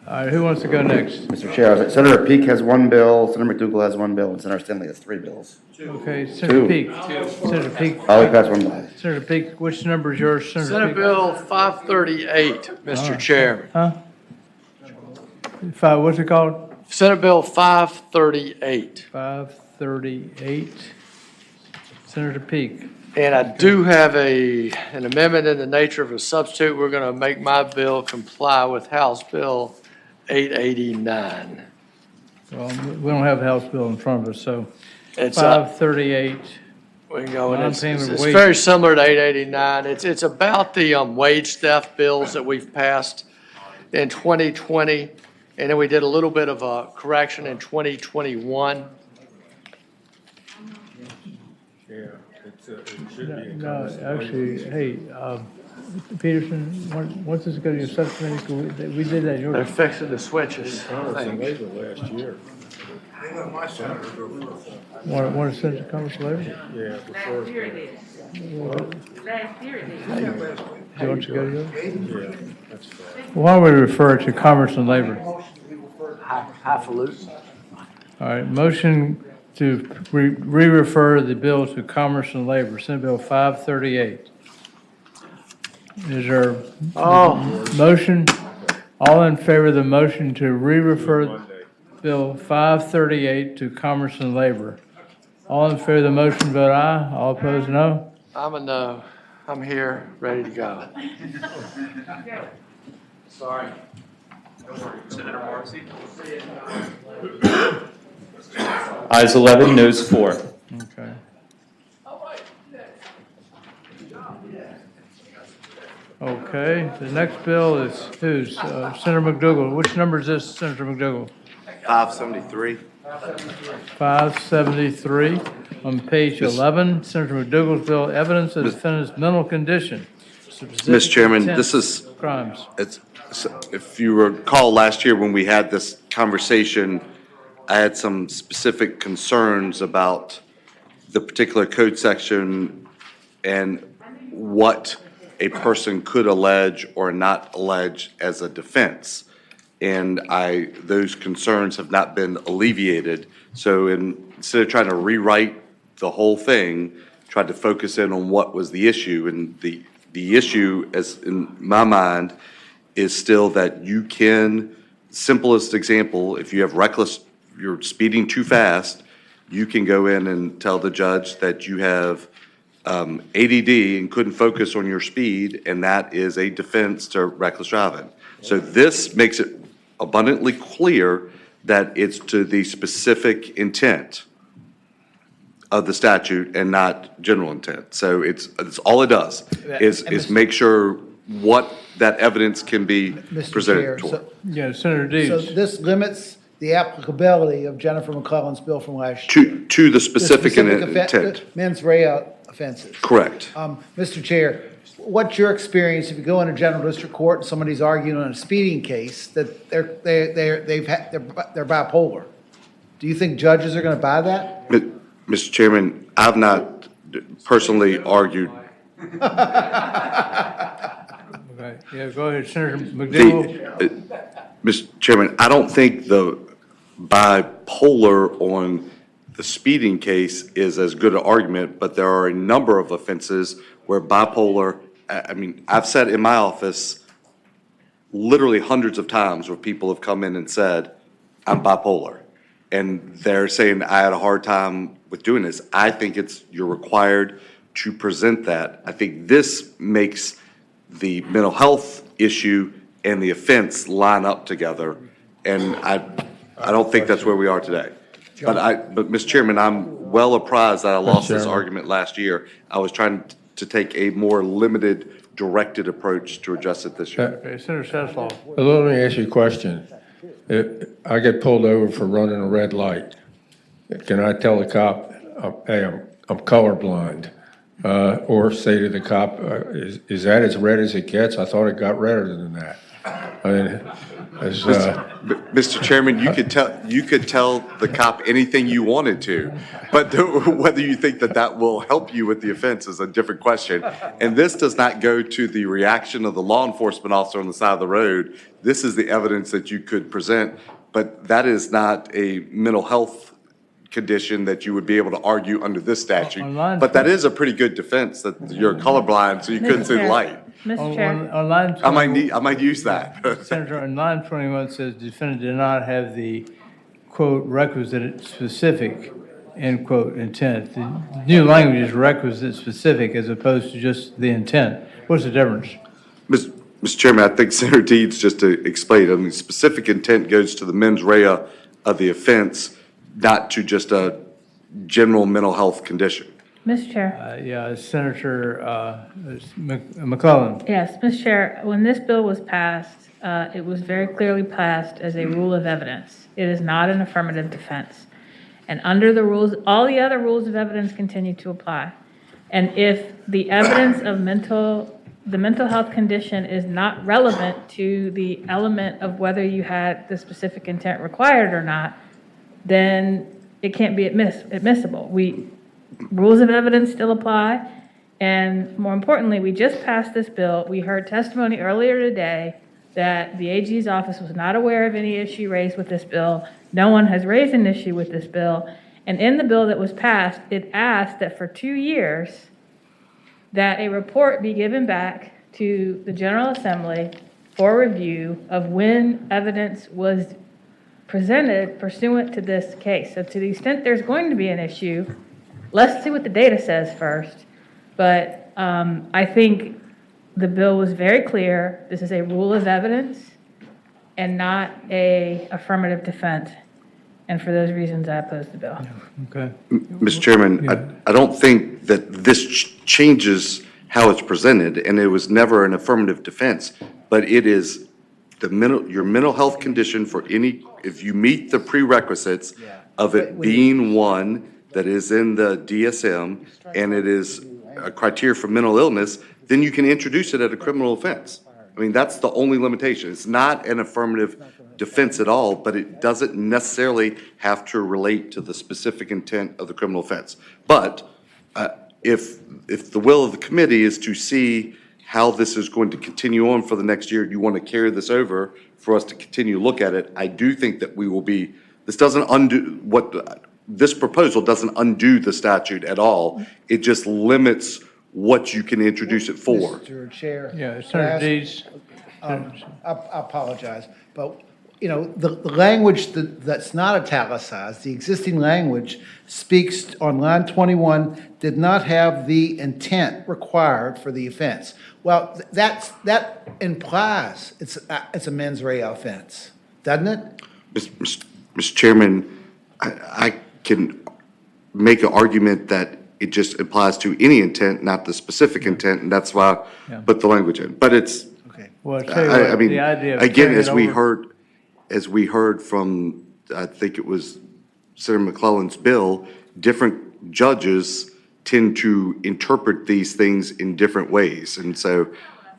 S1: All right, who wants to go next?
S11: Mr. Chair, Senator Peake has one bill, Senator McDougal has one bill, and Senator Stanley has 3 bills.
S1: Okay, Senator Peake. Senator Peake.
S11: I'll pass one by.
S1: Senator Peake, which number is yours, Senator
S17: Senate
S1: Peake?
S17: Bill 538, Mr. Chairman.
S1: Huh? What's it called?
S17: Senate Bill 538.
S1: 538. Senator Peake.
S17: And I do have an amendment in the nature of a substitute. We're going to make my bill comply with House Bill 889.
S1: Well, we don't have a House bill in front of us, so
S17: It's
S1: 538.
S17: We can go, and it's
S1: Non-payment of
S17: it's
S1: wages.
S17: very similar to 889. It's about the wage theft bills that we've passed in 2020, and then we did a little bit of a correction in 2021.
S1: No, actually, hey, Peterson, once this goes to your subcommittee, we did that.
S17: They're fixing the switches.
S19: last year.
S1: Want to send it to Commerce and Labor?
S19: Yeah, before.
S1: Do you want to go to yours?
S19: Yeah, that's fine.
S1: Why don't we refer it to Commerce and Labor?
S17: Highfalutin.
S1: All right, motion to re-refer the bill to Commerce and Labor, Senate Bill 538. Is there motion? All in favor of the motion to re-refer Bill 538 to Commerce and Labor? All in favor of the motion, vote aye. All opposed, no.
S17: I'm a no. I'm here, ready to go. Sorry.
S2: Senator Morrissey? Ayes 11, noes 4.
S1: Okay. Okay, the next bill is whose? Senator McDougal. Which number is this, Senator McDougal?
S11: 573.
S1: 573. On page 11, Senator McDougal's bill, evidence of defendant's mental condition.
S15: Mr. Chairman,
S1: Intent
S15: this is,
S1: crimes.
S15: if you recall last year when we had this conversation, I had some specific concerns about the particular code section and what a person could allege or not allege as a defense. And those concerns have not been alleviated. So instead of trying to rewrite the whole thing, tried to focus in on what was the issue. And the issue, as in my mind, is still that you can, simplest example, if you have you're speeding too fast, you can go in and tell the judge that you have ADD and couldn't focus on your speed, and that is a defense to reckless driving. So this makes it abundantly clear that it's to the specific intent of the statute and not general intent. So it's all it does is make sure what that evidence can be
S6: Mr.
S15: presented
S6: Chair,
S15: toward.
S1: Yeah, Senator Deeds.
S6: So this limits the applicability of Jennifer McClellan's bill from last year.
S15: To the specific intent.
S6: Mens rea offenses.
S15: Correct.
S6: Mr. Chair, what's your experience if you go into general district court and somebody's arguing on a speeding case that they're bipolar? Do you think judges are going to buy that?
S15: Mr. Chairman, I've not personally argued.
S1: Okay, yeah, go ahead, Senator McDougal.
S15: Mr. Chairman, I don't think the bipolar on the speeding case is as good an argument, but there are a number of offenses where bipolar, I mean, I've sat in my office literally hundreds of times where people have come in and said, I'm bipolar. And they're saying, I had a hard time with doing this. I think you're required to present that. I think this makes the mental health issue and the offense line up together. And I don't think that's where we are today. But Mr. Chairman, I'm well apprised that I lost this argument last year. I was trying to take a more limited, directed approach to address it this year.
S1: Okay, Senator Stanislaw.
S19: Well, let me ask you a question. I get pulled over for running a red light. Can I tell the cop, hey, I'm colorblind? Or say to the cop, is that as red as it gets? I thought it got redder than that. I mean,
S15: Mr. Chairman, you could tell the cop anything you wanted to, but whether you think that will help you with the offense is a different question. And this does not go to the reaction of the law enforcement officer on the side of the road. This is the evidence that you could present, but that is not a mental health condition that you would be able to argue under this statute. But that is a pretty good defense that you're colorblind, so you couldn't see the light.
S23: Mr. Chair.
S1: On line 21,
S15: I might use that.
S1: Senator, on line 21 says defendant did not have the, quote, requisite specific, end quote, intent. The new language is requisite specific as opposed to just the intent. What's the difference?
S15: Mr. Chairman, I think Senator Deeds, just to explain, I mean, specific intent goes to the mens rea of the offense, not to just a general mental health condition.
S23: Mr. Chair.
S1: Yeah, Senator McClellan.
S23: Yes, Mr. Chair, when this bill was passed, it was very clearly passed as a rule of evidence. It is not an affirmative defense. And under the rules, all the other rules of evidence continue to apply. And if the evidence of the mental health condition is not relevant to the element of whether you had the specific intent required or not, then it can't be admissible. Rules of evidence still apply, and more importantly, we just passed this bill. We heard testimony earlier today that the AG's office was not aware of any issue raised with this bill. No one has raised an issue with this bill, and in the bill that was passed, it asked that for 2 years that a report be given back to the General Assembly for review of when evidence was presented pursuant to this case. So to the extent there's going to be an issue, let's see what the data says first. But I think the bill was very clear. This is a rule of evidence, and not a affirmative defense. And for those reasons, I oppose the bill.
S1: Okay.
S15: Mr. Chairman, I don't think that this changes how it's presented, and it was never an affirmative defense, but it is your mental health condition for any, if you meet the prerequisites of it being one that is in the DSM, and it is a criteria for mental illness, then you can introduce it at a criminal offense. I mean, that's the only limitation. It's not an affirmative defense at all, but it doesn't necessarily have to relate to the specific intent of the criminal offense. But if the will of the committee is to see how this is going to continue on for the next year, you want to carry this over for us to continue to look at it, I do think that we will be, this doesn't undo this proposal doesn't undo the statute at all. It just limits what you can introduce it for.
S6: Mr. Chair.
S1: Yeah, Senator Deeds.
S6: I apologize, but, you know, the language that's not italicized, the existing language speaks on line 21, did not have the intent required for the offense. Well, that implies it's a mens rea offense, doesn't it?
S15: Mr. Chairman, I can make an argument that it just applies to any intent, not the specific intent, and that's why I put the language in. But it's,
S1: Well, I tell you what,
S15: I mean,
S1: the idea of
S15: again,
S1: carrying
S15: as we heard from, I think it was Senator McClellan's bill, different judges tend to interpret these things in different ways. And so,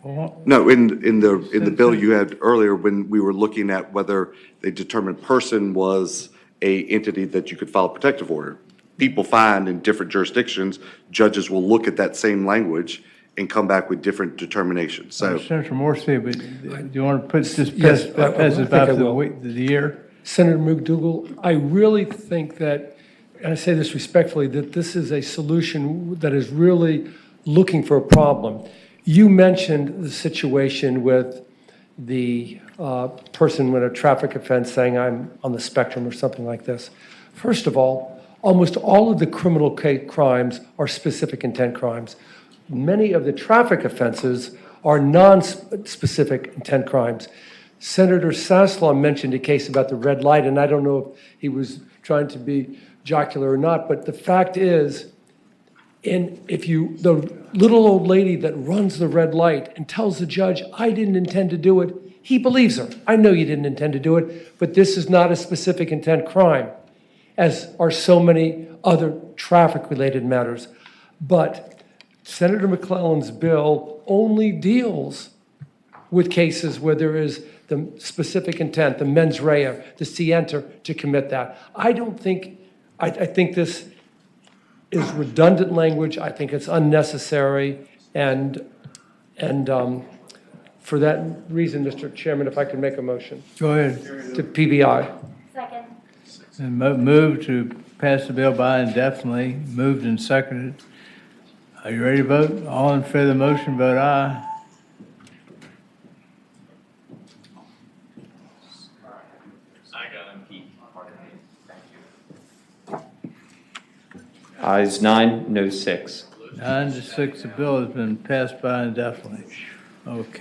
S15: no, in the bill you had earlier, when we were looking at whether a determined person was a entity that you could file a protective order. People find in different jurisdictions, judges will look at that same language and come back with different determinations. So,
S1: Senator Morrissey, but do you want to put this
S13: Yes,
S1: pass
S13: I
S1: it back
S13: think I
S1: to
S13: will.
S1: the year?
S13: Senator McDougal, I really think that, and I say this respectfully, that this is a solution that is really looking for a problem. You mentioned the situation with the person with a traffic offense saying I'm on the spectrum or something like this. First of all, almost all of the criminal crimes are specific intent crimes. Many of the traffic offenses are non-specific intent crimes. Senator Saslaw mentioned a case about the red light, and I don't know if he was trying to be jocular or not, but the fact is, the little old lady that runs the red light and tells the judge, I didn't intend to do it, he believes her. I know you didn't intend to do it, but this is not a specific intent crime, as are so many other traffic-related matters. But Senator McClellan's bill only deals with cases where there is the specific intent, the mens rea, the scienter to commit that. I think this is redundant language. I think it's unnecessary. And for that reason, Mr. Chairman, if I could make a motion.
S1: Go ahead.
S13: To PBI.
S8: Second.
S1: And move to pass the bill by indefinitely, moved and seconded. Are you ready to vote? All in favor of the motion, vote aye.
S2: Ayes 9, no 6.
S1: 9-6, the bill has been passed by indefinitely. Okay.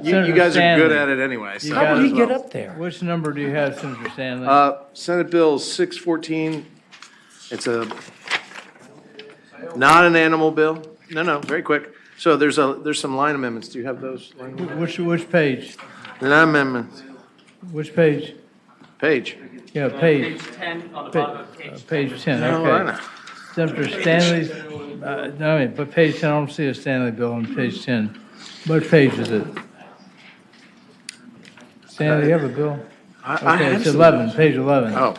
S3: You guys are good at it anyway.
S1: You
S3: so-
S1: got
S13: How did
S1: it.
S13: he get up there?
S1: Which number do you have, Senator Stanley?
S3: Senate Bill 614, it's not an animal bill. No, very quick. So there's some line amendments. Do you have those? line amendments?
S1: Which page?
S3: Line amendments.
S1: Which page?
S3: Page.
S1: Yeah, page.
S26: Page 10 on the bottom of page 10.
S1: Page 10,
S3: No, I
S1: okay.
S3: know.
S1: Senator Stanley's, no, I mean, but page 10, I don't see a Stanley bill on page 10. What page is it? Stanley, you have a bill?
S3: I
S1: Okay,
S3: have
S1: it's
S3: some-
S1: 11, page 11.
S3: Oh,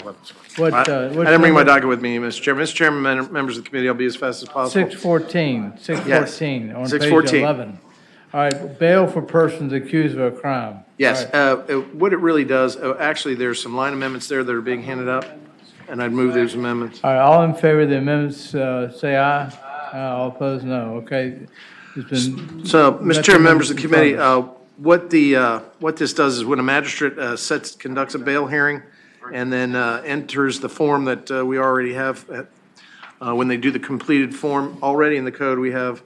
S1: What,
S3: I
S1: what's
S3: didn't bring my
S1: number?
S3: docket with me, Mr. Chairman. Mr. Chairman, members of the committee, I'll be as fast as possible.
S1: 614, 614, on page
S3: 614.
S1: 11. All right, bail for persons accused of a crime.
S3: Yes,
S1: All right.
S3: what it really does, actually, there's some line amendments there that are being handed up, and I'd move those amendments.
S1: All right, all in favor of the amendments, say aye. All opposed, no. Okay. It's been.
S3: So, Mr. Chairman, members of the committee,
S1: progress.
S3: what this does is when a magistrate conducts a bail hearing and then enters the form that we already have, when they do the completed form, already in the code, we have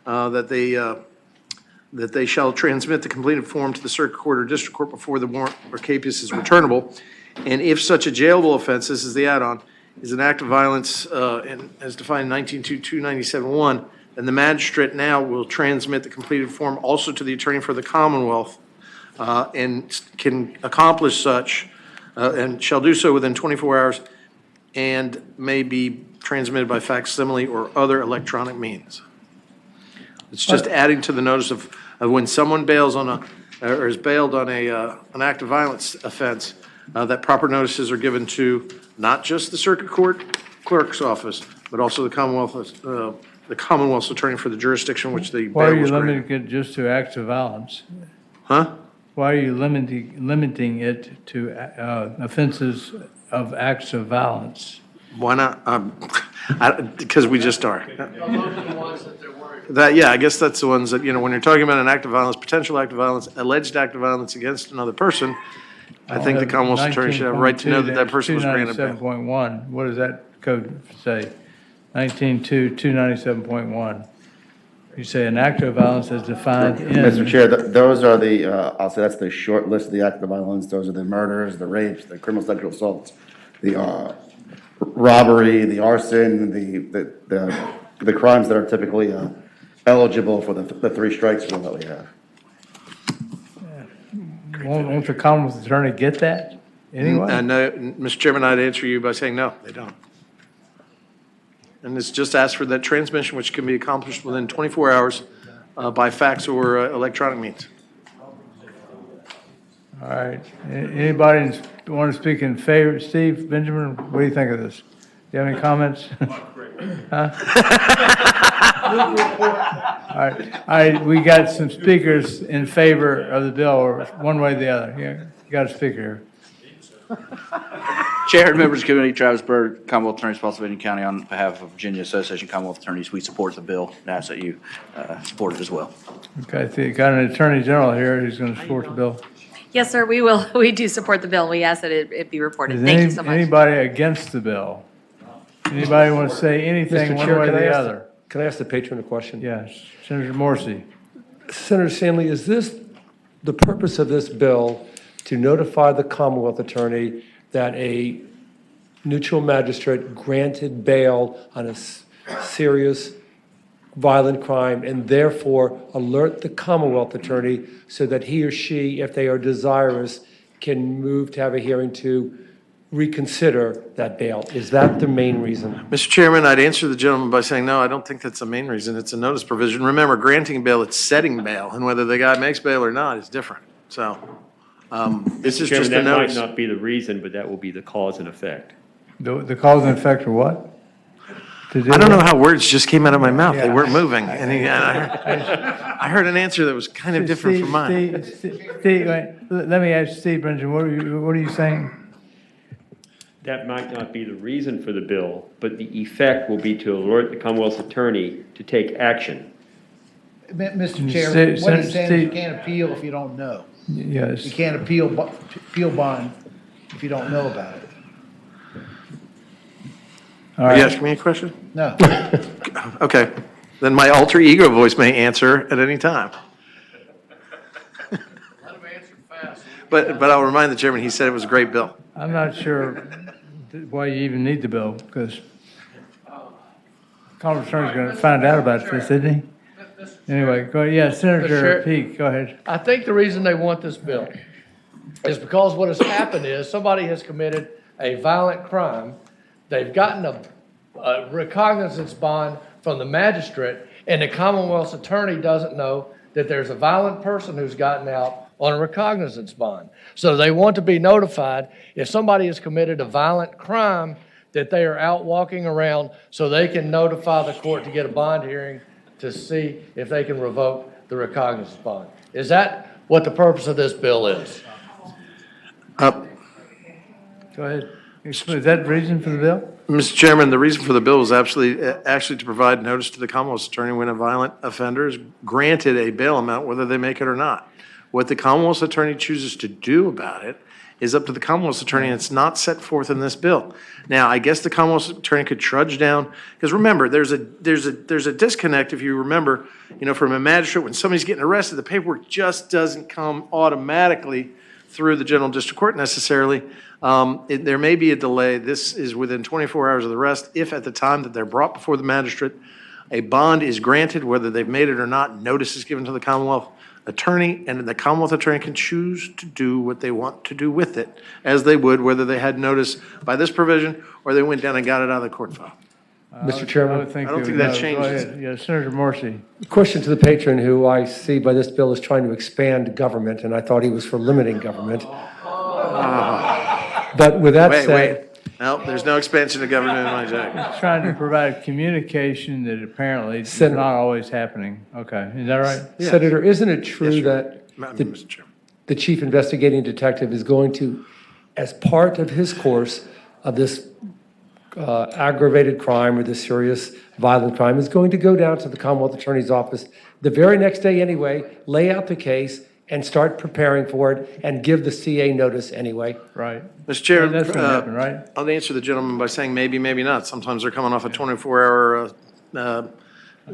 S3: that they shall transmit the completed form to the circuit court or district court before the warrant or capias is returnable. And if such a jailable offense, this is the add-on, is an act of violence as defined in 19.2.297.1, then the magistrate now will transmit the completed form also to the attorney for the Commonwealth and can accomplish such and shall do so within 24 hours and may be transmitted by facsimile or other electronic means. It's just adding to the notice of when someone bails on or is bailed on an act of violence offense, that proper notices are given to not just the circuit court clerk's office, but also the Commonwealth's attorney for the jurisdiction which the
S1: Why are
S3: bail
S1: you
S3: was granted.
S1: limiting it just to acts of violence?
S3: Huh?
S1: Why are you limiting it to offenses of acts of violence?
S3: Why not? Because we just are. Yeah, I guess that's the ones that, when you're talking about an act of violence, potential act of violence, alleged act of violence against another person, I think the Commonwealth's attorney should have a right to know that that person was granted bail.
S1: 297.1, what does that code say? 19.2.297.1. You say an act of violence is defined in.
S11: Mr. Chair, those are I'll say that's the short list of the acts of violence. Those are the murders, the rapes, the criminal sexual assaults, the robbery, the arson, the crimes that are typically eligible for the three strikes rule that we have.
S1: Won't the Commonwealth attorney get that anyway?
S3: No, Mr. Chairman, I'd answer you by saying no, they don't. And it's just asked for that transmission, which can be accomplished within 24 hours by fax or electronic means.
S1: All right. Anybody want to speak in favor? Steve, Benjamin, what do you think of this? Do you have any comments? Huh? All right, we got some speakers in favor of the bill, or one way or the other. You got a speaker here.
S7: Chair and members of the committee, Travis Byrd, Commonwealth Attorney, Spotsylvania County, on behalf of Virginia Association of Commonwealth Attorneys, we support the bill and ask that you support it as well.
S1: Okay, so you got an attorney general here who's going to support the bill.
S21: Yes, sir, we will. We do support the bill. We ask that it be reported. Thank you so much.
S1: Anybody against the bill? Anybody want to say anything
S13: Mr.
S1: one
S13: Chair,
S1: way or
S13: can I
S1: the
S13: ask
S1: other?
S13: Can I ask the patron a question?
S1: Yes, Senator Morrissey.
S13: Senator Stanley, is this the purpose of this bill to notify the Commonwealth attorney that a neutral magistrate granted bail on a serious violent crime and therefore alert the Commonwealth attorney so that he or she, if they are desirous, can move to have a hearing to reconsider that bail? Is that the main reason?
S3: Mr. Chairman, I'd answer the gentleman by saying, no, I don't think that's the main reason. It's a notice provision. Remember, granting bail, it's setting bail, and whether the guy makes bail or not is different. So this is just a
S18: Chairman, that might
S3: notice.
S18: not be the reason, but that will be the cause and effect.
S1: The cause and effect are what?
S3: I don't know how words just came out of my mouth. They
S1: Yeah.
S3: weren't moving. And I heard an answer that was kind of different from mine.
S1: Steve, wait, let me ask Steve Benjamin, what are you saying?
S18: That might not be the reason for the bill, but the effect will be to alert the Commonwealth's attorney to take action.
S6: Mr. Chair,
S1: Steve-
S6: what he's saying is you
S1: Steve-
S6: can't appeal if you don't know.
S1: Yes.
S6: You can't appeal bond if you don't know about it.
S1: All
S3: Are you
S1: right.
S3: asking me a question?
S6: No.
S3: Okay. Then my alter ego voice may answer at any time. But I'll remind the chairman, he said it was a great bill.
S1: I'm not sure why you even need the bill, because Congress attorney's going to find out about this, isn't he? Anyway, go ahead. Yeah, Senator
S17: Chair-
S1: Peake, go ahead.
S17: I think the reason they want this bill is because what has happened is somebody has committed a violent crime. They've gotten a recognizance bond from the magistrate, and the Commonwealth's attorney doesn't know that there's a violent person who's gotten out on a recognizance bond. So they want to be notified if somebody has committed a violent crime, that they are out walking around, so they can notify the court to get a bond hearing to see if they can revoke the recognizance bond. Is that what the purpose of this bill is?
S1: Go ahead. Is that the reason for the bill?
S3: Mr. Chairman, the reason for the bill was actually to provide notice to the Commonwealth's attorney when a violent offender is granted a bail amount, whether they make it or not. What the Commonwealth's attorney chooses to do about it is up to the Commonwealth's attorney, and it's not set forth in this bill. Now, I guess the Commonwealth's attorney could trudge down, because remember, there's a disconnect, if you remember, from a magistrate, when somebody's getting arrested, the paperwork just doesn't come automatically through the general district court necessarily. There may be a delay. This is within 24 hours of the arrest. If at the time that they're brought before the magistrate, a bond is granted, whether they've made it or not, notice is given to the Commonwealth attorney, and the Commonwealth attorney can choose to do what they want to do with it, as they would whether they had notice by this provision or they went down and got it out of the court file.
S13: Mr. Chairman?
S3: I don't think that changes.
S1: Go ahead. Yeah, Senator Morsi.
S13: Question to the patron, who I see by this bill is trying to expand government, and I thought he was for limiting government. But with that said.
S3: Wait. No, there's no expansion of government in my jacket.
S1: He's trying to provide communication that apparently is not always happening. Okay, is that right?
S3: Yes.
S13: Senator, isn't it true that
S3: Mr. Chairman.
S13: the chief investigating detective is going to, as part of his course of this aggravated crime or this serious violent crime, is going to go down to the Commonwealth Attorney's office the very next day anyway, lay out the case, and start preparing for it, and give the CA notice anyway?
S1: Right.
S3: Mr. Chair,
S1: That's going to happen, right?
S3: I'll answer the gentleman by saying maybe, maybe not. Sometimes they're coming off a 24-hour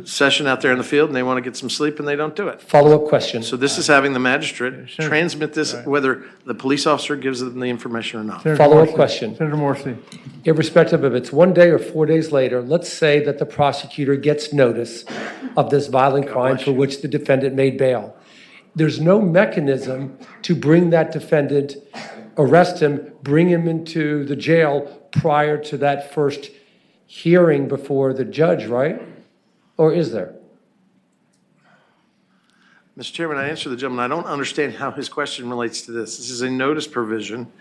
S3: session out there in the field, and they want to get some sleep, and they don't do it.
S13: Follow-up question.
S3: So this is having the magistrate transmit this, whether the police officer gives them the information or not.
S13: Follow-up question.
S1: Senator Morsi.
S13: Irrespective of it's 1 day or 4 days later, let's say that the prosecutor gets notice of this violent crime for which the defendant made bail. There's no mechanism to bring that defendant, arrest him, bring him into the jail prior to that first hearing before the judge, right? Or is there?
S3: Mr. Chairman, I answer the gentleman. I don't understand how his question relates to this. This is a notice provision.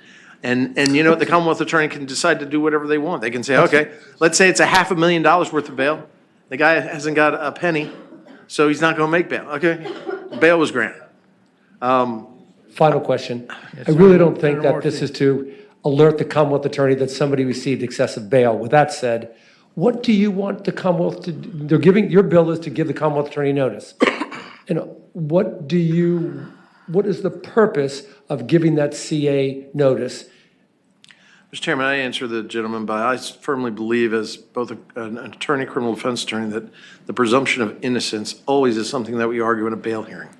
S3: And you know, the Commonwealth attorney can decide to do whatever they want. They can say, okay, let's say it's a $500,000 worth of bail. The guy hasn't got a penny, so he's not going to make bail. Okay, bail was granted.
S13: Final question. I really don't think that this is to alert the Commonwealth attorney that somebody received excessive bail. With that said, what do you want the Commonwealth to do? They're giving, your bill is to give the Commonwealth attorney notice. What is the purpose of giving that CA notice?
S3: Mr. Chairman, I answer the gentleman by, I firmly believe as both an attorney, criminal defense attorney, that the presumption of innocence always is something that we argue in a bail hearing.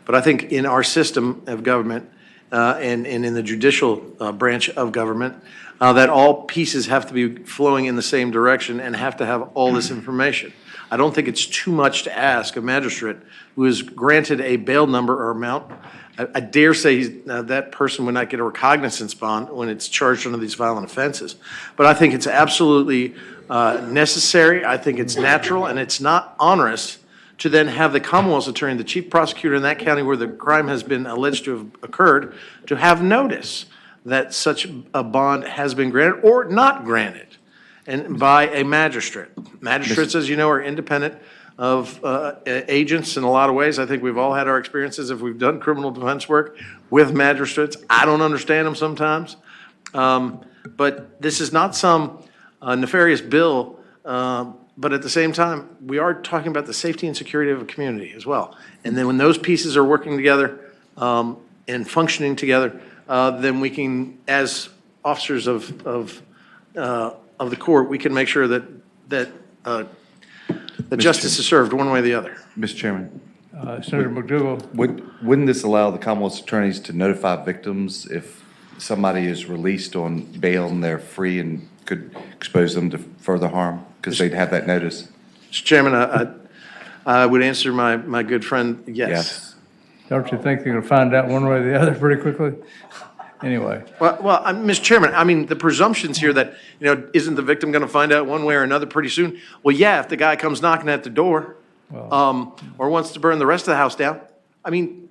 S3: But I think in our system of government and in the judicial branch of government, that all pieces have to be flowing in the same direction and have to have all this information. I don't think it's too much to ask a magistrate who is granted a bail number or amount. I dare say that person would not get a recognizance bond when it's charged under these violent offenses. But I think it's absolutely necessary. I think it's natural, and it's not onerous to then have the Commonwealth's attorney, the chief prosecutor in that county where the crime has been alleged to have occurred, to have notice that such a bond has been granted or not granted, and by a magistrate. Magistrates, as you know, are independent of agents in a lot of ways. I think we've all had our experiences if we've done criminal defense work with magistrates. I don't understand them sometimes. But this is not some nefarious bill, but at the same time, we are talking about the safety and security of a community as well. And then when those pieces are working together and functioning together, then we can, as officers of the court, we can make sure that justice is served one way or the other.
S15: Mr. Chairman.
S1: Senator McDougal.
S15: Wouldn't this allow the Commonwealth's attorneys to notify victims if somebody is released on bail and they're free and could expose them to further harm? Because they'd have that notice.
S3: Mr. Chairman, I would answer my good friend, yes.
S1: Don't you think they're going to find out one way or the other pretty quickly? Anyway,
S3: Well, Mr. Chairman, I mean, the presumption's here that, isn't the victim going to find out one way or another pretty soon? Well, yeah, if the guy comes knocking at the door, or wants to burn the rest of the house down. I mean,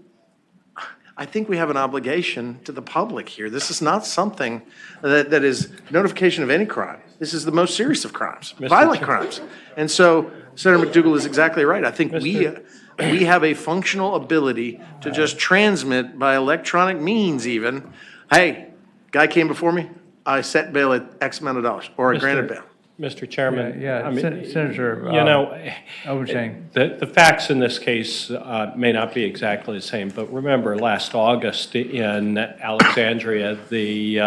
S3: I think we have an obligation to the public here. This is not something that is notification of any crime. This is the most serious of crimes, violent crimes. And so Senator McDougal is exactly right. I think we have a functional ability to just transmit by electronic means even, hey, guy came before me, I set bail at X amount of dollars, or I granted bail.
S5: Mr. Chairman.
S1: Yeah,
S5: I mean,
S1: Senator, Overton.
S5: The facts in this case may not be exactly the same, but remember last August in Alexandria, the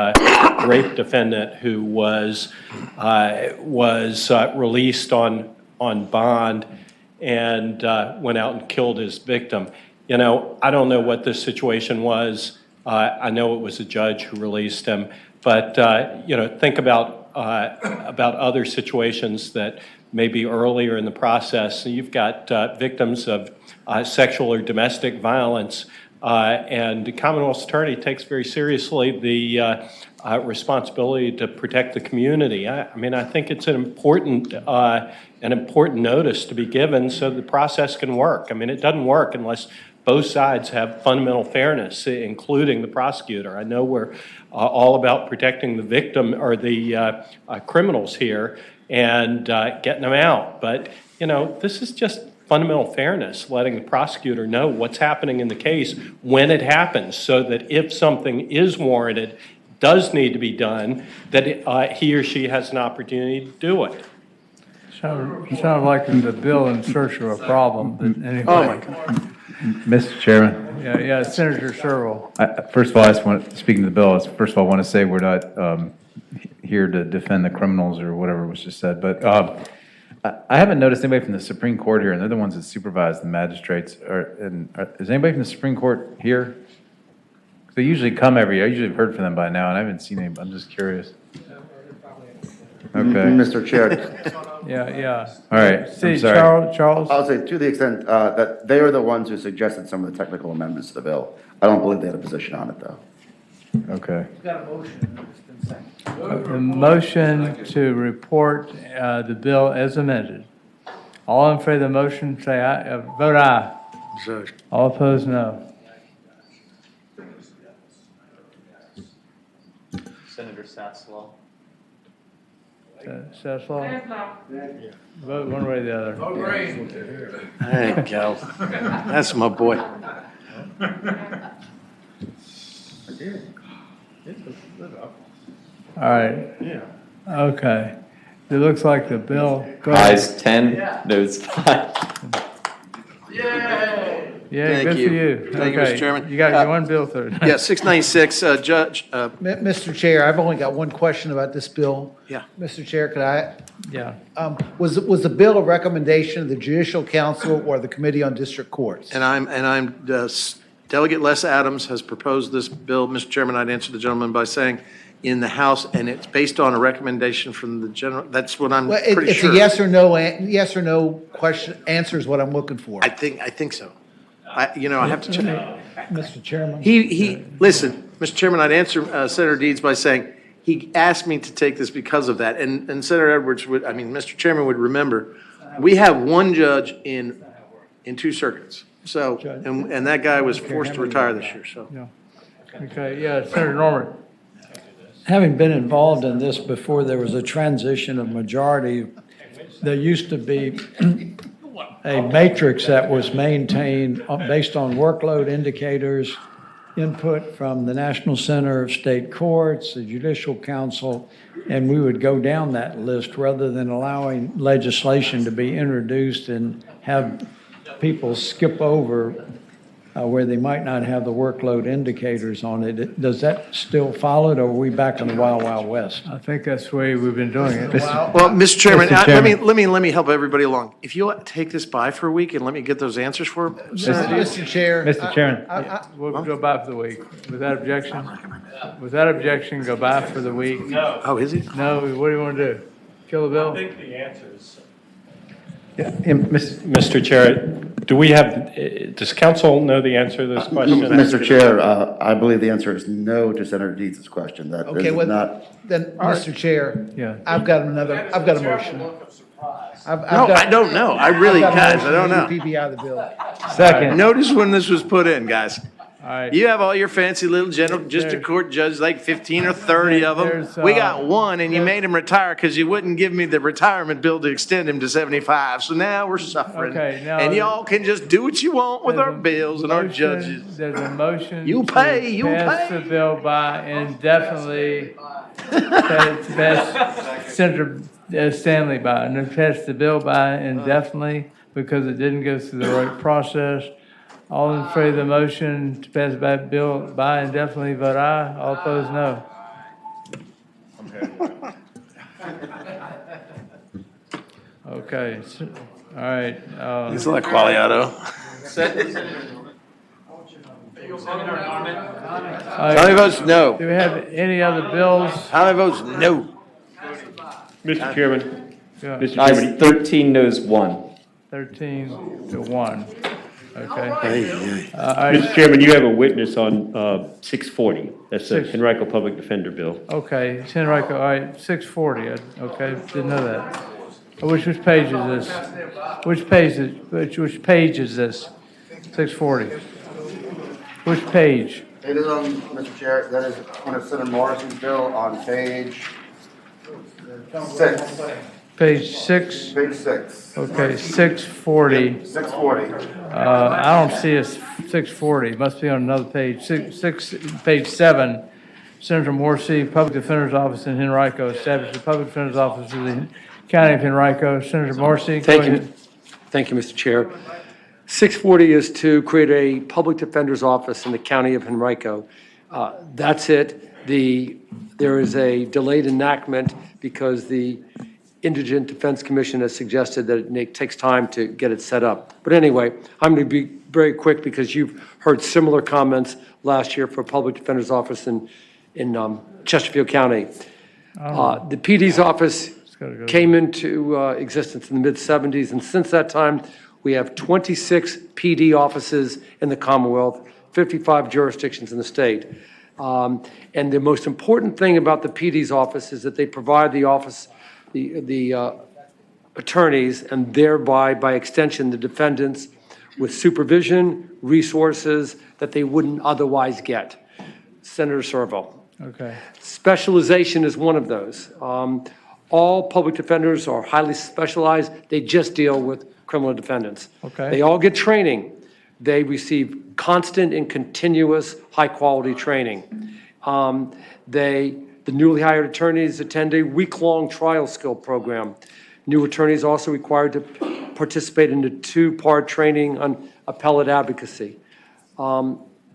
S5: rape defendant who was released on bond and went out and killed his victim. I don't know what the situation was. I know it was a judge who released him, but think about other situations that may be earlier in the process. You've got victims of sexual or domestic violence, and the Commonwealth's attorney takes very seriously the responsibility to protect the community. I mean, I think it's an important notice to be given so the process can work. I mean, it doesn't work unless both sides have fundamental fairness, including the prosecutor. I know we're all about protecting the victim or the criminals here and getting them out. But, this is just fundamental fairness, letting the prosecutor know what's happening in the case when it happens so that if something is warranted, does need to be done, that he or she has an opportunity to do it.
S1: Sounds like the bill in search of a problem, but anyway.
S3: Oh, my God.
S10: Mr. Chairman.
S1: Yeah, Senator Searle.
S10: First of all, I just want, speaking of the bill, first of all, I want to say we're not here to defend the criminals or whatever was just said, but I haven't noticed anybody from the Supreme Court here, and they're the ones that supervise the magistrates. Is anybody from the Supreme Court here? They usually come every year. I usually have heard from them by now, and I haven't seen any. I'm just curious. Okay.
S11: Mr. Chair.
S1: Yeah.
S10: All right.
S1: See,
S10: I'm sorry.
S1: Charles?
S11: I'll say to the extent that they are the ones who suggested some of the technical amendments to the bill. I don't believe they had a position on it, though.
S10: Okay.
S6: Got a motion.
S1: A motion to report the bill as amended. All in favor of the motion, say aye. Vote aye. All opposed, no.
S2: Senator Satzlaw.
S1: Satzlaw? Vote one way or the other.
S3: There you go. That's my boy.
S1: All right. Okay. It looks like the bill. Go ahead.
S2: Ayes 10, noes 5.
S1: Yeah, good for you.
S3: Thank you,
S1: Okay.
S3: Mr. Chairman.
S1: You got your one bill through.
S3: Yeah, 696, Judge,
S6: Mr. Chair, I've only got one question about this bill.
S3: Yeah.
S6: Mr. Chair, could I?
S1: Yeah.
S6: Was the bill a recommendation of the Judicial Council or the Committee on District Courts?
S3: Delegate Les Adams has proposed this bill. Mr. Chairman, I'd answer the gentleman by saying in the House, and it's based on a recommendation from the general, that's what I'm
S6: Well,
S3: pretty
S6: it's
S3: sure.
S6: a yes or no question, answer is what I'm looking for.
S3: I think so. I have to check.
S13: Mr. Chairman.
S3: Listen, Mr. Chairman, I'd answer Senator Deeds by saying, he asked me to take this because of that. And Senator Edwards Mr. Chairman would remember, we have one judge in 2 circuits. So, and that guy was forced to retire this year, so.
S1: Okay, yeah, Senator Norman.
S4: Having been involved in this before there was a transition of majority, there used to be a matrix that was maintained based on workload indicators, input from the National Center of State Courts, the Judicial Council, and we would go down that list rather than allowing legislation to be introduced and have people skip over where they might not have the workload indicators on it. Does that still follow it, or are we back in the Wild Wild West?
S1: I think that's the way we've been doing it.
S3: Well, Mr. Chairman, let me help everybody along. If you'll take this by for a week and let me get those answers for
S6: Mr. Chair.
S10: Mr. Chairman.
S1: We'll go by for the week. Without objection? Without objection, go by for the week.
S5: No.
S3: Oh, is he?
S1: No, what do you want to do? Kill the bill?
S5: I think the answer is,
S10: Yeah,
S5: Mr. Chair, Do we have, does council know the answer to this question?
S11: Mr. Chair, I believe the answer is no to Senator Deeds' question. That
S6: Okay,
S11: is
S6: well,
S11: not.
S6: then, Mr. Chair,
S1: Yeah.
S6: I've got a motion.
S3: No, I don't know. I really, guys, I don't know.
S6: PB out of the bill.
S10: Second.
S3: Notice when this was put in, guys.
S1: All right.
S3: You have all your fancy little general district court judges, like 15 or 30 of them.
S1: There's,
S3: We got one, and you made him retire because you wouldn't give me the retirement bill to extend him to 75. So now we're suffering.
S1: Okay, now
S3: And y'all can just do what you want with
S1: There's
S3: our
S1: a
S3: bills and our
S1: motion-
S3: judges.
S1: There's a motion.
S3: You
S1: to
S3: pay, you
S1: Pass
S3: pay.
S1: the bill by indefinitely, pass Senator Stanley by, and pass the bill by indefinitely because it didn't go through the right process. All in favor of the motion to pass by bill by indefinitely, vote aye. All opposed, no. Okay, all right.
S3: It's like Qualiato. How many votes no?
S1: Do we have any other bills?
S3: How many votes no?
S18: Mr. Chairman,
S1: Yeah.
S18: Mr.
S2: Ayes
S18: Chairman,
S2: 13, noes 1.
S1: 13 to 1. Okay. All
S18: Mr.
S1: right.
S18: Chairman, you have a witness on 640. That's the
S1: Six.
S18: Henrico Public Defender Bill.
S1: Okay, it's Henrico, all right, 640, okay, didn't know that. Which page is this? Which page is this? 640? Which page?
S11: It is on, Mr. Chair, that is one of Senator Morrison's bill on page 6.
S1: Page 6?
S11: Page 6.
S1: Okay, 640.
S11: 640.
S1: I don't see a 640, it must be on another page. Page 7, Senator Morsi, Public Defender's Office in Henrico, established the Public Defender's Office of the County of Henrico. Senator Morsi, go
S13: Thank
S1: ahead.
S13: you. Thank you, Mr. Chair. 640 is to create a public defender's office in the county of Henrico. That's it. There is a delayed enactment because the Indigent Defense Commission has suggested that it takes time to get it set up. But anyway, I'm going to be very quick because you've heard similar comments last year for Public Defender's Office in Chesterfield County. The PD's office came into existence in the mid-'70s, and since that time, we have 26 PD offices in the Commonwealth, 55 jurisdictions in the state. And the most important thing about the PD's office is that they provide the office, the attorneys, and thereby, by extension, the defendants, with supervision, resources that they wouldn't otherwise get. Senator Servo.
S1: Okay.
S13: Specialization is one of those. All public defenders are highly specialized. They just deal with criminal defendants.
S1: Okay.
S13: They all get training. They receive constant and continuous high-quality training. The newly hired attorneys attend a week-long trial skill program. New attorneys also required to participate in a 2-part training on appellate advocacy.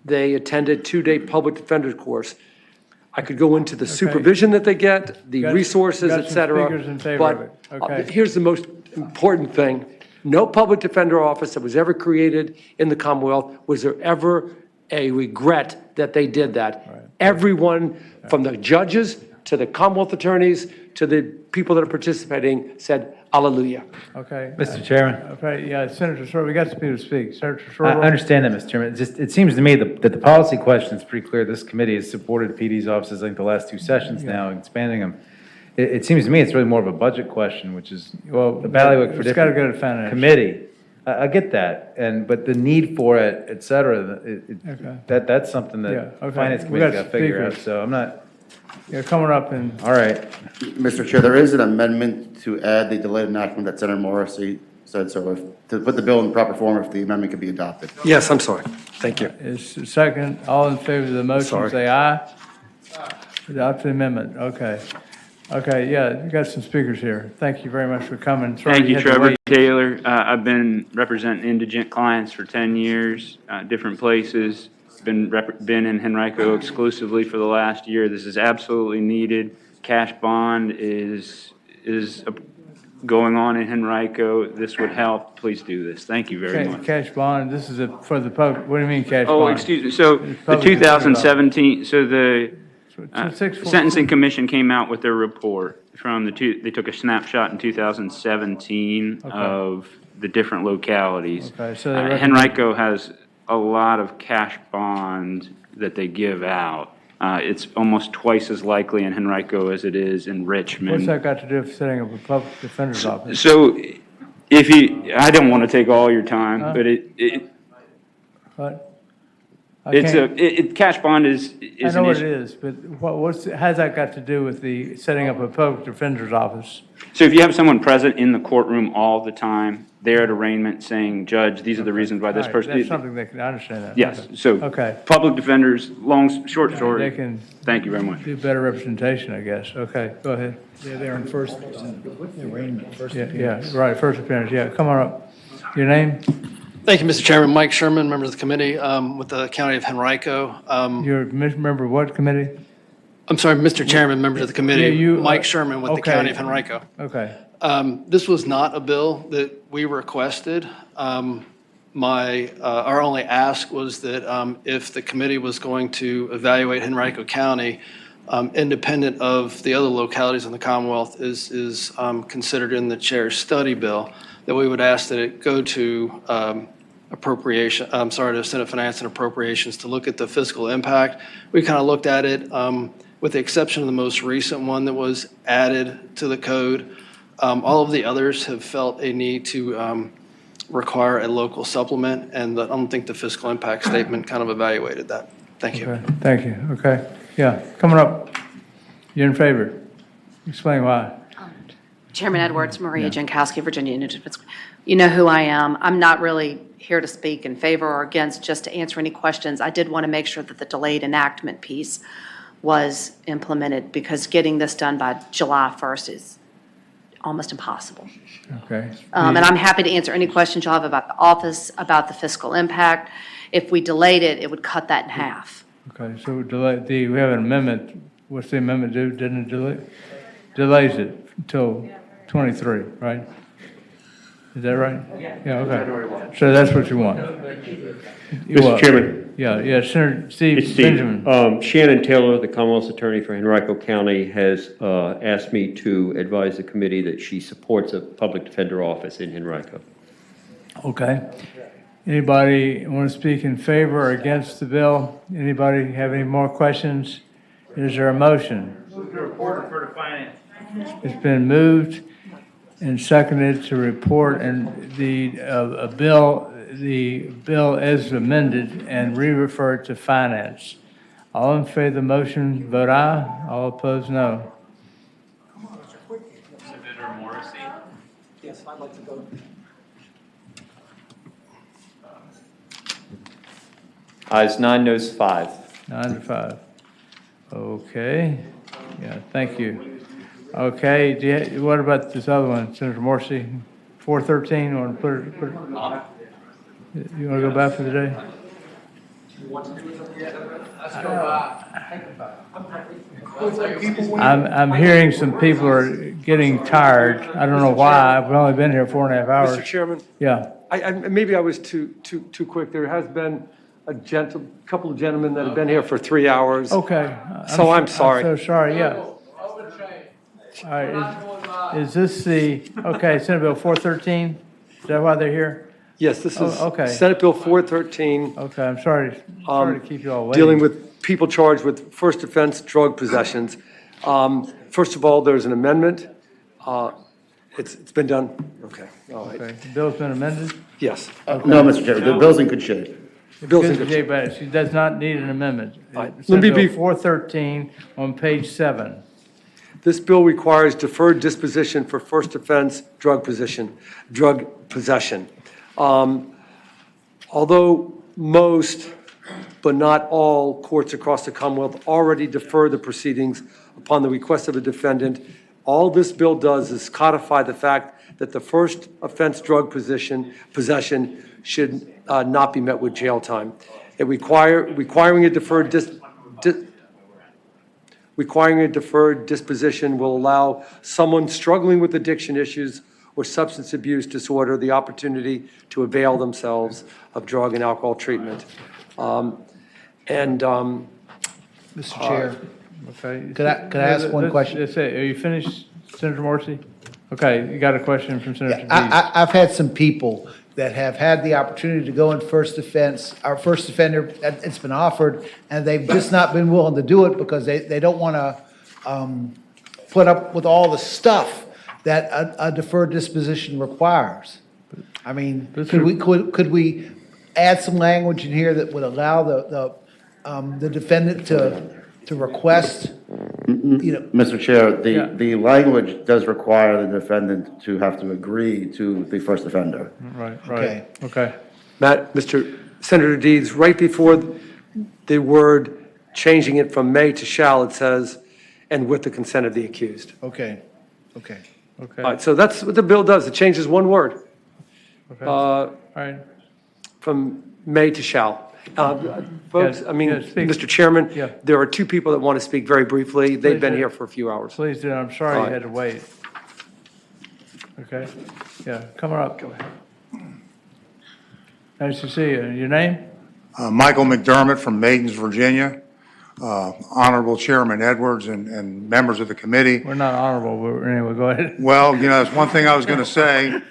S13: They attend a 2-day public defender course. I could go into the supervision that they get, the resources, et cetera.
S1: Speakers in favor of it. Okay.
S13: Here's the most important thing. No public defender office that was ever created in the Commonwealth was there ever a regret that they did that. Right. Everyone, from the judges to the Commonwealth attorneys to the people that are participating, said, "Hallelujah."
S1: Okay.
S10: Mr. Chairman.
S1: Okay, yeah, Senator Short, we got some people to speak. Senator
S10: I
S1: Short.
S10: understand that, Mr. Chairman. It seems to me that the policy question is pretty clear. This committee has supported PD's offices, I think, the last 2 sessions now, expanding them. It seems to me it's really more of a budget question, which is, well, evaluate for
S1: it's gotta
S10: different
S1: go to finance.
S10: committee. I get that, but the need for it, et cetera, that's something
S1: Yeah,
S10: that
S1: okay.
S10: finance
S1: We
S10: committee's
S1: got
S10: got to figure out,
S1: speakers.
S10: so I'm not.
S1: Yeah, coming up in.
S10: All right.
S11: Mr. Chair, there is an amendment to add the delayed enactment that Senator Morrissey said, so to put the bill in proper form if the amendment could be adopted.
S13: Yes, I'm sorry. Thank you.
S1: Is second, all in favor of the motion,
S13: Sorry.
S1: say aye. Adopt the amendment, okay. Okay, yeah, you got some speakers here. Thank you very much for coming. Sorry
S14: Thank you,
S1: had to
S14: Trevor
S1: wait.
S14: Taylor. I've been representing indigent clients for 10 years, different places. Been in Henrico exclusively for the last year. This is absolutely needed. Cash bond is going on in Henrico. This would help. Please do this. Thank you very much.
S1: Cash bond, this is for the public, what do you mean cash bond?
S14: Oh, excuse me. So the 2017, so the Sentencing Commission came out with their report from they took a snapshot in 2017 of the different localities.
S1: Okay, so they recommend-
S14: Henrico has a lot of cash bonds that they give out. It's almost twice as likely in Henrico as it is in Richmond.
S1: What's that got to do with setting up a public defender's office?
S14: So I don't want to take all your time, but
S1: What?
S14: cash bond is
S1: I know
S14: an
S1: what it
S14: issue.
S1: is, but how's that got to do with the setting up a public defender's office?
S14: So if you have someone present in the courtroom all the time, they're at arraignment saying, Judge, these are the reasons why this
S1: All right,
S14: person.
S1: That's something they can, I understand that.
S14: Yes,
S1: Okay.
S14: so.
S1: Okay.
S14: Public defenders, short
S1: They
S14: story.
S1: can.
S14: Thank you very much.
S1: Do better representation, I guess. Okay, go ahead.
S4: Yeah, they're in first, arraignment, first
S1: Yeah, right, first appearance, yeah, come on up. Your name?
S12: Thank you, Mr. Chairman. Mike Sherman, members of the committee with the County of Henrico.
S1: You're a member of what committee?
S12: I'm sorry, Mr. Chairman, members of the committee.
S1: Yeah, you,
S12: Mike Sherman with the
S1: okay.
S12: County of Henrico.
S1: Okay.
S12: This was not a bill that we requested. Our only ask was that if the committee was going to evaluate Henrico County, independent of the other localities in the Commonwealth, is considered in the chair's study bill, that we would ask that it go to to Senate Finance and Appropriations to look at the fiscal impact. We kind of looked at it with the exception of the most recent one that was added to the code. All of the others have felt a need to require a local supplement, and I don't think the fiscal impact statement kind of evaluated that. Thank you.
S1: Okay, thank you. Okay, yeah, coming up. You're in favor? Explain why.
S16: Chairman Edwards, Maria Jankowski, Virginia Independent. You know who I am. I'm not really here to speak in favor or against, just to answer any questions. I did want to make sure that the delayed enactment piece was implemented, because getting this done by July 1st is almost impossible.
S1: Okay.
S16: And I'm happy to answer any questions you have about the office, about the fiscal impact. If we delayed it, it would cut that in half.
S1: Okay, so we have an amendment. What's the amendment do? Didn't it delay? Delays it until 23, right? Is that right? Yeah, okay. So that's what you want.
S18: Mr. Chairman.
S1: Yeah, Senator Steve
S18: It's Steve.
S1: Benjamin.
S18: Shannon Taylor, the Commonwealth's attorney for Henrico County, has asked me to advise the committee that she supports a public defender office in Henrico.
S1: Okay. Anybody want to speak in favor or against the bill? Anybody have any more questions? Is there a motion?
S20: Move to report and refer to finance.
S1: It's been moved and seconded to report and the bill as amended and re-referred to finance. All in favor of the motion, vote aye. All opposed, no.
S20: Senator Morrissey.
S13: Yes, I'd like to go.
S2: Ayes 9, noes 5.
S1: 9 to 5. Okay. Yeah, thank you. Okay, what about this other one, Senator Morrissey? 413, you want to put it? You want to go back for the day? I'm hearing some people are getting tired. I don't know why. I've only been here 4.5 hours.
S13: Mr. Chairman?
S1: Yeah.
S13: Maybe I was too quick. There has been a couple of gentlemen that have been here for 3 hours.
S1: Okay.
S13: So I'm sorry.
S1: I'm so sorry, yeah. All right, is this okay, Senate Bill 413? Is that why they're here?
S13: Yes, this is
S1: okay.
S13: Senate Bill 413.
S1: Okay, I'm sorry to keep you all waiting.
S13: Dealing with people charged with first offense drug possessions. First of all, there's an amendment. It's been done. Okay, all right.
S1: Okay, the bill's been amended?
S13: Yes.
S11: No, Mr. Chairman, the bill's in good shape.
S1: The bill's in good shape, but she does not need an amendment.
S13: Let
S1: Senate
S13: me
S1: Bill
S13: be
S1: 413 on page 7.
S13: This bill requires deferred disposition for first offense drug possession. Although most, but not all, courts across the Commonwealth already defer the proceedings upon the request of a defendant, all this bill does is codify the fact that the first offense drug possession should not be met with jail time. Requiring a deferred disposition will allow someone struggling with addiction issues or substance abuse disorder the opportunity to avail themselves of drug and alcohol treatment.
S6: Mr. Chair,
S1: Okay.
S6: could I ask one question?
S1: Are you finished, Senator Morrissey? Okay, you got a question from Senator Dees?
S6: I've had some people that have had the opportunity to go in first offense, our first offender, it's been offered, and they've just not been willing to do it because they don't want to put up with all the stuff that a deferred disposition requires. I mean, could we add some language in here that would allow the defendant to request, you know?
S11: Mr. Chair, the language does require the defendant to have to agree to the first offender.
S1: Right,
S6: Okay.
S1: okay.
S13: Matt, Senator Deeds, right before the word changing it from may to shall, it says, and with the consent of the accused.
S6: Okay, okay.
S1: Okay.
S13: All right, so that's what the bill does. It changes one word.
S1: Okay. All right.
S13: From may to shall. Folks, I mean,
S1: yeah, speak.
S13: Mr. Chairman,
S1: Yeah.
S13: there are two people that want to speak very briefly. They've been
S1: do.
S13: here for a few hours.
S1: Please do, I'm sorry
S13: All
S1: you
S13: right.
S1: had to wait. Okay, yeah, come on up. Go ahead. Nice to see you. Your name?
S9: Michael McDermott from Maidens, Virginia. Honorable Chairman Edwards and members of the committee.
S1: We're not honorable, but anyway, go ahead.
S9: Well, you know, that's one thing I was going to say,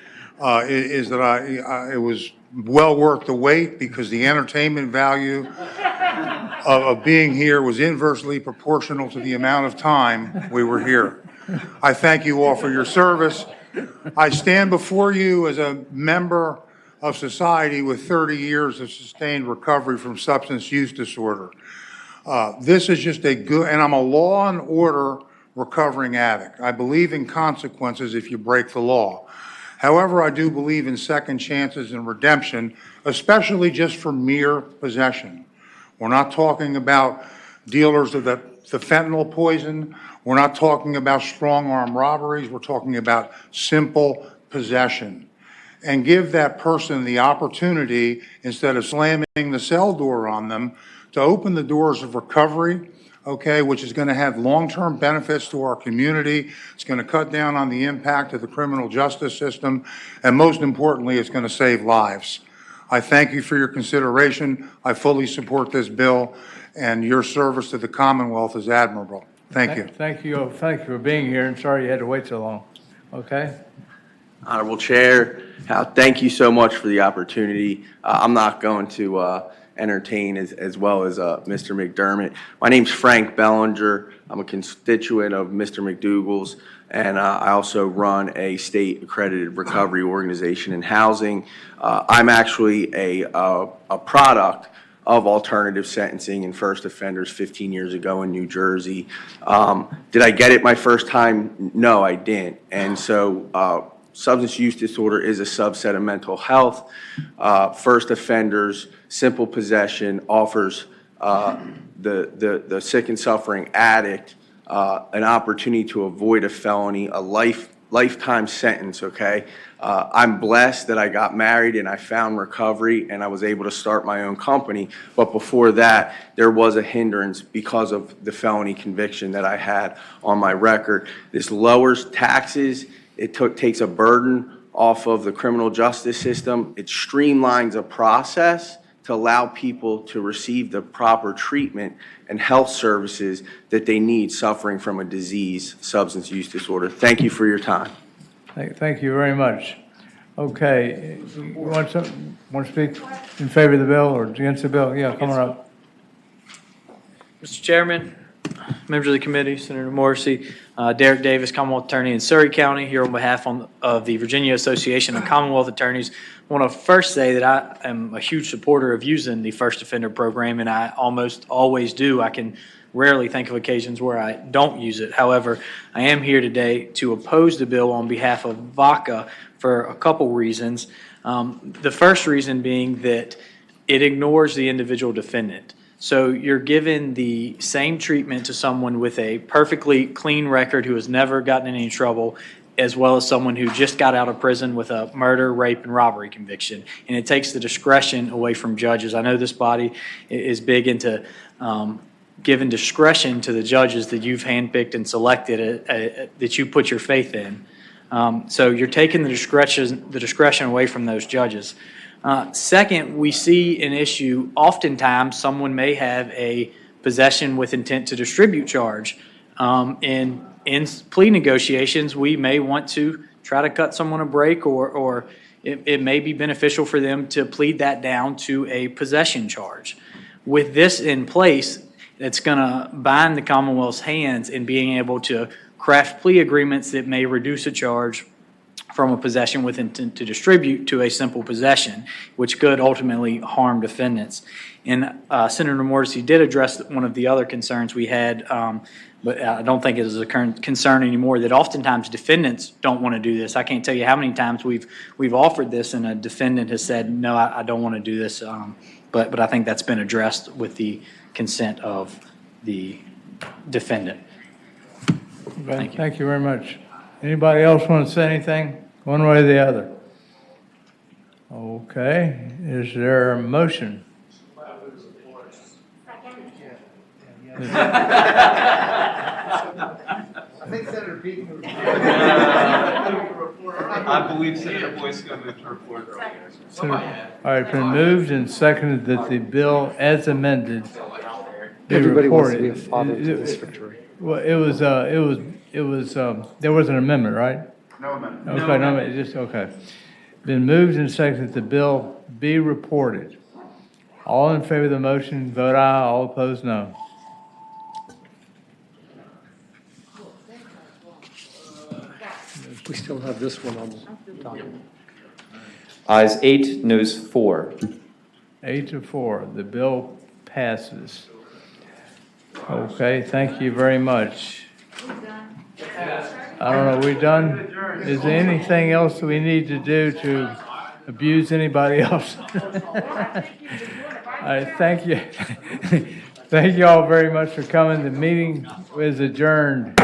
S9: is that it was well worth the wait because the entertainment value of being here was inversely proportional to the amount of time we were here. I thank you all for your service. I stand before you as a member of society with 30 years of sustained recovery from substance use disorder. This is just a good, and I'm a law and order recovering addict. I believe in consequences if you break the law. However, I do believe in second chances and redemption, especially just for mere possession. We're not talking about dealers of the fentanyl poison. We're not talking about strong arm robberies. We're talking about simple possession. And give that person the opportunity, instead of slamming the cell door on them, to open the doors of recovery, okay, which is going to have long-term benefits to our community. It's going to cut down on the impact of the criminal justice system, and most importantly, it's going to save lives. I thank you for your consideration. I fully support this bill, and your service to the Commonwealth is admirable. Thank you.
S1: Thank you for being here, and sorry you had to wait so long. Okay?
S19: Honorable Chair, thank you so much for the opportunity. I'm not going to entertain as well as Mr. McDermott. My name's Frank Bellinger. I'm a constituent of Mr. McDougall's, and I also run a state accredited recovery organization in housing. I'm actually a product of alternative sentencing and first offenders 15 years ago in New Jersey. Did I get it my first time? No, I didn't. And so substance use disorder is a subset of mental health. First offenders, simple possession offers the sick and suffering addict an opportunity to avoid a felony, a lifetime sentence, okay? I'm blessed that I got married and I found recovery and I was able to start my own company. But before that, there was a hindrance because of the felony conviction that I had on my record. This lowers taxes. It takes a burden off of the criminal justice system. It streamlines a process to allow people to receive the proper treatment and health services that they need suffering from a disease, substance use disorder. Thank you for your time.
S1: Thank you very much. Okay, you want to speak in favor of the bill or against the bill? Yeah, come on up.
S22: Mr. Chairman, members of the committee, Senator Morrissey, Derek Davis, Commonwealth Attorney in Surrey County, here on behalf of the Virginia Association of Commonwealth Attorneys. I want to first say that I am a huge supporter of using the first offender program, and I almost always do. I can rarely think of occasions where I don't use it. However, I am here today to oppose the bill on behalf of VACA for a couple reasons. The first reason being that it ignores the individual defendant. So you're given the same treatment to someone with a perfectly clean record who has never gotten in any trouble, as well as someone who just got out of prison with a murder, rape, and robbery conviction. And it takes the discretion away from judges. I know this body is big into giving discretion to the judges that you've handpicked and selected, that you put your faith in. So you're taking the discretion away from those judges. Second, we see an issue, oftentimes someone may have a possession with intent to distribute charge. And in plea negotiations, we may want to try to cut someone a break, or it may be beneficial for them to plead that down to a possession charge. With this in place, it's going to bind the Commonwealth's hands in being able to craft plea agreements that may reduce a charge from a possession with intent to distribute to a simple possession, which could ultimately harm defendants. And Senator Morrissey did address one of the other concerns we had, but I don't think it is a current concern anymore, that oftentimes defendants don't want to do this. I can't tell you how many times we've offered this and a defendant has said, no, I don't want to do this. But I think that's been addressed with the consent of the defendant.
S1: Thank you very much. Anybody else want to say anything, one way or the other? Okay, is there a motion?
S6: I think Senator Pete.
S14: I believe Senator Boyce is going to move to report earlier.
S1: All right, it's been moved and seconded that the bill as amended be
S13: Everybody wants to be a
S1: reported.
S13: father to this victory.
S1: Well, there was an amendment, right?
S11: No amendment.
S1: Okay, no, just, okay. Been moved and seconded that the bill be reported. All in favor of the motion, vote aye. All opposed, no.
S13: We still have this one on the document.
S2: Ayes 8, noes 4.
S1: 8-4, the bill passes. Okay, thank you very much. I don't know, we done? Is there anything else we need to do to abuse anybody else? All right, thank you. Thank you all very much for coming. The meeting is adjourned.